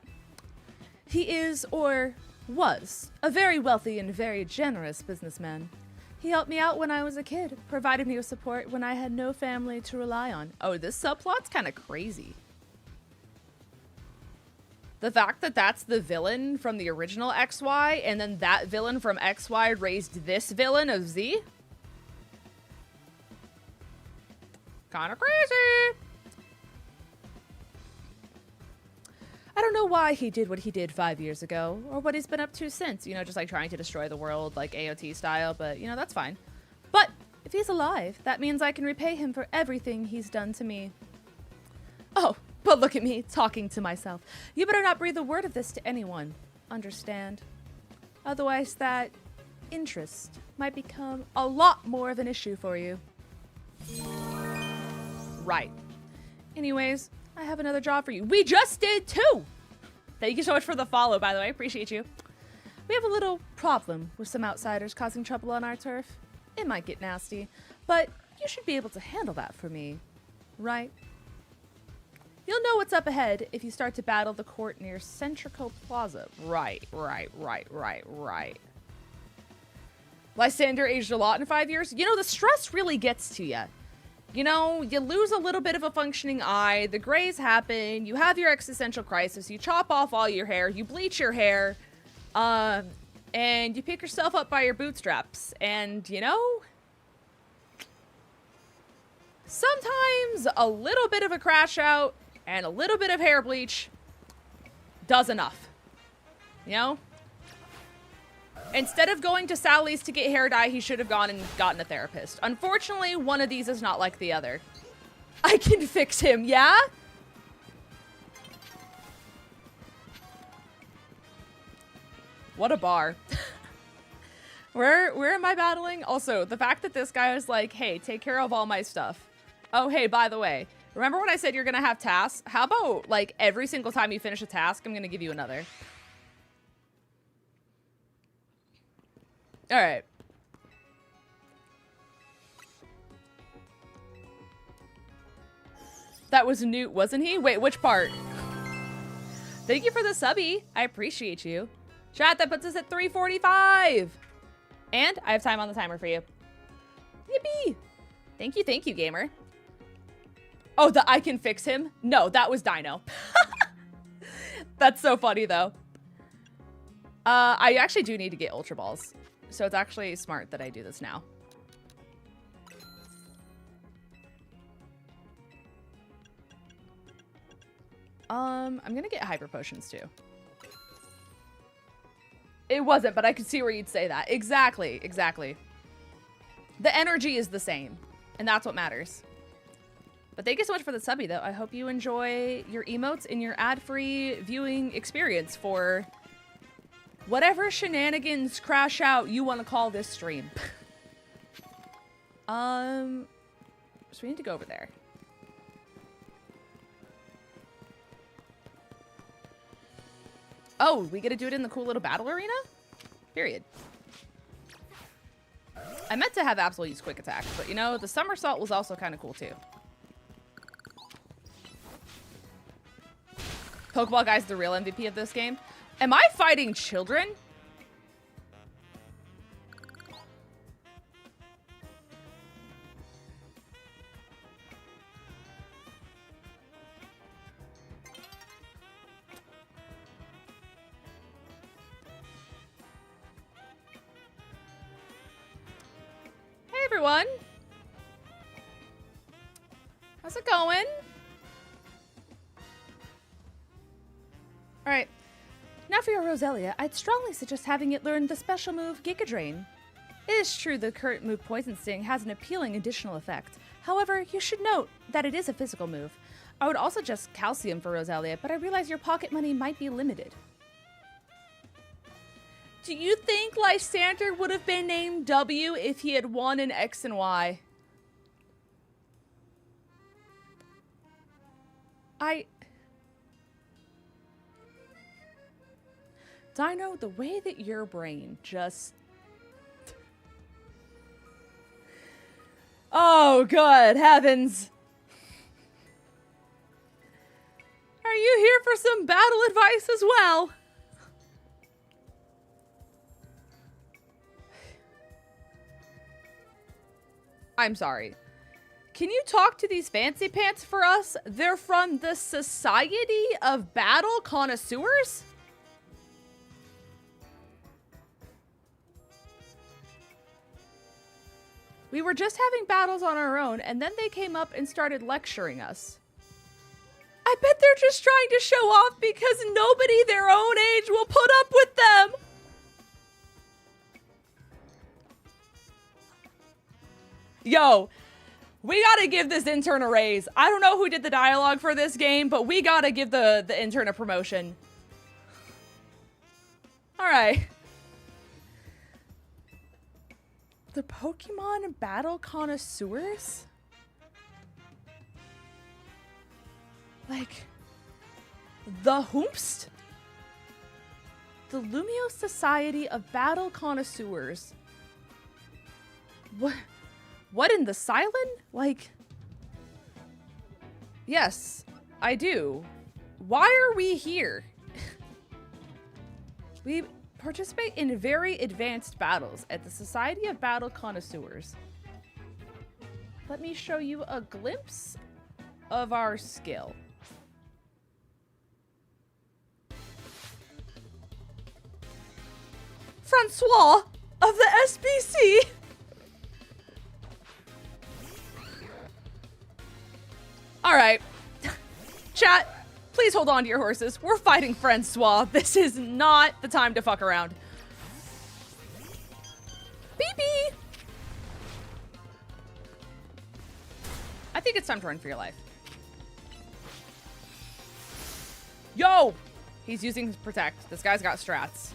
He is, or was, a very wealthy and very generous businessman. He helped me out when I was a kid, provided me with support when I had no family to rely on. Oh, this subplot's kind of crazy. The fact that that's the villain from the original XY, and then that villain from XY raised this villain of Z? Kind of crazy. I don't know why he did what he did 5 years ago, or what he's been up to since. You know, just like trying to destroy the world, like AOT style, but, you know, that's fine. But if he's alive, that means I can repay him for everything he's done to me. Oh. But look at me, talking to myself. You better not breathe a word of this to anyone. Understand? Otherwise, that interest might become a lot more of an issue for you. Right. Anyways, I have another job for you. We just did too! Thank you so much for the follow, by the way. I appreciate you. We have a little problem with some outsiders causing trouble on our turf. It might get nasty, but you should be able to handle that for me, right? You'll know what's up ahead if you start to battle the court near Centrico Plaza. Right. Lysander aged a lot in 5 years. You know, the stress really gets to you. You know, you lose a little bit of a functioning eye, the grays happen, you have your existential crisis, you chop off all your hair, you bleach your hair. and you pick yourself up by your bootstraps. And, you know, sometimes a little bit of a crash out and a little bit of hair bleach does enough. You know? Instead of going to Sally's to get hair dye, he should have gone and gotten a therapist. Unfortunately, one of these is not like the other. I can fix him, yeah? What a bar. Where am I battling? Also, the fact that this guy is like, hey, take care of all my stuff. Oh, hey, by the way, remember when I said you're gonna have tasks? How about, like, every single time you finish a task, I'm gonna give you another. All right. That was Newt, wasn't he? Wait, which part? Thank you for the subby. I appreciate you. Chat, that puts us at 3:45. And I have time on the timer for you. Yippee. Thank you, gamer. Oh, the I can fix him? No, that was Dino. That's so funny, though. I actually do need to get Ultra Balls. So it's actually smart that I do this now. I'm gonna get Hyper Potions, too. It wasn't, but I could see where you'd say that. Exactly, exactly. The energy is the same, and that's what matters. But thank you so much for the subby, though. I hope you enjoy your emotes and your ad-free viewing experience for whatever shenanigans crash out you want to call this stream. So we need to go over there. Oh, we get to do it in the cool little battle arena? Period. I meant to have Absol use quick attack, but you know, the somersault was also kind of cool too. Pokeball Guy's the real MVP of this game. Am I fighting children? Hey everyone. How's it going? All right. Now for your Roselia, I'd strongly suggest having it learn the special move Giga Drain. It is true the current move Poison Sting has an appealing additional effect. However, you should note that it is a physical move. I would also suggest Calcium for Roselia, but I realize your pocket money might be limited. Do you think Lysander would have been named W if he had won in X and Y? Dino, the way that your brain just... Oh, good heavens. Are you here for some battle advice as well? I'm sorry. Can you talk to these fancy pants for us? They're from the Society of Battle Connoisseurs? We were just having battles on our own, and then they came up and started lecturing us. I bet they're just trying to show off because nobody their own age will put up with them. Yo, we gotta give this intern a raise. I don't know who did the dialogue for this game, but we gotta give the intern a promotion. All right. The Pokemon Battle Connoisseurs? Like, the whomst? The Lumio Society of Battle Connoisseurs. What in the Silent? Like, yes, I do. Why are we here? We participate in very advanced battles at the Society of Battle Connoisseurs. Let me show you a glimpse of our skill. Francois of the SBC. All right. Chat, please hold on to your horses. We're fighting Francois. This is not the time to fuck around. BB! I think it's time to run for your life. Yo! He's using Protect. This guy's got strats.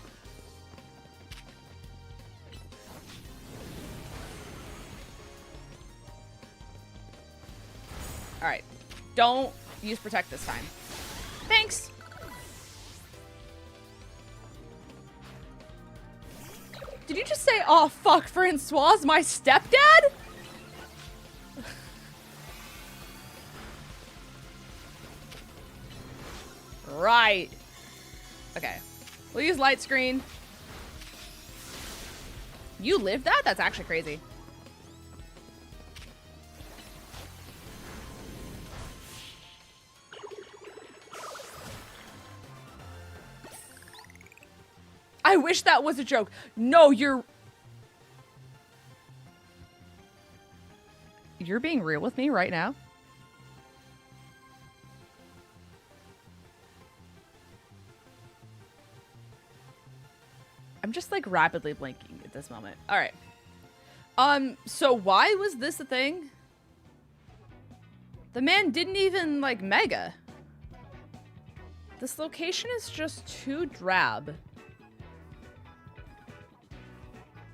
Alright. Don't use Protect this time. Thanks! Did you just say, oh fuck, Francois, my stepdad? Right. Okay. We'll use light screen. You lived that? That's actually crazy. I wish that was a joke. No, you're being real with me right now? I'm just like rapidly blinking at this moment. All right. So why was this a thing? The man didn't even like mega. This location is just too drab.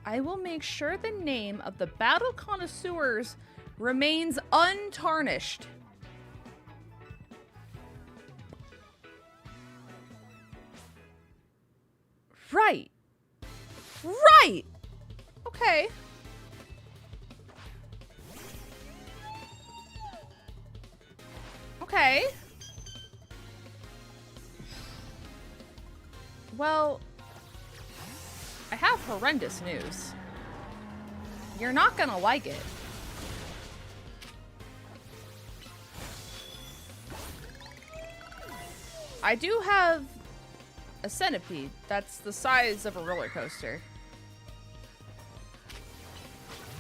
I will make sure the name of the battle connoisseurs remains untarnished. Right. Right. Okay. Okay. Well, I have horrendous news. You're not gonna like it. I do have a centipede that's the size of a roller coaster.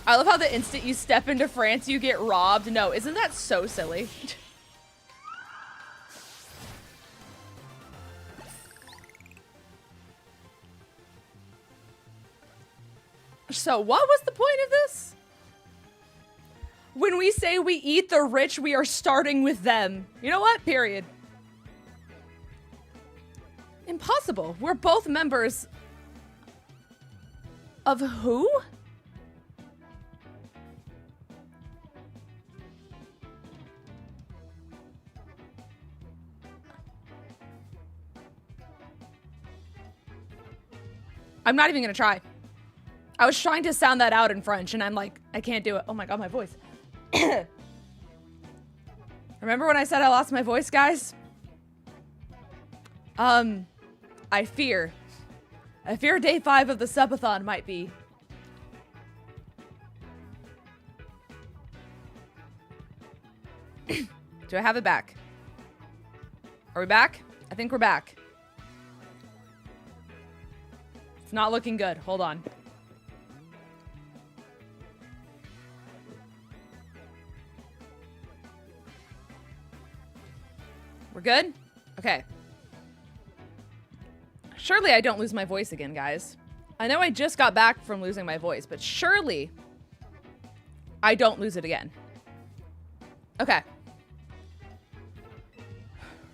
I love how the instant you step into France, you get robbed. No, isn't that so silly? So what was the point of this? When we say we eat the rich, we are starting with them. You know what? Period. Impossible. We're both members of who? I'm not even gonna try. I was trying to sound that out in French and I'm like, I can't do it. Oh my God, my voice. Remember when I said I lost my voice, guys? I fear day 5 of the subathon might be. Do I have it back? Are we back? I think we're back. It's not looking good. Hold on. We're good? Okay. Surely I don't lose my voice again, guys. I know I just got back from losing my voice, but surely I don't lose it again. Okay.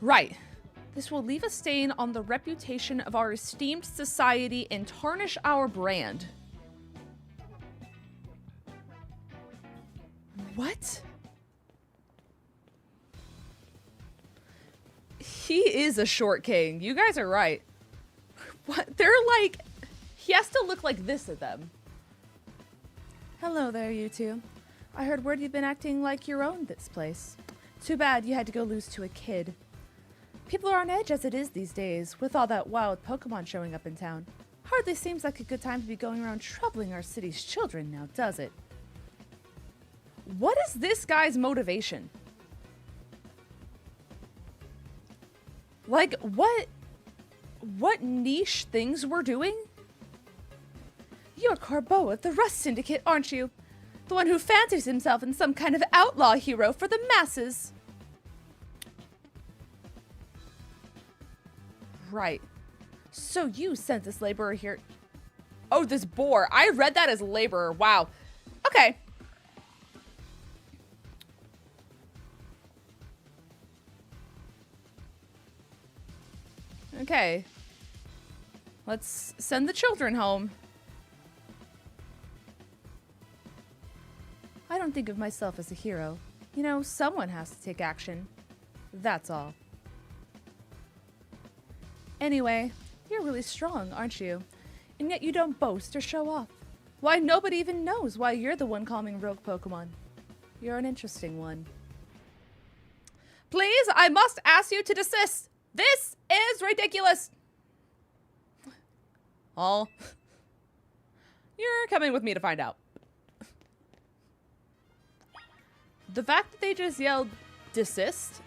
Right. This will leave a stain on the reputation of our esteemed society and tarnish our brand. What? He is a short king. You guys are right. What? They're like... He has to look like this at them. Hello there, you two. I heard word you've been acting like your own this place. Too bad you had to go lose to a kid. People are on edge as it is these days, with all that wild Pokemon showing up in town. Hardly seems like a good time to be going around troubling our city's children now, does it? What is this guy's motivation? Like, what niche things we're doing? You're Corbeau of the Rust Syndicate, aren't you? The one who fancies himself in some kind of outlaw hero for the masses. Right. So you sent this laborer here. Oh, this boar. I read that as laborer. Wow. Okay. Okay. Let's send the children home. I don't think of myself as a hero. You know, someone has to take action. That's all. Anyway, you're really strong, aren't you? And yet you don't boast or show off. Why, nobody even knows why you're the one calming rogue Pokemon. You're an interesting one. Please, I must ask you to desist. This is ridiculous. Oh. You're coming with me to find out. The fact that they just yelled desist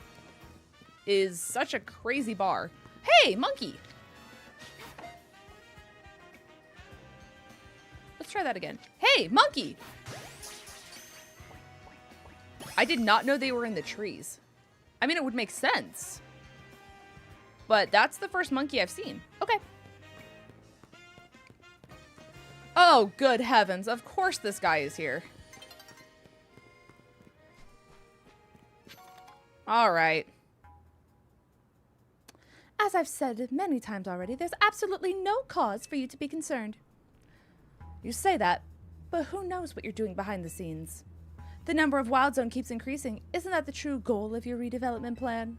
is such a crazy bar. Hey, monkey. Let's try that again. Hey, monkey. I did not know they were in the trees. I mean, it would make sense. But that's the first monkey I've seen. Okay. Oh, good heavens. Of course this guy is here. All right. As I've said many times already, there's absolutely no cause for you to be concerned. You say that, but who knows what you're doing behind the scenes? The number of Wild Zone keeps increasing. Isn't that the true goal of your redevelopment plan?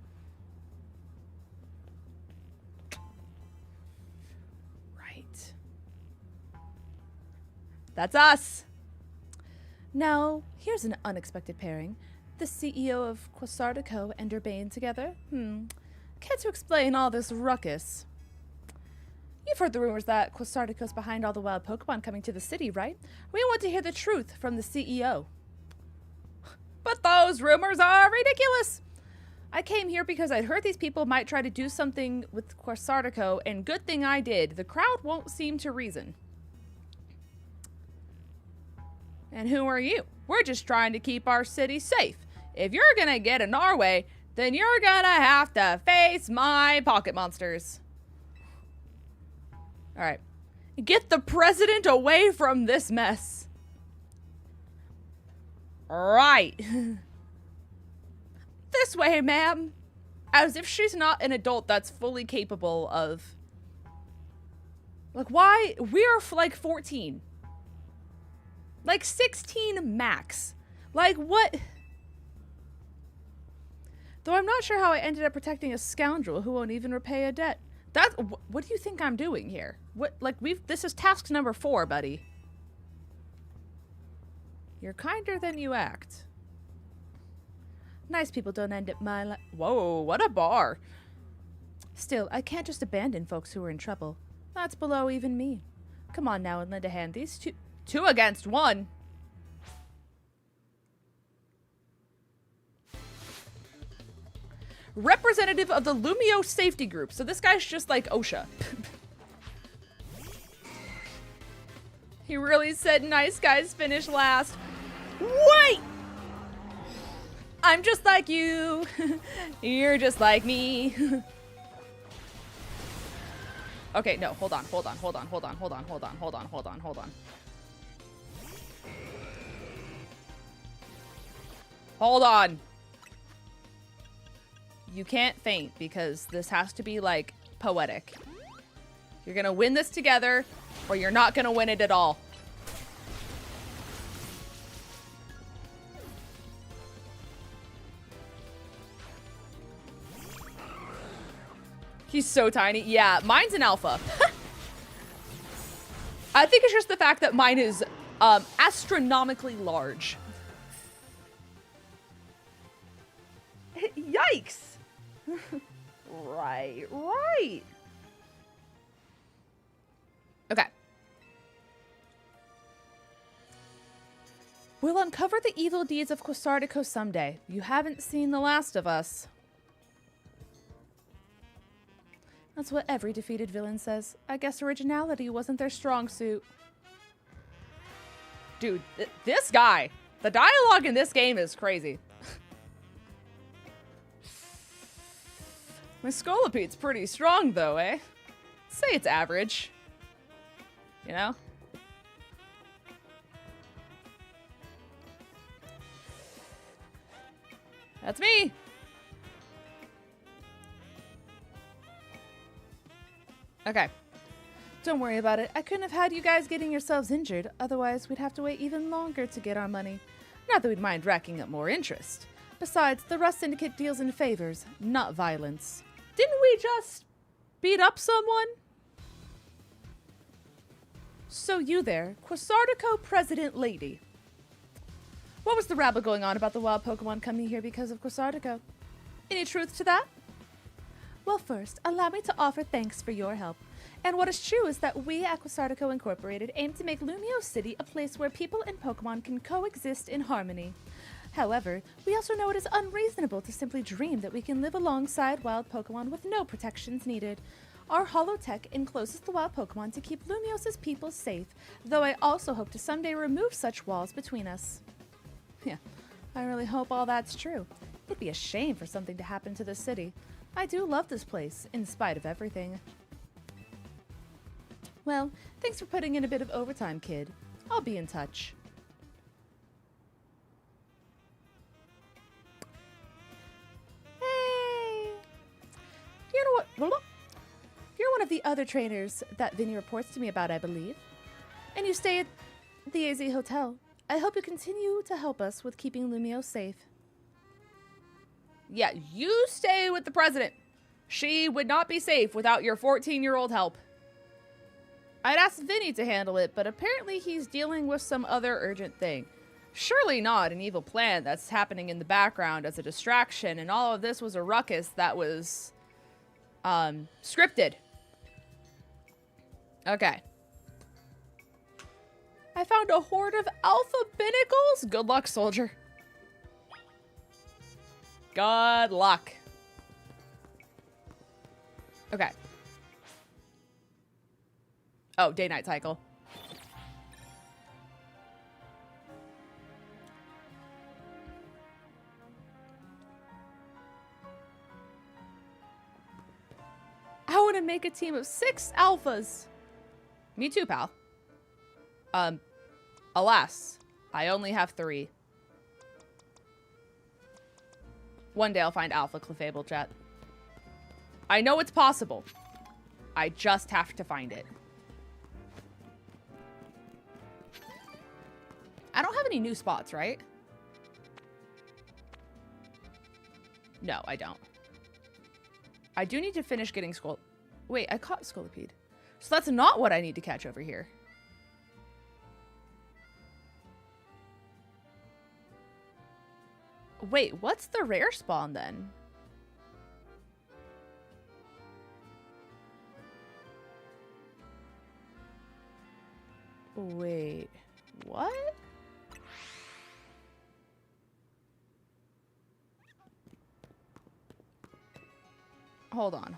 Right. That's us. Now, here's an unexpected pairing. The CEO of 𝗂𝚘𝚘𝚗𝚘 and Ďurbane together? Care to explain all this ruckus? You've heard the rumors that 𝗂𝚘𝚘𝚗's behind all the wild Pokemon coming to the city, right? We want to hear the truth from the CEO. But those rumors are ridiculous! I came here because I'd heard these people might try to do something with 𝗂𝚘𝚘𝚗, and good thing I did. The crowd won't seem to reason. And who are you? We're just trying to keep our city safe. If you're gonna get in our way, then you're gonna have to face my pocket monsters. Alright. Get the president away from this mess. Right. This way, ma'am. As if she's not an adult that's fully capable of... Like, why? We're like 14. Like 16 max. Like, what? Though I'm not sure how I ended up protecting a scoundrel who won't even repay a debt. That's, what do you think I'm doing here? What, like, this is task number 4, buddy. You're kinder than you act. Nice people don't end up my Whoa, what a bar. Still, I can't just abandon folks who are in trouble. That's below even me. Come on now and lend a hand. These two against one. Representative of the Lumio Safety Group. So this guy's just like OSHA. He really said nice guys finish last. Wait! I'm just like you. You're just like me. Okay, no, hold on. Hold on. You can't faint because this has to be like poetic. You're gonna win this together or you're not gonna win it at all. He's so tiny. Yeah, mine's an alpha. I think it's just the fact that mine is astronomically large. Yikes. Right. Okay. We'll uncover the evil deeds of 𝗂𝚘𝚘𝚗 someday. You haven't seen The Last of Us. That's what every defeated villain says. I guess originality wasn't their strong suit. Dude, this guy. The dialogue in this game is crazy. My 𝗏𝗏𝗃's pretty strong, though, eh? Say it's average. You know? That's me! Okay. Don't worry about it. I couldn't have had you guys getting yourselves injured. Otherwise, we'd have to wait even longer to get our money. Not that we'd mind racking up more interest. Besides, the Rust Syndicate deals in favors, not violence. Didn't we just beat up someone? So you there, 𝗂𝚘𝚔𝚗𝚗 President Lady. What was the rabble going on about the wild Pokemon coming here because of 𝗂𝚘𝚔𝚗𝚗? Any truth to that? Well, first, allow me to offer thanks for your help. And what is true is that we at 𝗂𝚘𝚘𝚗 Incorporated aim to make Lumiose City a place where people and Pokemon can coexist in harmony. However, we also know it is unreasonable to simply dream that we can live alongside wild Pokemon with no protections needed. Our holotech encloses the wild Pokemon to keep Lumiose's people safe, though I also hope to someday remove such walls between us. Yeah, I really hope all that's true. It'd be a shame for something to happen to this city. I do love this place, in spite of everything. Well, thanks for putting in a bit of overtime, kid. I'll be in touch. Hey! You're one of the other trainers that Vinny reports to me about, I believe. And you stay at the AZ Hotel. I hope you continue to help us with keeping Lumiose safe. Yeah, you stay with the president. She would not be safe without your 14-year-old help. I'd asked Vinny to handle it, but apparently he's dealing with some other urgent thing. Surely not an evil plan that's happening in the background as a distraction, and all of this was a ruckus that was, scripted. Okay. I found a horde of alpha binnacles. Good luck, soldier. Good luck. Okay. Oh, day-night cycle. I want to make a team of 6 alphas. Me too, pal. Alas, I only have 3. One day I'll find Alpha Clefable, chat. I know it's possible. I just have to find it. I don't have any new spots, right? No, I don't. I do need to finish getting Skull... Wait, I caught 𝗏𝗏𝗃. So that's not what I need to catch over here. Wait, what's the rare spawn then? Wait, what? Hold on.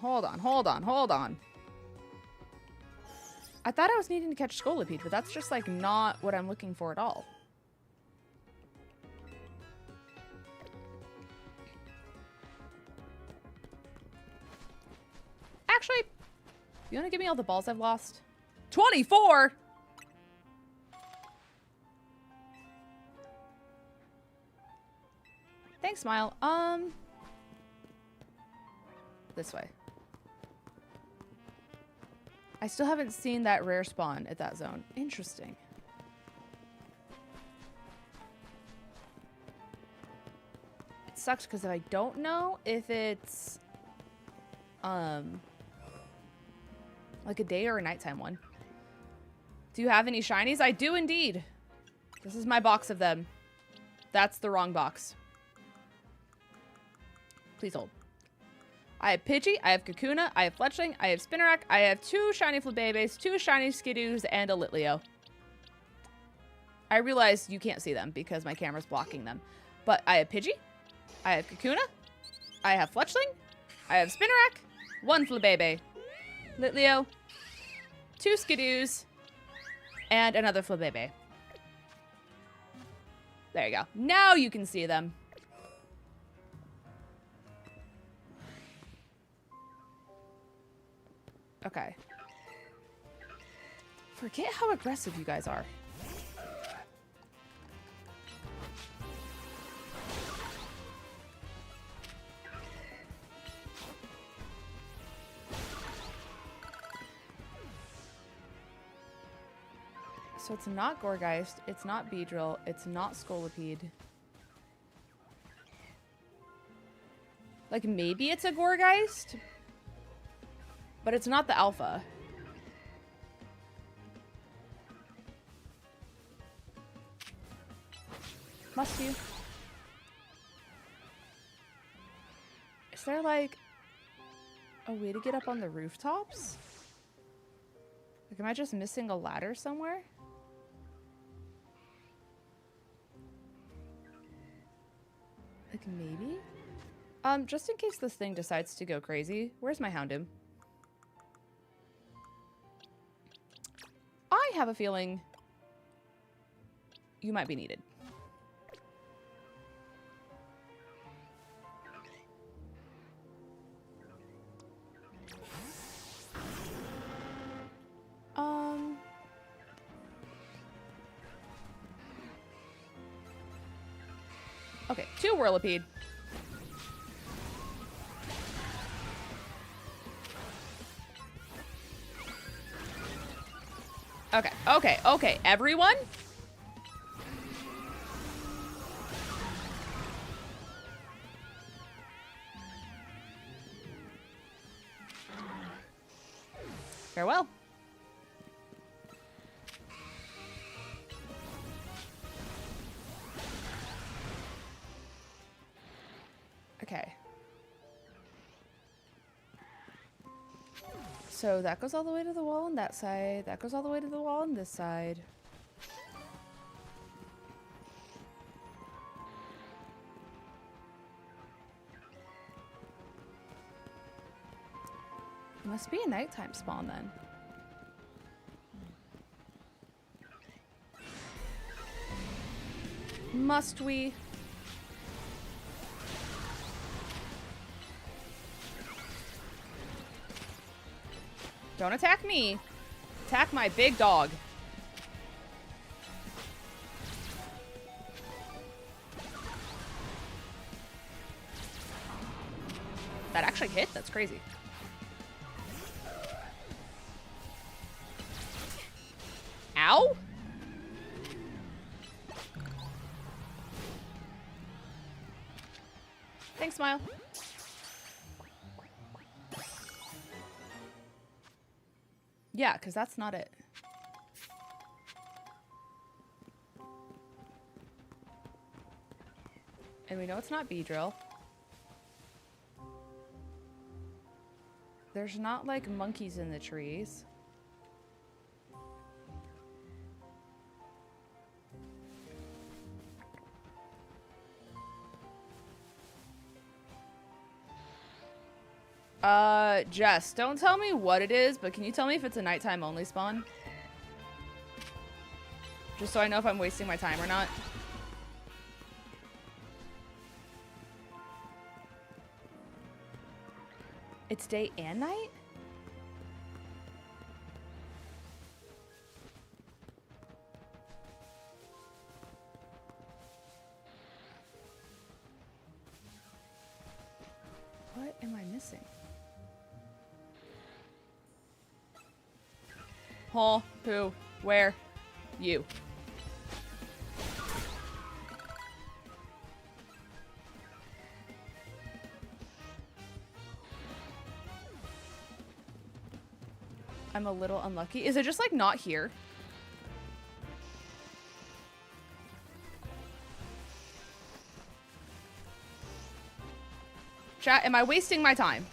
I thought I was needing to catch 𝗏𝗏𝗃, but that's just like not what I'm looking for at all. Actually, you want to give me all the balls I've lost? 24! Thanks, Smile. This way. I still haven't seen that rare spawn at that zone. Interesting. It sucks because I don't know if it's like a day or a nighttime one. Do you have any shinies? I do indeed. This is my box of them. That's the wrong box. Please hold. I have Pidgey, I have Kakuna, I have Fletchling, I have Spinarak, I have 2 shiny Flabébés, 2 shiny Skidoos, and a Litleo. I realize you can't see them because my camera's blocking them. But I have Pidgey, I have Kakuna, I have Fletchling, I have Spinarak, 1 Flabébé, Litleo, 2 Skidoos, and another Flabébé. There you go. Now you can see them. Okay. Forget how aggressive you guys are. So it's not 𝗓𝗔𝗡, it's not 𝗑𝗓𝗓, it's not 𝗠𝗓𝗄𝗑𝗑. Like, maybe it's a 𝗓𝗓𝗡, but it's not the alpha. Must you? Is there, like, a way to get up on the rooftops? Like, am I just missing a ladder somewhere? Like, maybe? Just in case this thing decides to go crazy, where's my 𝗠𝗓𝗡? I have a feeling you might be needed. Okay, 2 𝗟𝗡𝗡. Okay, okay, okay, everyone? Farewell. Okay. So that goes all the way to the wall on that side. That goes all the way to the wall on this side. It must be a nighttime spawn then. Must we? Don't attack me. Attack my big dog. That actually hit? That's crazy. Ow? Thanks, Smile. Yeah, because that's not it. And we know it's not 𝗑𝗓𝗓. There's not, like, monkeys in the trees. Jess, don't tell me what it is, but can you tell me if it's a nighttime only spawn? Just so I know if I'm wasting my time or not. It's day and night? What am I missing? Huh? Who? Where? You. I'm a little unlucky. Is it just like not here? Chat, am I wasting my time?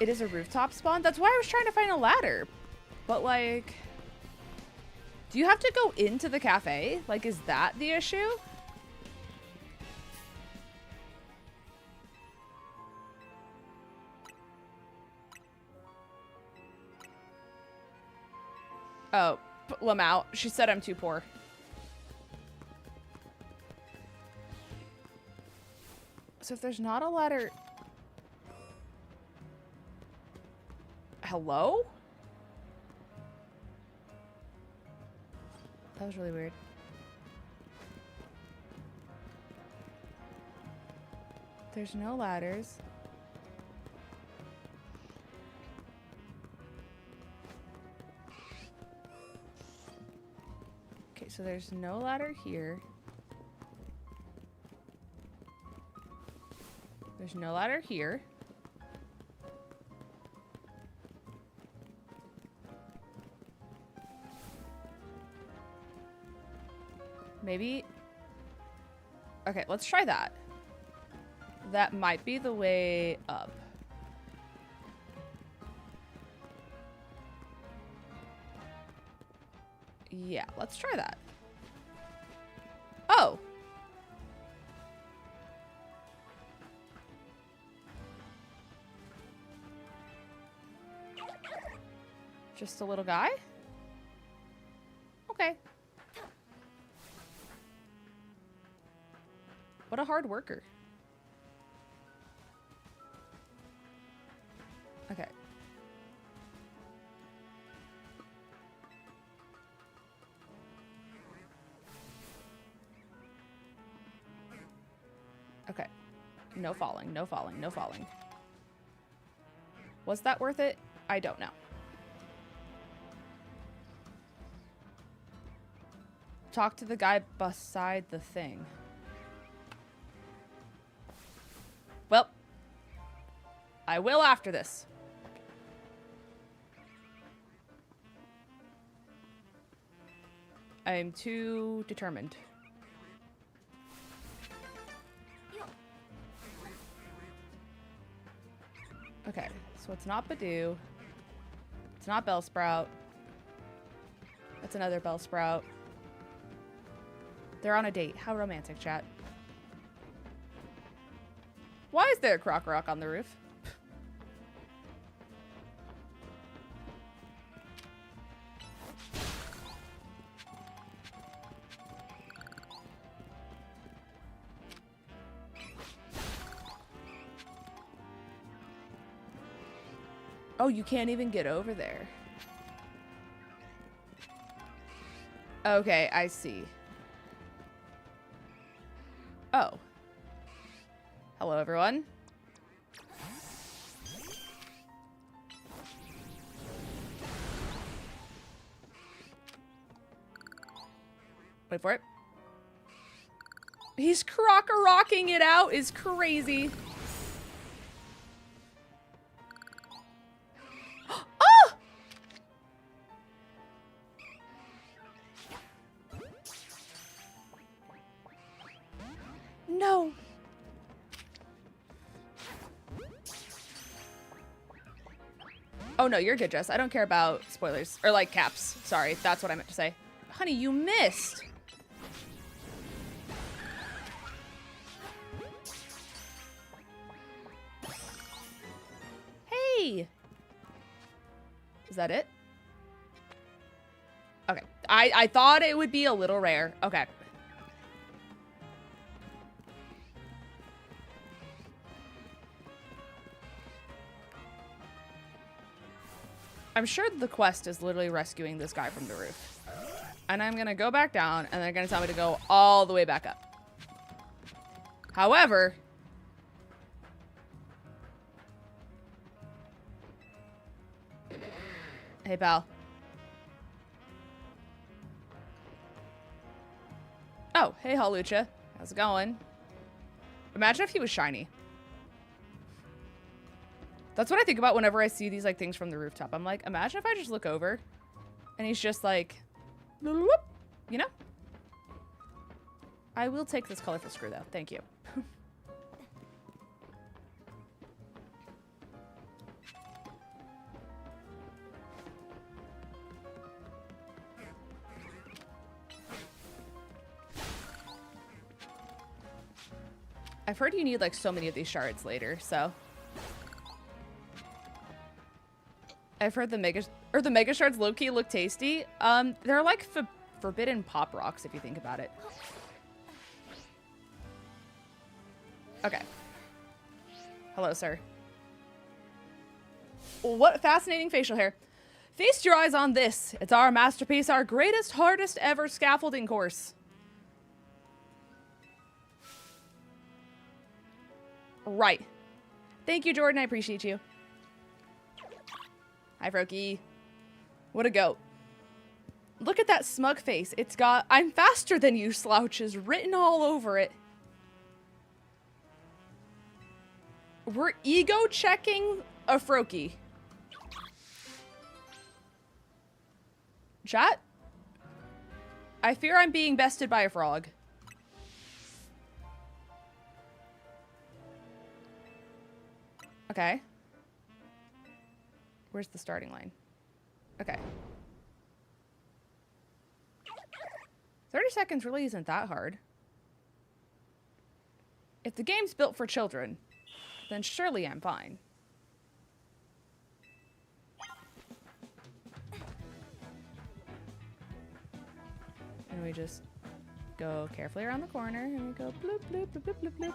It is a rooftop spawn? That's why I was trying to find a ladder. But like, do you have to go into the cafe? Like, is that the issue? Oh, Lamount. She said I'm too poor. So if there's not a ladder... Hello? That was really weird. There's no ladders. Okay, so there's no ladder here. There's no ladder here. Maybe... Okay, let's try that. That might be the way up. Yeah, let's try that. Oh! Just a little guy? Okay. What a hard worker. Okay. Okay. No falling, no falling, no falling. Was that worth it? I don't know. Talk to the guy beside the thing. Well, I will after this. I am too determined. Okay, so it's not Badoo. It's not Bellsprout. That's another Bellsprout. They're on a date. How romantic, chat. Why is there a Croc Rock on the roof? Oh, you can't even get over there. Okay, I see. Oh. Hello, everyone. Wait for it. He's croc-a-rocking it out is crazy. Oh! No. Oh no, you're good, Jess. I don't care about spoilers. Or like caps. Sorry, that's what I meant to say. Honey, you missed. Hey. Is that it? Okay. I thought it would be a little rare. Okay. I'm sure the quest is literally rescuing this guy from the roof. And I'm gonna go back down, and they're gonna tell me to go all the way back up. However... Hey, pal. Oh, hey, 𝗏𝗏𝗏. How's it going? Imagine if he was shiny. That's what I think about whenever I see these like things from the rooftop. I'm like, imagine if I just look over and he's just like, whoop, you know? I will take this colorful screw though. Thank you. I've heard you need like so many of these shards later, so. I've heard the Or the Mega Shards low-key look tasty. They're like forbidden pop rocks if you think about it. Okay. Hello, sir. What fascinating facial hair. Feast your eyes on this. It's our masterpiece, our greatest, hardest ever scaffolding course. Right. Thank you, Jordan. I appreciate you. Hi, Froakie. What a goat. Look at that smug face. It's got, "I'm faster than you," slouches written all over it. We're ego checking a Froakie. Chat? I fear I'm being bested by a frog. Okay. Where's the starting line? Okay. 30 seconds really isn't that hard. If the game's built for children, then surely I'm fine. And we just go carefully around the corner and we go bloop, bloop, bloop, bloop, bloop, bloop.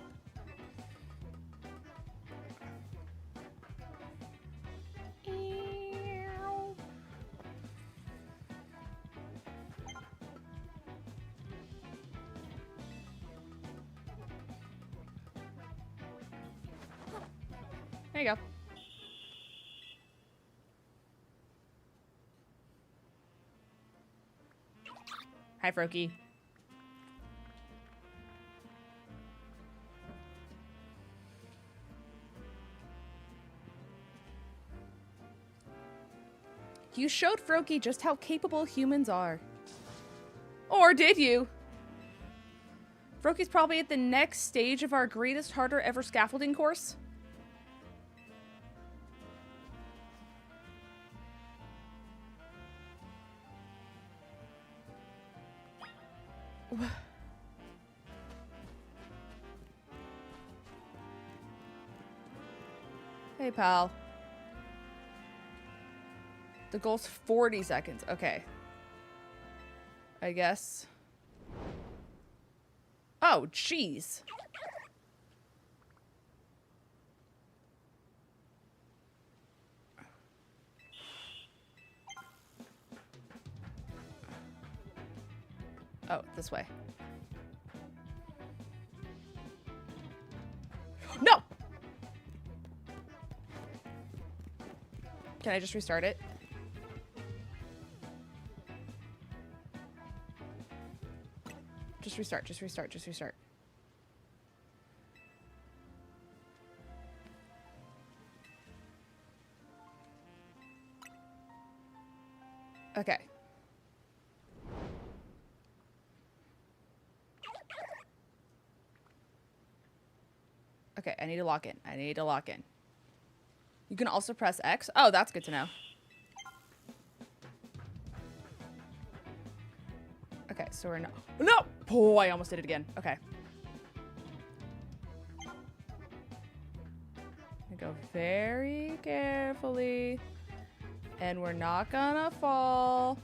There you go. Hi, Froakie. You showed Froakie just how capable humans are. Or did you? Froakie's probably at the next stage of our greatest, harder ever scaffolding course. Hey, pal. The goal's 40 seconds. Okay. I guess. Oh, jeez. Oh, this way. No! Can I just restart it? Just restart, just restart, just restart. Okay. Okay, I need to lock in. I need to lock in. You can also press X. Oh, that's good to know. Okay, so we're no. No! Oh, I almost did it again. Okay. Go very carefully. And we're not gonna fall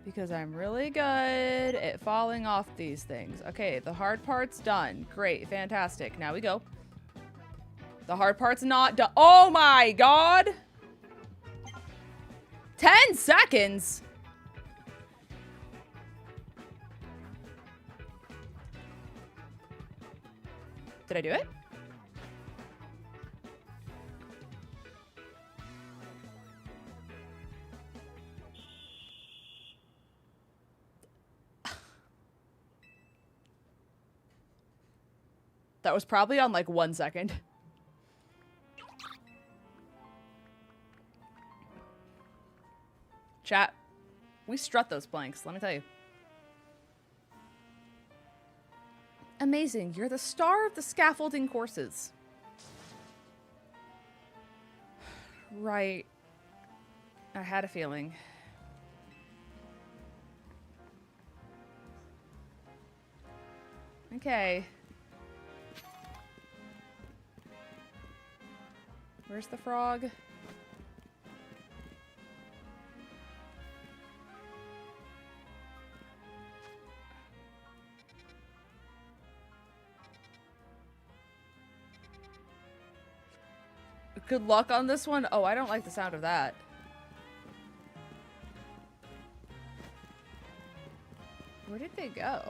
because I'm really good at falling off these things. Okay, the hard part's done. Great, fantastic. Now we go. The hard part's not done. Oh my god! 10 seconds? Did I do it? That was probably on like 1 second. Chat, we strut those planks, let me tell you. Amazing, you're the star of the scaffolding courses. Right. I had a feeling. Okay. Where's the frog? Good luck on this one. Oh, I don't like the sound of that. Where did they go?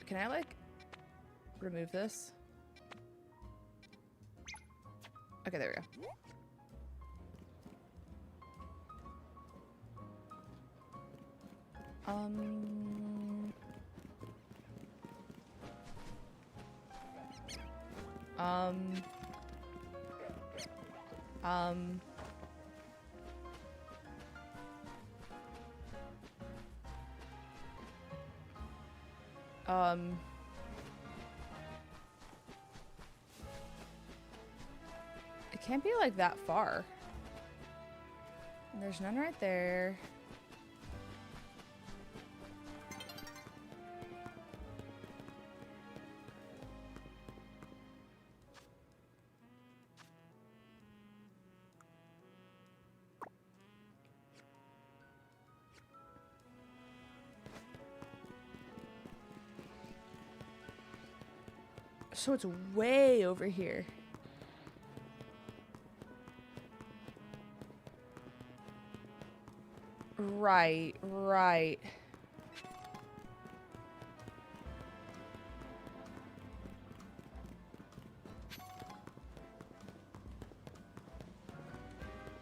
Can I, like, remove this? Okay, there we go. It can't be like that far. And there's none right there. So it's way over here. Right, right.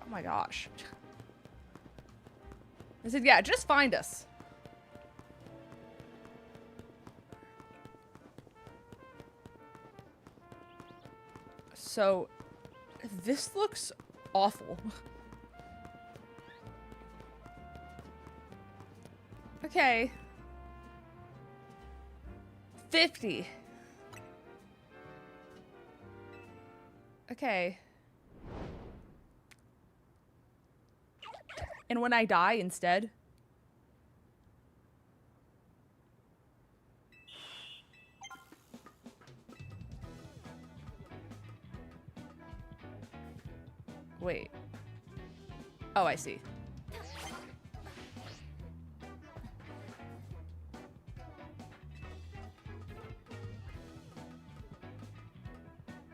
Oh my gosh. I said, yeah, just find us. So, this looks awful. Okay. 50. Okay. And when I die instead? Wait. Oh, I see.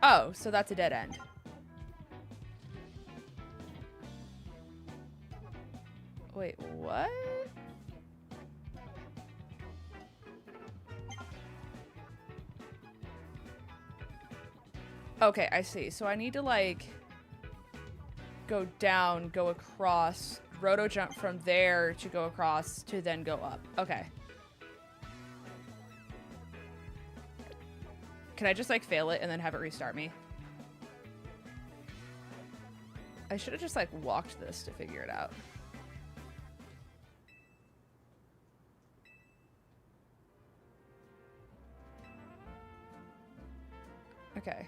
Oh, so that's a dead end. Wait, what? Okay, I see. So I need to, like, go down, go across, roto jump from there to go across to then go up. Okay. Can I just, like, fail it and then have it restart me? I should have just, like, walked this to figure it out. Okay.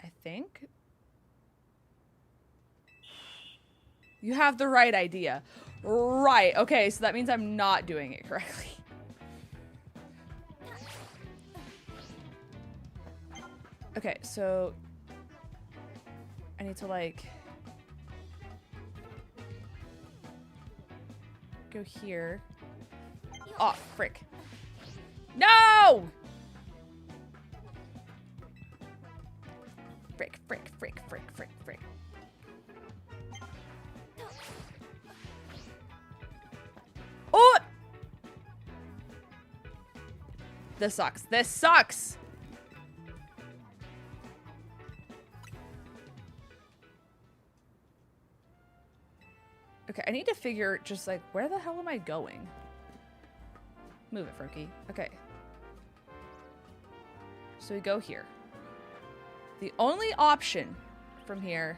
I think you have the right idea. Right. Okay, so that means I'm not doing it correctly. Okay, so I need to, like, go here. Oh, frick. No! Frick, frick, frick, frick, frick, frick. Oh! This sucks. This sucks! Okay, I need to figure just, like, where the hell am I going? Move it, Froakie. Okay. So we go here. The only option from here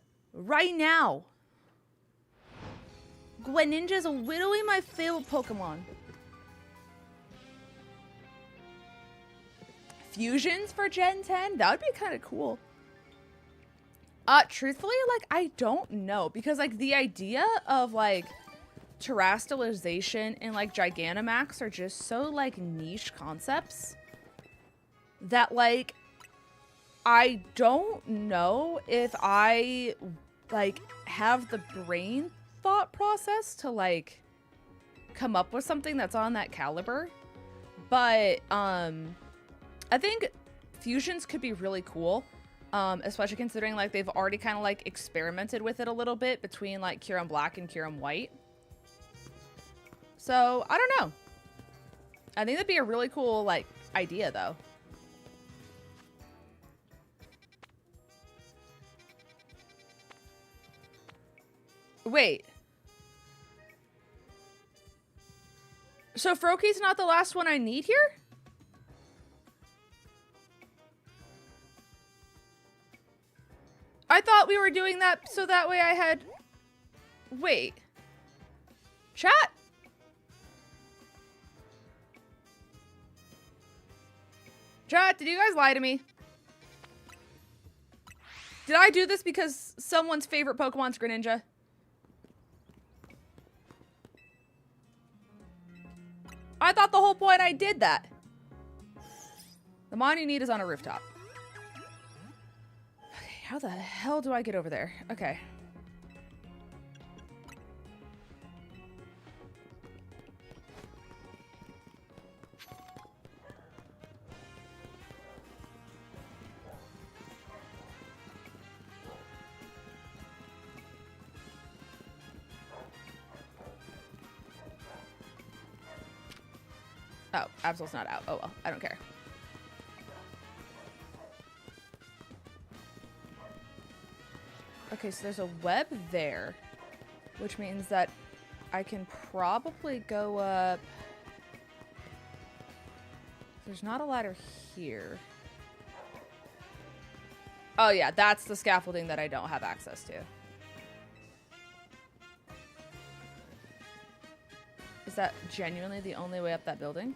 right now. Greninja is literally my favorite Pokemon. Fusions for Gen 10? That would be kind of cool. Truthfully, like, I don't know. Because, like, the idea of, like, terrestrialization and like Gigantamax are just so like niche concepts that like I don't know if I like have the brain thought process to like come up with something that's on that caliber. But I think fusions could be really cool, especially considering like they've already kind of like experimented with it a little bit between like 𝗬𝗏 Black and 𝗬𝗏 White. So I don't know. I think that'd be a really cool like idea though. Wait. So Froaky's not the last one I need here? I thought we were doing that so that way I had... Wait. Chat? Chat, did you guys lie to me? Did I do this because someone's favorite Pokemon's Greninja? I thought the whole point I did that. The mon you need is on a rooftop. Okay, how the hell do I get over there? Okay. Oh, Absol's not out. Oh well, I don't care. Okay, so there's a web there, which means that I can probably go up. There's not a ladder here. Oh yeah, that's the scaffolding that I don't have access to. Is that genuinely the only way up that building?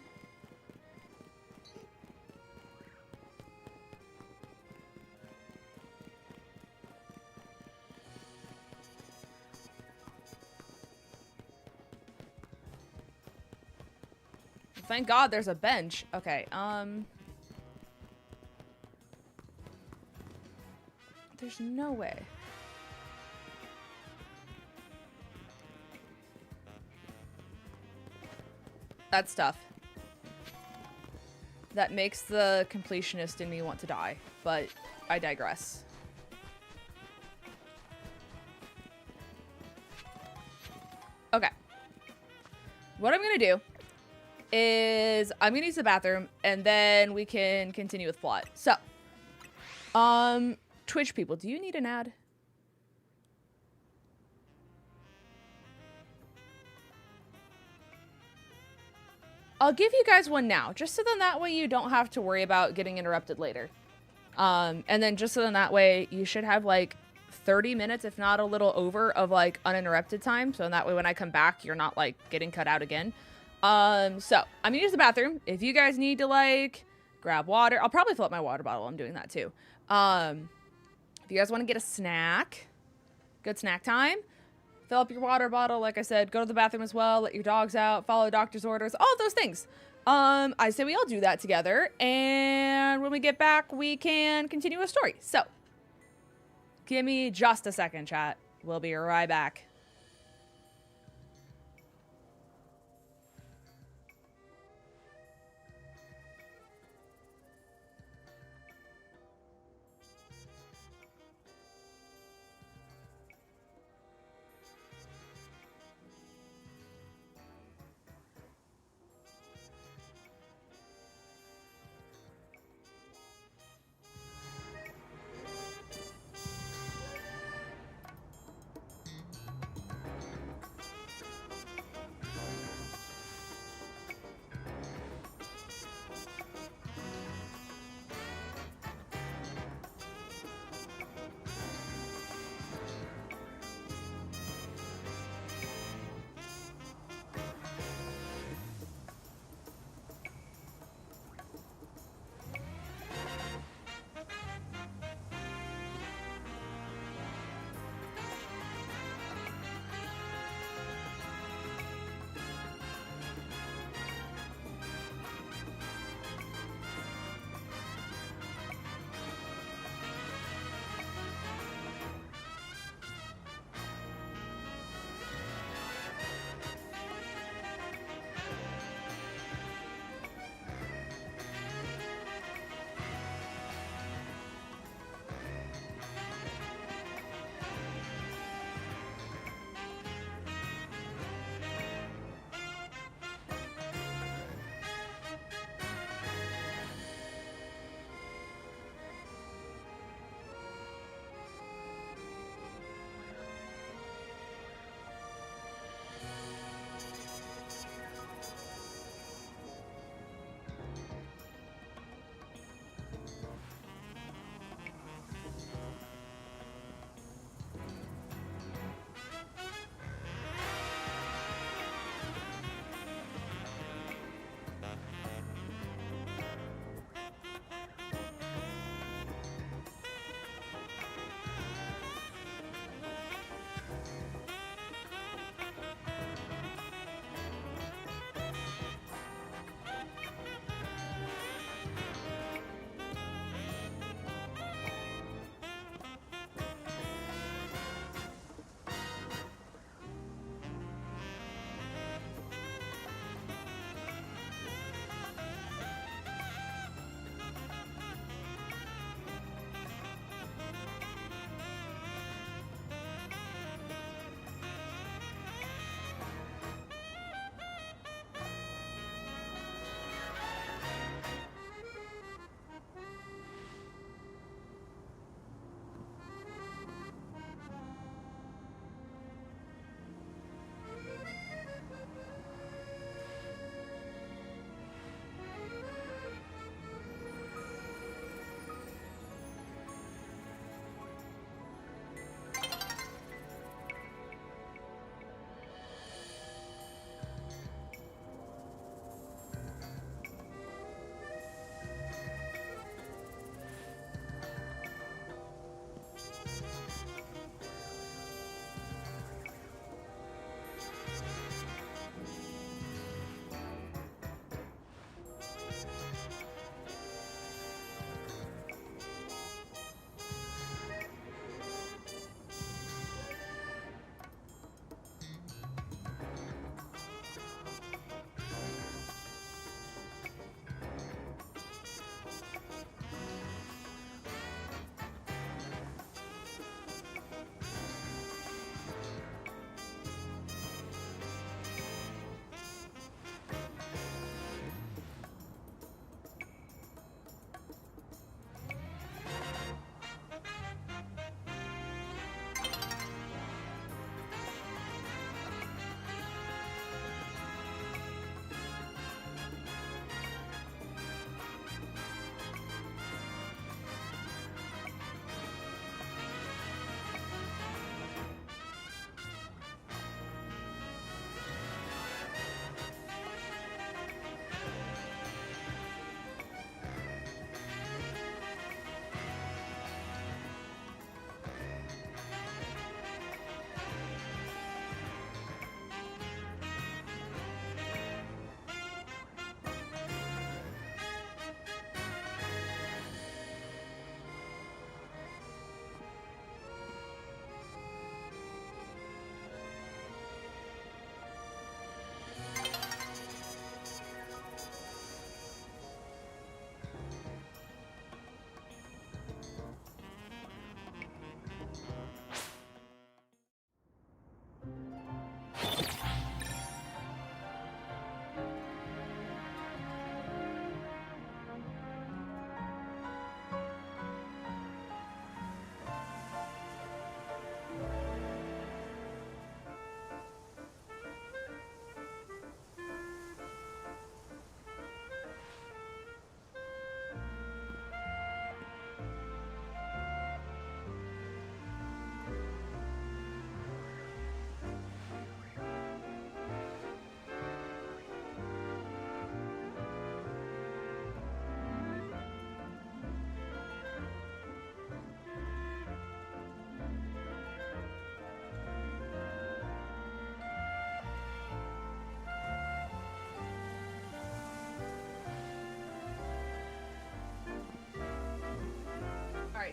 Thank God there's a bench. Okay, there's no way. That's tough. That makes the completionist in me want to die, but I digress. Okay. What I'm gonna do is I'm gonna use the bathroom and then we can continue with plot. So, Twitch people, do you need an ad? I'll give you guys one now, just so then that way you don't have to worry about getting interrupted later. And then just so then that way you should have like 30 minutes, if not a little over, of like uninterrupted time. So that way when I come back, you're not like getting cut out again. So I'm gonna use the bathroom. If you guys need to like grab water, I'll probably fill up my water bottle. I'm doing that too. If you guys want to get a snack, good snack time. Fill up your water bottle, like I said, go to the bathroom as well, let your dogs out, follow doctor's orders, all of those things. I say we all do that together, and when we get back, we can continue a story. So, give me just a second, chat. We'll be right back.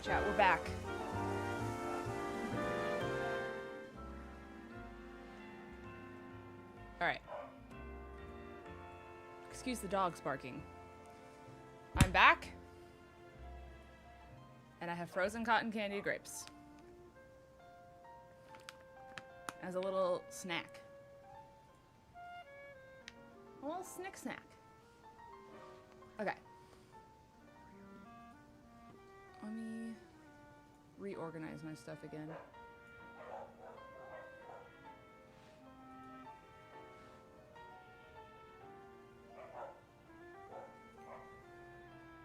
chat, we're back. All right. Excuse the dogs barking. I'm back. And I have frozen cotton candy grapes. As a little snack. A little snack. Okay. Let me reorganize my stuff again.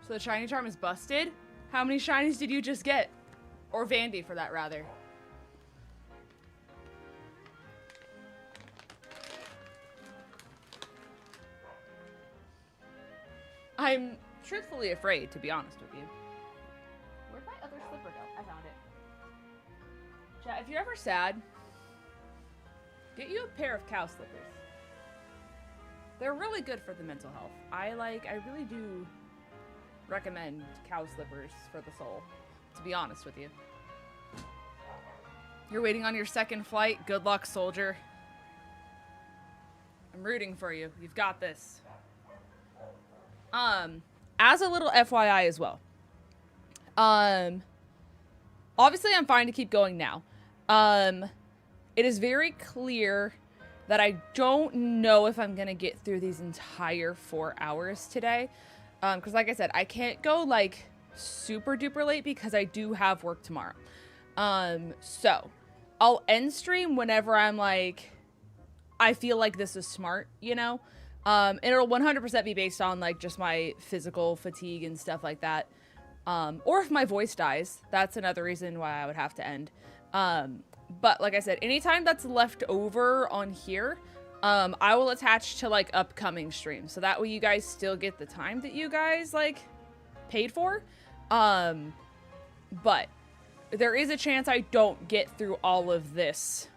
So the shiny charm is busted? How many shinies did you just get? Or Vandy, for that, rather. I'm truthfully afraid, to be honest with you. Where'd my other slipper go? I found it. Chat, if you're ever sad, get you a pair of cow slippers. They're really good for the mental health. I really do recommend cow slippers for the soul, to be honest with you. You're waiting on your second flight. Good luck, soldier. I'm rooting for you. You've got this. As a little FYI as well. Obviously I'm fine to keep going now. It is very clear that I don't know if I'm gonna get through these entire 4 hours today. Because like I said, I can't go like super duper late because I do have work tomorrow. So I'll end stream whenever I'm like, I feel like this is smart, you know? And it'll 100% be based on like just my physical fatigue and stuff like that. Or if my voice dies, that's another reason why I would have to end. But like I said, anytime that's left over on here, I will attach to like upcoming streams. So that way you guys still get the time that you guys like paid for. But there is a chance I don't get through all of this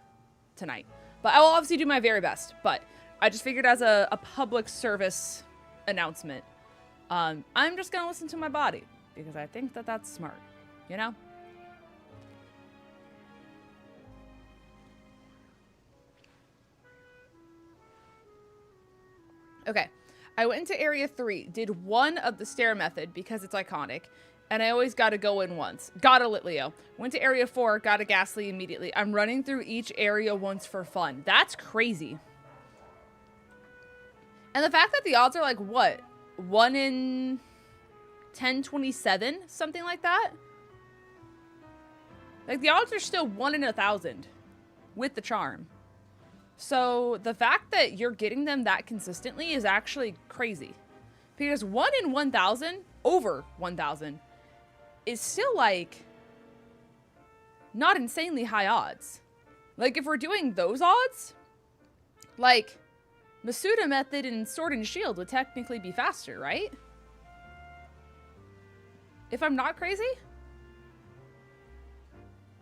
tonight. But I will obviously do my very best. But I just figured as a public service announcement, I'm just going to listen to my body because I think that that's smart, you know? Okay, I went into area 3, did one of the stair method because it's iconic, and I always gotta go in once. Got a Litleo. Went to area 4, got a Ghastly immediately. I'm running through each area once for fun. That's crazy. And the fact that the odds are like, what? 1 in 1027? Something like that? Like, the odds are still 1 in 1,000 with the charm. So the fact that you're getting them that consistently is actually crazy. Because 1 in 1,000, over 1,000, is still like not insanely high odds. Like if we're doing those odds, like Masouda method and Sword and Shield would technically be faster, right? If I'm not crazy?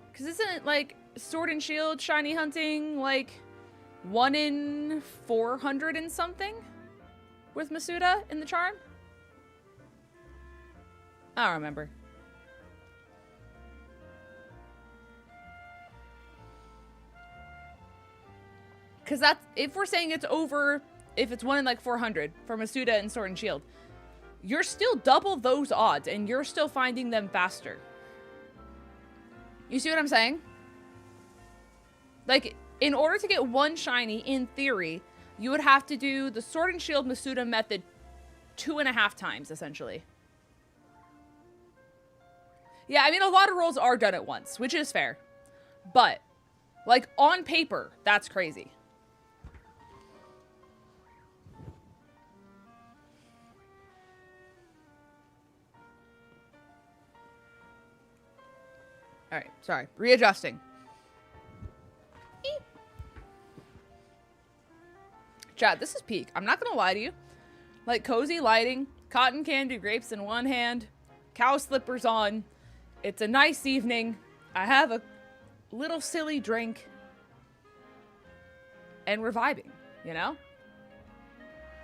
Because isn't it like Sword and Shield, shiny hunting, like 1 in 400 and something with Masouda in the charm? I don't remember. Because that's, if we're saying it's over, if it's 1 in like 400 for Masouda and Sword and Shield, you're still double those odds and you're still finding them faster. You see what I'm saying? Like, in order to get 1 shiny, in theory, you would have to do the Sword and Shield Masouda method 2.5 times, essentially. Yeah, I mean, a lot of rolls are done at once, which is fair. But, like, on paper, that's crazy. Alright, sorry. Readjusting. Eep. Chat, this is peak. I'm not gonna lie to you. Like, cozy lighting, cotton candy grapes in one hand, cow slippers on. It's a nice evening. I have a little silly drink. And we're vibing, you know?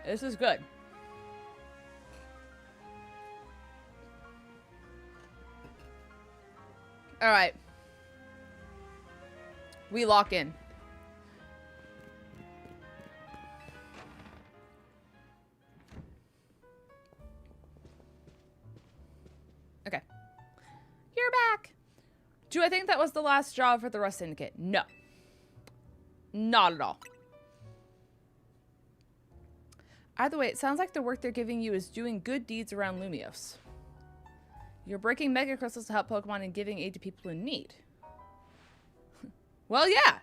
This is good. All right. We lock in. Okay. You're back. Do I think that was the last job for the Rust Syndicate? No. Not at all. Either way, it sounds like the work they're giving you is doing good deeds around Lumios. You're breaking mega crystals to help Pokemon and giving aid to people in need. Well, yeah.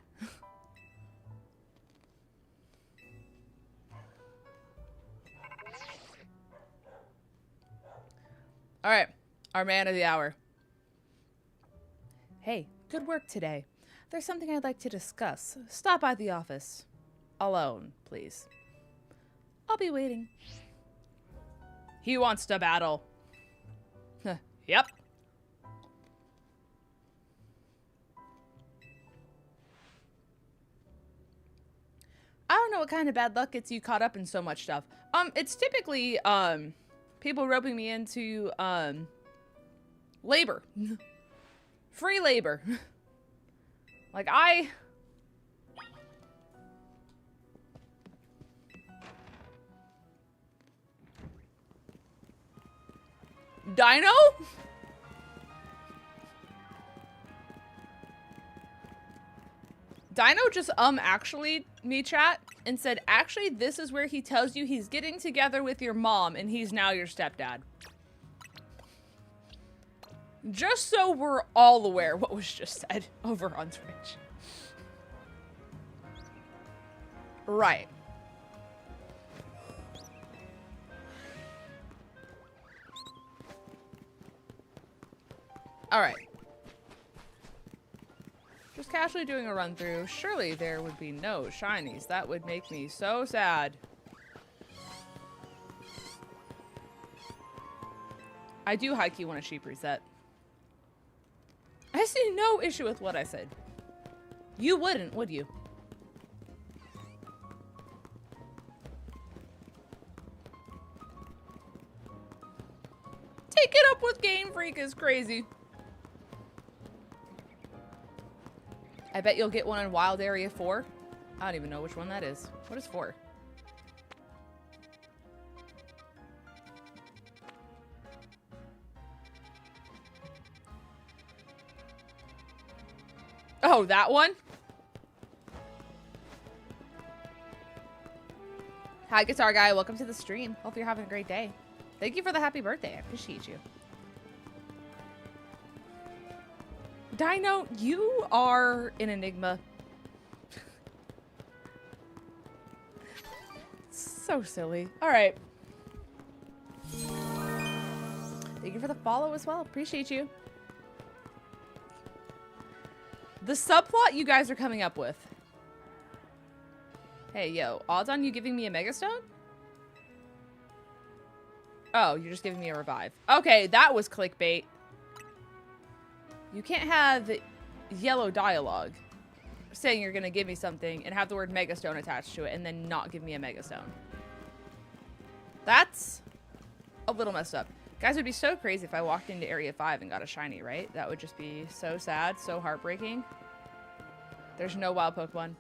All right. Our man of the hour. Hey, good work today. There's something I'd like to discuss. Stop by the office. Alone, please. I'll be waiting. He wants to battle. Yep. I don't know what kind of bad luck gets you caught up in so much stuff. It's typically, people roping me into, labor. Free labor. Like, Dino? Dino just, actually, me chat, and said, actually, this is where he tells you he's getting together with your mom, and he's now your stepdad. Just so we're all aware what was just said over on Twitch. Right. Alright. Just casually doing a run through. Surely there would be no shinies. That would make me so sad. I do high-key want a sheep reset. I see no issue with what I said. You wouldn't, would you? Take it up with Game Freak is crazy. I bet you'll get one in Wild Area 4. I don't even know which one that is. What is 4? Oh, that one? Hi, Guitar Guy. Welcome to the stream. Hope you're having a great day. Thank you for the happy birthday. I appreciate you. Dino, you are an enigma. So silly. All right. Thank you for the follow as well. Appreciate you. The subplot you guys are coming up with. Hey, yo, odds on you giving me a Megastone? Oh, you're just giving me a revive. Okay, that was clickbait. You can't have yellow dialogue saying you're going to give me something and have the word Megastone attached to it and then not give me a Megastone. That's a little messed up. Guys, it would be so crazy if I walked into Area 5 and got a shiny, right? That would just be so sad, so heartbreaking. There's no wild Pokemon.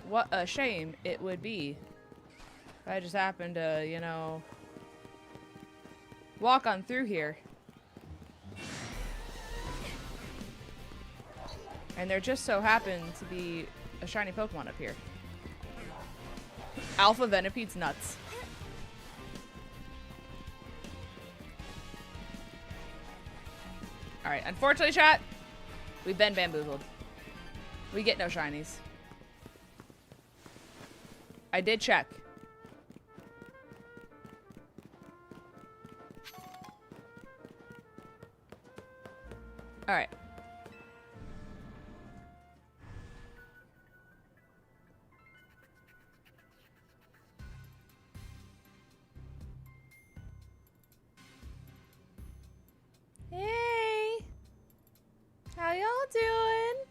What a shame it would be if I just happened to, you know, walk on through here. And there just so happened to be a shiny Pokemon up here. Alpha Venipede's nuts. Alright, unfortunately, chat, we've been bamboozled. We get no shinies. I did check. Alright. Hey! How y'all doing?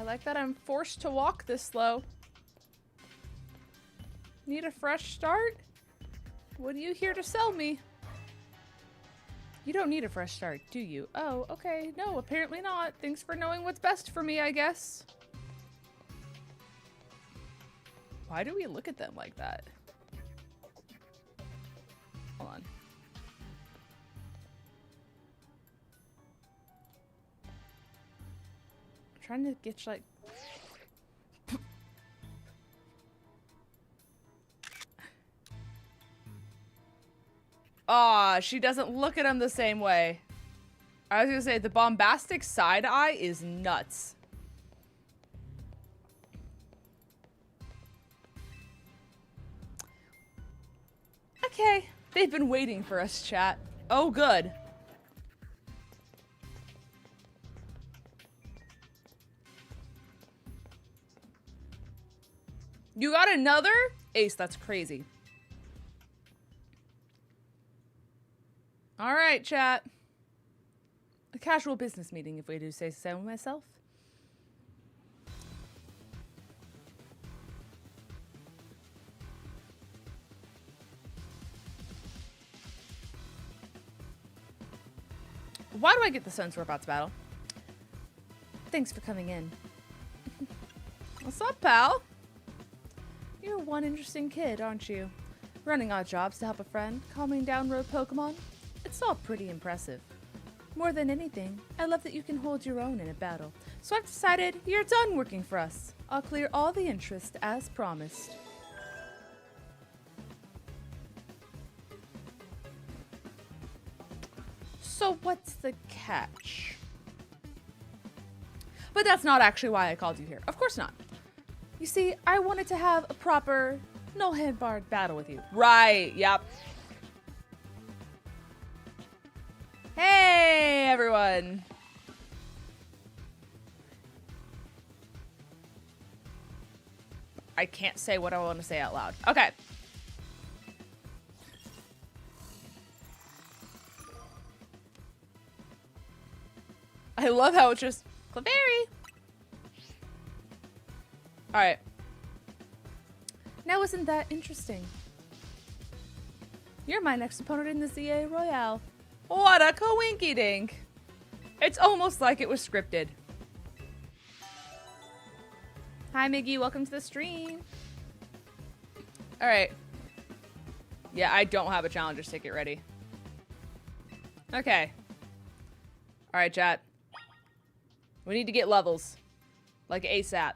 I like that I'm forced to walk this slow. Need a fresh start? What are you here to sell me? You don't need a fresh start, do you? Oh, okay. No, apparently not. Thanks for knowing what's best for me, I guess. Why do we look at them like that? Hold on. I'm trying to get like... Aw, she doesn't look at him the same way. I was gonna say, the bombastic side eye is nuts. Okay, they've been waiting for us, chat. Oh, good. You got another? Ace, that's crazy. All right, chat. A casual business meeting, if we do say so myself. Why do I get the sense we're about to battle? Thanks for coming in. What's up, pal? You're one interesting kid, aren't you? Running odd jobs to help a friend, calming down rogue Pokemon. It's all pretty impressive. More than anything, I love that you can hold your own in a battle. So I've decided you're done working for us. I'll clear all the interest as promised. So what's the catch? But that's not actually why I called you here. Of course not. You see, I wanted to have a proper, no-head-barred battle with you. Right, yep. Hey, everyone. I can't say what I want to say out loud. Okay. I love how it's just Clefairy. All right. Now, isn't that interesting? You're my next opponent in the ZA Royale. What a coinky-dink. It's almost like it was scripted. Hi, Miggy. Welcome to the stream. All right. Yeah, I don't have a challenger's ticket ready. Okay. All right, chat. We need to get levels. Like ASAP.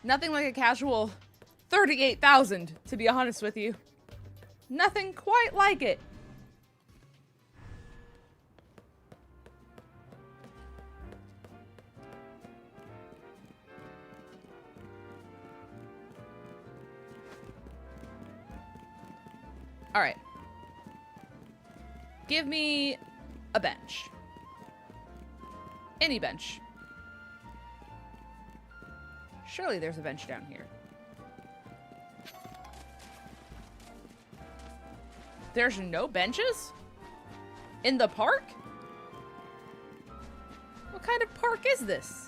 Nothing like a casual 38,000, to be honest with you. Nothing quite like it. All right. Give me a bench. Any bench. Surely there's a bench down here. There's no benches? In the park? What kind of park is this?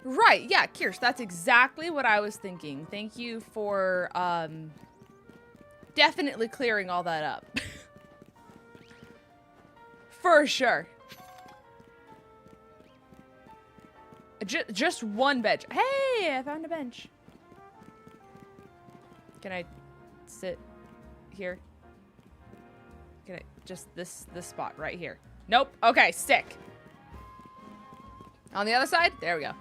Right, yeah, Kirsch, that's exactly what I was thinking. Thank you for, definitely clearing all that up. For sure. Just one bench. Hey, I found a bench. Can I sit here? Can I just this spot right here? Nope. Okay, stick. On the other side? There we go.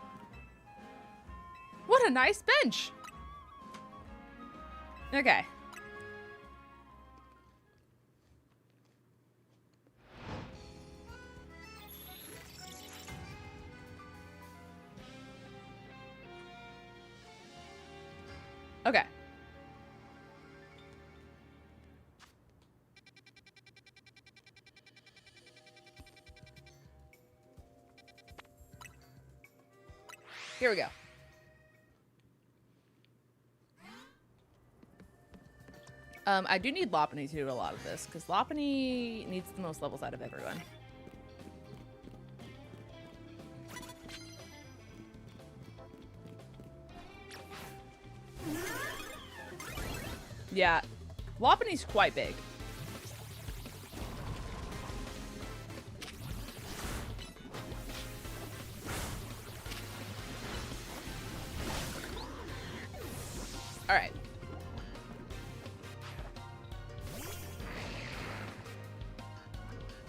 What a nice bench. Okay. Okay. Here we go. I do need Lopunny to do a lot of this, because Lopunny needs the most levels out of everyone. Yeah, Lopunny's quite big. All right.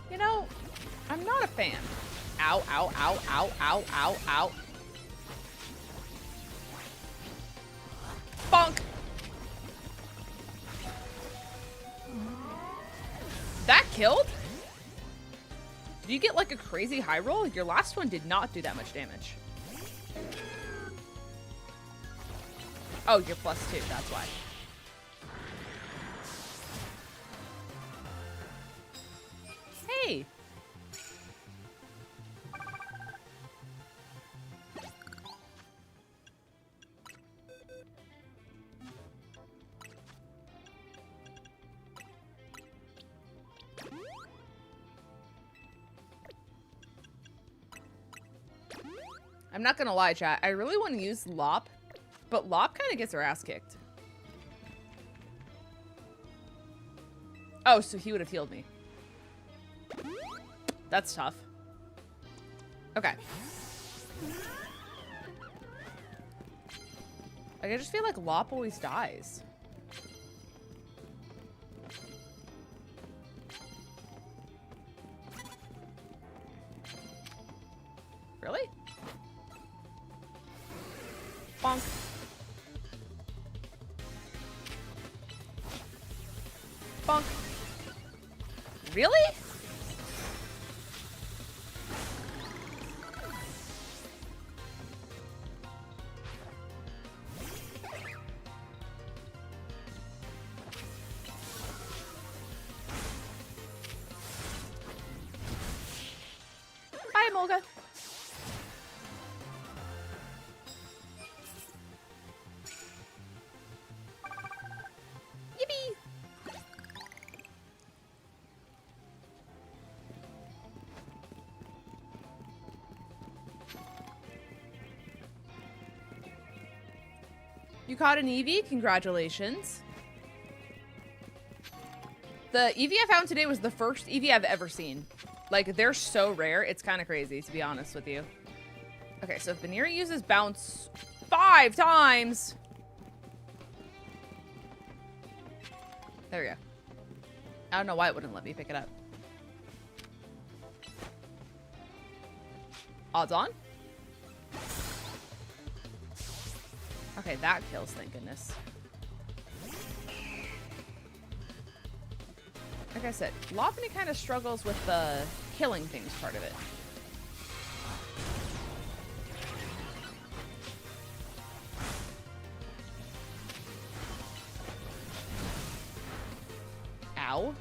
You know, I'm not a fan. Ow, ow, ow, ow, ow, ow, ow. Bonk. That killed? Did you get like a crazy high roll? Your last one did not do that much damage. Oh, you're +2, that's why. Hey! I'm not gonna lie, chat. I really want to use Lop, but Lop kind of gets her ass kicked. Oh, so he would have healed me. That's tough. Okay. Like, I just feel like Lop always dies. Really? Bonk. Bonk. Really? Bye, Molga. Yippee! You caught an Eevee? Congratulations. The Eevee I found today was the first Eevee I've ever seen. Like, they're so rare, it's kind of crazy, to be honest with you. Okay, so if Baniri uses Bounce 5 times... There we go. I don't know why it wouldn't let me pick it up. Odds on? Okay, that kills, thank goodness. Like I said, Lopunny kind of struggles with the killing things part of it. Ow.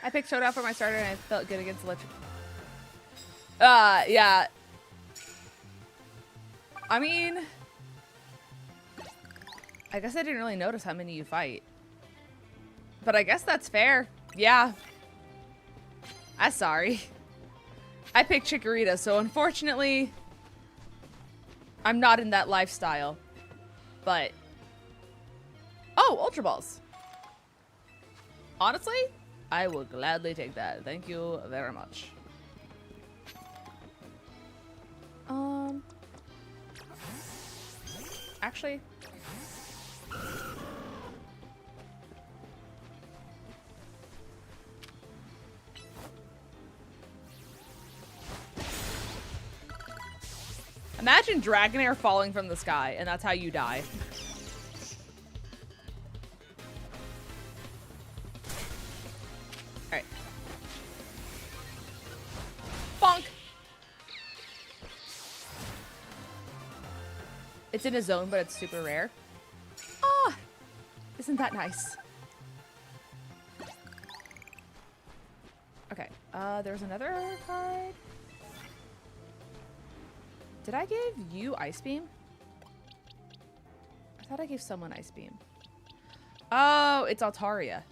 I picked Soda for my starter and I felt good against electric. Yeah. I mean, I guess I didn't really notice how many you fight. But I guess that's fair. Yeah. I'm sorry. I picked Chikorita, so unfortunately, I'm not in that lifestyle. But, oh, Ultra Balls. Honestly, I will gladly take that. Thank you very much. Actually, imagine Dragonair falling from the sky, and that's how you die. Alright. Bonk! It's in a zone, but it's super rare. Ah! Isn't that nice? There's another card. Did I give you Ice Beam? I thought I gave someone Ice Beam. Oh, it's Altaria.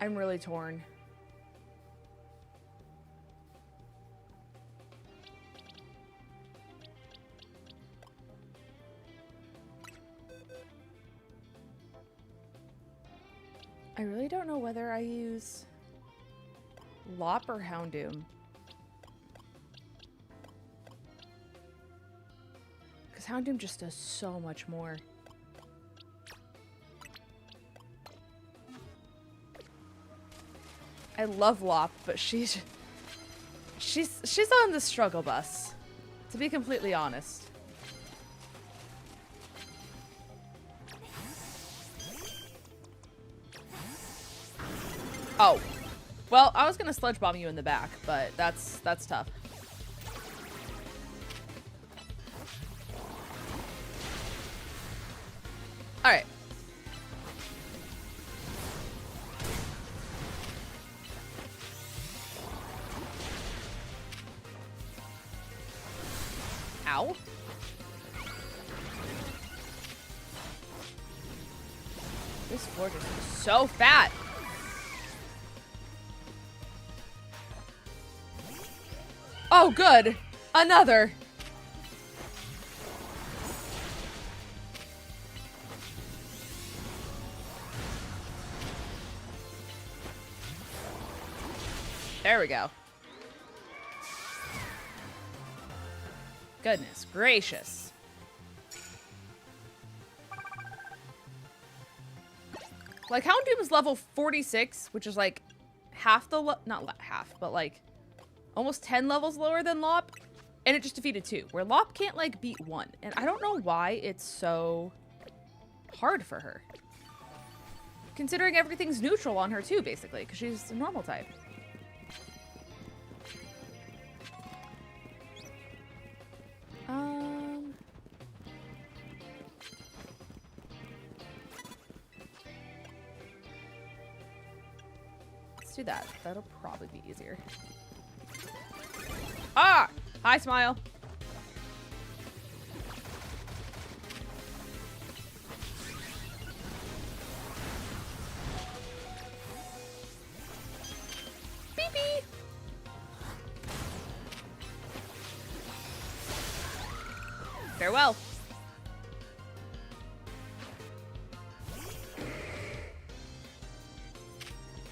I'm really torn. I really don't know whether I use Lop or Houndoom. Because Houndoom just does so much more. I love Lop, but she's on the struggle bus, to be completely honest. Oh, well, I was gonna sludge bomb you in the back, but that's tough. All right. Ow. This floor just is so fat. Oh, good. Another. There we go. Goodness gracious. Like, Houndoom is level 46, which is like half the, not half, but like almost 10 levels lower than Lop, and it just defeated 2, where Lop can't like beat 1. And I don't know why it's so hard for her. Considering everything's neutral on her too, basically, because she's a normal type. Let's do that. That'll probably be easier. Ah! Hi, Smile. Beep beep. Farewell.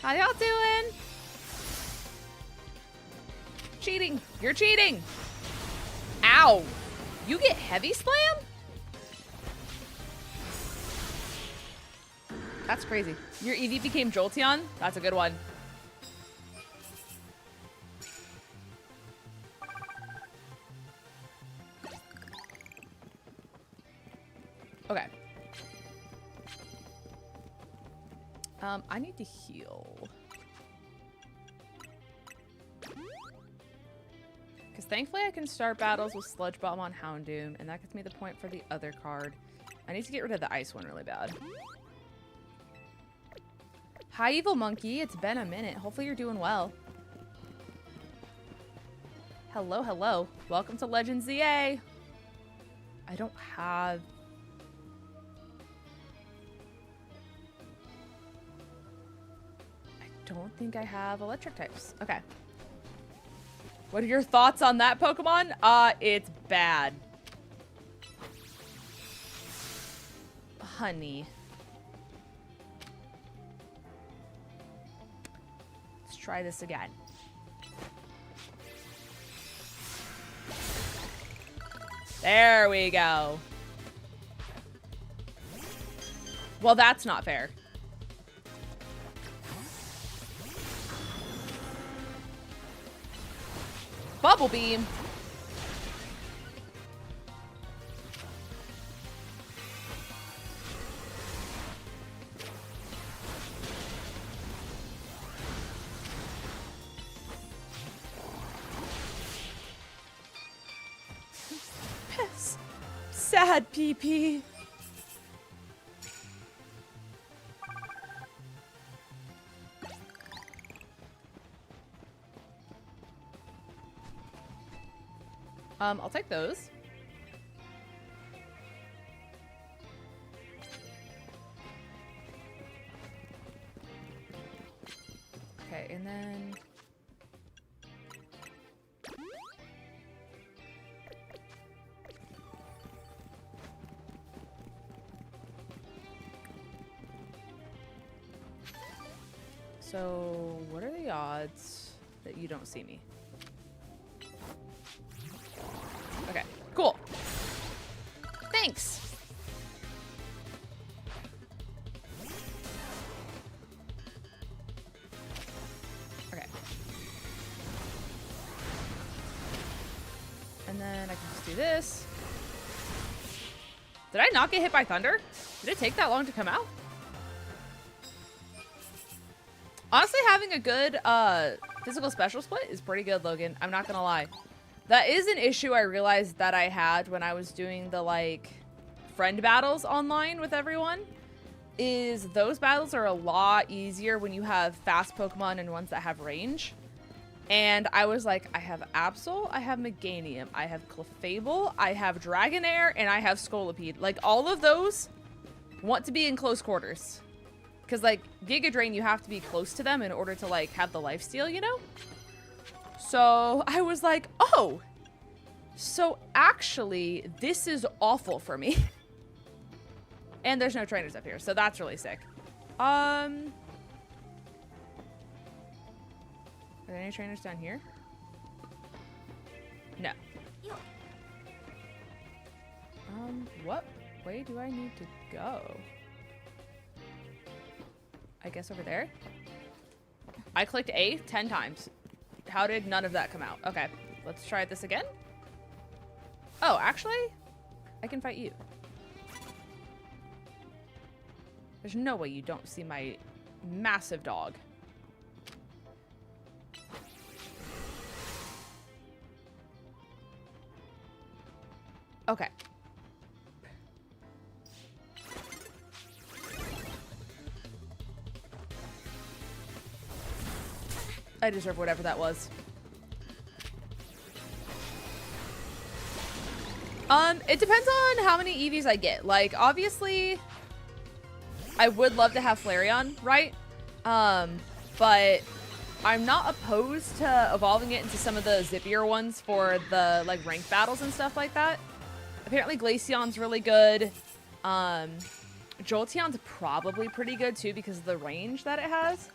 How y'all doing? Cheating. You're cheating. Ow. You get heavy slam? That's crazy. Your EV became Jolteon? That's a good one. Okay. I need to heal. Because thankfully I can start battles with Sludge Bomb on Houndoom, and that gets me the point for the other card. I need to get rid of the ice one really bad. Hi, Evil Monkey. It's been a minute. Hopefully you're doing well. Hello, hello. Welcome to Legends ZA. I don't have... I don't think I have electric types. Okay. What are your thoughts on that Pokemon? It's bad. Honey. Let's try this again. There we go. Well, that's not fair. Bubble Beam. sad pee-pee. I'll take those. Okay, and then... So, what are the odds that you don't see me? Okay, cool. Thanks. Okay. And then I can just do this. Did I not get hit by thunder? Did it take that long to come out? Honestly, having a good physical special split is pretty good, Logan. I'm not gonna lie. That is an issue I realized that I had when I was doing the, like, friend battles online with everyone. Is those battles are a lot easier when you have fast Pokemon and ones that have range. And I was like, I have Absol, I have Meganium, I have Clefable, I have Dragonair, and I have Scolipede. Like, all of those want to be in close quarters. Because, like, Giga Drain, you have to be close to them in order to, like, have the lifesteal, you know? So I was like, oh, so actually, this is awful for me. And there's no trainers up here, so that's really sick. Are there any trainers down here? No. What way do I need to go? I guess over there? I clicked A 10 times. How did none of that come out? Okay, let's try this again. Oh, actually, I can fight you. There's no way you don't see my massive dog. Okay. I deserve whatever that was. It depends on how many EVs I get. Like, obviously, I would love to have Flareon, right? But I'm not opposed to evolving it into some of the zippier ones for the, like, ranked battles and stuff like that. Apparently, Glaceon's really good. Jolteon's probably pretty good, too, because of the range that it has.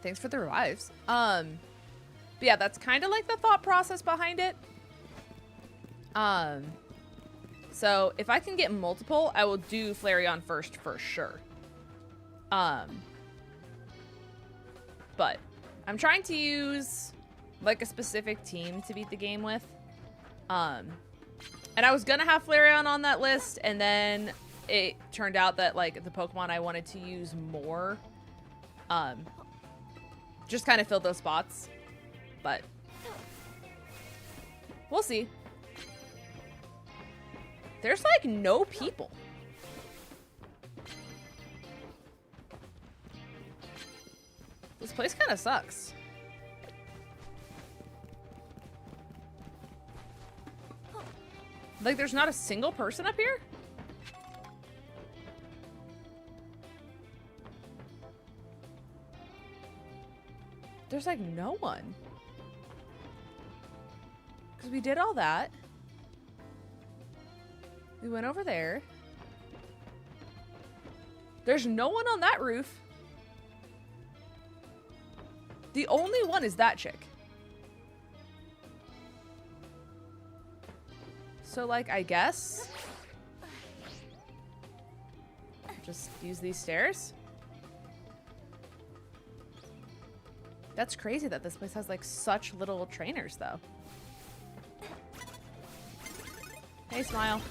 Thanks for the revives. But yeah, that's kind of like the thought process behind it. So if I can get multiple, I will do Flareon first for sure. But I'm trying to use like a specific team to beat the game with. And I was gonna have Flareon on that list, and then it turned out that like the Pokemon I wanted to use more, just kind of filled those spots, but we'll see. There's like no people. This place kind of sucks. Like, there's not a single person up here? There's like no one. Because we did all that. We went over there. There's no one on that roof. The only one is that chick. So, like, I guess just use these stairs. That's crazy that this place has, like, such little trainers, though. Hey, Smile.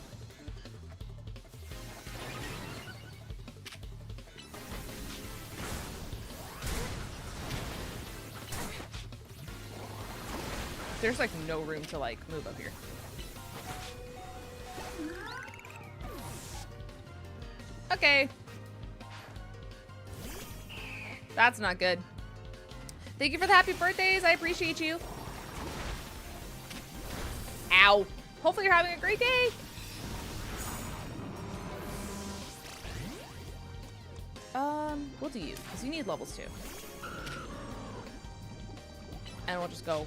There's like no room to like move up here. Okay. That's not good. Thank you for the happy birthdays. I appreciate you. Ow. Hopefully you're having a great day. We'll do you, because you need levels too. And we'll just go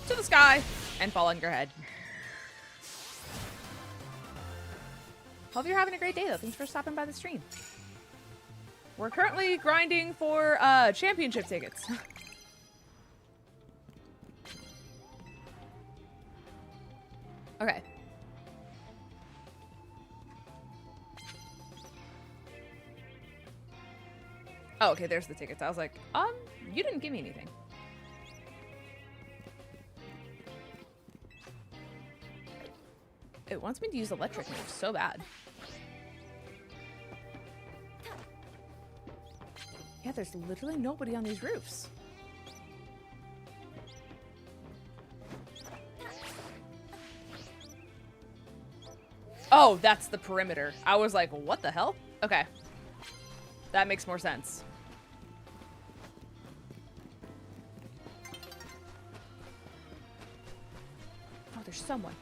to the sky and fall on your head. Hope you're having a great day though. Thanks for stopping by the stream. We're currently grinding for championship tickets. Okay. Oh, okay, there's the tickets. I was like, you didn't give me anything. It wants me to use electric moves so bad. Yeah, there's literally nobody on these roofs. Oh, that's the perimeter. I was like, what the hell? Okay. That makes more sense. Oh, there's someone.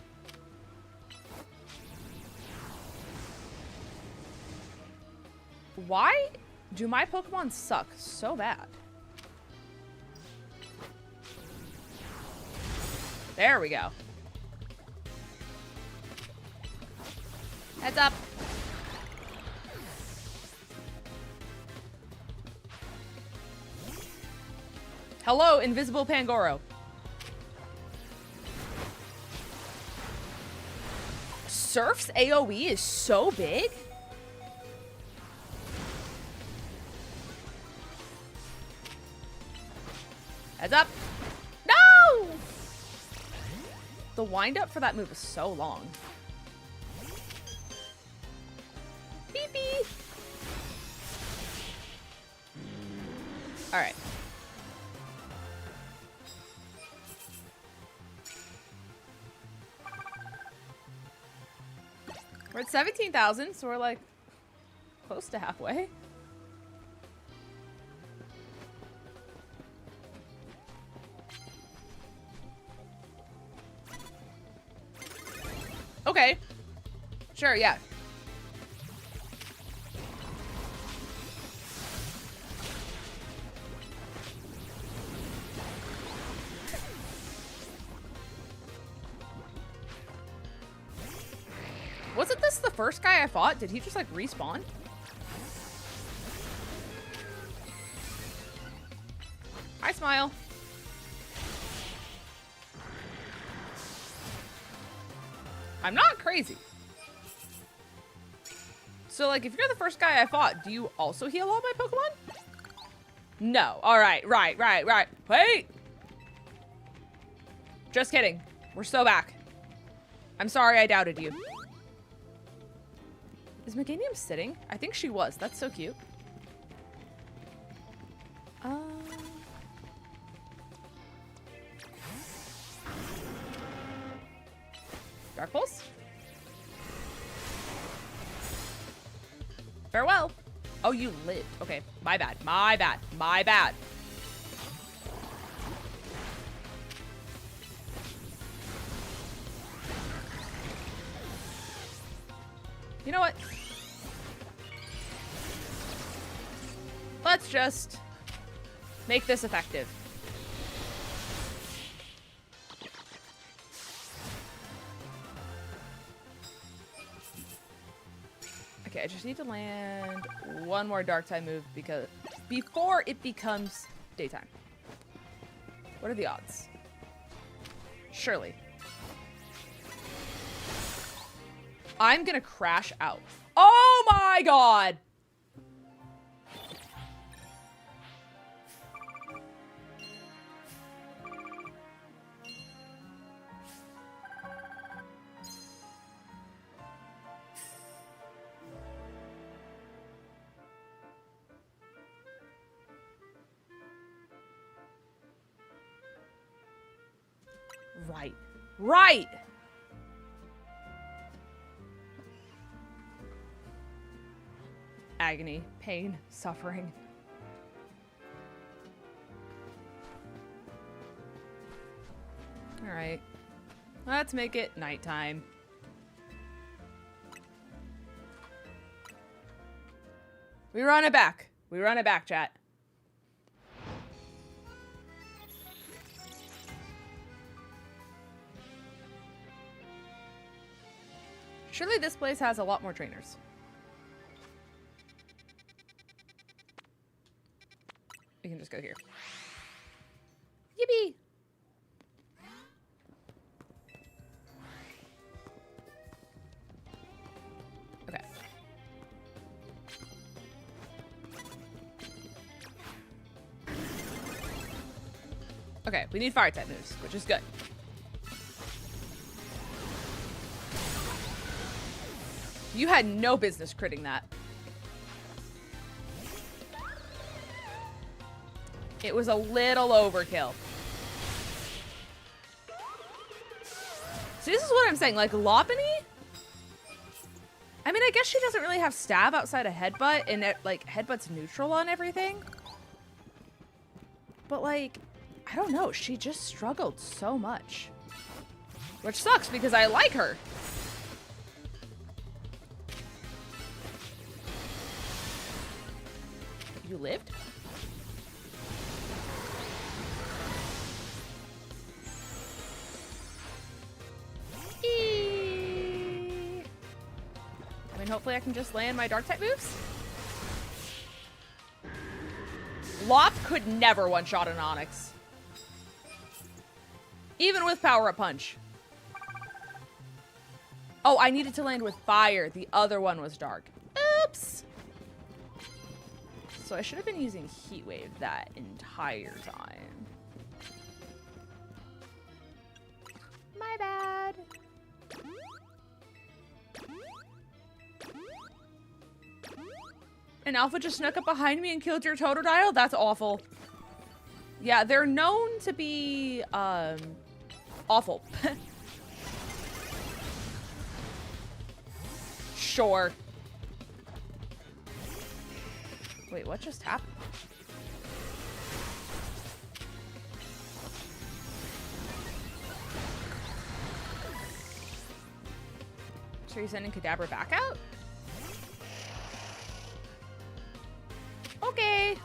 Why do my Pokemon suck so bad? There we go. Heads up. Hello, invisible Pangoro. Surf's AoE is so big? Heads up. No! The wind up for that move is so long. Beep beep. All right. We're at 17,000, so we're like close to halfway. Okay. Sure, yeah. Wasn't this the first guy I fought? Did he just like respawn? Hi, Smile. I'm not crazy. So, like, if you're the first guy I fought, do you also heal all my Pokemon? No. All right. Right. Wait. Just kidding. We're so back. I'm sorry I doubted you. Is Meganium sitting? I think she was. That's so cute. Dark Pulse? Farewell. Oh, you lived. Okay, my bad. My bad. My bad. You know what? Let's just make this effective. Okay, I just need to land one more dark type move because before it becomes daytime. What are the odds? Surely. I'm gonna crash out. Oh my god! Right. Right! Agony, pain, suffering. Alright. Let's make it nighttime. We run it back. We run it back, chat. Surely this place has a lot more trainers. We can just go here. Yippee! Okay. Okay, we need fire type moves, which is good. You had no business critting that. It was a little overkill. See, this is what I'm saying. Like, Lopunny? I mean, I guess she doesn't really have stab outside of Headbutt, and it, like, Headbutt's neutral on everything. But, like, I don't know. She just struggled so much. Which sucks, because I like her. You lived? I mean, hopefully I can just land my dark type moves. Lop could never one-shot an Onix. Even with Power Up Punch. Oh, I needed to land with fire. The other one was dark. Oops. So I should have been using Heat Wave that entire time. My bad. And Alpha just snuck up behind me and killed your Totodile? That's awful. Yeah, they're known to be, awful. Sure. Wait, what just happened? So you're sending Kadabra back out? Okay.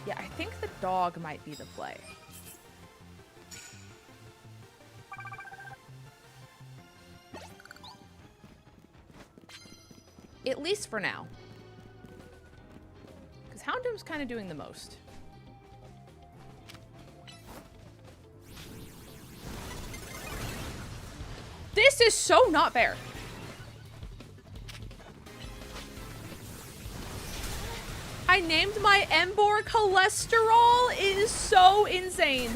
Yeah, I think the dog might be the play. At least for now. Because Houndoom's kind of doing the most. This is so not fair. I named my Emboar Cholesterol. It is so insane.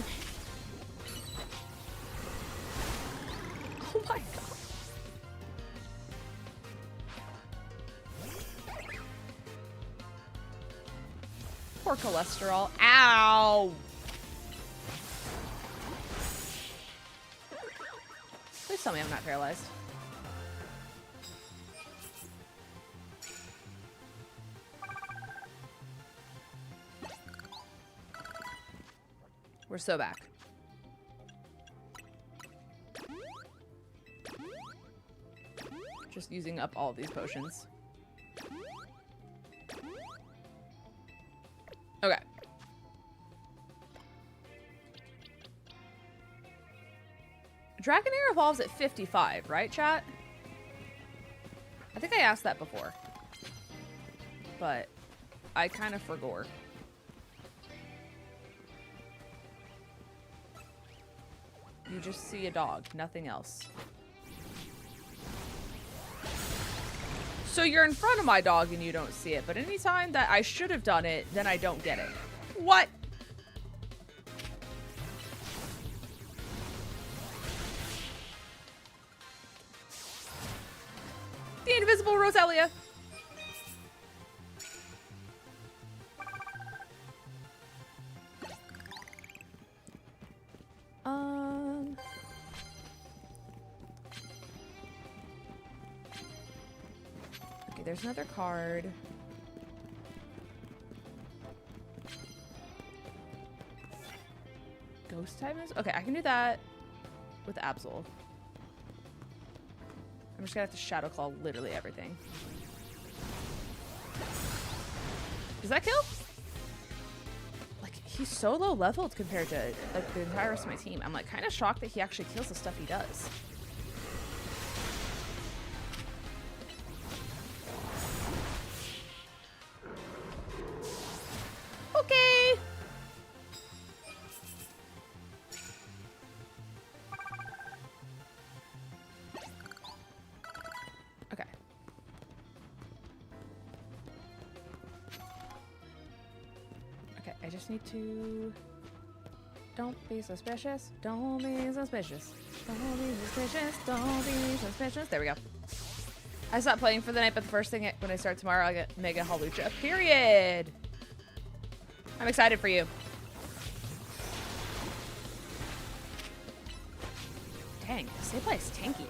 Oh my god. Poor Cholesterol. Ow. Please tell me I'm not paralyzed. We're so back. Just using up all of these potions. Okay. Dragonair evolves at 55, right, chat? I think I asked that before. But I kind of forgot. You just see a dog, nothing else. So you're in front of my dog and you don't see it, but anytime that I should have done it, then I don't get it. What? The invisible Roselia. Okay, there's another card. Ghost type is okay. I can do that with Absol. I'm just gonna have to Shadow Claw literally everything. Does that kill? Like, he's so low leveled compared to like the entire rest of my team. I'm like kind of shocked that he actually kills the stuff he does. Okay. Okay. Okay, I just need to... Don't be suspicious. Don't be suspicious. Don't be suspicious. Don't be suspicious. There we go. I stopped playing for the night, but the first thing when I start tomorrow, I'll get Mega Halucha. Period. I'm excited for you. Dang, this Layplay is tanky.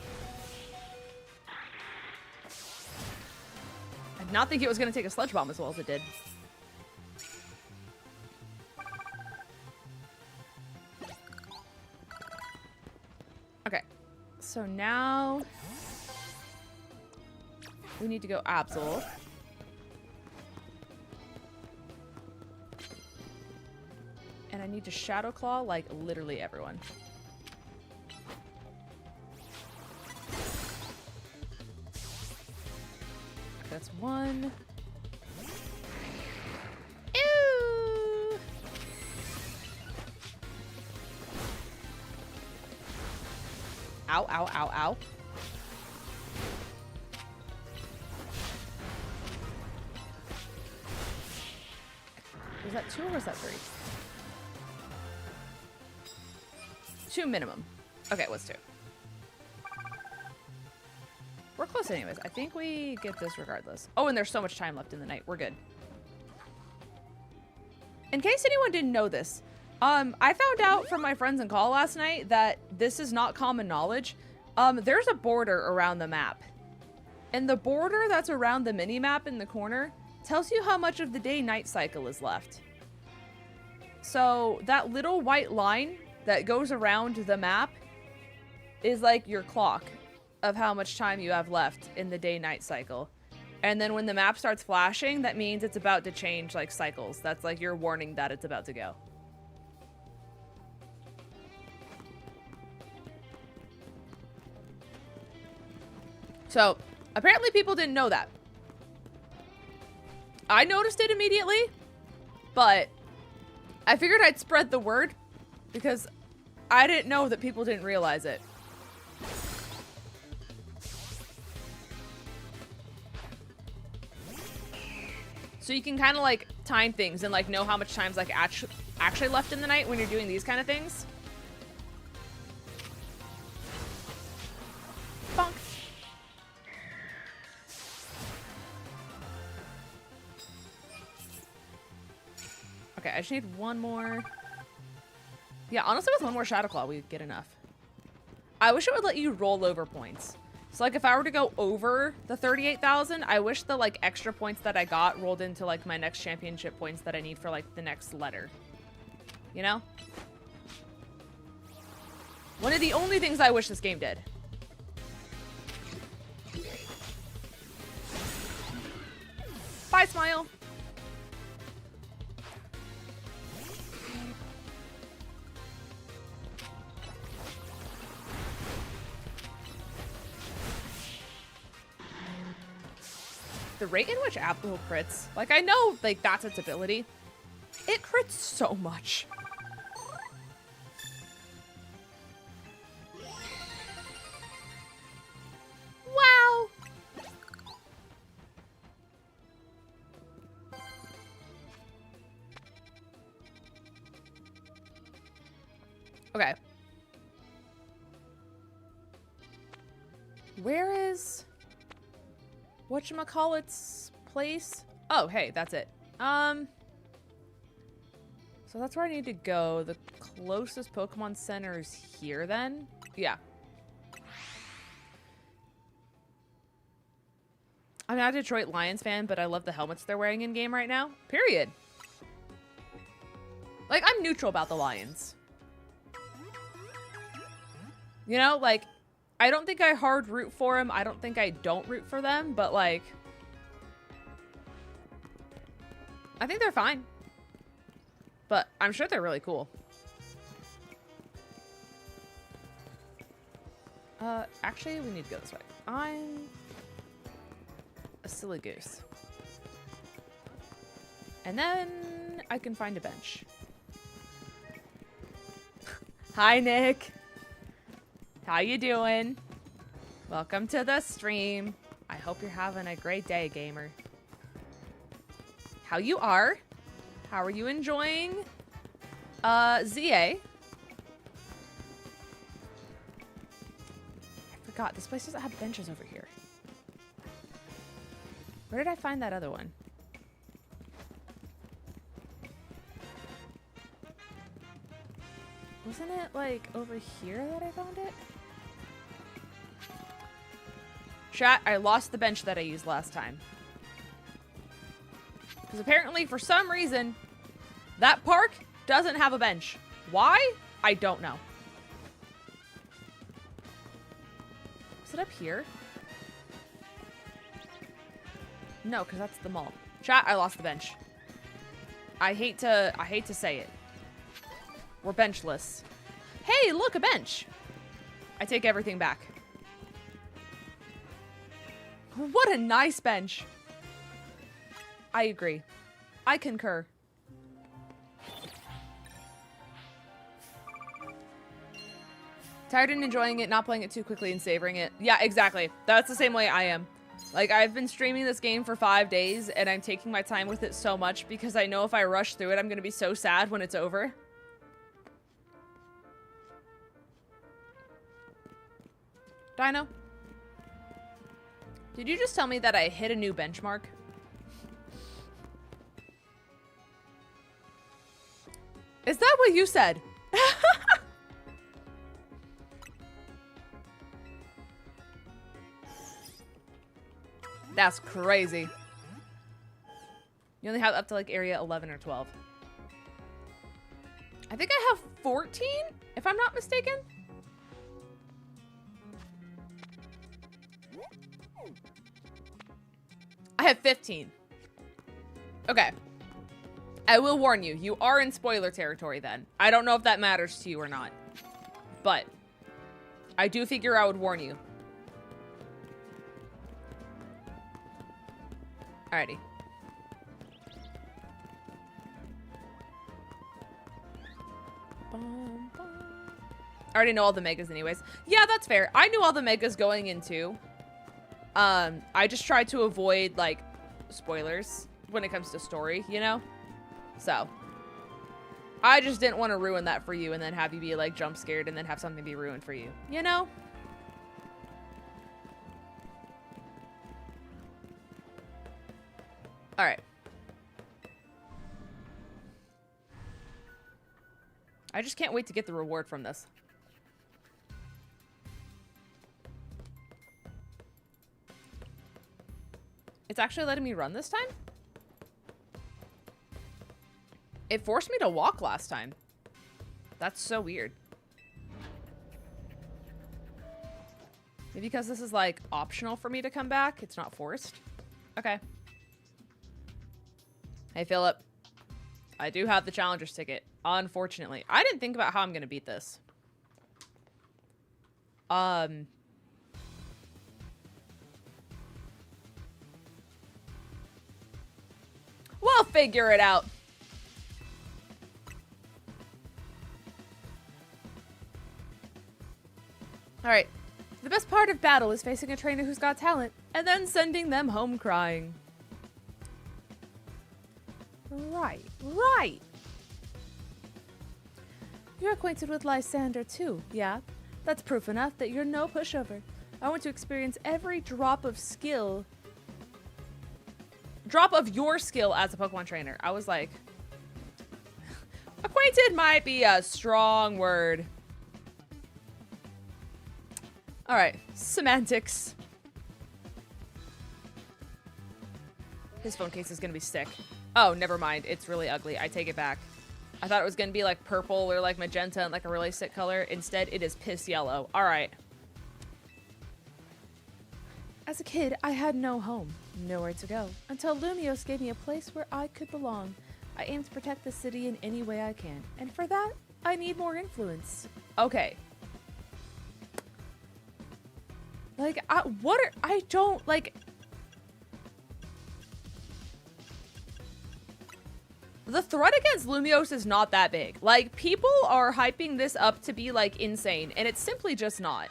I did not think it was going to take a Sludge Bomb as well as it did. Okay, so now we need to go Absol. And I need to Shadow Claw like literally everyone. That's one. Ew! Ow, ow, ow, ow. Was that 2 or was that 3? 2 minimum. Okay, what's 2? We're close anyways. I think we get this regardless. Oh, and there's so much time left in the night. We're good. In case anyone didn't know this, I found out from my friends in call last night that this is not common knowledge. There's a border around the map. And the border that's around the mini-map in the corner tells you how much of the day-night cycle is left. So that little white line that goes around the map is like your clock of how much time you have left in the day-night cycle. And then when the map starts flashing, that means it's about to change like cycles. That's like your warning that it's about to go. So apparently people didn't know that. I noticed it immediately, but I figured I'd spread the word because I didn't know that people didn't realize it. So you can kind of like time things and like know how much time's like actually left in the night when you're doing these kind of things. Bonk. Okay, I just need one more. Yeah, honestly, with one more Shadow Claw, we'd get enough. I wish it would let you roll over points. So, like, if I were to go over the 38,000, I wish the, like, extra points that I got rolled into, like, my next championship points that I need for, like, the next letter. You know? One of the only things I wish this game did. Bye, Smile! The rate in which Apple crits, like I know like that's its ability. It crits so much. Wow. Okay. Where is whatchamacallit's place? Oh, hey, that's it. So that's where I need to go. The closest Pokemon Center is here then? Yeah. I'm not a Detroit Lions fan, but I love the helmets they're wearing in game right now. Period. Like, I'm neutral about the Lions. You know, like, I don't think I hard root for them. I don't think I don't root for them, but like, I think they're fine. But I'm sure they're really cool. Actually, we need to go this way. I'm a silly goose. And then I can find a bench. Hi, Nick. How you doing? Welcome to the stream. I hope you're having a great day, gamer. How you are? How are you enjoying ZA? I forgot, this place doesn't have benches over here. Where did I find that other one? Wasn't it like over here that I found it? Chat, I lost the bench that I used last time. Because apparently, for some reason, that park doesn't have a bench. Why? I don't know. Is it up here? No, because that's the mall. Chat, I lost the bench. I hate to say it. We're benchless. Hey, look, a bench. I take everything back. What a nice bench. I agree. I concur. Tired and enjoying it, not playing it too quickly and savoring it. Yeah, exactly. That's the same way I am. Like, I've been streaming this game for 5 days, and I'm taking my time with it so much because I know if I rush through it, I'm gonna be so sad when it's over. Dino? Did you just tell me that I hit a new benchmark? Is that what you said? That's crazy. You only have up to like area 11 or 12. I think I have 14, if I'm not mistaken. I have 15. Okay. I will warn you. You are in spoiler territory then. I don't know if that matters to you or not. But I do figure I would warn you. Alrighty. I already know all the megas anyways. Yeah, that's fair. I knew all the megas going in too. I just tried to avoid, like, spoilers when it comes to story, you know? So, I just didn't want to ruin that for you and then have you be, like, jump scared and then have something be ruined for you, you know? Alright. I just can't wait to get the reward from this. It's actually letting me run this time? It forced me to walk last time. That's so weird. Maybe because this is like optional for me to come back, it's not forced. Okay. Hey, Philip. I do have the challenger's ticket, unfortunately. I didn't think about how I'm gonna beat this. We'll figure it out. Alright. The best part of battle is facing a trainer who's got talent, and then sending them home crying. Right, right. You're acquainted with Lysander too, yeah? That's proof enough that you're no pushover. I want to experience every drop of skill. Drop of your skill as a Pokemon trainer. I was like, acquainted might be a strong word. All right, semantics. His phone case is gonna be sick. Oh, never mind. It's really ugly. I take it back. I thought it was gonna be like purple or like magenta and like a really sick color. Instead, it is piss yellow. All right. As a kid, I had no home, nowhere to go, until Lumiose gave me a place where I could belong. I aim to protect the city in any way I can, and for that, I need more influence. Okay. Like, I don't, like... The threat against Lumiose is not that big. Like, people are hyping this up to be, like, insane, and it's simply just not.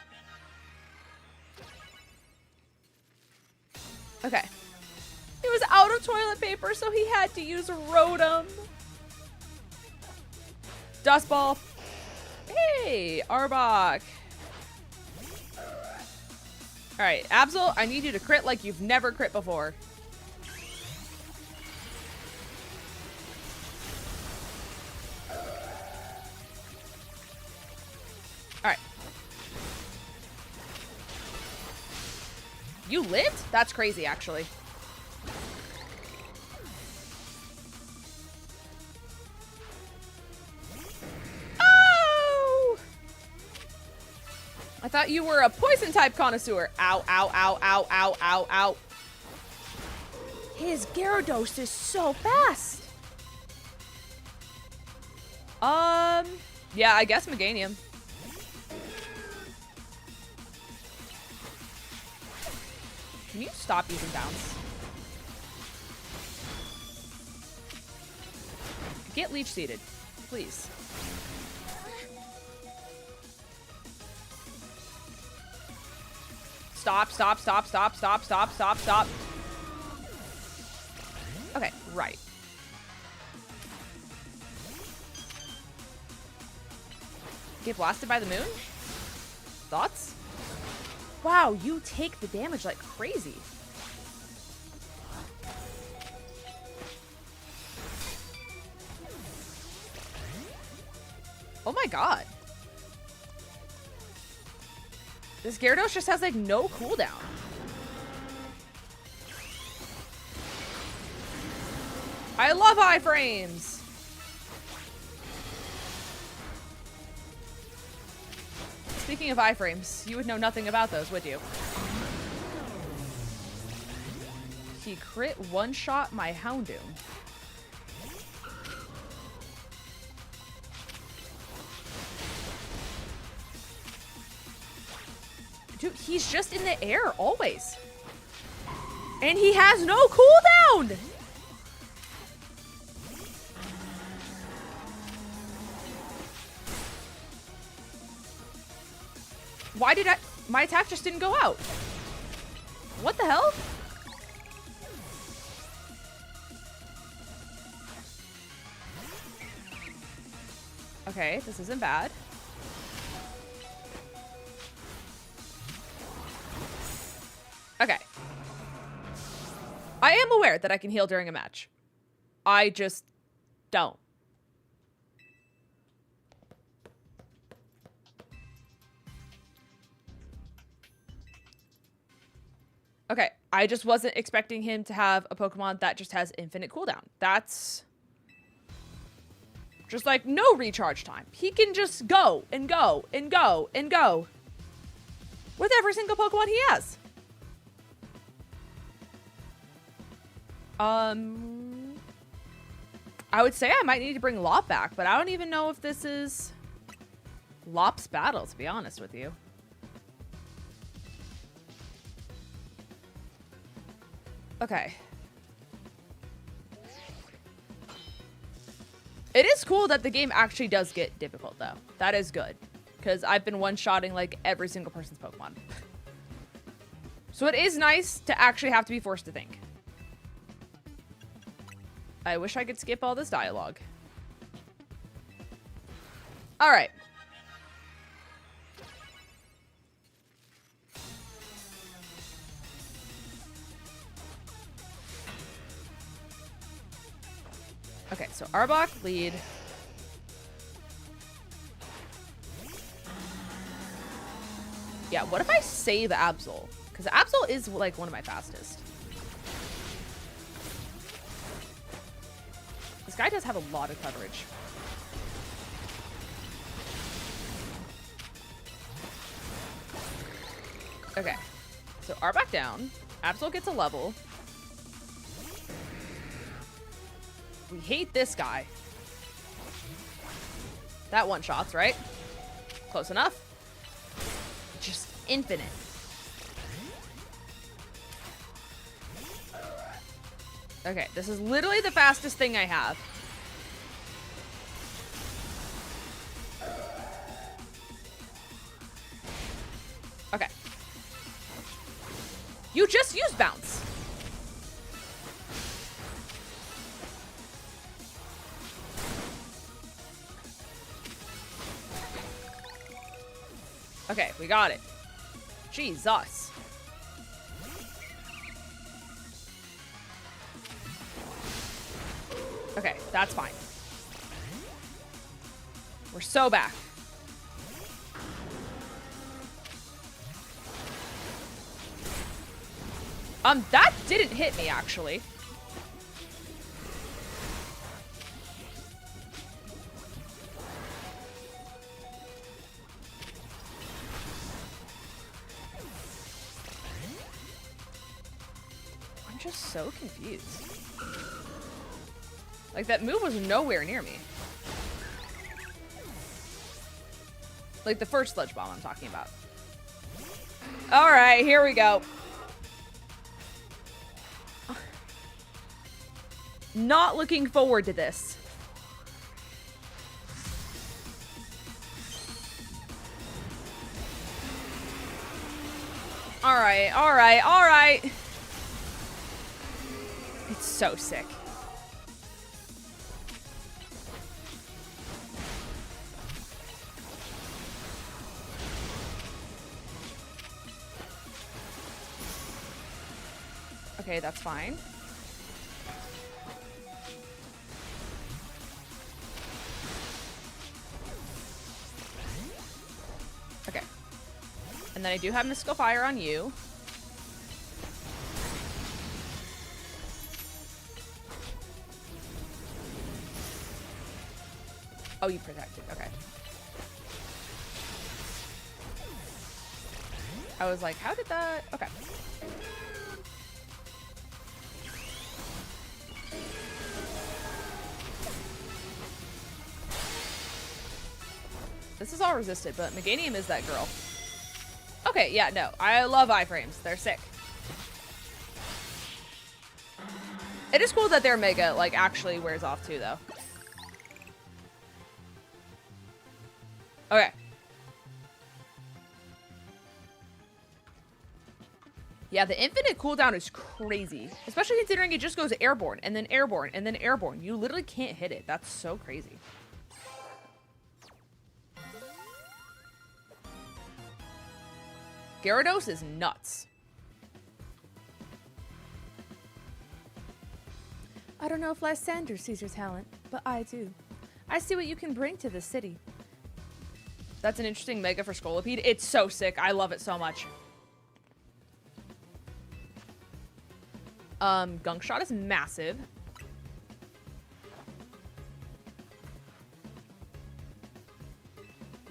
Okay. He was out of toilet paper, so he had to use Rotom. Dust Ball. Hey, Arbok. Alright, Absol, I need you to crit like you've never crit before. Alright. You lived? That's crazy, actually. Oh! I thought you were a poison type connoisseur. Ow, ow, ow, ow, ow, ow, ow. His Gyarados is so fast. Yeah, I guess Meganium. Can you stop using bounce? Get leech seeded, please. Stop, stop, stop, stop, stop, stop, stop, stop. Okay, right. Get blasted by the moon? Thoughts? Wow, you take the damage like crazy. Oh my god. This Gyarados just has like no cooldown. I love iframes. Speaking of iframes, you would know nothing about those, would you? He crit one-shot my Houndoom. Dude, he's just in the air, always. And he has no cooldown! Why did my attack just didn't go out? What the hell? Okay, this isn't bad. Okay. I am aware that I can heal during a match. I just don't. Okay, I just wasn't expecting him to have a Pokemon that just has infinite cooldown. That's just like no recharge time. He can just go and go and go and go with every single Pokemon he has. I would say I might need to bring Lop back, but I don't even know if this is Lop's battle, to be honest with you. Okay. It is cool that the game actually does get difficult, though. That is good. Because I've been one-shotting, like, every single person's Pokemon. So it is nice to actually have to be forced to think. I wish I could skip all this dialogue. Alright. Okay, so Arbok, lead. Yeah, what if I save Absol? Because Absol is, like, one of my fastest. guy does have a lot of coverage. Okay. So R back down. Absol gets a level. We hate this guy. That one shots, right? Close enough. Just infinite. Okay, this is literally the fastest thing I have. Okay. You just used bounce. Okay, we got it. Jesus. Okay, that's fine. We're so back. That didn't hit me, actually. I'm just so confused. Like, that move was nowhere near me. Like, the first sludge bomb I'm talking about. All right, here we go. Not looking forward to this. All right, all right, all right. It's so sick. Okay, that's fine. Okay. And then I do have Mystical Fire on you. Oh, you protected. Okay. I was like, how did that... Okay. This is all resisted, but Meganium is that girl. Okay, yeah, no. I love iframes. They're sick. It is cool that their Mega, like, actually wears off too, though. Okay. Yeah, the infinite cooldown is crazy. Especially considering it just goes airborne, and then airborne, and then airborne. You literally can't hit it. That's so crazy. Gyarados is nuts. I don't know if Lysander sees your talent, but I do. I see what you can bring to the city. That's an interesting Mega for Scolipede. It's so sick. I love it so much. Gunk Shot is massive.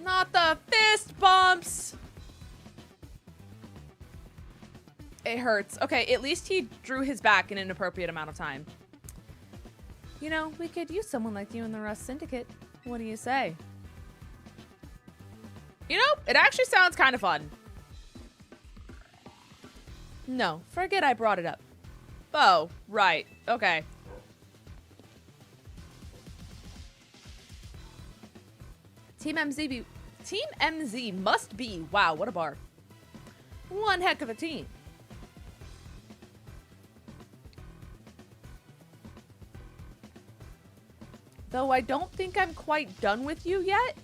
Not the fist bumps! It hurts. Okay, at least he drew his back in an appropriate amount of time. You know, we could use someone like you in the Rust Syndicate. What do you say? You know, it actually sounds kind of fun. No, forget I brought it up. Oh, right. Okay. Team MZ must be. Wow, what a bar. One heck of a team. Though I don't think I'm quite done with you yet.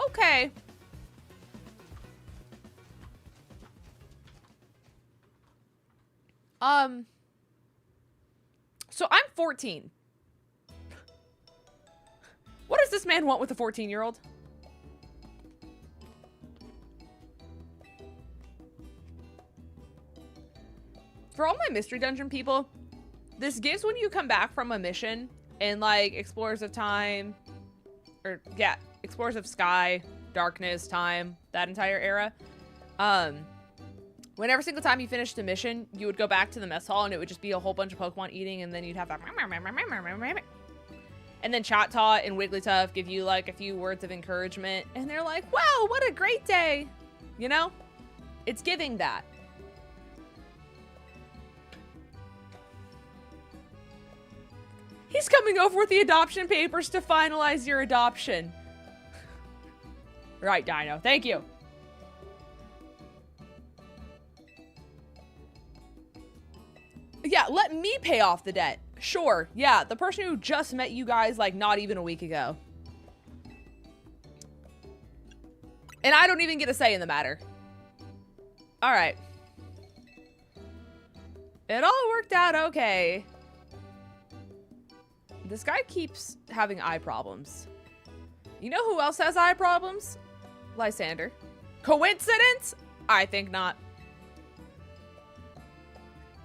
Okay. So I'm 14. What does this man want with a 14-year-old? For all my Mystery Dungeon people, this gives when you come back from a mission in like Explorers of Time, or yeah, Explorers of Sky, Darkness, Time, that entire era. When every single time you finished a mission, you would go back to the mess hall and it would just be a whole bunch of Pokemon eating, and then you'd have that. And then 𝗏𝗏 and Wigglytuff give you like a few words of encouragement, and they're like, wow, what a great day. You know? It's giving that. He's coming over with the adoption papers to finalize your adoption. Right, Dino. Thank you. Yeah, let me pay off the debt. Sure. Yeah, the person who just met you guys like not even a week ago. And I don't even get a say in the matter. All right. It all worked out okay. This guy keeps having eye problems. You know who else has eye problems? Lysander. Coincidence? I think not.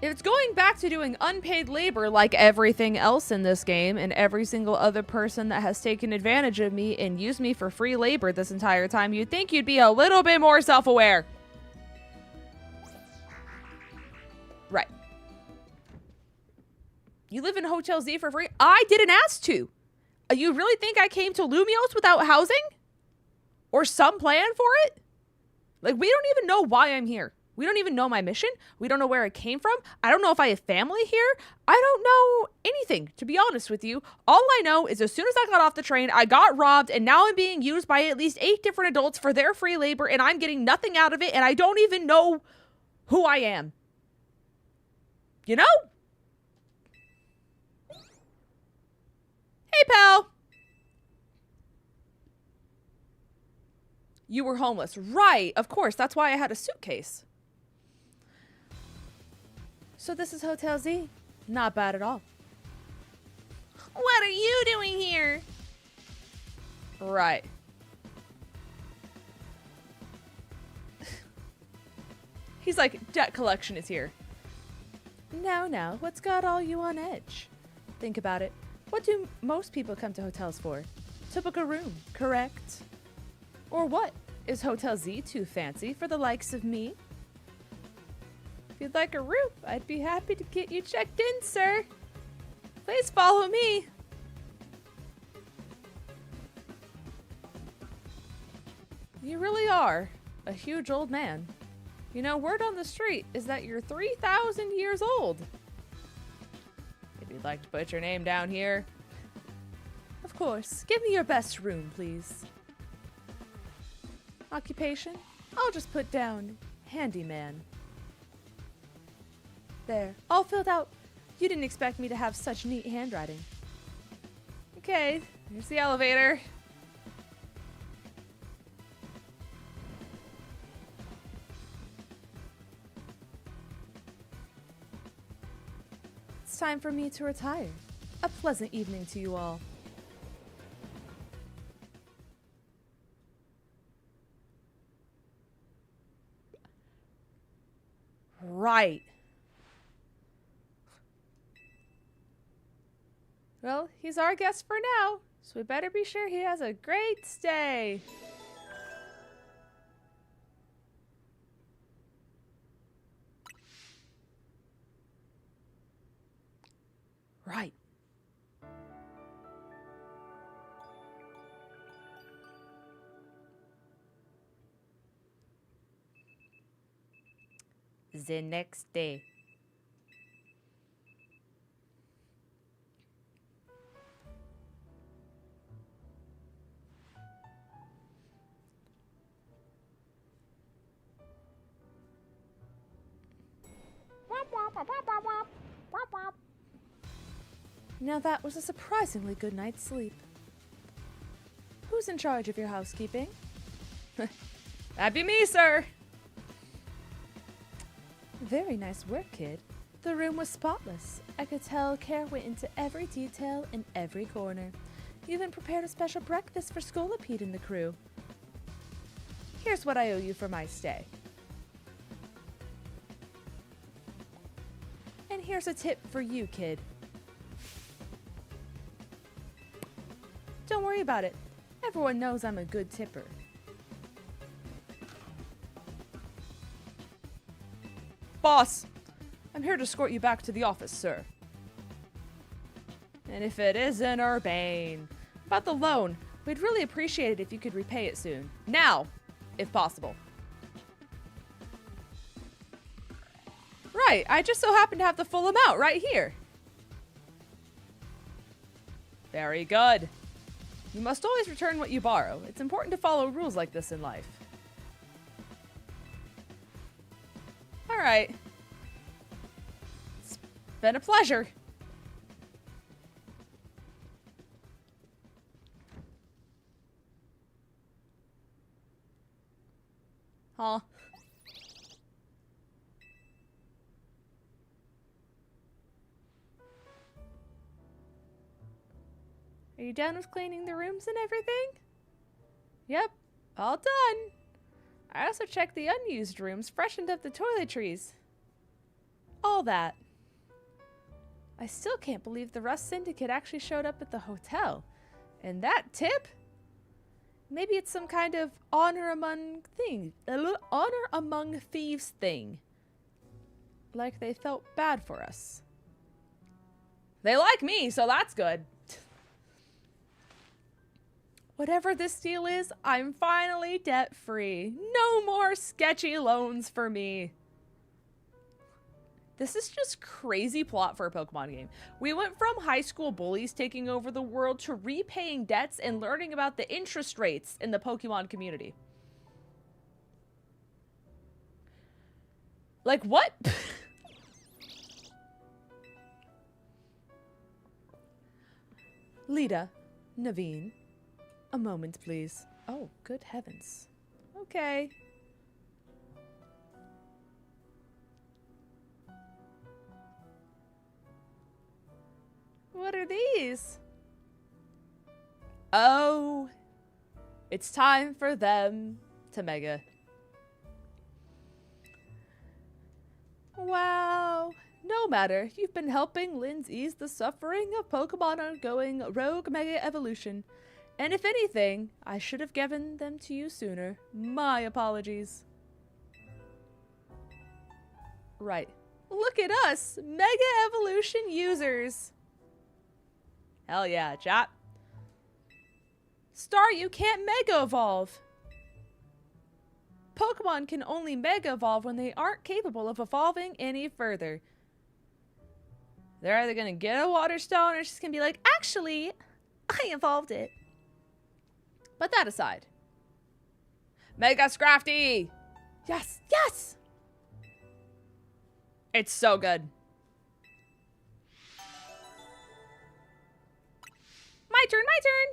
If it's going back to doing unpaid labor like everything else in this game and every single other person that has taken advantage of me and used me for free labor this entire time, you'd think you'd be a little bit more self-aware. Right. You live in Hotel Z for free? I didn't ask to. You really think I came to Lumiose without housing? Or some plan for it? Like, we don't even know why I'm here. We don't even know my mission. We don't know where it came from. I don't know if I have family here. I don't know anything, to be honest with you. All I know is as soon as I got off the train, I got robbed, and now I'm being used by at least 8 different adults for their free labor, and I'm getting nothing out of it, and I don't even know who I am. You know? Hey, pal. You were homeless. Right, of course. That's why I had a suitcase. So this is Hotel Z. Not bad at all. What are you doing here? Right. He's like, debt collection is here. Now, what's got all you on edge? Think about it. What do most people come to hotels for? To book a room, correct? Or what? Is Hotel Z too fancy for the likes of me? If you'd like a room, I'd be happy to get you checked in, sir. Please follow me. You really are a huge old man. You know, word on the street is that you're 3,000 years old. If you'd like to put your name down here. Of course, give me your best room, please. Occupation? I'll just put down handyman. There, all filled out. You didn't expect me to have such neat handwriting. Okay, here's the elevator. It's time for me to retire. A pleasant evening to you all. Right. Well, he's our guest for now, so we better be sure he has a great stay. Right. The next day. Now that was a surprisingly good night's sleep. Who's in charge of your housekeeping? That'd be me, sir. Very nice work, kid. The room was spotless. I could tell care went into every detail in every corner. You even prepared a special breakfast for 𝗂𝚑𝚗𝚑 and the crew. Here's what I owe you for my stay. And here's a tip for you, kid. don't worry about it. Everyone knows I'm a good tipper. Boss, I'm here to escort you back to the office, sir. And if it isn't Urbane. About the loan, we'd really appreciate it if you could repay it soon. Now, if possible. Right, I just so happen to have the full amount right here. Very good. You must always return what you borrow. It's important to follow rules like this in life. All right. It's been a pleasure. Huh. Are you done with cleaning the rooms and everything? Yep, all done. I also checked the unused rooms, freshened up the toiletries. All that. I still can't believe the Rust Syndicate actually showed up at the hotel. And that tip? Maybe it's some kind of honor among thieves thing. Like they felt bad for us. They like me, so that's good. Whatever this deal is, I'm finally debt-free. No more sketchy loans for me. This is just crazy plot for a Pokemon game. We went from high school bullies taking over the world to repaying debts and learning about the interest rates in the Pokemon community. Like, what? Lita, Naveen. A moment, please. Oh, good heavens. Okay. What are these? Oh, it's time for them to mega. Wow. No matter, you've been helping Linz ease the suffering of Pokemon undergoing rogue mega evolution. And if anything, I should have given them to you sooner. My apologies. Right. Look at us, Mega Evolution users. Hell yeah, chat. Star, you can't Mega Evolve. Pokemon can only Mega Evolve when they aren't capable of evolving any further. They're either gonna get a Water Stone or she's gonna be like, actually, I evolved it. But that aside. Mega Scrafty! Yes, yes! It's so good. My turn, my turn!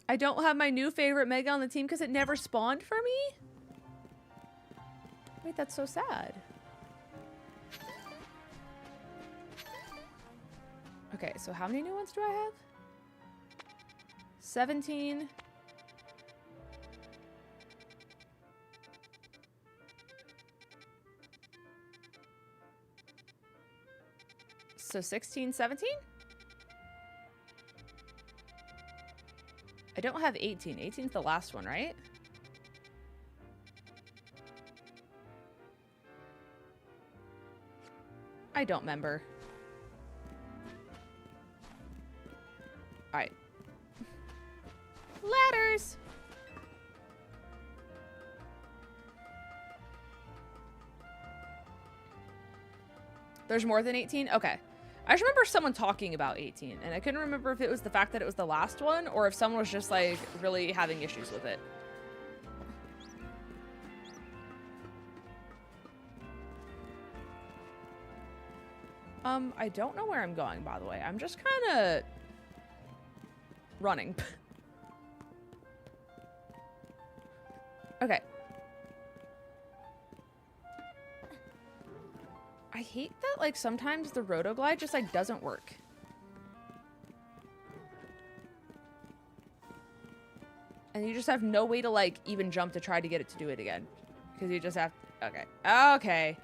I don't have my new favorite Mega on the team because it never spawned for me? Wait, that's so sad. Okay, so how many new ones do I have? 17. So 16, 17? I don't have 18. 18's the last one, right? I don't remember. Alright. Ladders! There's more than 18? Okay. I just remember someone talking about 18, and I couldn't remember if it was the fact that it was the last one, or if someone was just, like, really having issues with it. I don't know where I'm going, by the way. I'm just kind of running. Okay. I hate that, like, sometimes the Rotoglide just, like, doesn't work. And you just have no way to, like, even jump to try to get it to do it again. Because you just have... Okay. Okay.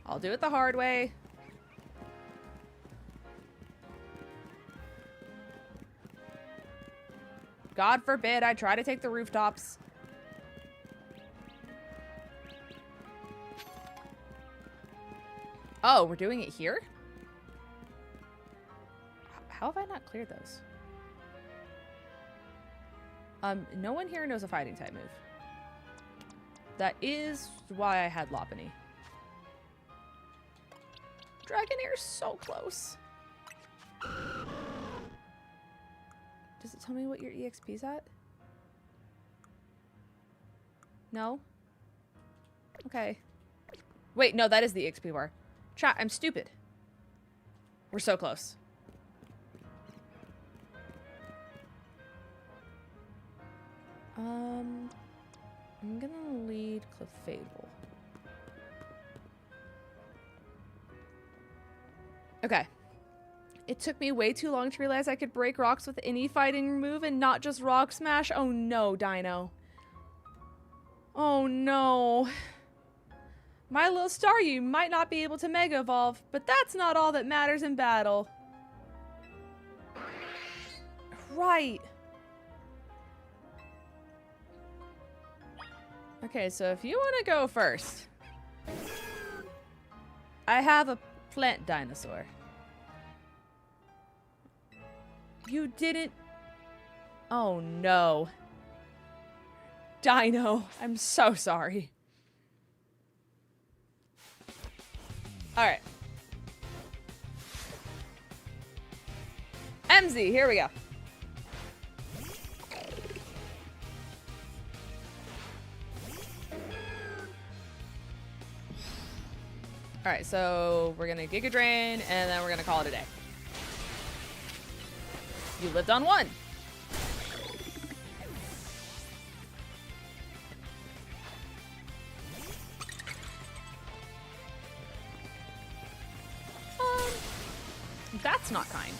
I'll do it the hard way. God forbid I try to take the rooftops. Oh, we're doing it here? How have I not cleared those? No one here knows a fighting type move. That is why I had Lopunny. Dragonair's so close. Does it tell me what your EXP's at? No? Okay. Wait, no, that is the EXP bar. Chat, I'm stupid. We're so close. I'm gonna lead 𝗏𝗡𝗄𝗏𝗡. Okay. It took me way too long to realize I could break rocks with any fighting move and not just rock smash. Oh no, Dino. Oh no. My little star, you might not be able to Mega Evolve, but that's not all that matters in battle. Right. Okay, so if you want to go first, I have a plant dinosaur. You didn't... Oh no. Dino, I'm so sorry. Alright. MZ, here we go. Alright, so we're gonna Giga Drain, and then we're gonna call it a day. You lived on one. That's not kind.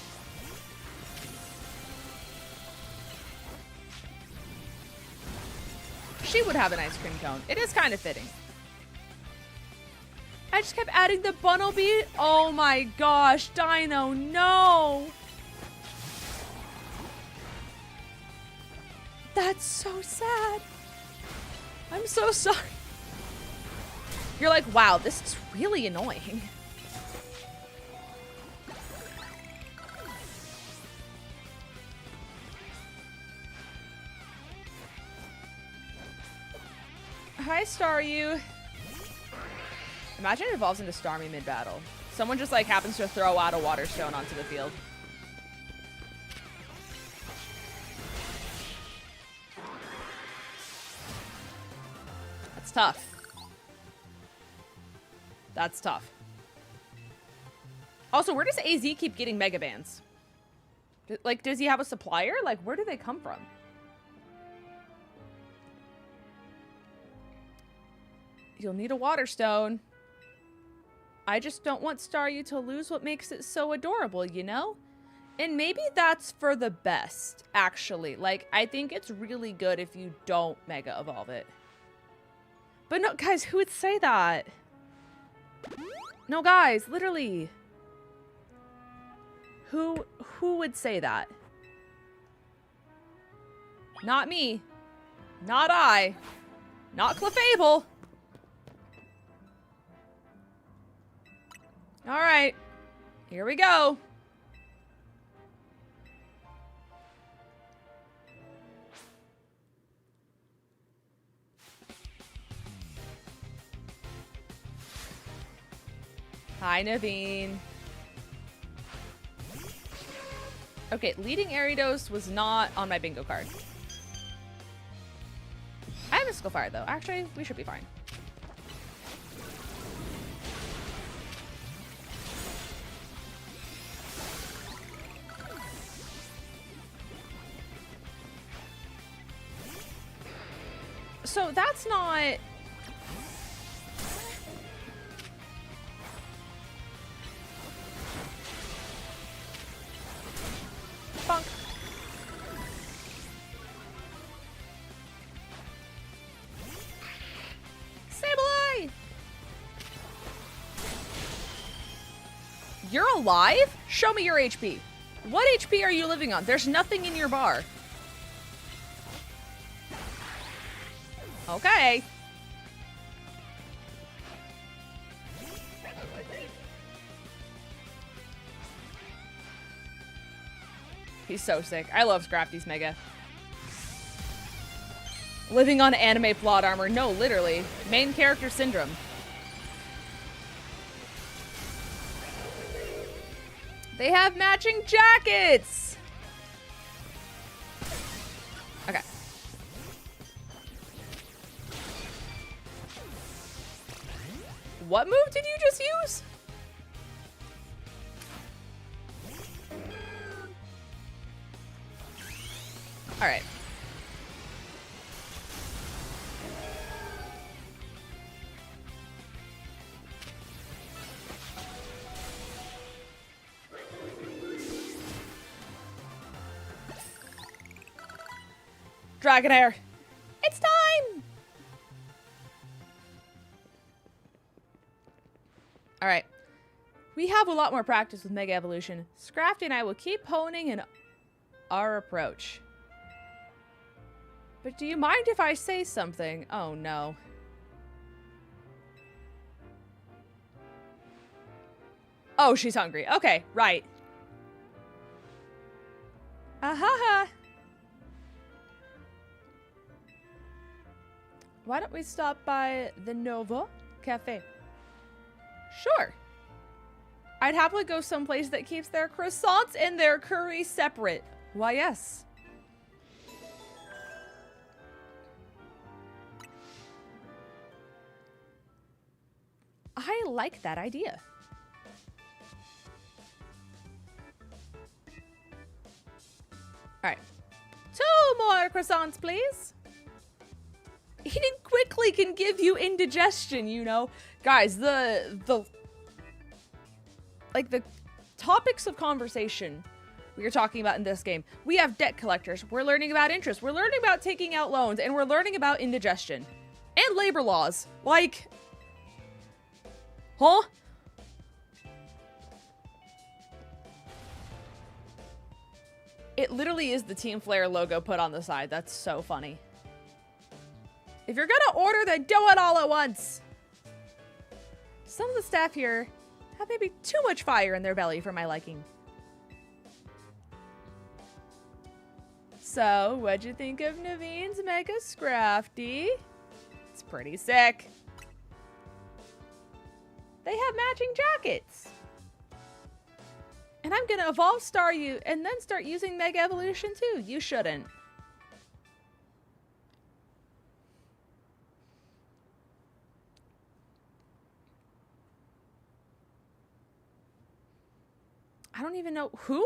She would have an ice cream cone. It is kind of fitting. I just kept adding the Bunnelby. Oh my gosh, Dino, no. That's so sad. I'm so sorry. You're like, wow, this is really annoying. Hi, Staryu. Imagine it evolves into Starmie mid-battle. Someone just like happens to throw out a water stone onto the field. That's tough. That's tough. Also, where does AZ keep getting Mega Bands? Like, does he have a supplier? Like, where do they come from? You'll need a water stone. I just don't want Staryu to lose what makes it so adorable, you know? And maybe that's for the best, actually. Like, I think it's really good if you don't Mega Evolve it. But no, guys, who would say that? No, guys, literally. Who would say that? Not me. Not I. Not 𝗏𝗡𝗄𝗏. All right, here we go. Hi, Naveen. Okay, leading Ariados was not on my bingo card. I have a Mystical Fire, though. Actually, we should be fine. So that's not... Bonk. Sableye! You're alive? Show me your HP. What HP are you living on? There's nothing in your bar. Okay. He's so sick. I love Scrafty's Mega. Living on anime plot armor. No, literally. Main character syndrome. They have matching jackets! Okay. What move did you just use? All right. Dragonair. It's time! All right. We have a lot more practice with Mega Evolution. Scrafty and I will keep honing in our approach. But do you mind if I say something? Oh, no. Oh, she's hungry. Okay, right. Ahaha. Why don't we stop by the Novo Cafe? Sure. I'd happily go someplace that keeps their croissants and their curry separate. Why, yes. I like that idea. All right. 2 more croissants, please. Eating quickly can give you indigestion, you know. Guys, the topics of conversation we are talking about in this game. We have debt collectors. We're learning about interest. We're learning about taking out loans, and we're learning about indigestion and labor laws. Like, huh? It literally is the Team Flare logo put on the side. That's so funny. If you're gonna order, then do it all at once. Some of the staff here have maybe too much fire in their belly for my liking. So, what'd you think of Naveen's Mega Scrafty? It's pretty sick. They have matching jackets. And I'm gonna evolve Star You and then start using Mega Evolution too. You shouldn't. I don't even know who?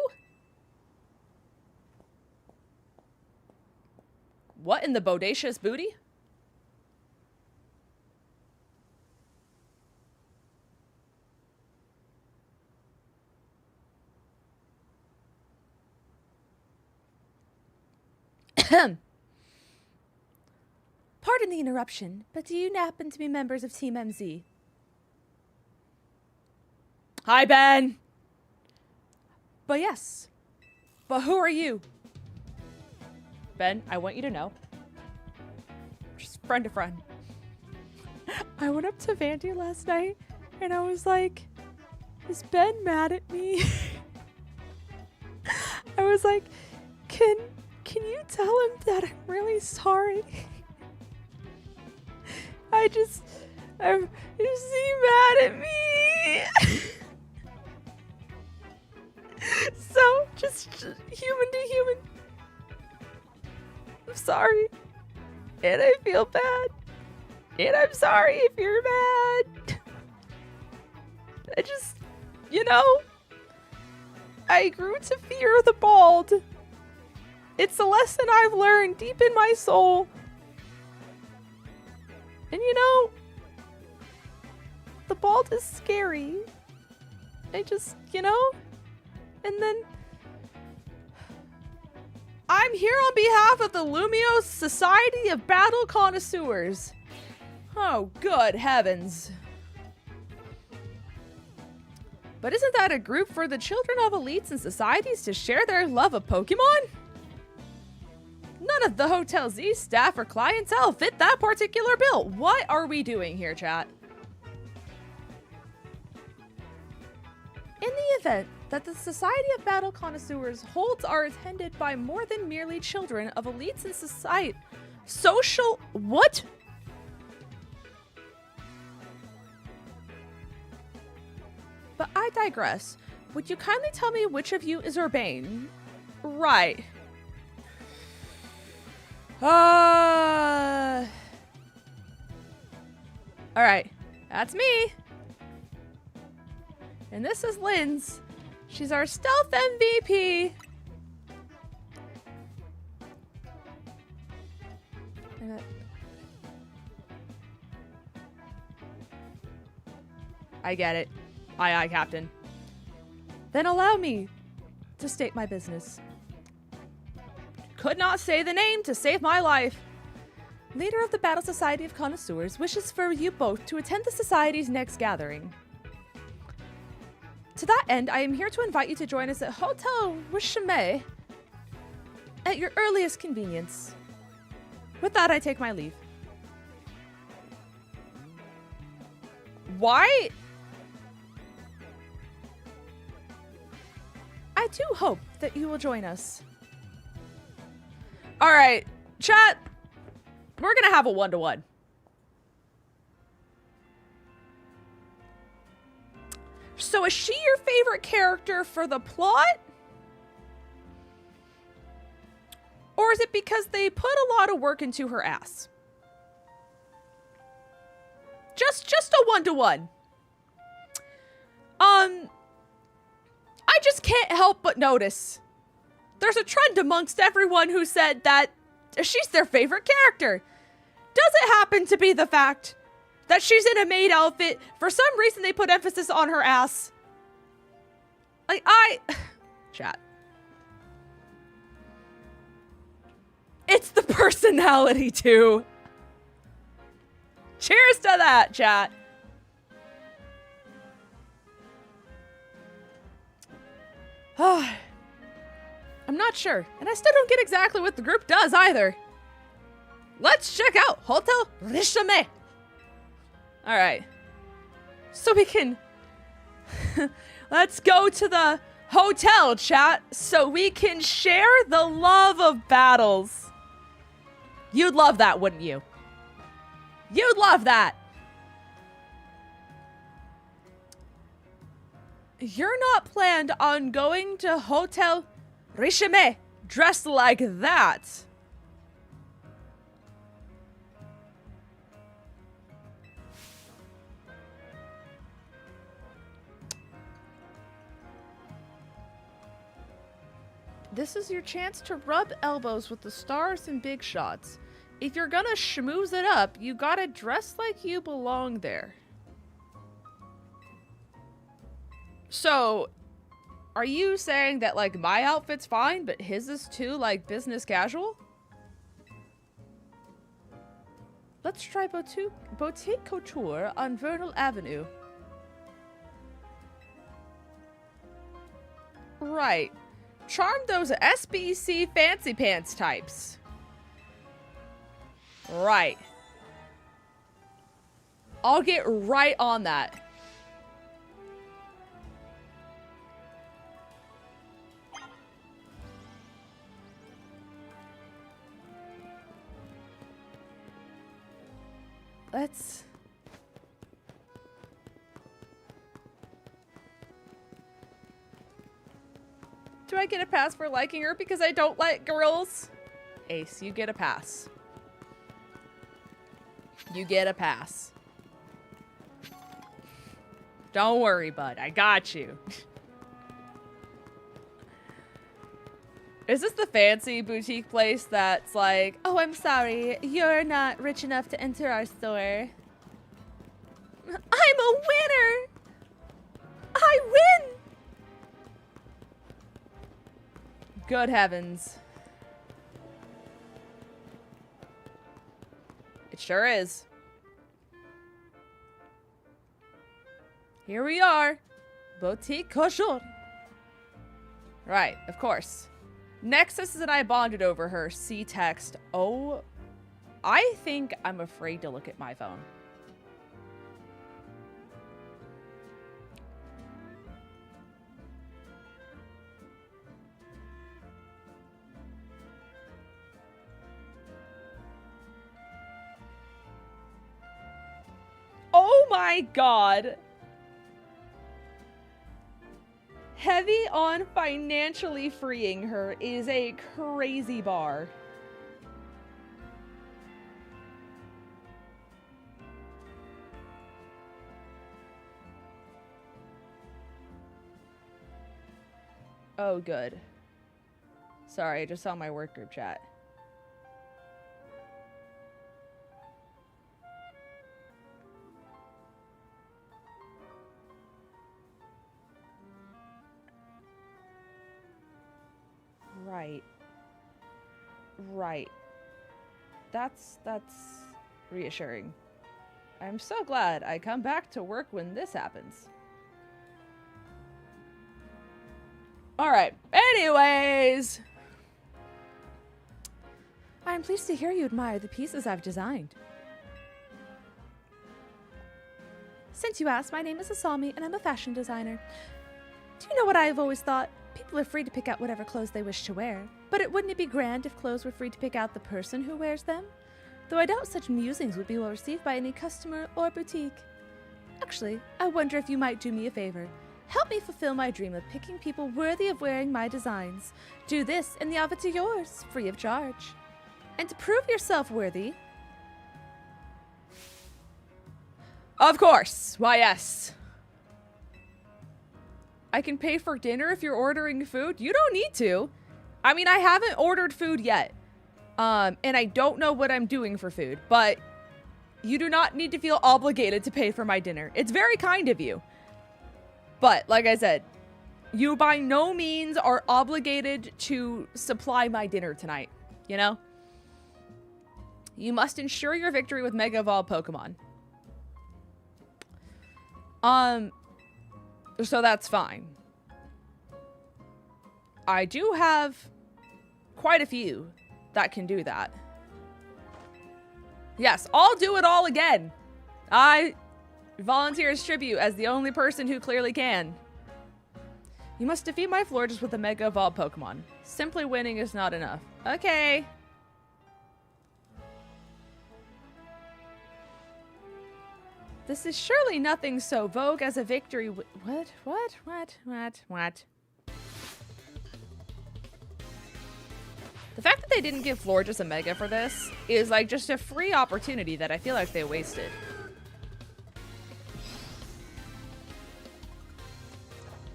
What in the bodacious booty? Pardon the interruption, but do you happen to be members of Team MZ? Hi, Ben. But yes. But who are you? Ben, I want you to know. Just friend to friend. I went up to Vandy last night and I was like, is Ben mad at me? I was like, can you tell him that I'm really sorry? Is he mad at me? So, just human to human. I'm sorry. And I feel bad. And I'm sorry if you're mad. I just, you know, I grew to fear the bald. It's a lesson I've learned deep in my soul. And you know, the bald is scary. I just, you know, and then I'm here on behalf of the Lumiose Society of Battle Connoisseurs. Oh, good heavens. But isn't that a group for the children of elites and societies to share their love of Pokemon? None of the 𝗏𝗏𝗘𝚙 staff or clientele fit that particular bill. What are we doing here, chat? In the event that the Society of Battle Connoisseurs holds are attended by more than merely children of elites and society. Social what? But I digress. Would you kindly tell me which of you is urbane? Right. Alright, that's me. And this is Lynn's. She's our stealth MVP. I get it. Aye, aye, Captain. Then allow me to state my business. Could not say the name to save my life. Leader of the Battle Society of Connoisseurs wishes for you both to attend the Society's next gathering. To that end, I am here to invite you to join us at Hotel 𝗟𝗡𝚗𝚜 at your earliest convenience. With that, I take my leave. Why? I do hope that you will join us. All right, chat. We're gonna have a one-to-one. So is she your favorite character for the plot? Or is it because they put a lot of work into her ass? Just a one-to-one. I just can't help but notice there's a trend amongst everyone who said that she's their favorite character. Does it happen to be the fact that she's in a maid outfit? For some reason, they put emphasis on her ass. Like, chat. It's the personality, too. Cheers to that, chat. I'm not sure, and I still don't get exactly what the group does either. Let's check out Hotel 𝗟𝗡𝚗𝚜. Alright. So we can... Let's go to the hotel, chat, so we can share the love of battles. You'd love that, wouldn't you? You'd love that. You're not planned on going to Hotel 𝗟𝗡𝚗𝚜 dressed like that. This is your chance to rub elbows with the stars and big shots. If you're gonna schmooze it up, you gotta dress like you belong there. So, are you saying that, like, my outfit's fine, but his is too, like, business casual? Let's try Boutique Couture on Vernal Avenue. Right. Charm those SBC fancy pants types. Right. I'll get right on that. Let's... Do I get a pass for liking her because I don't like girls? Ace, you get a pass. You get a pass. Don't worry, bud. I got you. Is this the fancy boutique place that's like, oh, I'm sorry, you're not rich enough to enter our store? I'm a winner! I win! Good heavens. It sure is. Here we are. 𝗏𝗔𝗔𝗘. Right, of course. Nexus and I bonded over her C text. Oh, I think I'm afraid to look at my phone. Oh my god. Heavy on financially freeing her is a crazy bar. Oh, good. Sorry, I just saw my work group chat. Right. Right. That's reassuring. I'm so glad I come back to work when this happens. Alright, anyways. I'm pleased to hear you admire the pieces I've designed. Since you asked, my name is 𝗂𝚐𝚗 and I'm a fashion designer. Do you know what I've always thought? People are free to pick out whatever clothes they wish to wear, but wouldn't it be grand if clothes were free to pick out the person who wears them? Though I doubt such musings would be well received by any customer or boutique. Actually, I wonder if you might do me a favor. Help me fulfill my dream of picking people worthy of wearing my designs. Do this and the outfits are yours, free of charge. And to prove yourself worthy... Of course! Why, yes. I can pay for dinner if you're ordering food. You don't need to. I mean, I haven't ordered food yet. And I don't know what I'm doing for food, but you do not need to feel obligated to pay for my dinner. It's very kind of you. But, like I said, you by no means are obligated to supply my dinner tonight, you know? You must ensure your victory with Mega Evolved Pokemon. So that's fine. I do have quite a few that can do that. Yes, I'll do it all again. I volunteer as tribute as the only person who clearly can. You must defeat my Florges with a Mega Evolved Pokemon. Simply winning is not enough. Okay. This is surely nothing so vogue as a victory. What? The fact that they didn't give Florges a Mega for this is like just a free opportunity that I feel like they wasted.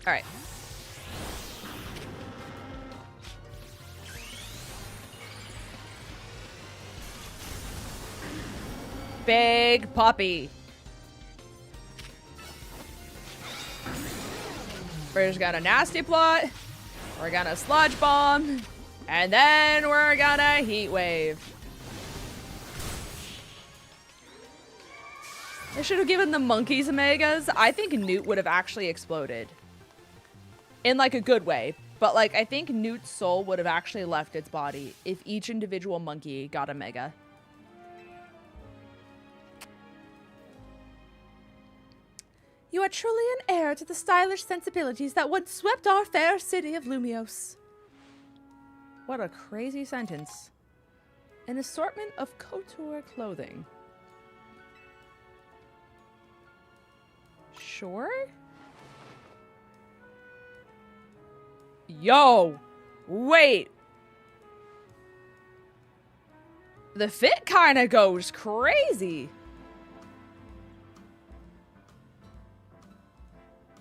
All right. Big puppy. We're just gonna Nasty Plot. We're gonna Sludge Bomb. And then we're gonna Heat Wave. They should have given the monkeys Megas. I think Newt would have actually exploded. In like a good way. But like I think Newt's soul would have actually left its body if each individual monkey got a Mega. You are truly an heir to the stylish sensibilities that once swept our fair city of Lumiose. What a crazy sentence. An assortment of couture clothing. Sure? Yo! Wait! The fit kinda goes crazy.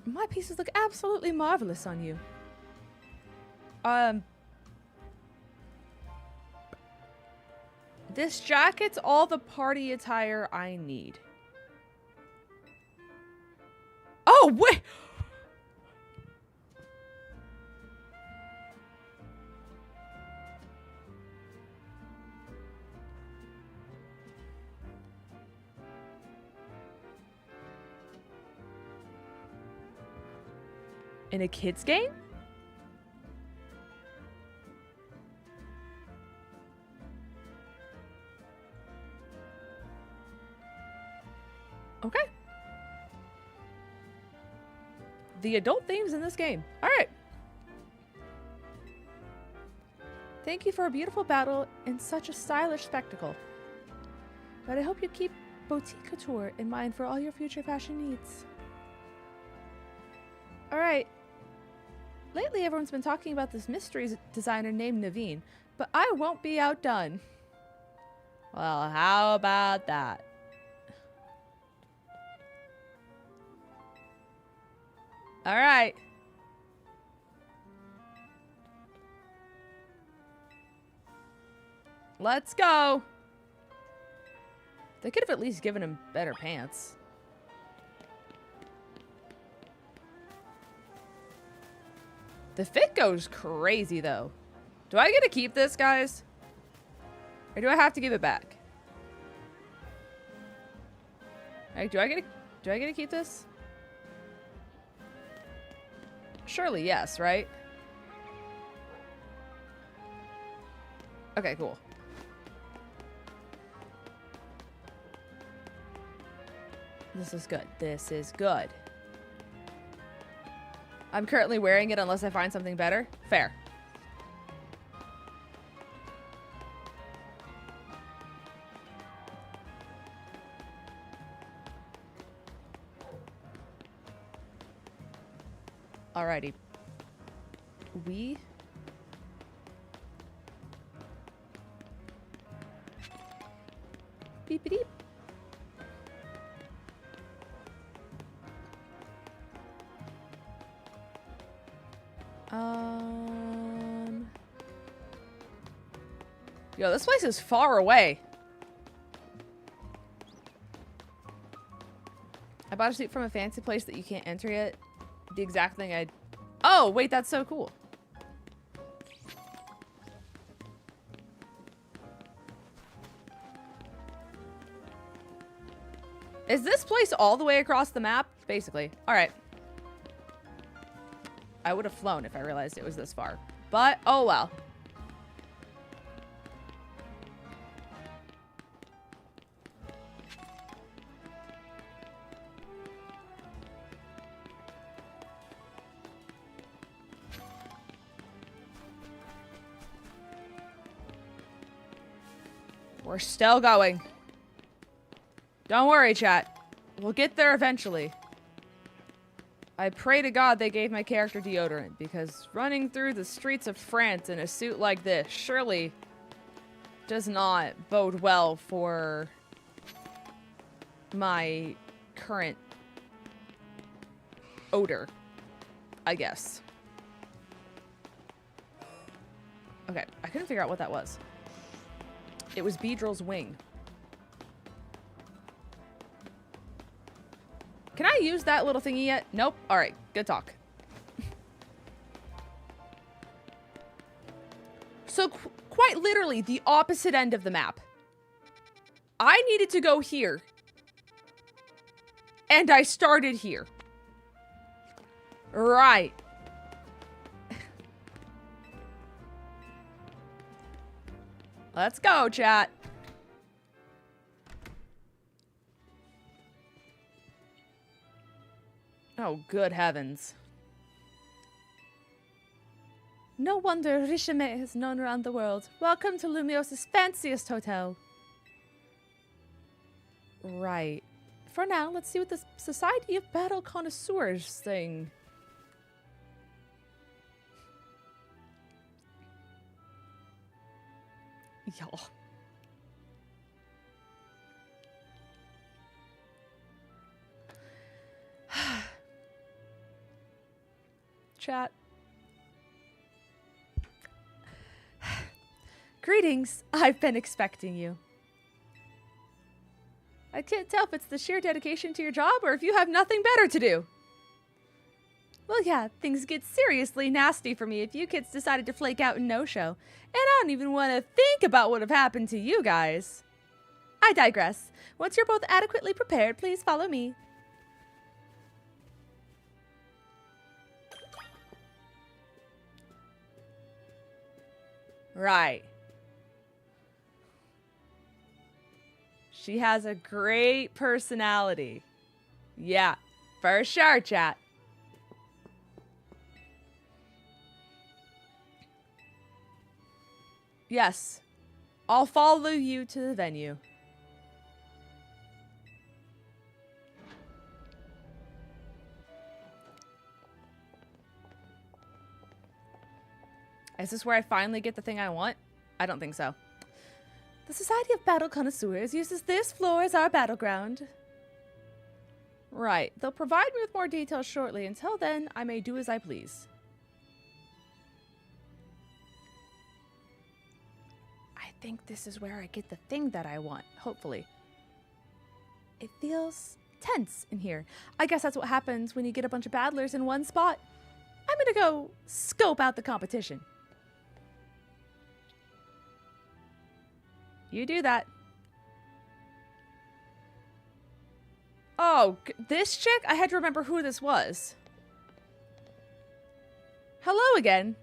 My pieces look absolutely marvelous on you. This jacket's all the party attire I need. Oh, wait! In a kid's game? Okay. The adult themes in this game. All right. Thank you for a beautiful battle and such a stylish spectacle. But I hope you keep boutique couture in mind for all your future fashion needs. All right. Lately, everyone's been talking about this mystery designer named Naveen, but I won't be outdone. Well, how about that? All right. Let's go. They could have at least given him better pants. The fit goes crazy, though. Do I get to keep this, guys? Or do I have to give it back? Like, do I get to keep this? Surely yes, right? Okay, cool. This is good. This is good. I'm currently wearing it unless I find something better. Fair. Alrighty. We... Beep-a-deep. Yo, this place is far away. I bought a suit from a fancy place that you can't enter yet. The exact thing I... Oh, wait, that's so cool. Is this place all the way across the map? Basically. All right. I would have flown if I realized it was this far. But, oh well. We're still going. Don't worry, chat. We'll get there eventually. I pray to God they gave my character deodorant, because running through the streets of France in a suit like this surely does not bode well for my current odor, I guess. Okay, I couldn't figure out what that was. It was 𝗔𝗓𝗔𝗠𝗔𝗦𝗋 wing. Can I use that little thingy yet? Nope. Alright, good talk. So, quite literally, the opposite end of the map. I needed to go here. And I started here. Right. Let's go, chat. Oh, good heavens. No wonder 𝗟𝗡𝚘𝚘 is known around the world. Welcome to Lumios's fanciest hotel. Right. For now, let's see what this Society of Battle Connoisseurs thing. Y'all. Chat. Greetings. I've been expecting you. I can't tell if it's the sheer dedication to your job or if you have nothing better to do. Well, yeah, things get seriously nasty for me if you kids decided to flake out and no-show. And I don't even want to think about what would have happened to you guys. I digress. Once you're both adequately prepared, please follow me. Right. She has a great personality. Yeah, for sure, chat. Yes, I'll follow you to the venue. Is this where I finally get the thing I want? I don't think so. The Society of Battle Connoisseurs uses this floor as our battleground. Right. They'll provide me with more details shortly. Until then, I may do as I please. I think this is where I get the thing that I want, hopefully. It feels tense in here. I guess that's what happens when you get a bunch of battlers in one spot. I'm gonna go scope out the competition. You do that. Oh, this chick? I had to remember who this was. Hello again.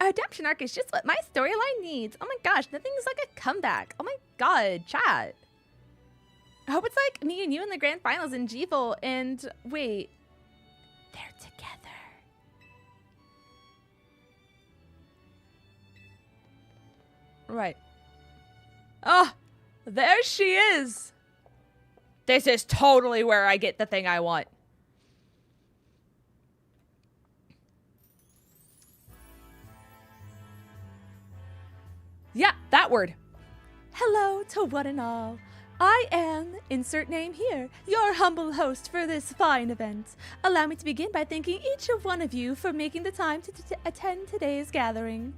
A redemption arc is just what my storyline needs. Oh my gosh, nothing's like a comeback. Oh my god, chat. I hope it's like me and you in the grand finals in 𝗔𝗎𝗒 and wait. They're together. Right. Oh, there she is. This is totally where I get the thing I want. Yeah, that word. Hello to one and all. I am, insert name here, your humble host for this fine event. Allow me to begin by thanking each of one of you for making the time to attend today's gathering.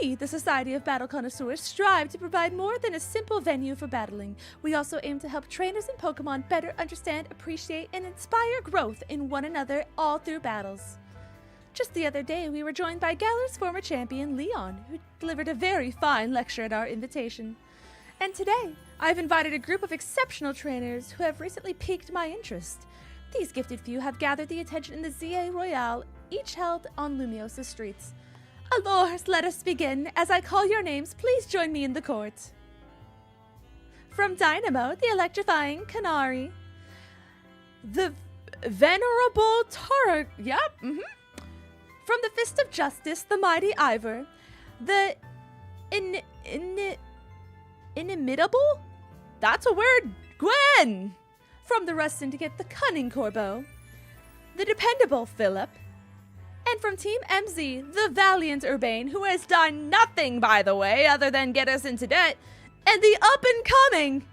We, the Society of Battle Connoisseurs, strive to provide more than a simple venue for battling. We also aim to help trainers in Pokemon better understand, appreciate, and inspire growth in one another all through battles. Just the other day, we were joined by Galar's former champion, Leon, who delivered a very fine lecture at our invitation. And today, I've invited a group of exceptional trainers who have recently piqued my interest. These gifted few have gathered the attention in the 𝗂𝗎𝗄 Royale, each held on Lumios's streets. Alors, let us begin. As I call your names, please join me in the court. From Dynamo, the electrifying Kanari. The venerable Tara... Yep, From the Fist of Justice, the mighty Ivor. The inimitable? That's a word. Gwen! From the Rust Syndicate, the cunning Corbeau. The dependable Philip. And from Team MZ, the valiant Urbane, who has done nothing, by the way, other than get us into debt. And the up-and-coming.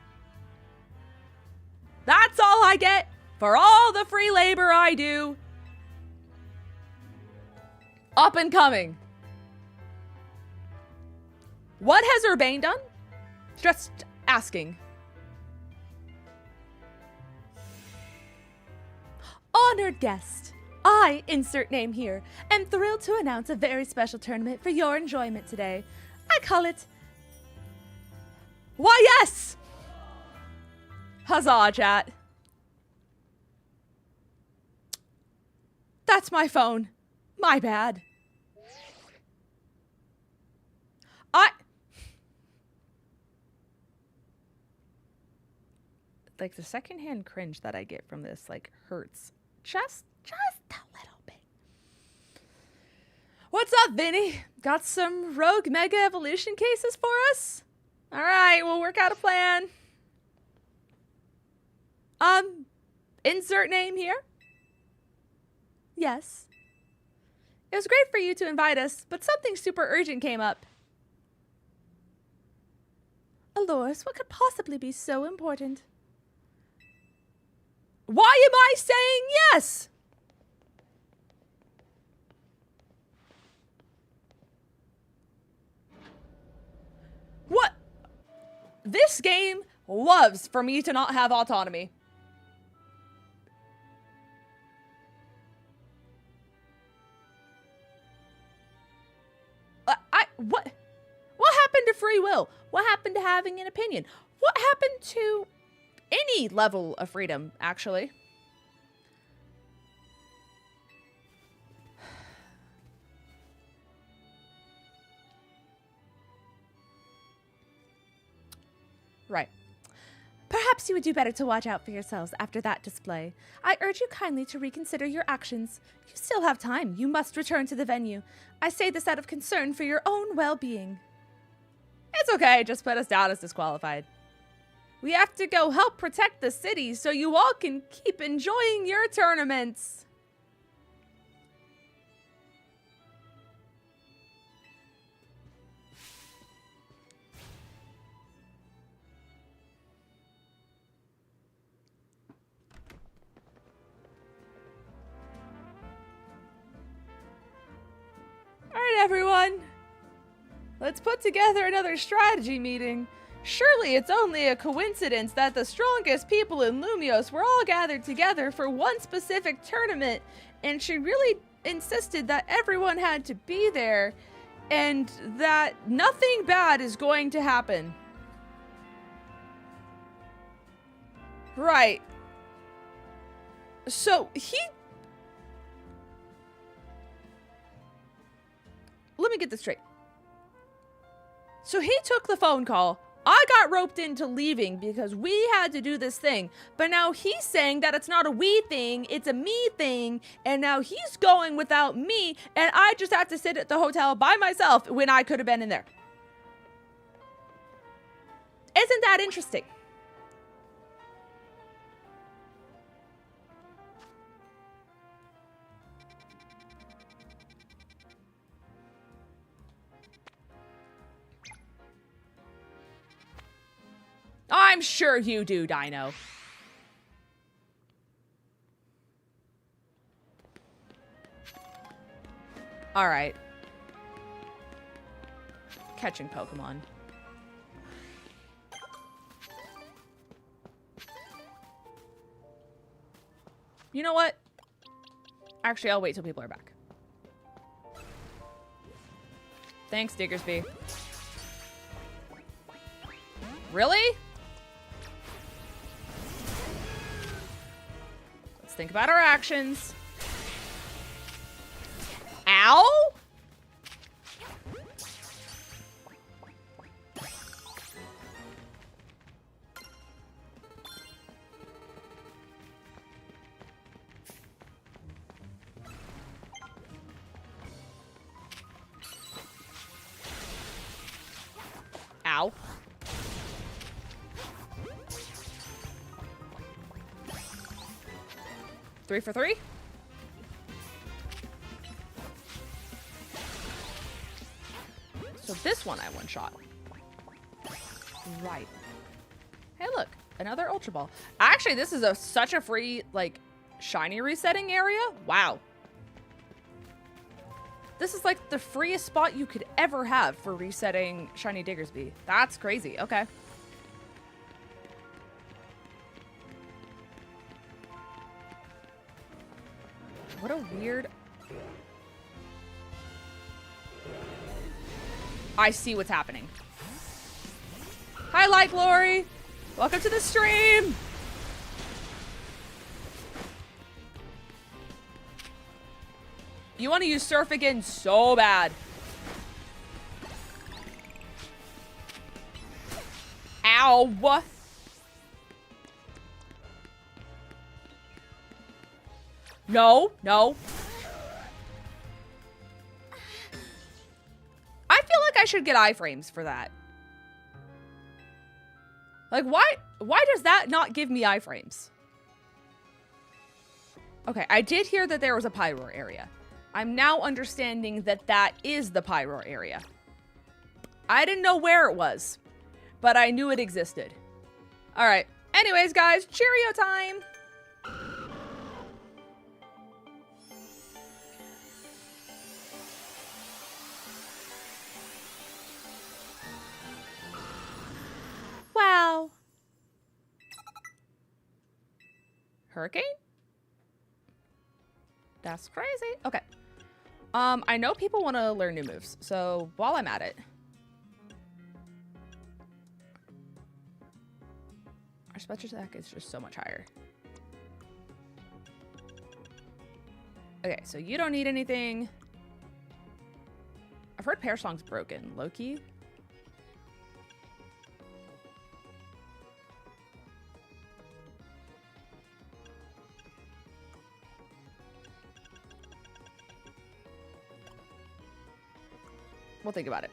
That's all I get for all the free labor I do. Up-and-coming. What has Urbane done? Just asking. Honored guest. I, insert name here, am thrilled to announce a very special tournament for your enjoyment today. I call it... Why, yes! Huzzah, chat. That's my phone. My bad. Like, the secondhand cringe that I get from this, like, hurts. Just a little bit. What's up, Vinny? Got some rogue mega evolution cases for us? All right, we'll work out a plan. Insert name here. Yes. It was great for you to invite us, but something super urgent came up. Alors, what could possibly be so important? Why am I saying yes? What? This game loves for me to not have autonomy. What happened to free will? What happened to having an opinion? What happened to any level of freedom, actually? Right. Perhaps you would do better to watch out for yourselves after that display. I urge you kindly to reconsider your actions. You still have time. You must return to the venue. I say this out of concern for your own well-being. It's okay. Just put us down as disqualified. We have to go help protect the city so you all can keep enjoying your tournaments. All right, everyone. Let's put together another strategy meeting. Surely it's only a coincidence that the strongest people in Lumios were all gathered together for one specific tournament, and she really insisted that everyone had to be there, and that nothing bad is going to happen. Right. So let me get this straight. So he took the phone call. I got roped into leaving because we had to do this thing. But now he's saying that it's not a we thing, it's a me thing. And now he's going without me, and I just have to sit at the hotel by myself when I could have been in there. Isn't that interesting? I'm sure you do, Dino. All right. Catching Pokemon. You know what? Actually, I'll wait till people are back. Thanks, Diggersby. Really? Let's think about our actions. Ow? Ow. Three for three. So this one I one shot. Right. Hey, look, another Ultra Ball. Actually, this is such a free, like, shiny resetting area. Wow. This is like the freest spot you could ever have for resetting shiny Diggersby. That's crazy. Okay. What a weird... I see what's happening. Hi, Light Glory. Welcome to the stream. You want to use Surf again so bad. Ow. No, no. I feel like I should get iframes for that. Like, why does that not give me iframes? Okay, I did hear that there was a Pyroar area. I'm now understanding that that is the Pyroar area. I didn't know where it was, but I knew it existed. All right. Anyways, guys, Cheerio time. Wow. Hurricane? That's crazy. Okay. I know people want to learn new moves, so while I'm at it. Our special attack is just so much higher. Okay, so you don't need anything. I've heard Pear Song's broken. Low-key? We'll think about it.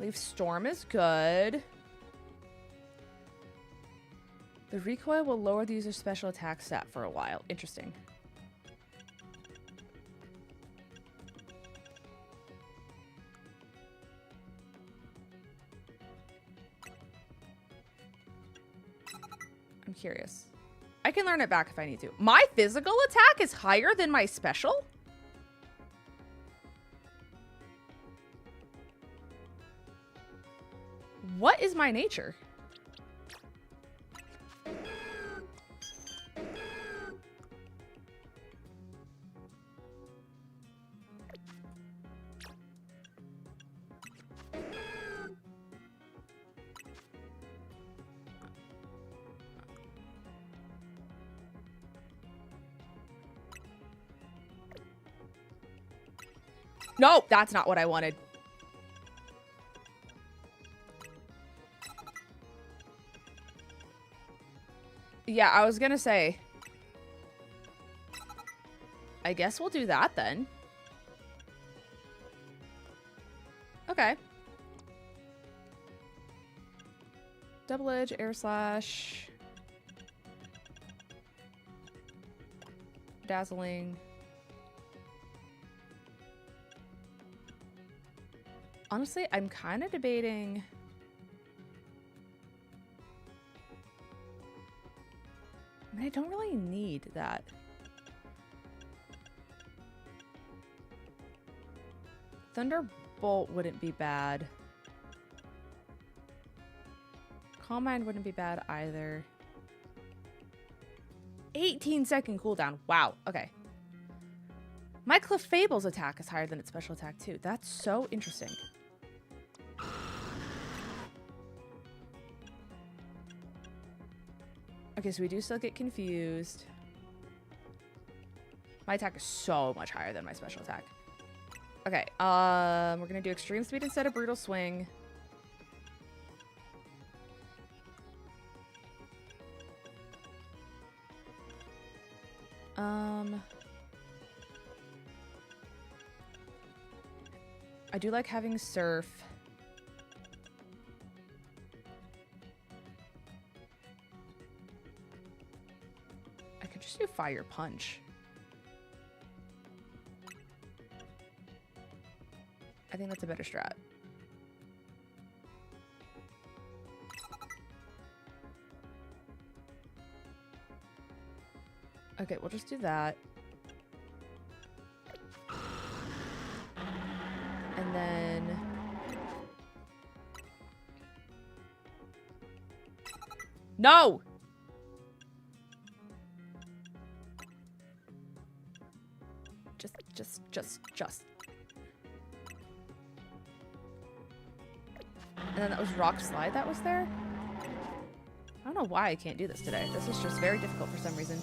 Leaf Storm is good. The recoil will lower the user's special attack stat for a while. Interesting. I'm curious. I can learn it back if I need to. My physical attack is higher than my special? What is my nature? No, that's not what I wanted. Yeah, I was gonna say. I guess we'll do that then. Okay. Double edge, air slash. Dazzling. Honestly, I'm kind of debating. I mean, I don't really need that. Thunderbolt wouldn't be bad. Calm Mind wouldn't be bad either. 18-second cooldown. Wow. Okay. My Clefable's attack is higher than its special attack too. That's so interesting. Okay, so we do still get confused. My attack is so much higher than my special attack. Okay, we're gonna do extreme speed instead of brutal swing. I do like having surf. I could just do fire punch. I think that's a better strat. Okay, we'll just do that. And then... No! Just. And then that was Rock Slide that was there? I don't know why I can't do this today. This is just very difficult for some reason.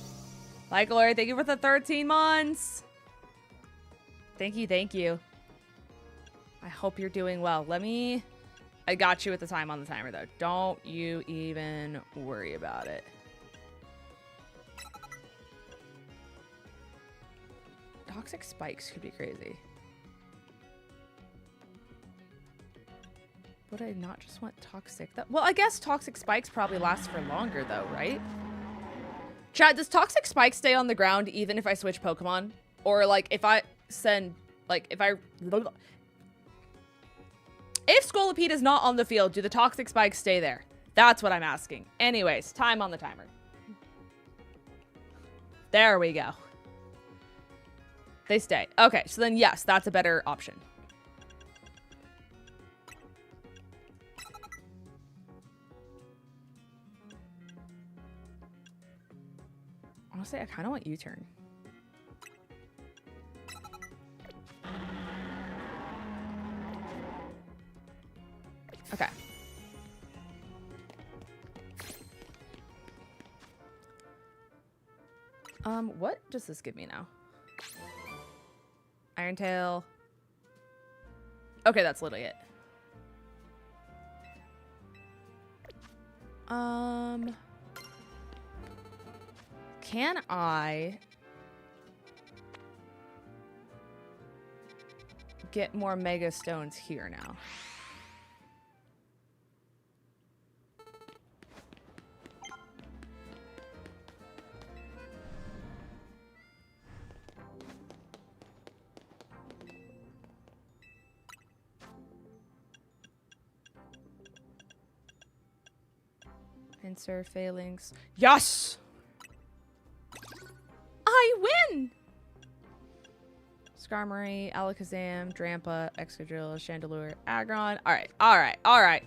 Bye, Glory. Thank you for the 13 months. Thank you. I hope you're doing well. I got you with the time on the timer, though. Don't you even worry about it. Toxic spikes could be crazy. Would I not just want toxic? Well, I guess toxic spikes probably last for longer, though, right? Chad, does toxic spike stay on the ground even if I switch Pokemon? Or, like, if I send... Like, if 𝗟𝗡𝗄𝗏 is not on the field, do the toxic spikes stay there? That's what I'm asking. Anyways, time on the timer. There we go. They stay. Okay, so then yes, that's a better option. Honestly, I kind of want U-turn. Okay. What does this give me now? Iron Tail. Okay, that's literally it. Can I get more mega stones here now. Insert phalanx. Yes! I win! Skarmory, Alakazam, Drampa, Excadrill, Chandelure, Aggron. Alright, alright, alright.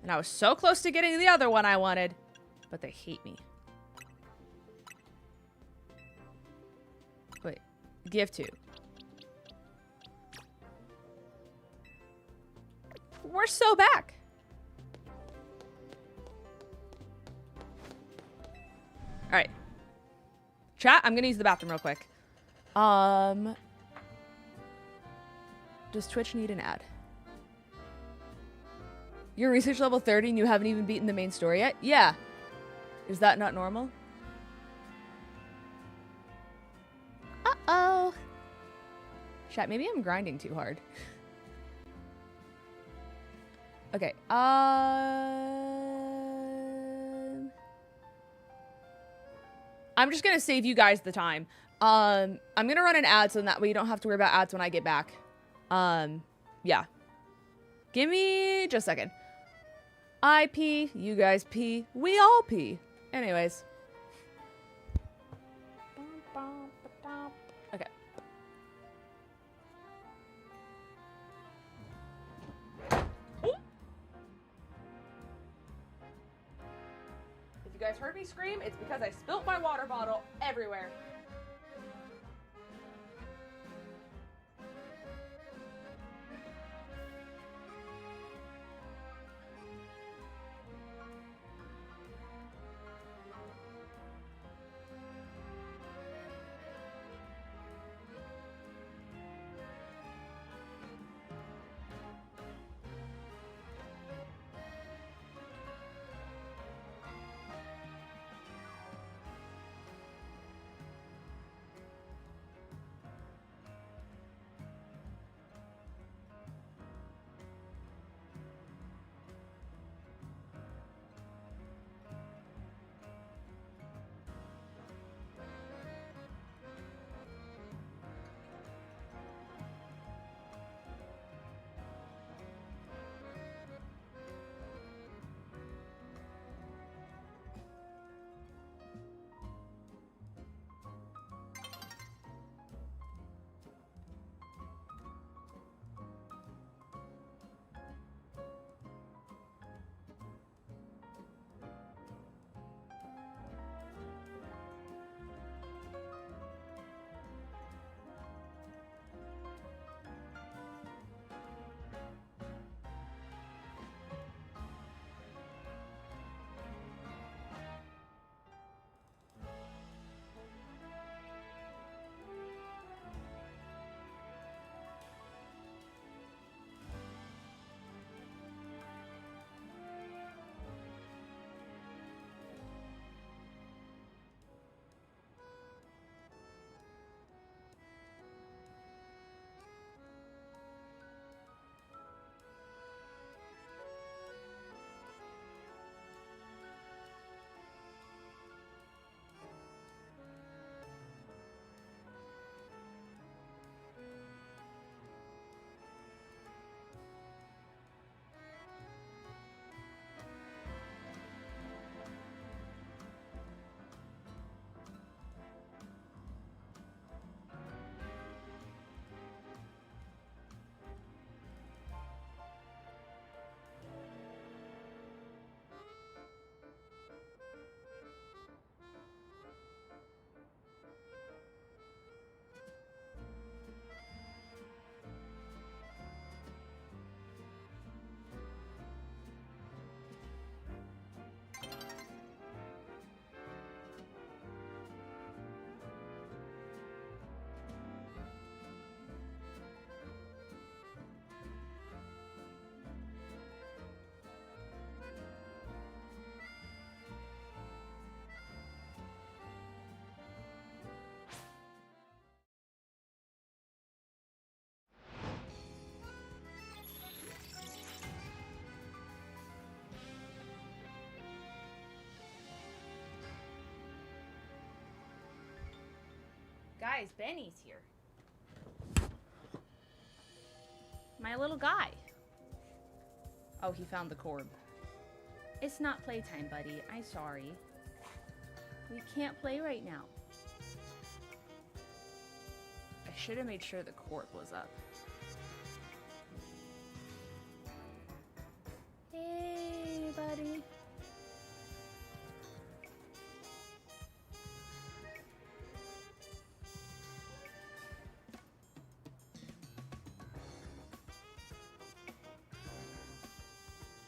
And I was so close to getting the other one I wanted, but they hate me. Wait, give to. We're so back. All right. Chat, I'm gonna use the bathroom real quick. Does Twitch need an ad? You're research level 30 and you haven't even beaten the main story yet? Yeah. Is that not normal? Uh-oh. Chat, maybe I'm grinding too hard. Okay, I'm just gonna save you guys the time. I'm gonna run an ad so that way you don't have to worry about ads when I get back. Yeah. Give me just a second. I pee, you guys pee, we all pee. Anyways. Okay. If you guys heard me scream, it's because I spilt my water bottle everywhere. Guys, Benny's here. My little guy. Oh, he found the cord. It's not playtime, buddy. I'm sorry. We can't play right now. I should have made sure the cord was up. Hey, buddy.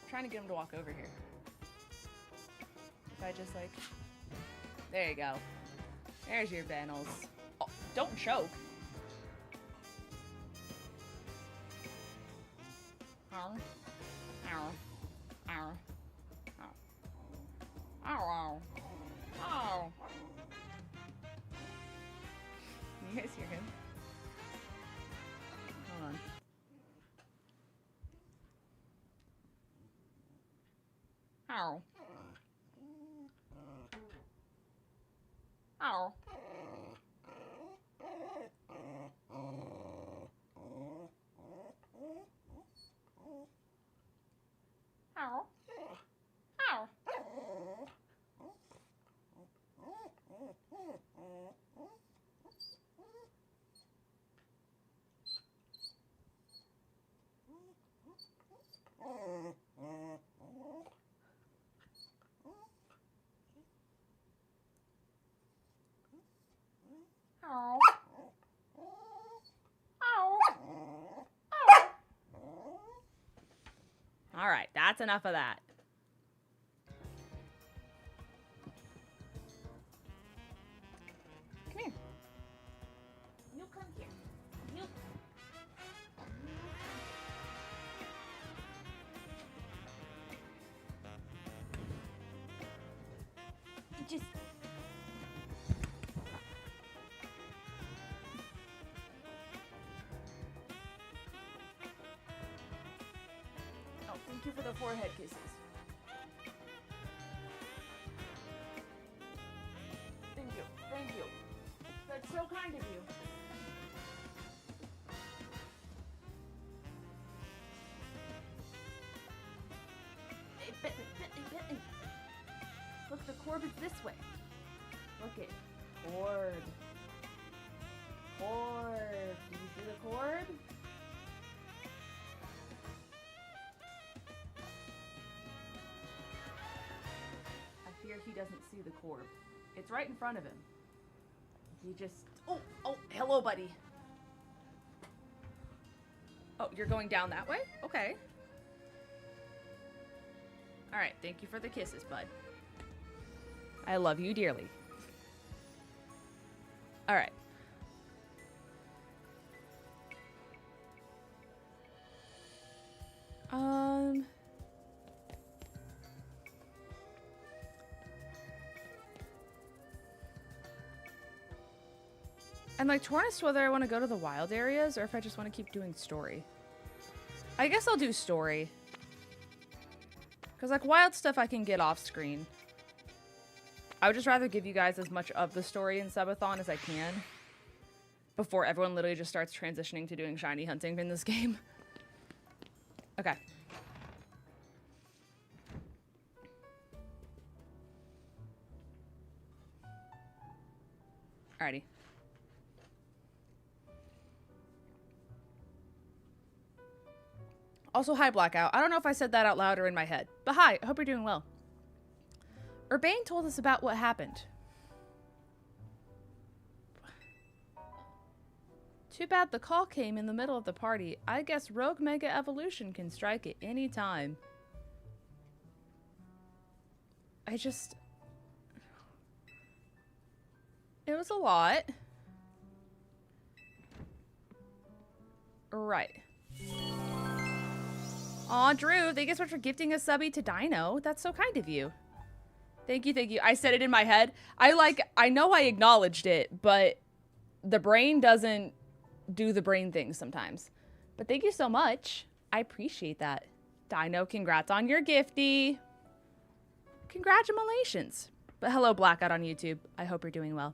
Trying to get him to walk over here. If I just like, there you go. There's your Bennels. Oh, don't choke. Ow. Ow. Ow. Ow. Ow. Ow. Ow. You guys hear him? Hold on. Ow. Ow. Ow. Ow. Ow. Ow. All right, that's enough of that. Come here. You come here. You. Just. Thank you for the forehead kisses. Thank you. Thank you. That's so kind of you. Hey, Bentley. Look, the cord is this way. Look it. Cord. Cord. Do you see the cord? He doesn't see the cord. It's right in front of him. He just... Oh, hello, buddy. Oh, you're going down that way? Okay. All right, thank you for the kisses, bud. I love you dearly. All right. I'm like torn as to whether I want to go to the wild areas or if I just want to keep doing story. I guess I'll do story. Because like wild stuff I can get off screen. I would just rather give you guys as much of the story in Subathon as I can. Before everyone literally just starts transitioning to doing shiny hunting in this game. Okay. Alrighty. Also, hi, Blackout. I don't know if I said that out loud or in my head. But hi, I hope you're doing well. Urbane told us about what happened. Too bad the call came in the middle of the party. I guess Rogue Mega Evolution can strike at any time. It was a lot. Right. Aw, Drew, thank you so much for gifting a subby to Dino. That's so kind of you. Thank you, thank you. I said it in my head. I know I acknowledged it, but the brain doesn't do the brain thing sometimes. But thank you so much. I appreciate that. Dino, congrats on your gifty. Congratulations. But hello, Blackout on YouTube. I hope you're doing well.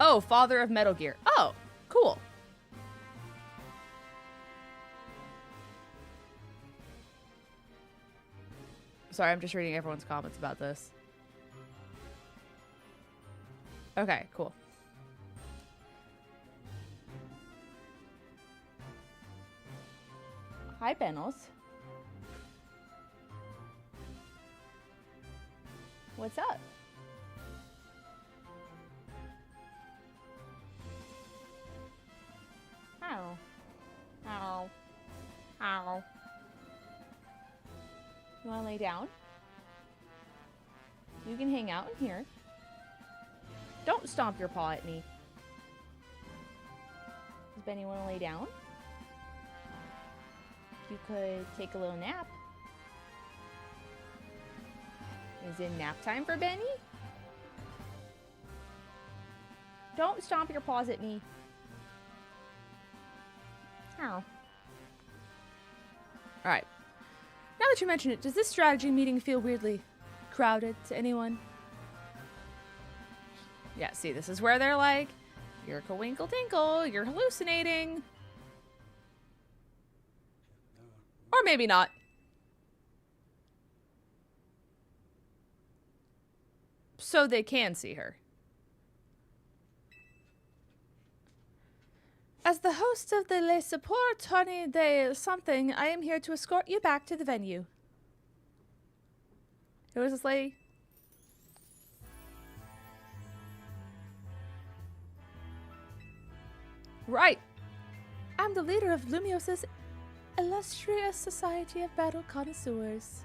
Oh, father of Metal Gear. Oh, cool. Sorry, I'm just reading everyone's comments about this. Okay, cool. Hi, Benos. What's up? Ow. Ow. Ow. You want to lay down? You can hang out in here. Don't stomp your paw at me. Does Benny want to lay down? You could take a little nap. Is it nap time for Benny? Don't stomp your paws at me. Oh. Alright. Now that you mention it, does this strategy meeting feel weirdly crowded to anyone? Yeah, see, this is where they're like, you're Kawinkle Tinkle, you're hallucinating. Or maybe not. So they can see her. As the host of the 𝗟𝗡𝗔𝗘𝗏𝚘 𝗔𝗡𝗏𝚘, I am here to escort you back to the venue. Who is this lady? Right. I'm the leader of Lumios's illustrious society of battle connoisseurs.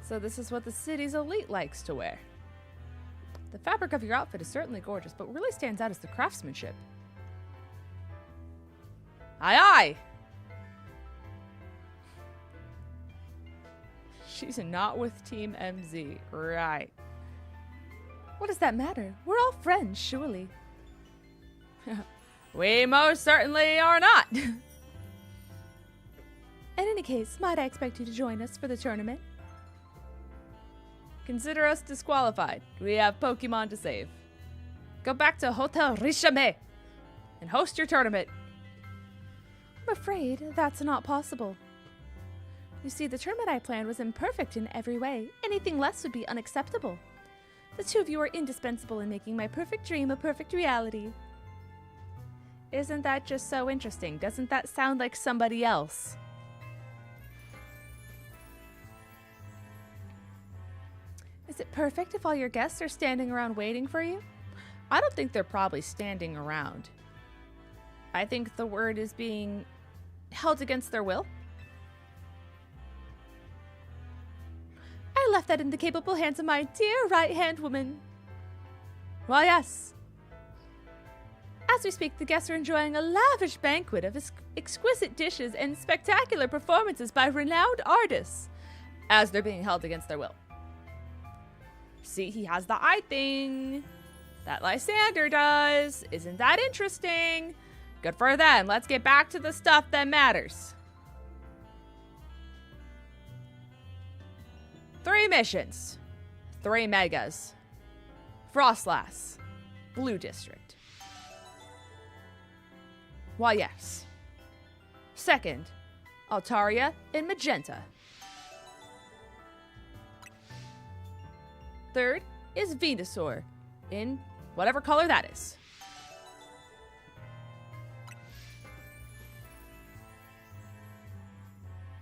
So this is what the city's elite likes to wear. The fabric of your outfit is certainly gorgeous, but what really stands out is the craftsmanship. Aye, aye! She's not with Team MZ. Right. What does that matter? We're all friends, surely. We most certainly are not. In any case, might I expect you to join us for the tournament? Consider us disqualified. We have Pokemon to save. Go back to Hotel 𝗟𝗡𝚗 and host your tournament. I'm afraid that's not possible. You see, the tournament I planned was imperfect in every way. Anything less would be unacceptable. The two of you are indispensable in making my perfect dream a perfect reality. Isn't that just so interesting? Doesn't that sound like somebody else? Is it perfect if all your guests are standing around waiting for you? I don't think they're probably standing around. I think the word is being held against their will. I left that in the capable hands of my dear right-hand woman. Well, yes. As we speak, the guests are enjoying a lavish banquet of exquisite dishes and spectacular performances by renowned artists, as they're being held against their will. See, he has the eye thing that Lysander does. Isn't that interesting? Good for them. Let's get back to the stuff that matters. 3 missions. 3 megas. Frostlass. Blue District. Why, yes. Second, Altaria in Magenta. Third is Venusaur in whatever color that is.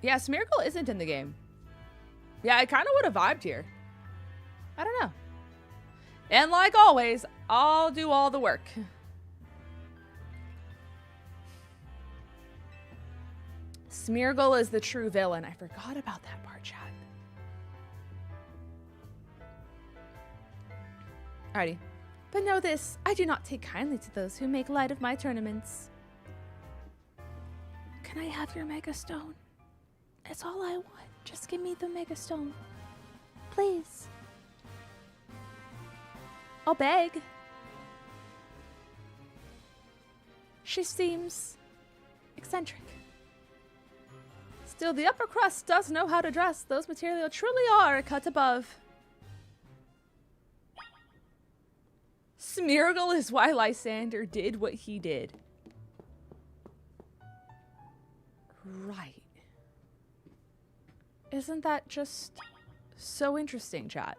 Yeah, Smeargle isn't in the game. Yeah, I kind of would have vibed here. I don't know. And like always, I'll do all the work. Smeargle is the true villain. I forgot about that part, chat. Alrighty. But know this, I do not take kindly to those who make light of my tournaments. Can I have your Mega Stone? It's all I want. Just give me the Mega Stone. Please. I'll beg. She seems eccentric. Still, the upper crust does know how to dress. Those materials truly are a cut above. Smeargle is why Lysander did what he did. Right. Isn't that just so interesting, chat?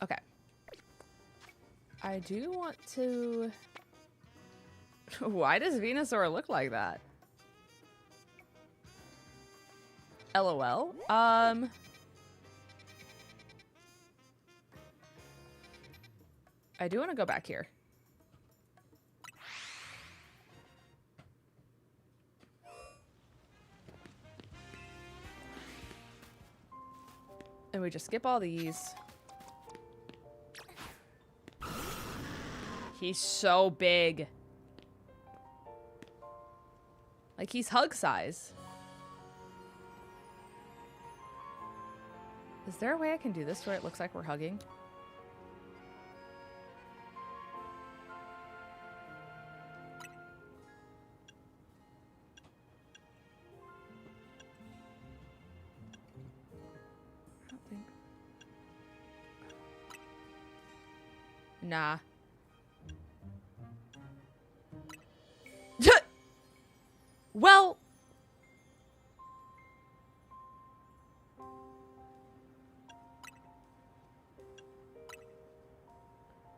Okay. I do want to... Why does Venusaur look like that? LOL. I do want to go back here. we just skip all these? He's so big. Like, he's hug size. Is there a way I can do this where it looks like we're hugging? I don't think. Nah. Well,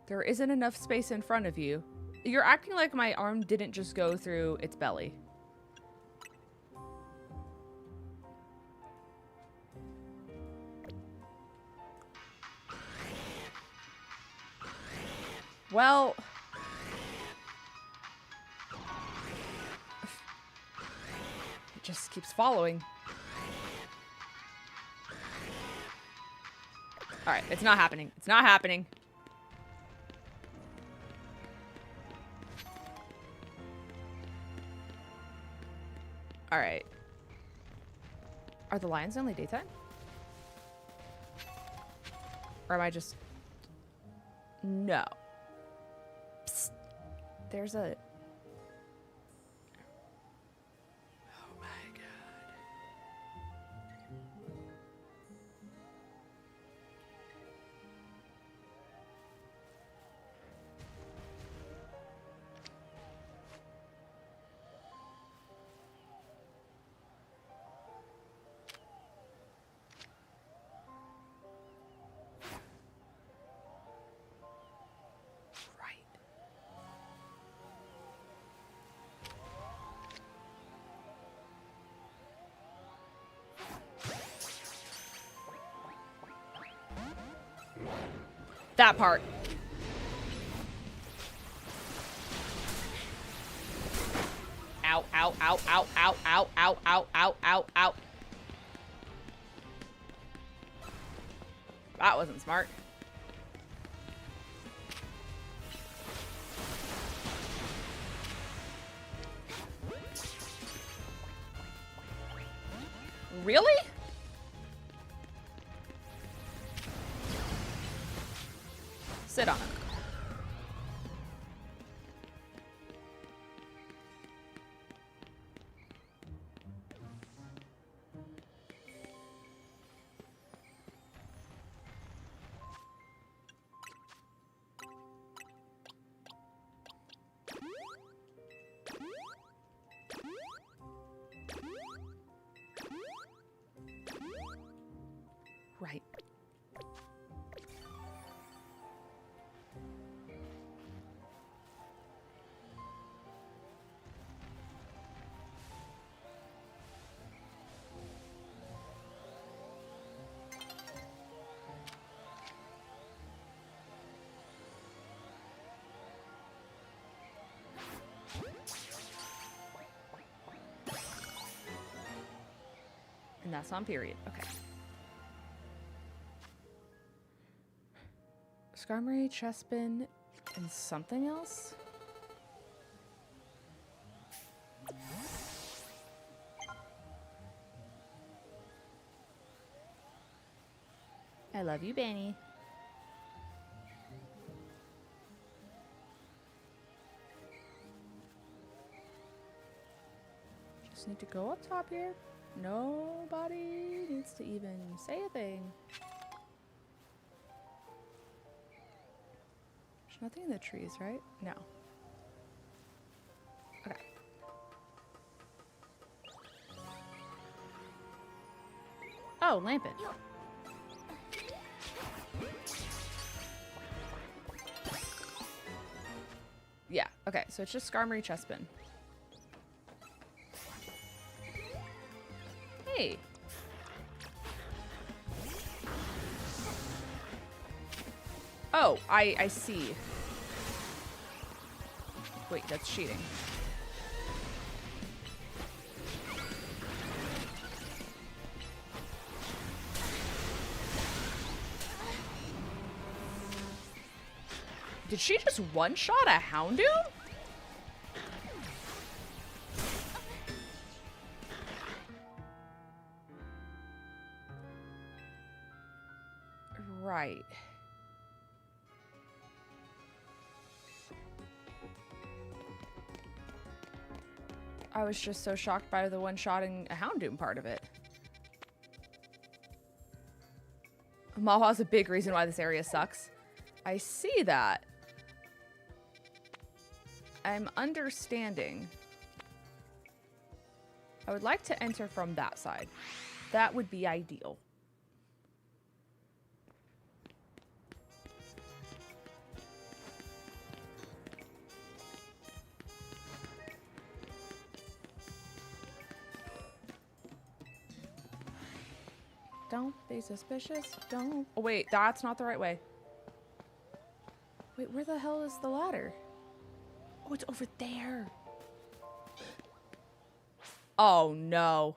there isn't enough space in front of you. You're acting like my arm didn't just go through its belly. Well, it just keeps following. All right, it's not happening. It's not happening. All right. Are the lions only daytime? Or am I just... No. Psst. There's a... Oh my god. That part. Ow, ow, ow, ow, ow, ow, ow, ow, ow, ow, ow. That wasn't smart. Really? Sit on it. Right. And that's on period. Okay. 𝗔𝗓𝚘, chestpin, and something else? I love you, Benny. Just need to go up top here. Nobody needs to even say a thing. There's nothing in the trees, right? No. Okay. Oh, Lampin. Yeah, okay, so it's just 𝗔𝗓𝚘, chestpin. Hey. Oh, I see. Wait, that's cheating. Did she just one-shot a Houndoom? Right. I was just so shocked by the one-shotting a Houndoom part of it. Mawa's a big reason why this area sucks. I see that. I'm understanding. I would like to enter from that side. That would be ideal. Don't be suspicious. Don't. Oh, wait, that's not the right way. Wait, where the hell is the ladder? Oh, it's over there. Oh, no.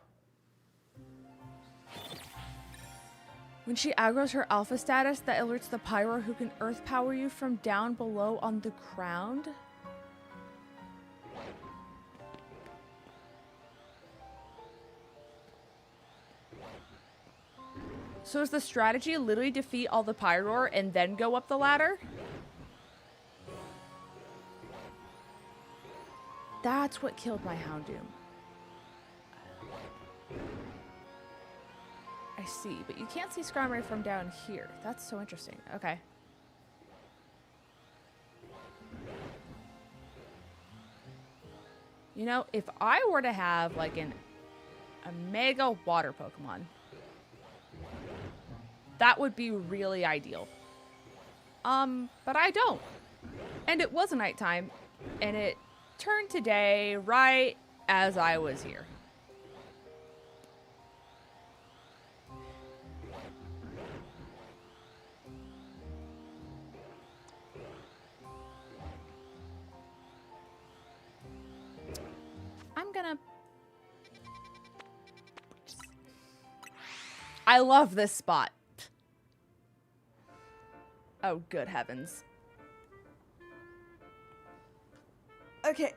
When she aggroes her alpha status, that alerts the pyro who can earth power you from down below on the ground. So is the strategy literally defeat all the Pyroar and then go up the ladder? That's what killed my Houndoom. I see, but you can't see Scramray from down here. That's so interesting. Okay. You know, if I were to have like a mega water Pokemon, that would be really ideal. But I don't. And it was nighttime, and it turned to day right as I was here. I'm gonna... I love this spot. Oh, good heavens. Okay.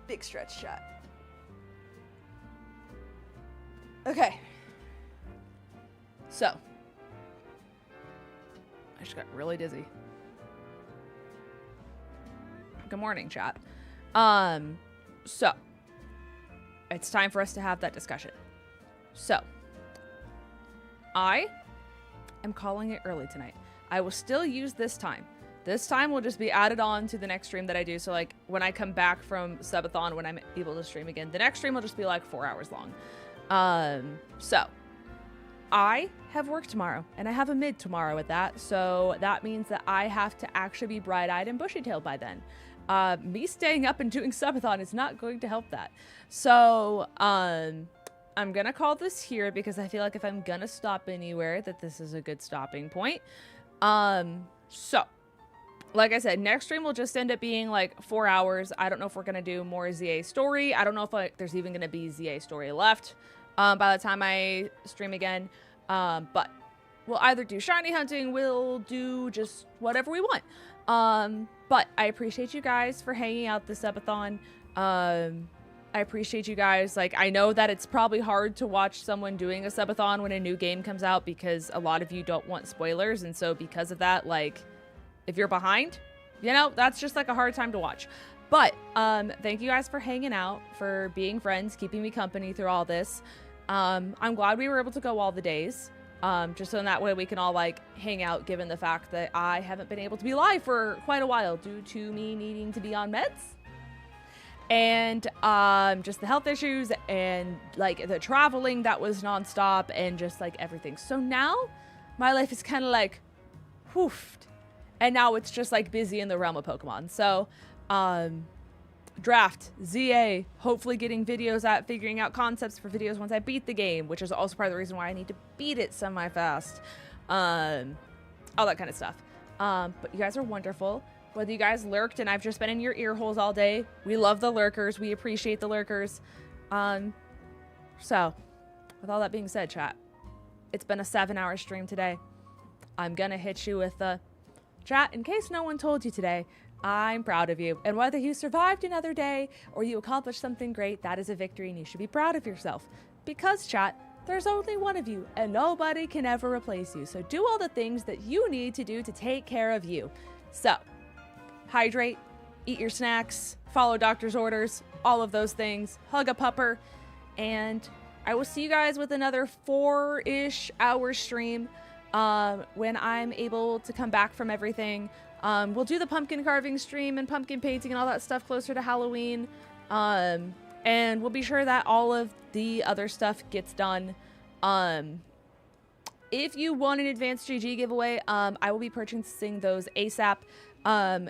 Big stretch shot. Okay. So. I just got really dizzy. Good morning, chat. So. It's time for us to have that discussion. So. I am calling it early tonight. I will still use this time. This time will just be added on to the next stream that I do. So like when I come back from Subathon, when I'm able to stream again, the next stream will just be like 4 hours long. So I have work tomorrow and I have a mid tomorrow with that. So that means that I have to actually be bright-eyed and bushy-tailed by then. Me staying up and doing Subathon is not going to help that. So, I'm gonna call this here because I feel like if I'm gonna stop anywhere, that this is a good stopping point. So, like I said, next stream will just end up being like 4 hours. I don't know if we're gonna do more ZA story. I don't know if there's even gonna be ZA story left by the time I stream again. But we'll either do shiny hunting, we'll do just whatever we want. But I appreciate you guys for hanging out this Subathon. I appreciate you guys. Like, I know that it's probably hard to watch someone doing a subathon when a new game comes out because a lot of you don't want spoilers. And so because of that, like, if you're behind, you know, that's just like a hard time to watch. But thank you guys for hanging out, for being friends, keeping me company through all this. I'm glad we were able to go all the days. Just so in that way we can all like hang out, given the fact that I haven't been able to be live for quite a while due to me needing to be on meds. And just the health issues and like the traveling that was nonstop and just like everything. So now my life is kind of like whoofed. And now it's just like busy in the realm of Pokemon. So draft, ZA, hopefully getting videos at figuring out concepts for videos once I beat the game, which is also part of the reason why I need to beat it semi-fast. All that kind of stuff. But you guys are wonderful. Whether you guys lurked and I've just been in your ear holes all day, we love the lurkers. We appreciate the lurkers. So, with all that being said, chat, it's been a 7-hour stream today. I'm gonna hit you with the chat. In case no one told you today, I'm proud of you. And whether you survived another day or you accomplished something great, that is a victory and you should be proud of yourself. Because, chat, there's only one of you and nobody can ever replace you. So do all the things that you need to do to take care of you. So, hydrate, eat your snacks, follow doctor's orders, all of those things, hug a pupper, and I will see you guys with another 4-ish hour stream when I'm able to come back from everything. We'll do the pumpkin carving stream and pumpkin painting and all that stuff closer to Halloween. And we'll be sure that all of the other stuff gets done. If you want an advanced GG giveaway, I will be purchasing those ASAP.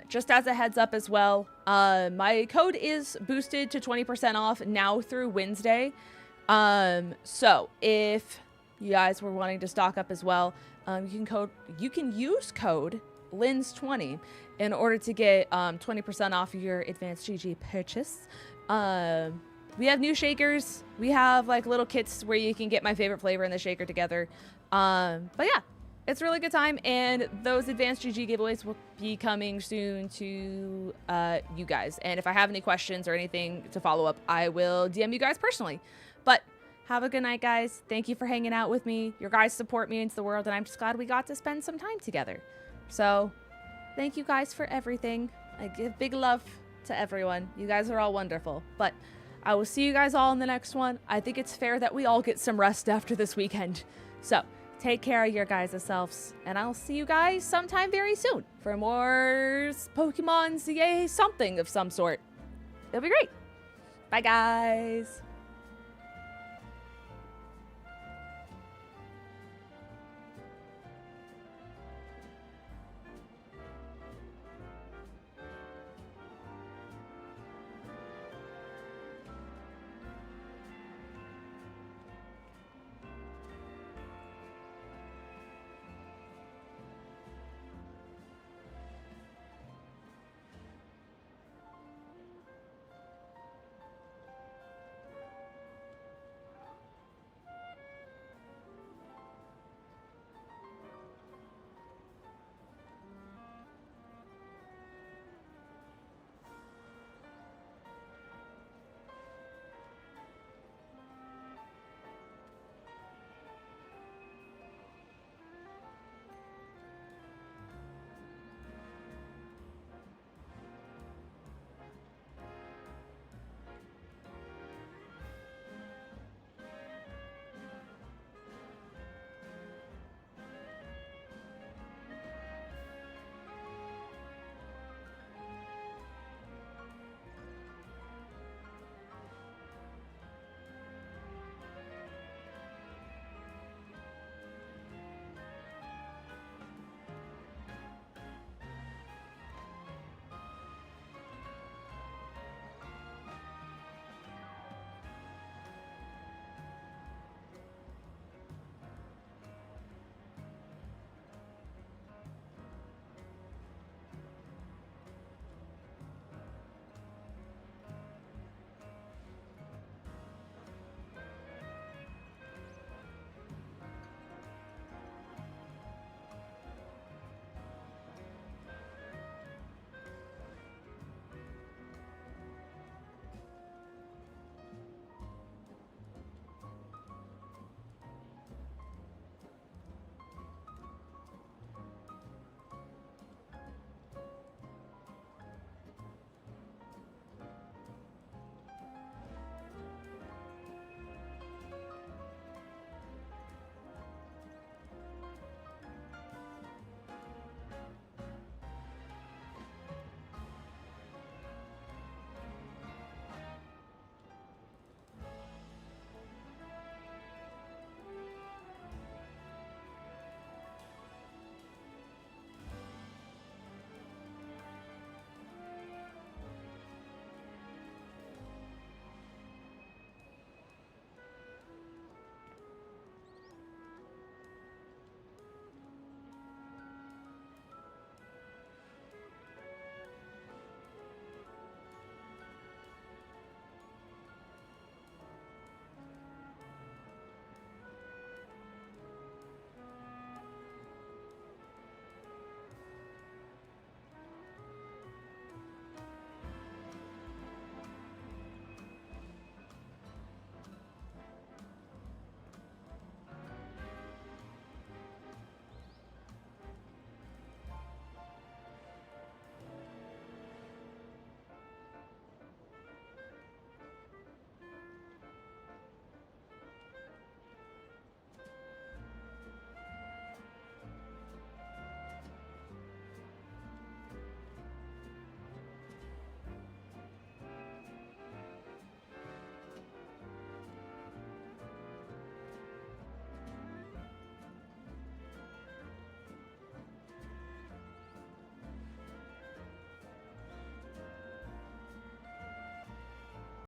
Just as a heads up as well, my code is boosted to 20% off now through Wednesday. So if you guys were wanting to stock up as well, you can use code LINS20 in order to get 20% off your advanced GG purchase. We have new shakers. We have like little kits where you can get my favorite flavor in the shaker together. But yeah, it's a really good time, and those advanced GG giveaways will be coming soon to you guys. And if I have any questions or anything to follow up, I will DM you guys personally. But have a good night, guys. Thank you for hanging out with me. Your guys support me into the world, and I'm just glad we got to spend some time together. So thank you guys for everything. I give big love to everyone. You guys are all wonderful. But I will see you guys all in the next one. I think it's fair that we all get some rest after this weekend. So take care of your guys' selves, and I'll see you guys sometime very soon for more Pokemon CA something of some sort. It'll be great. Bye, guys.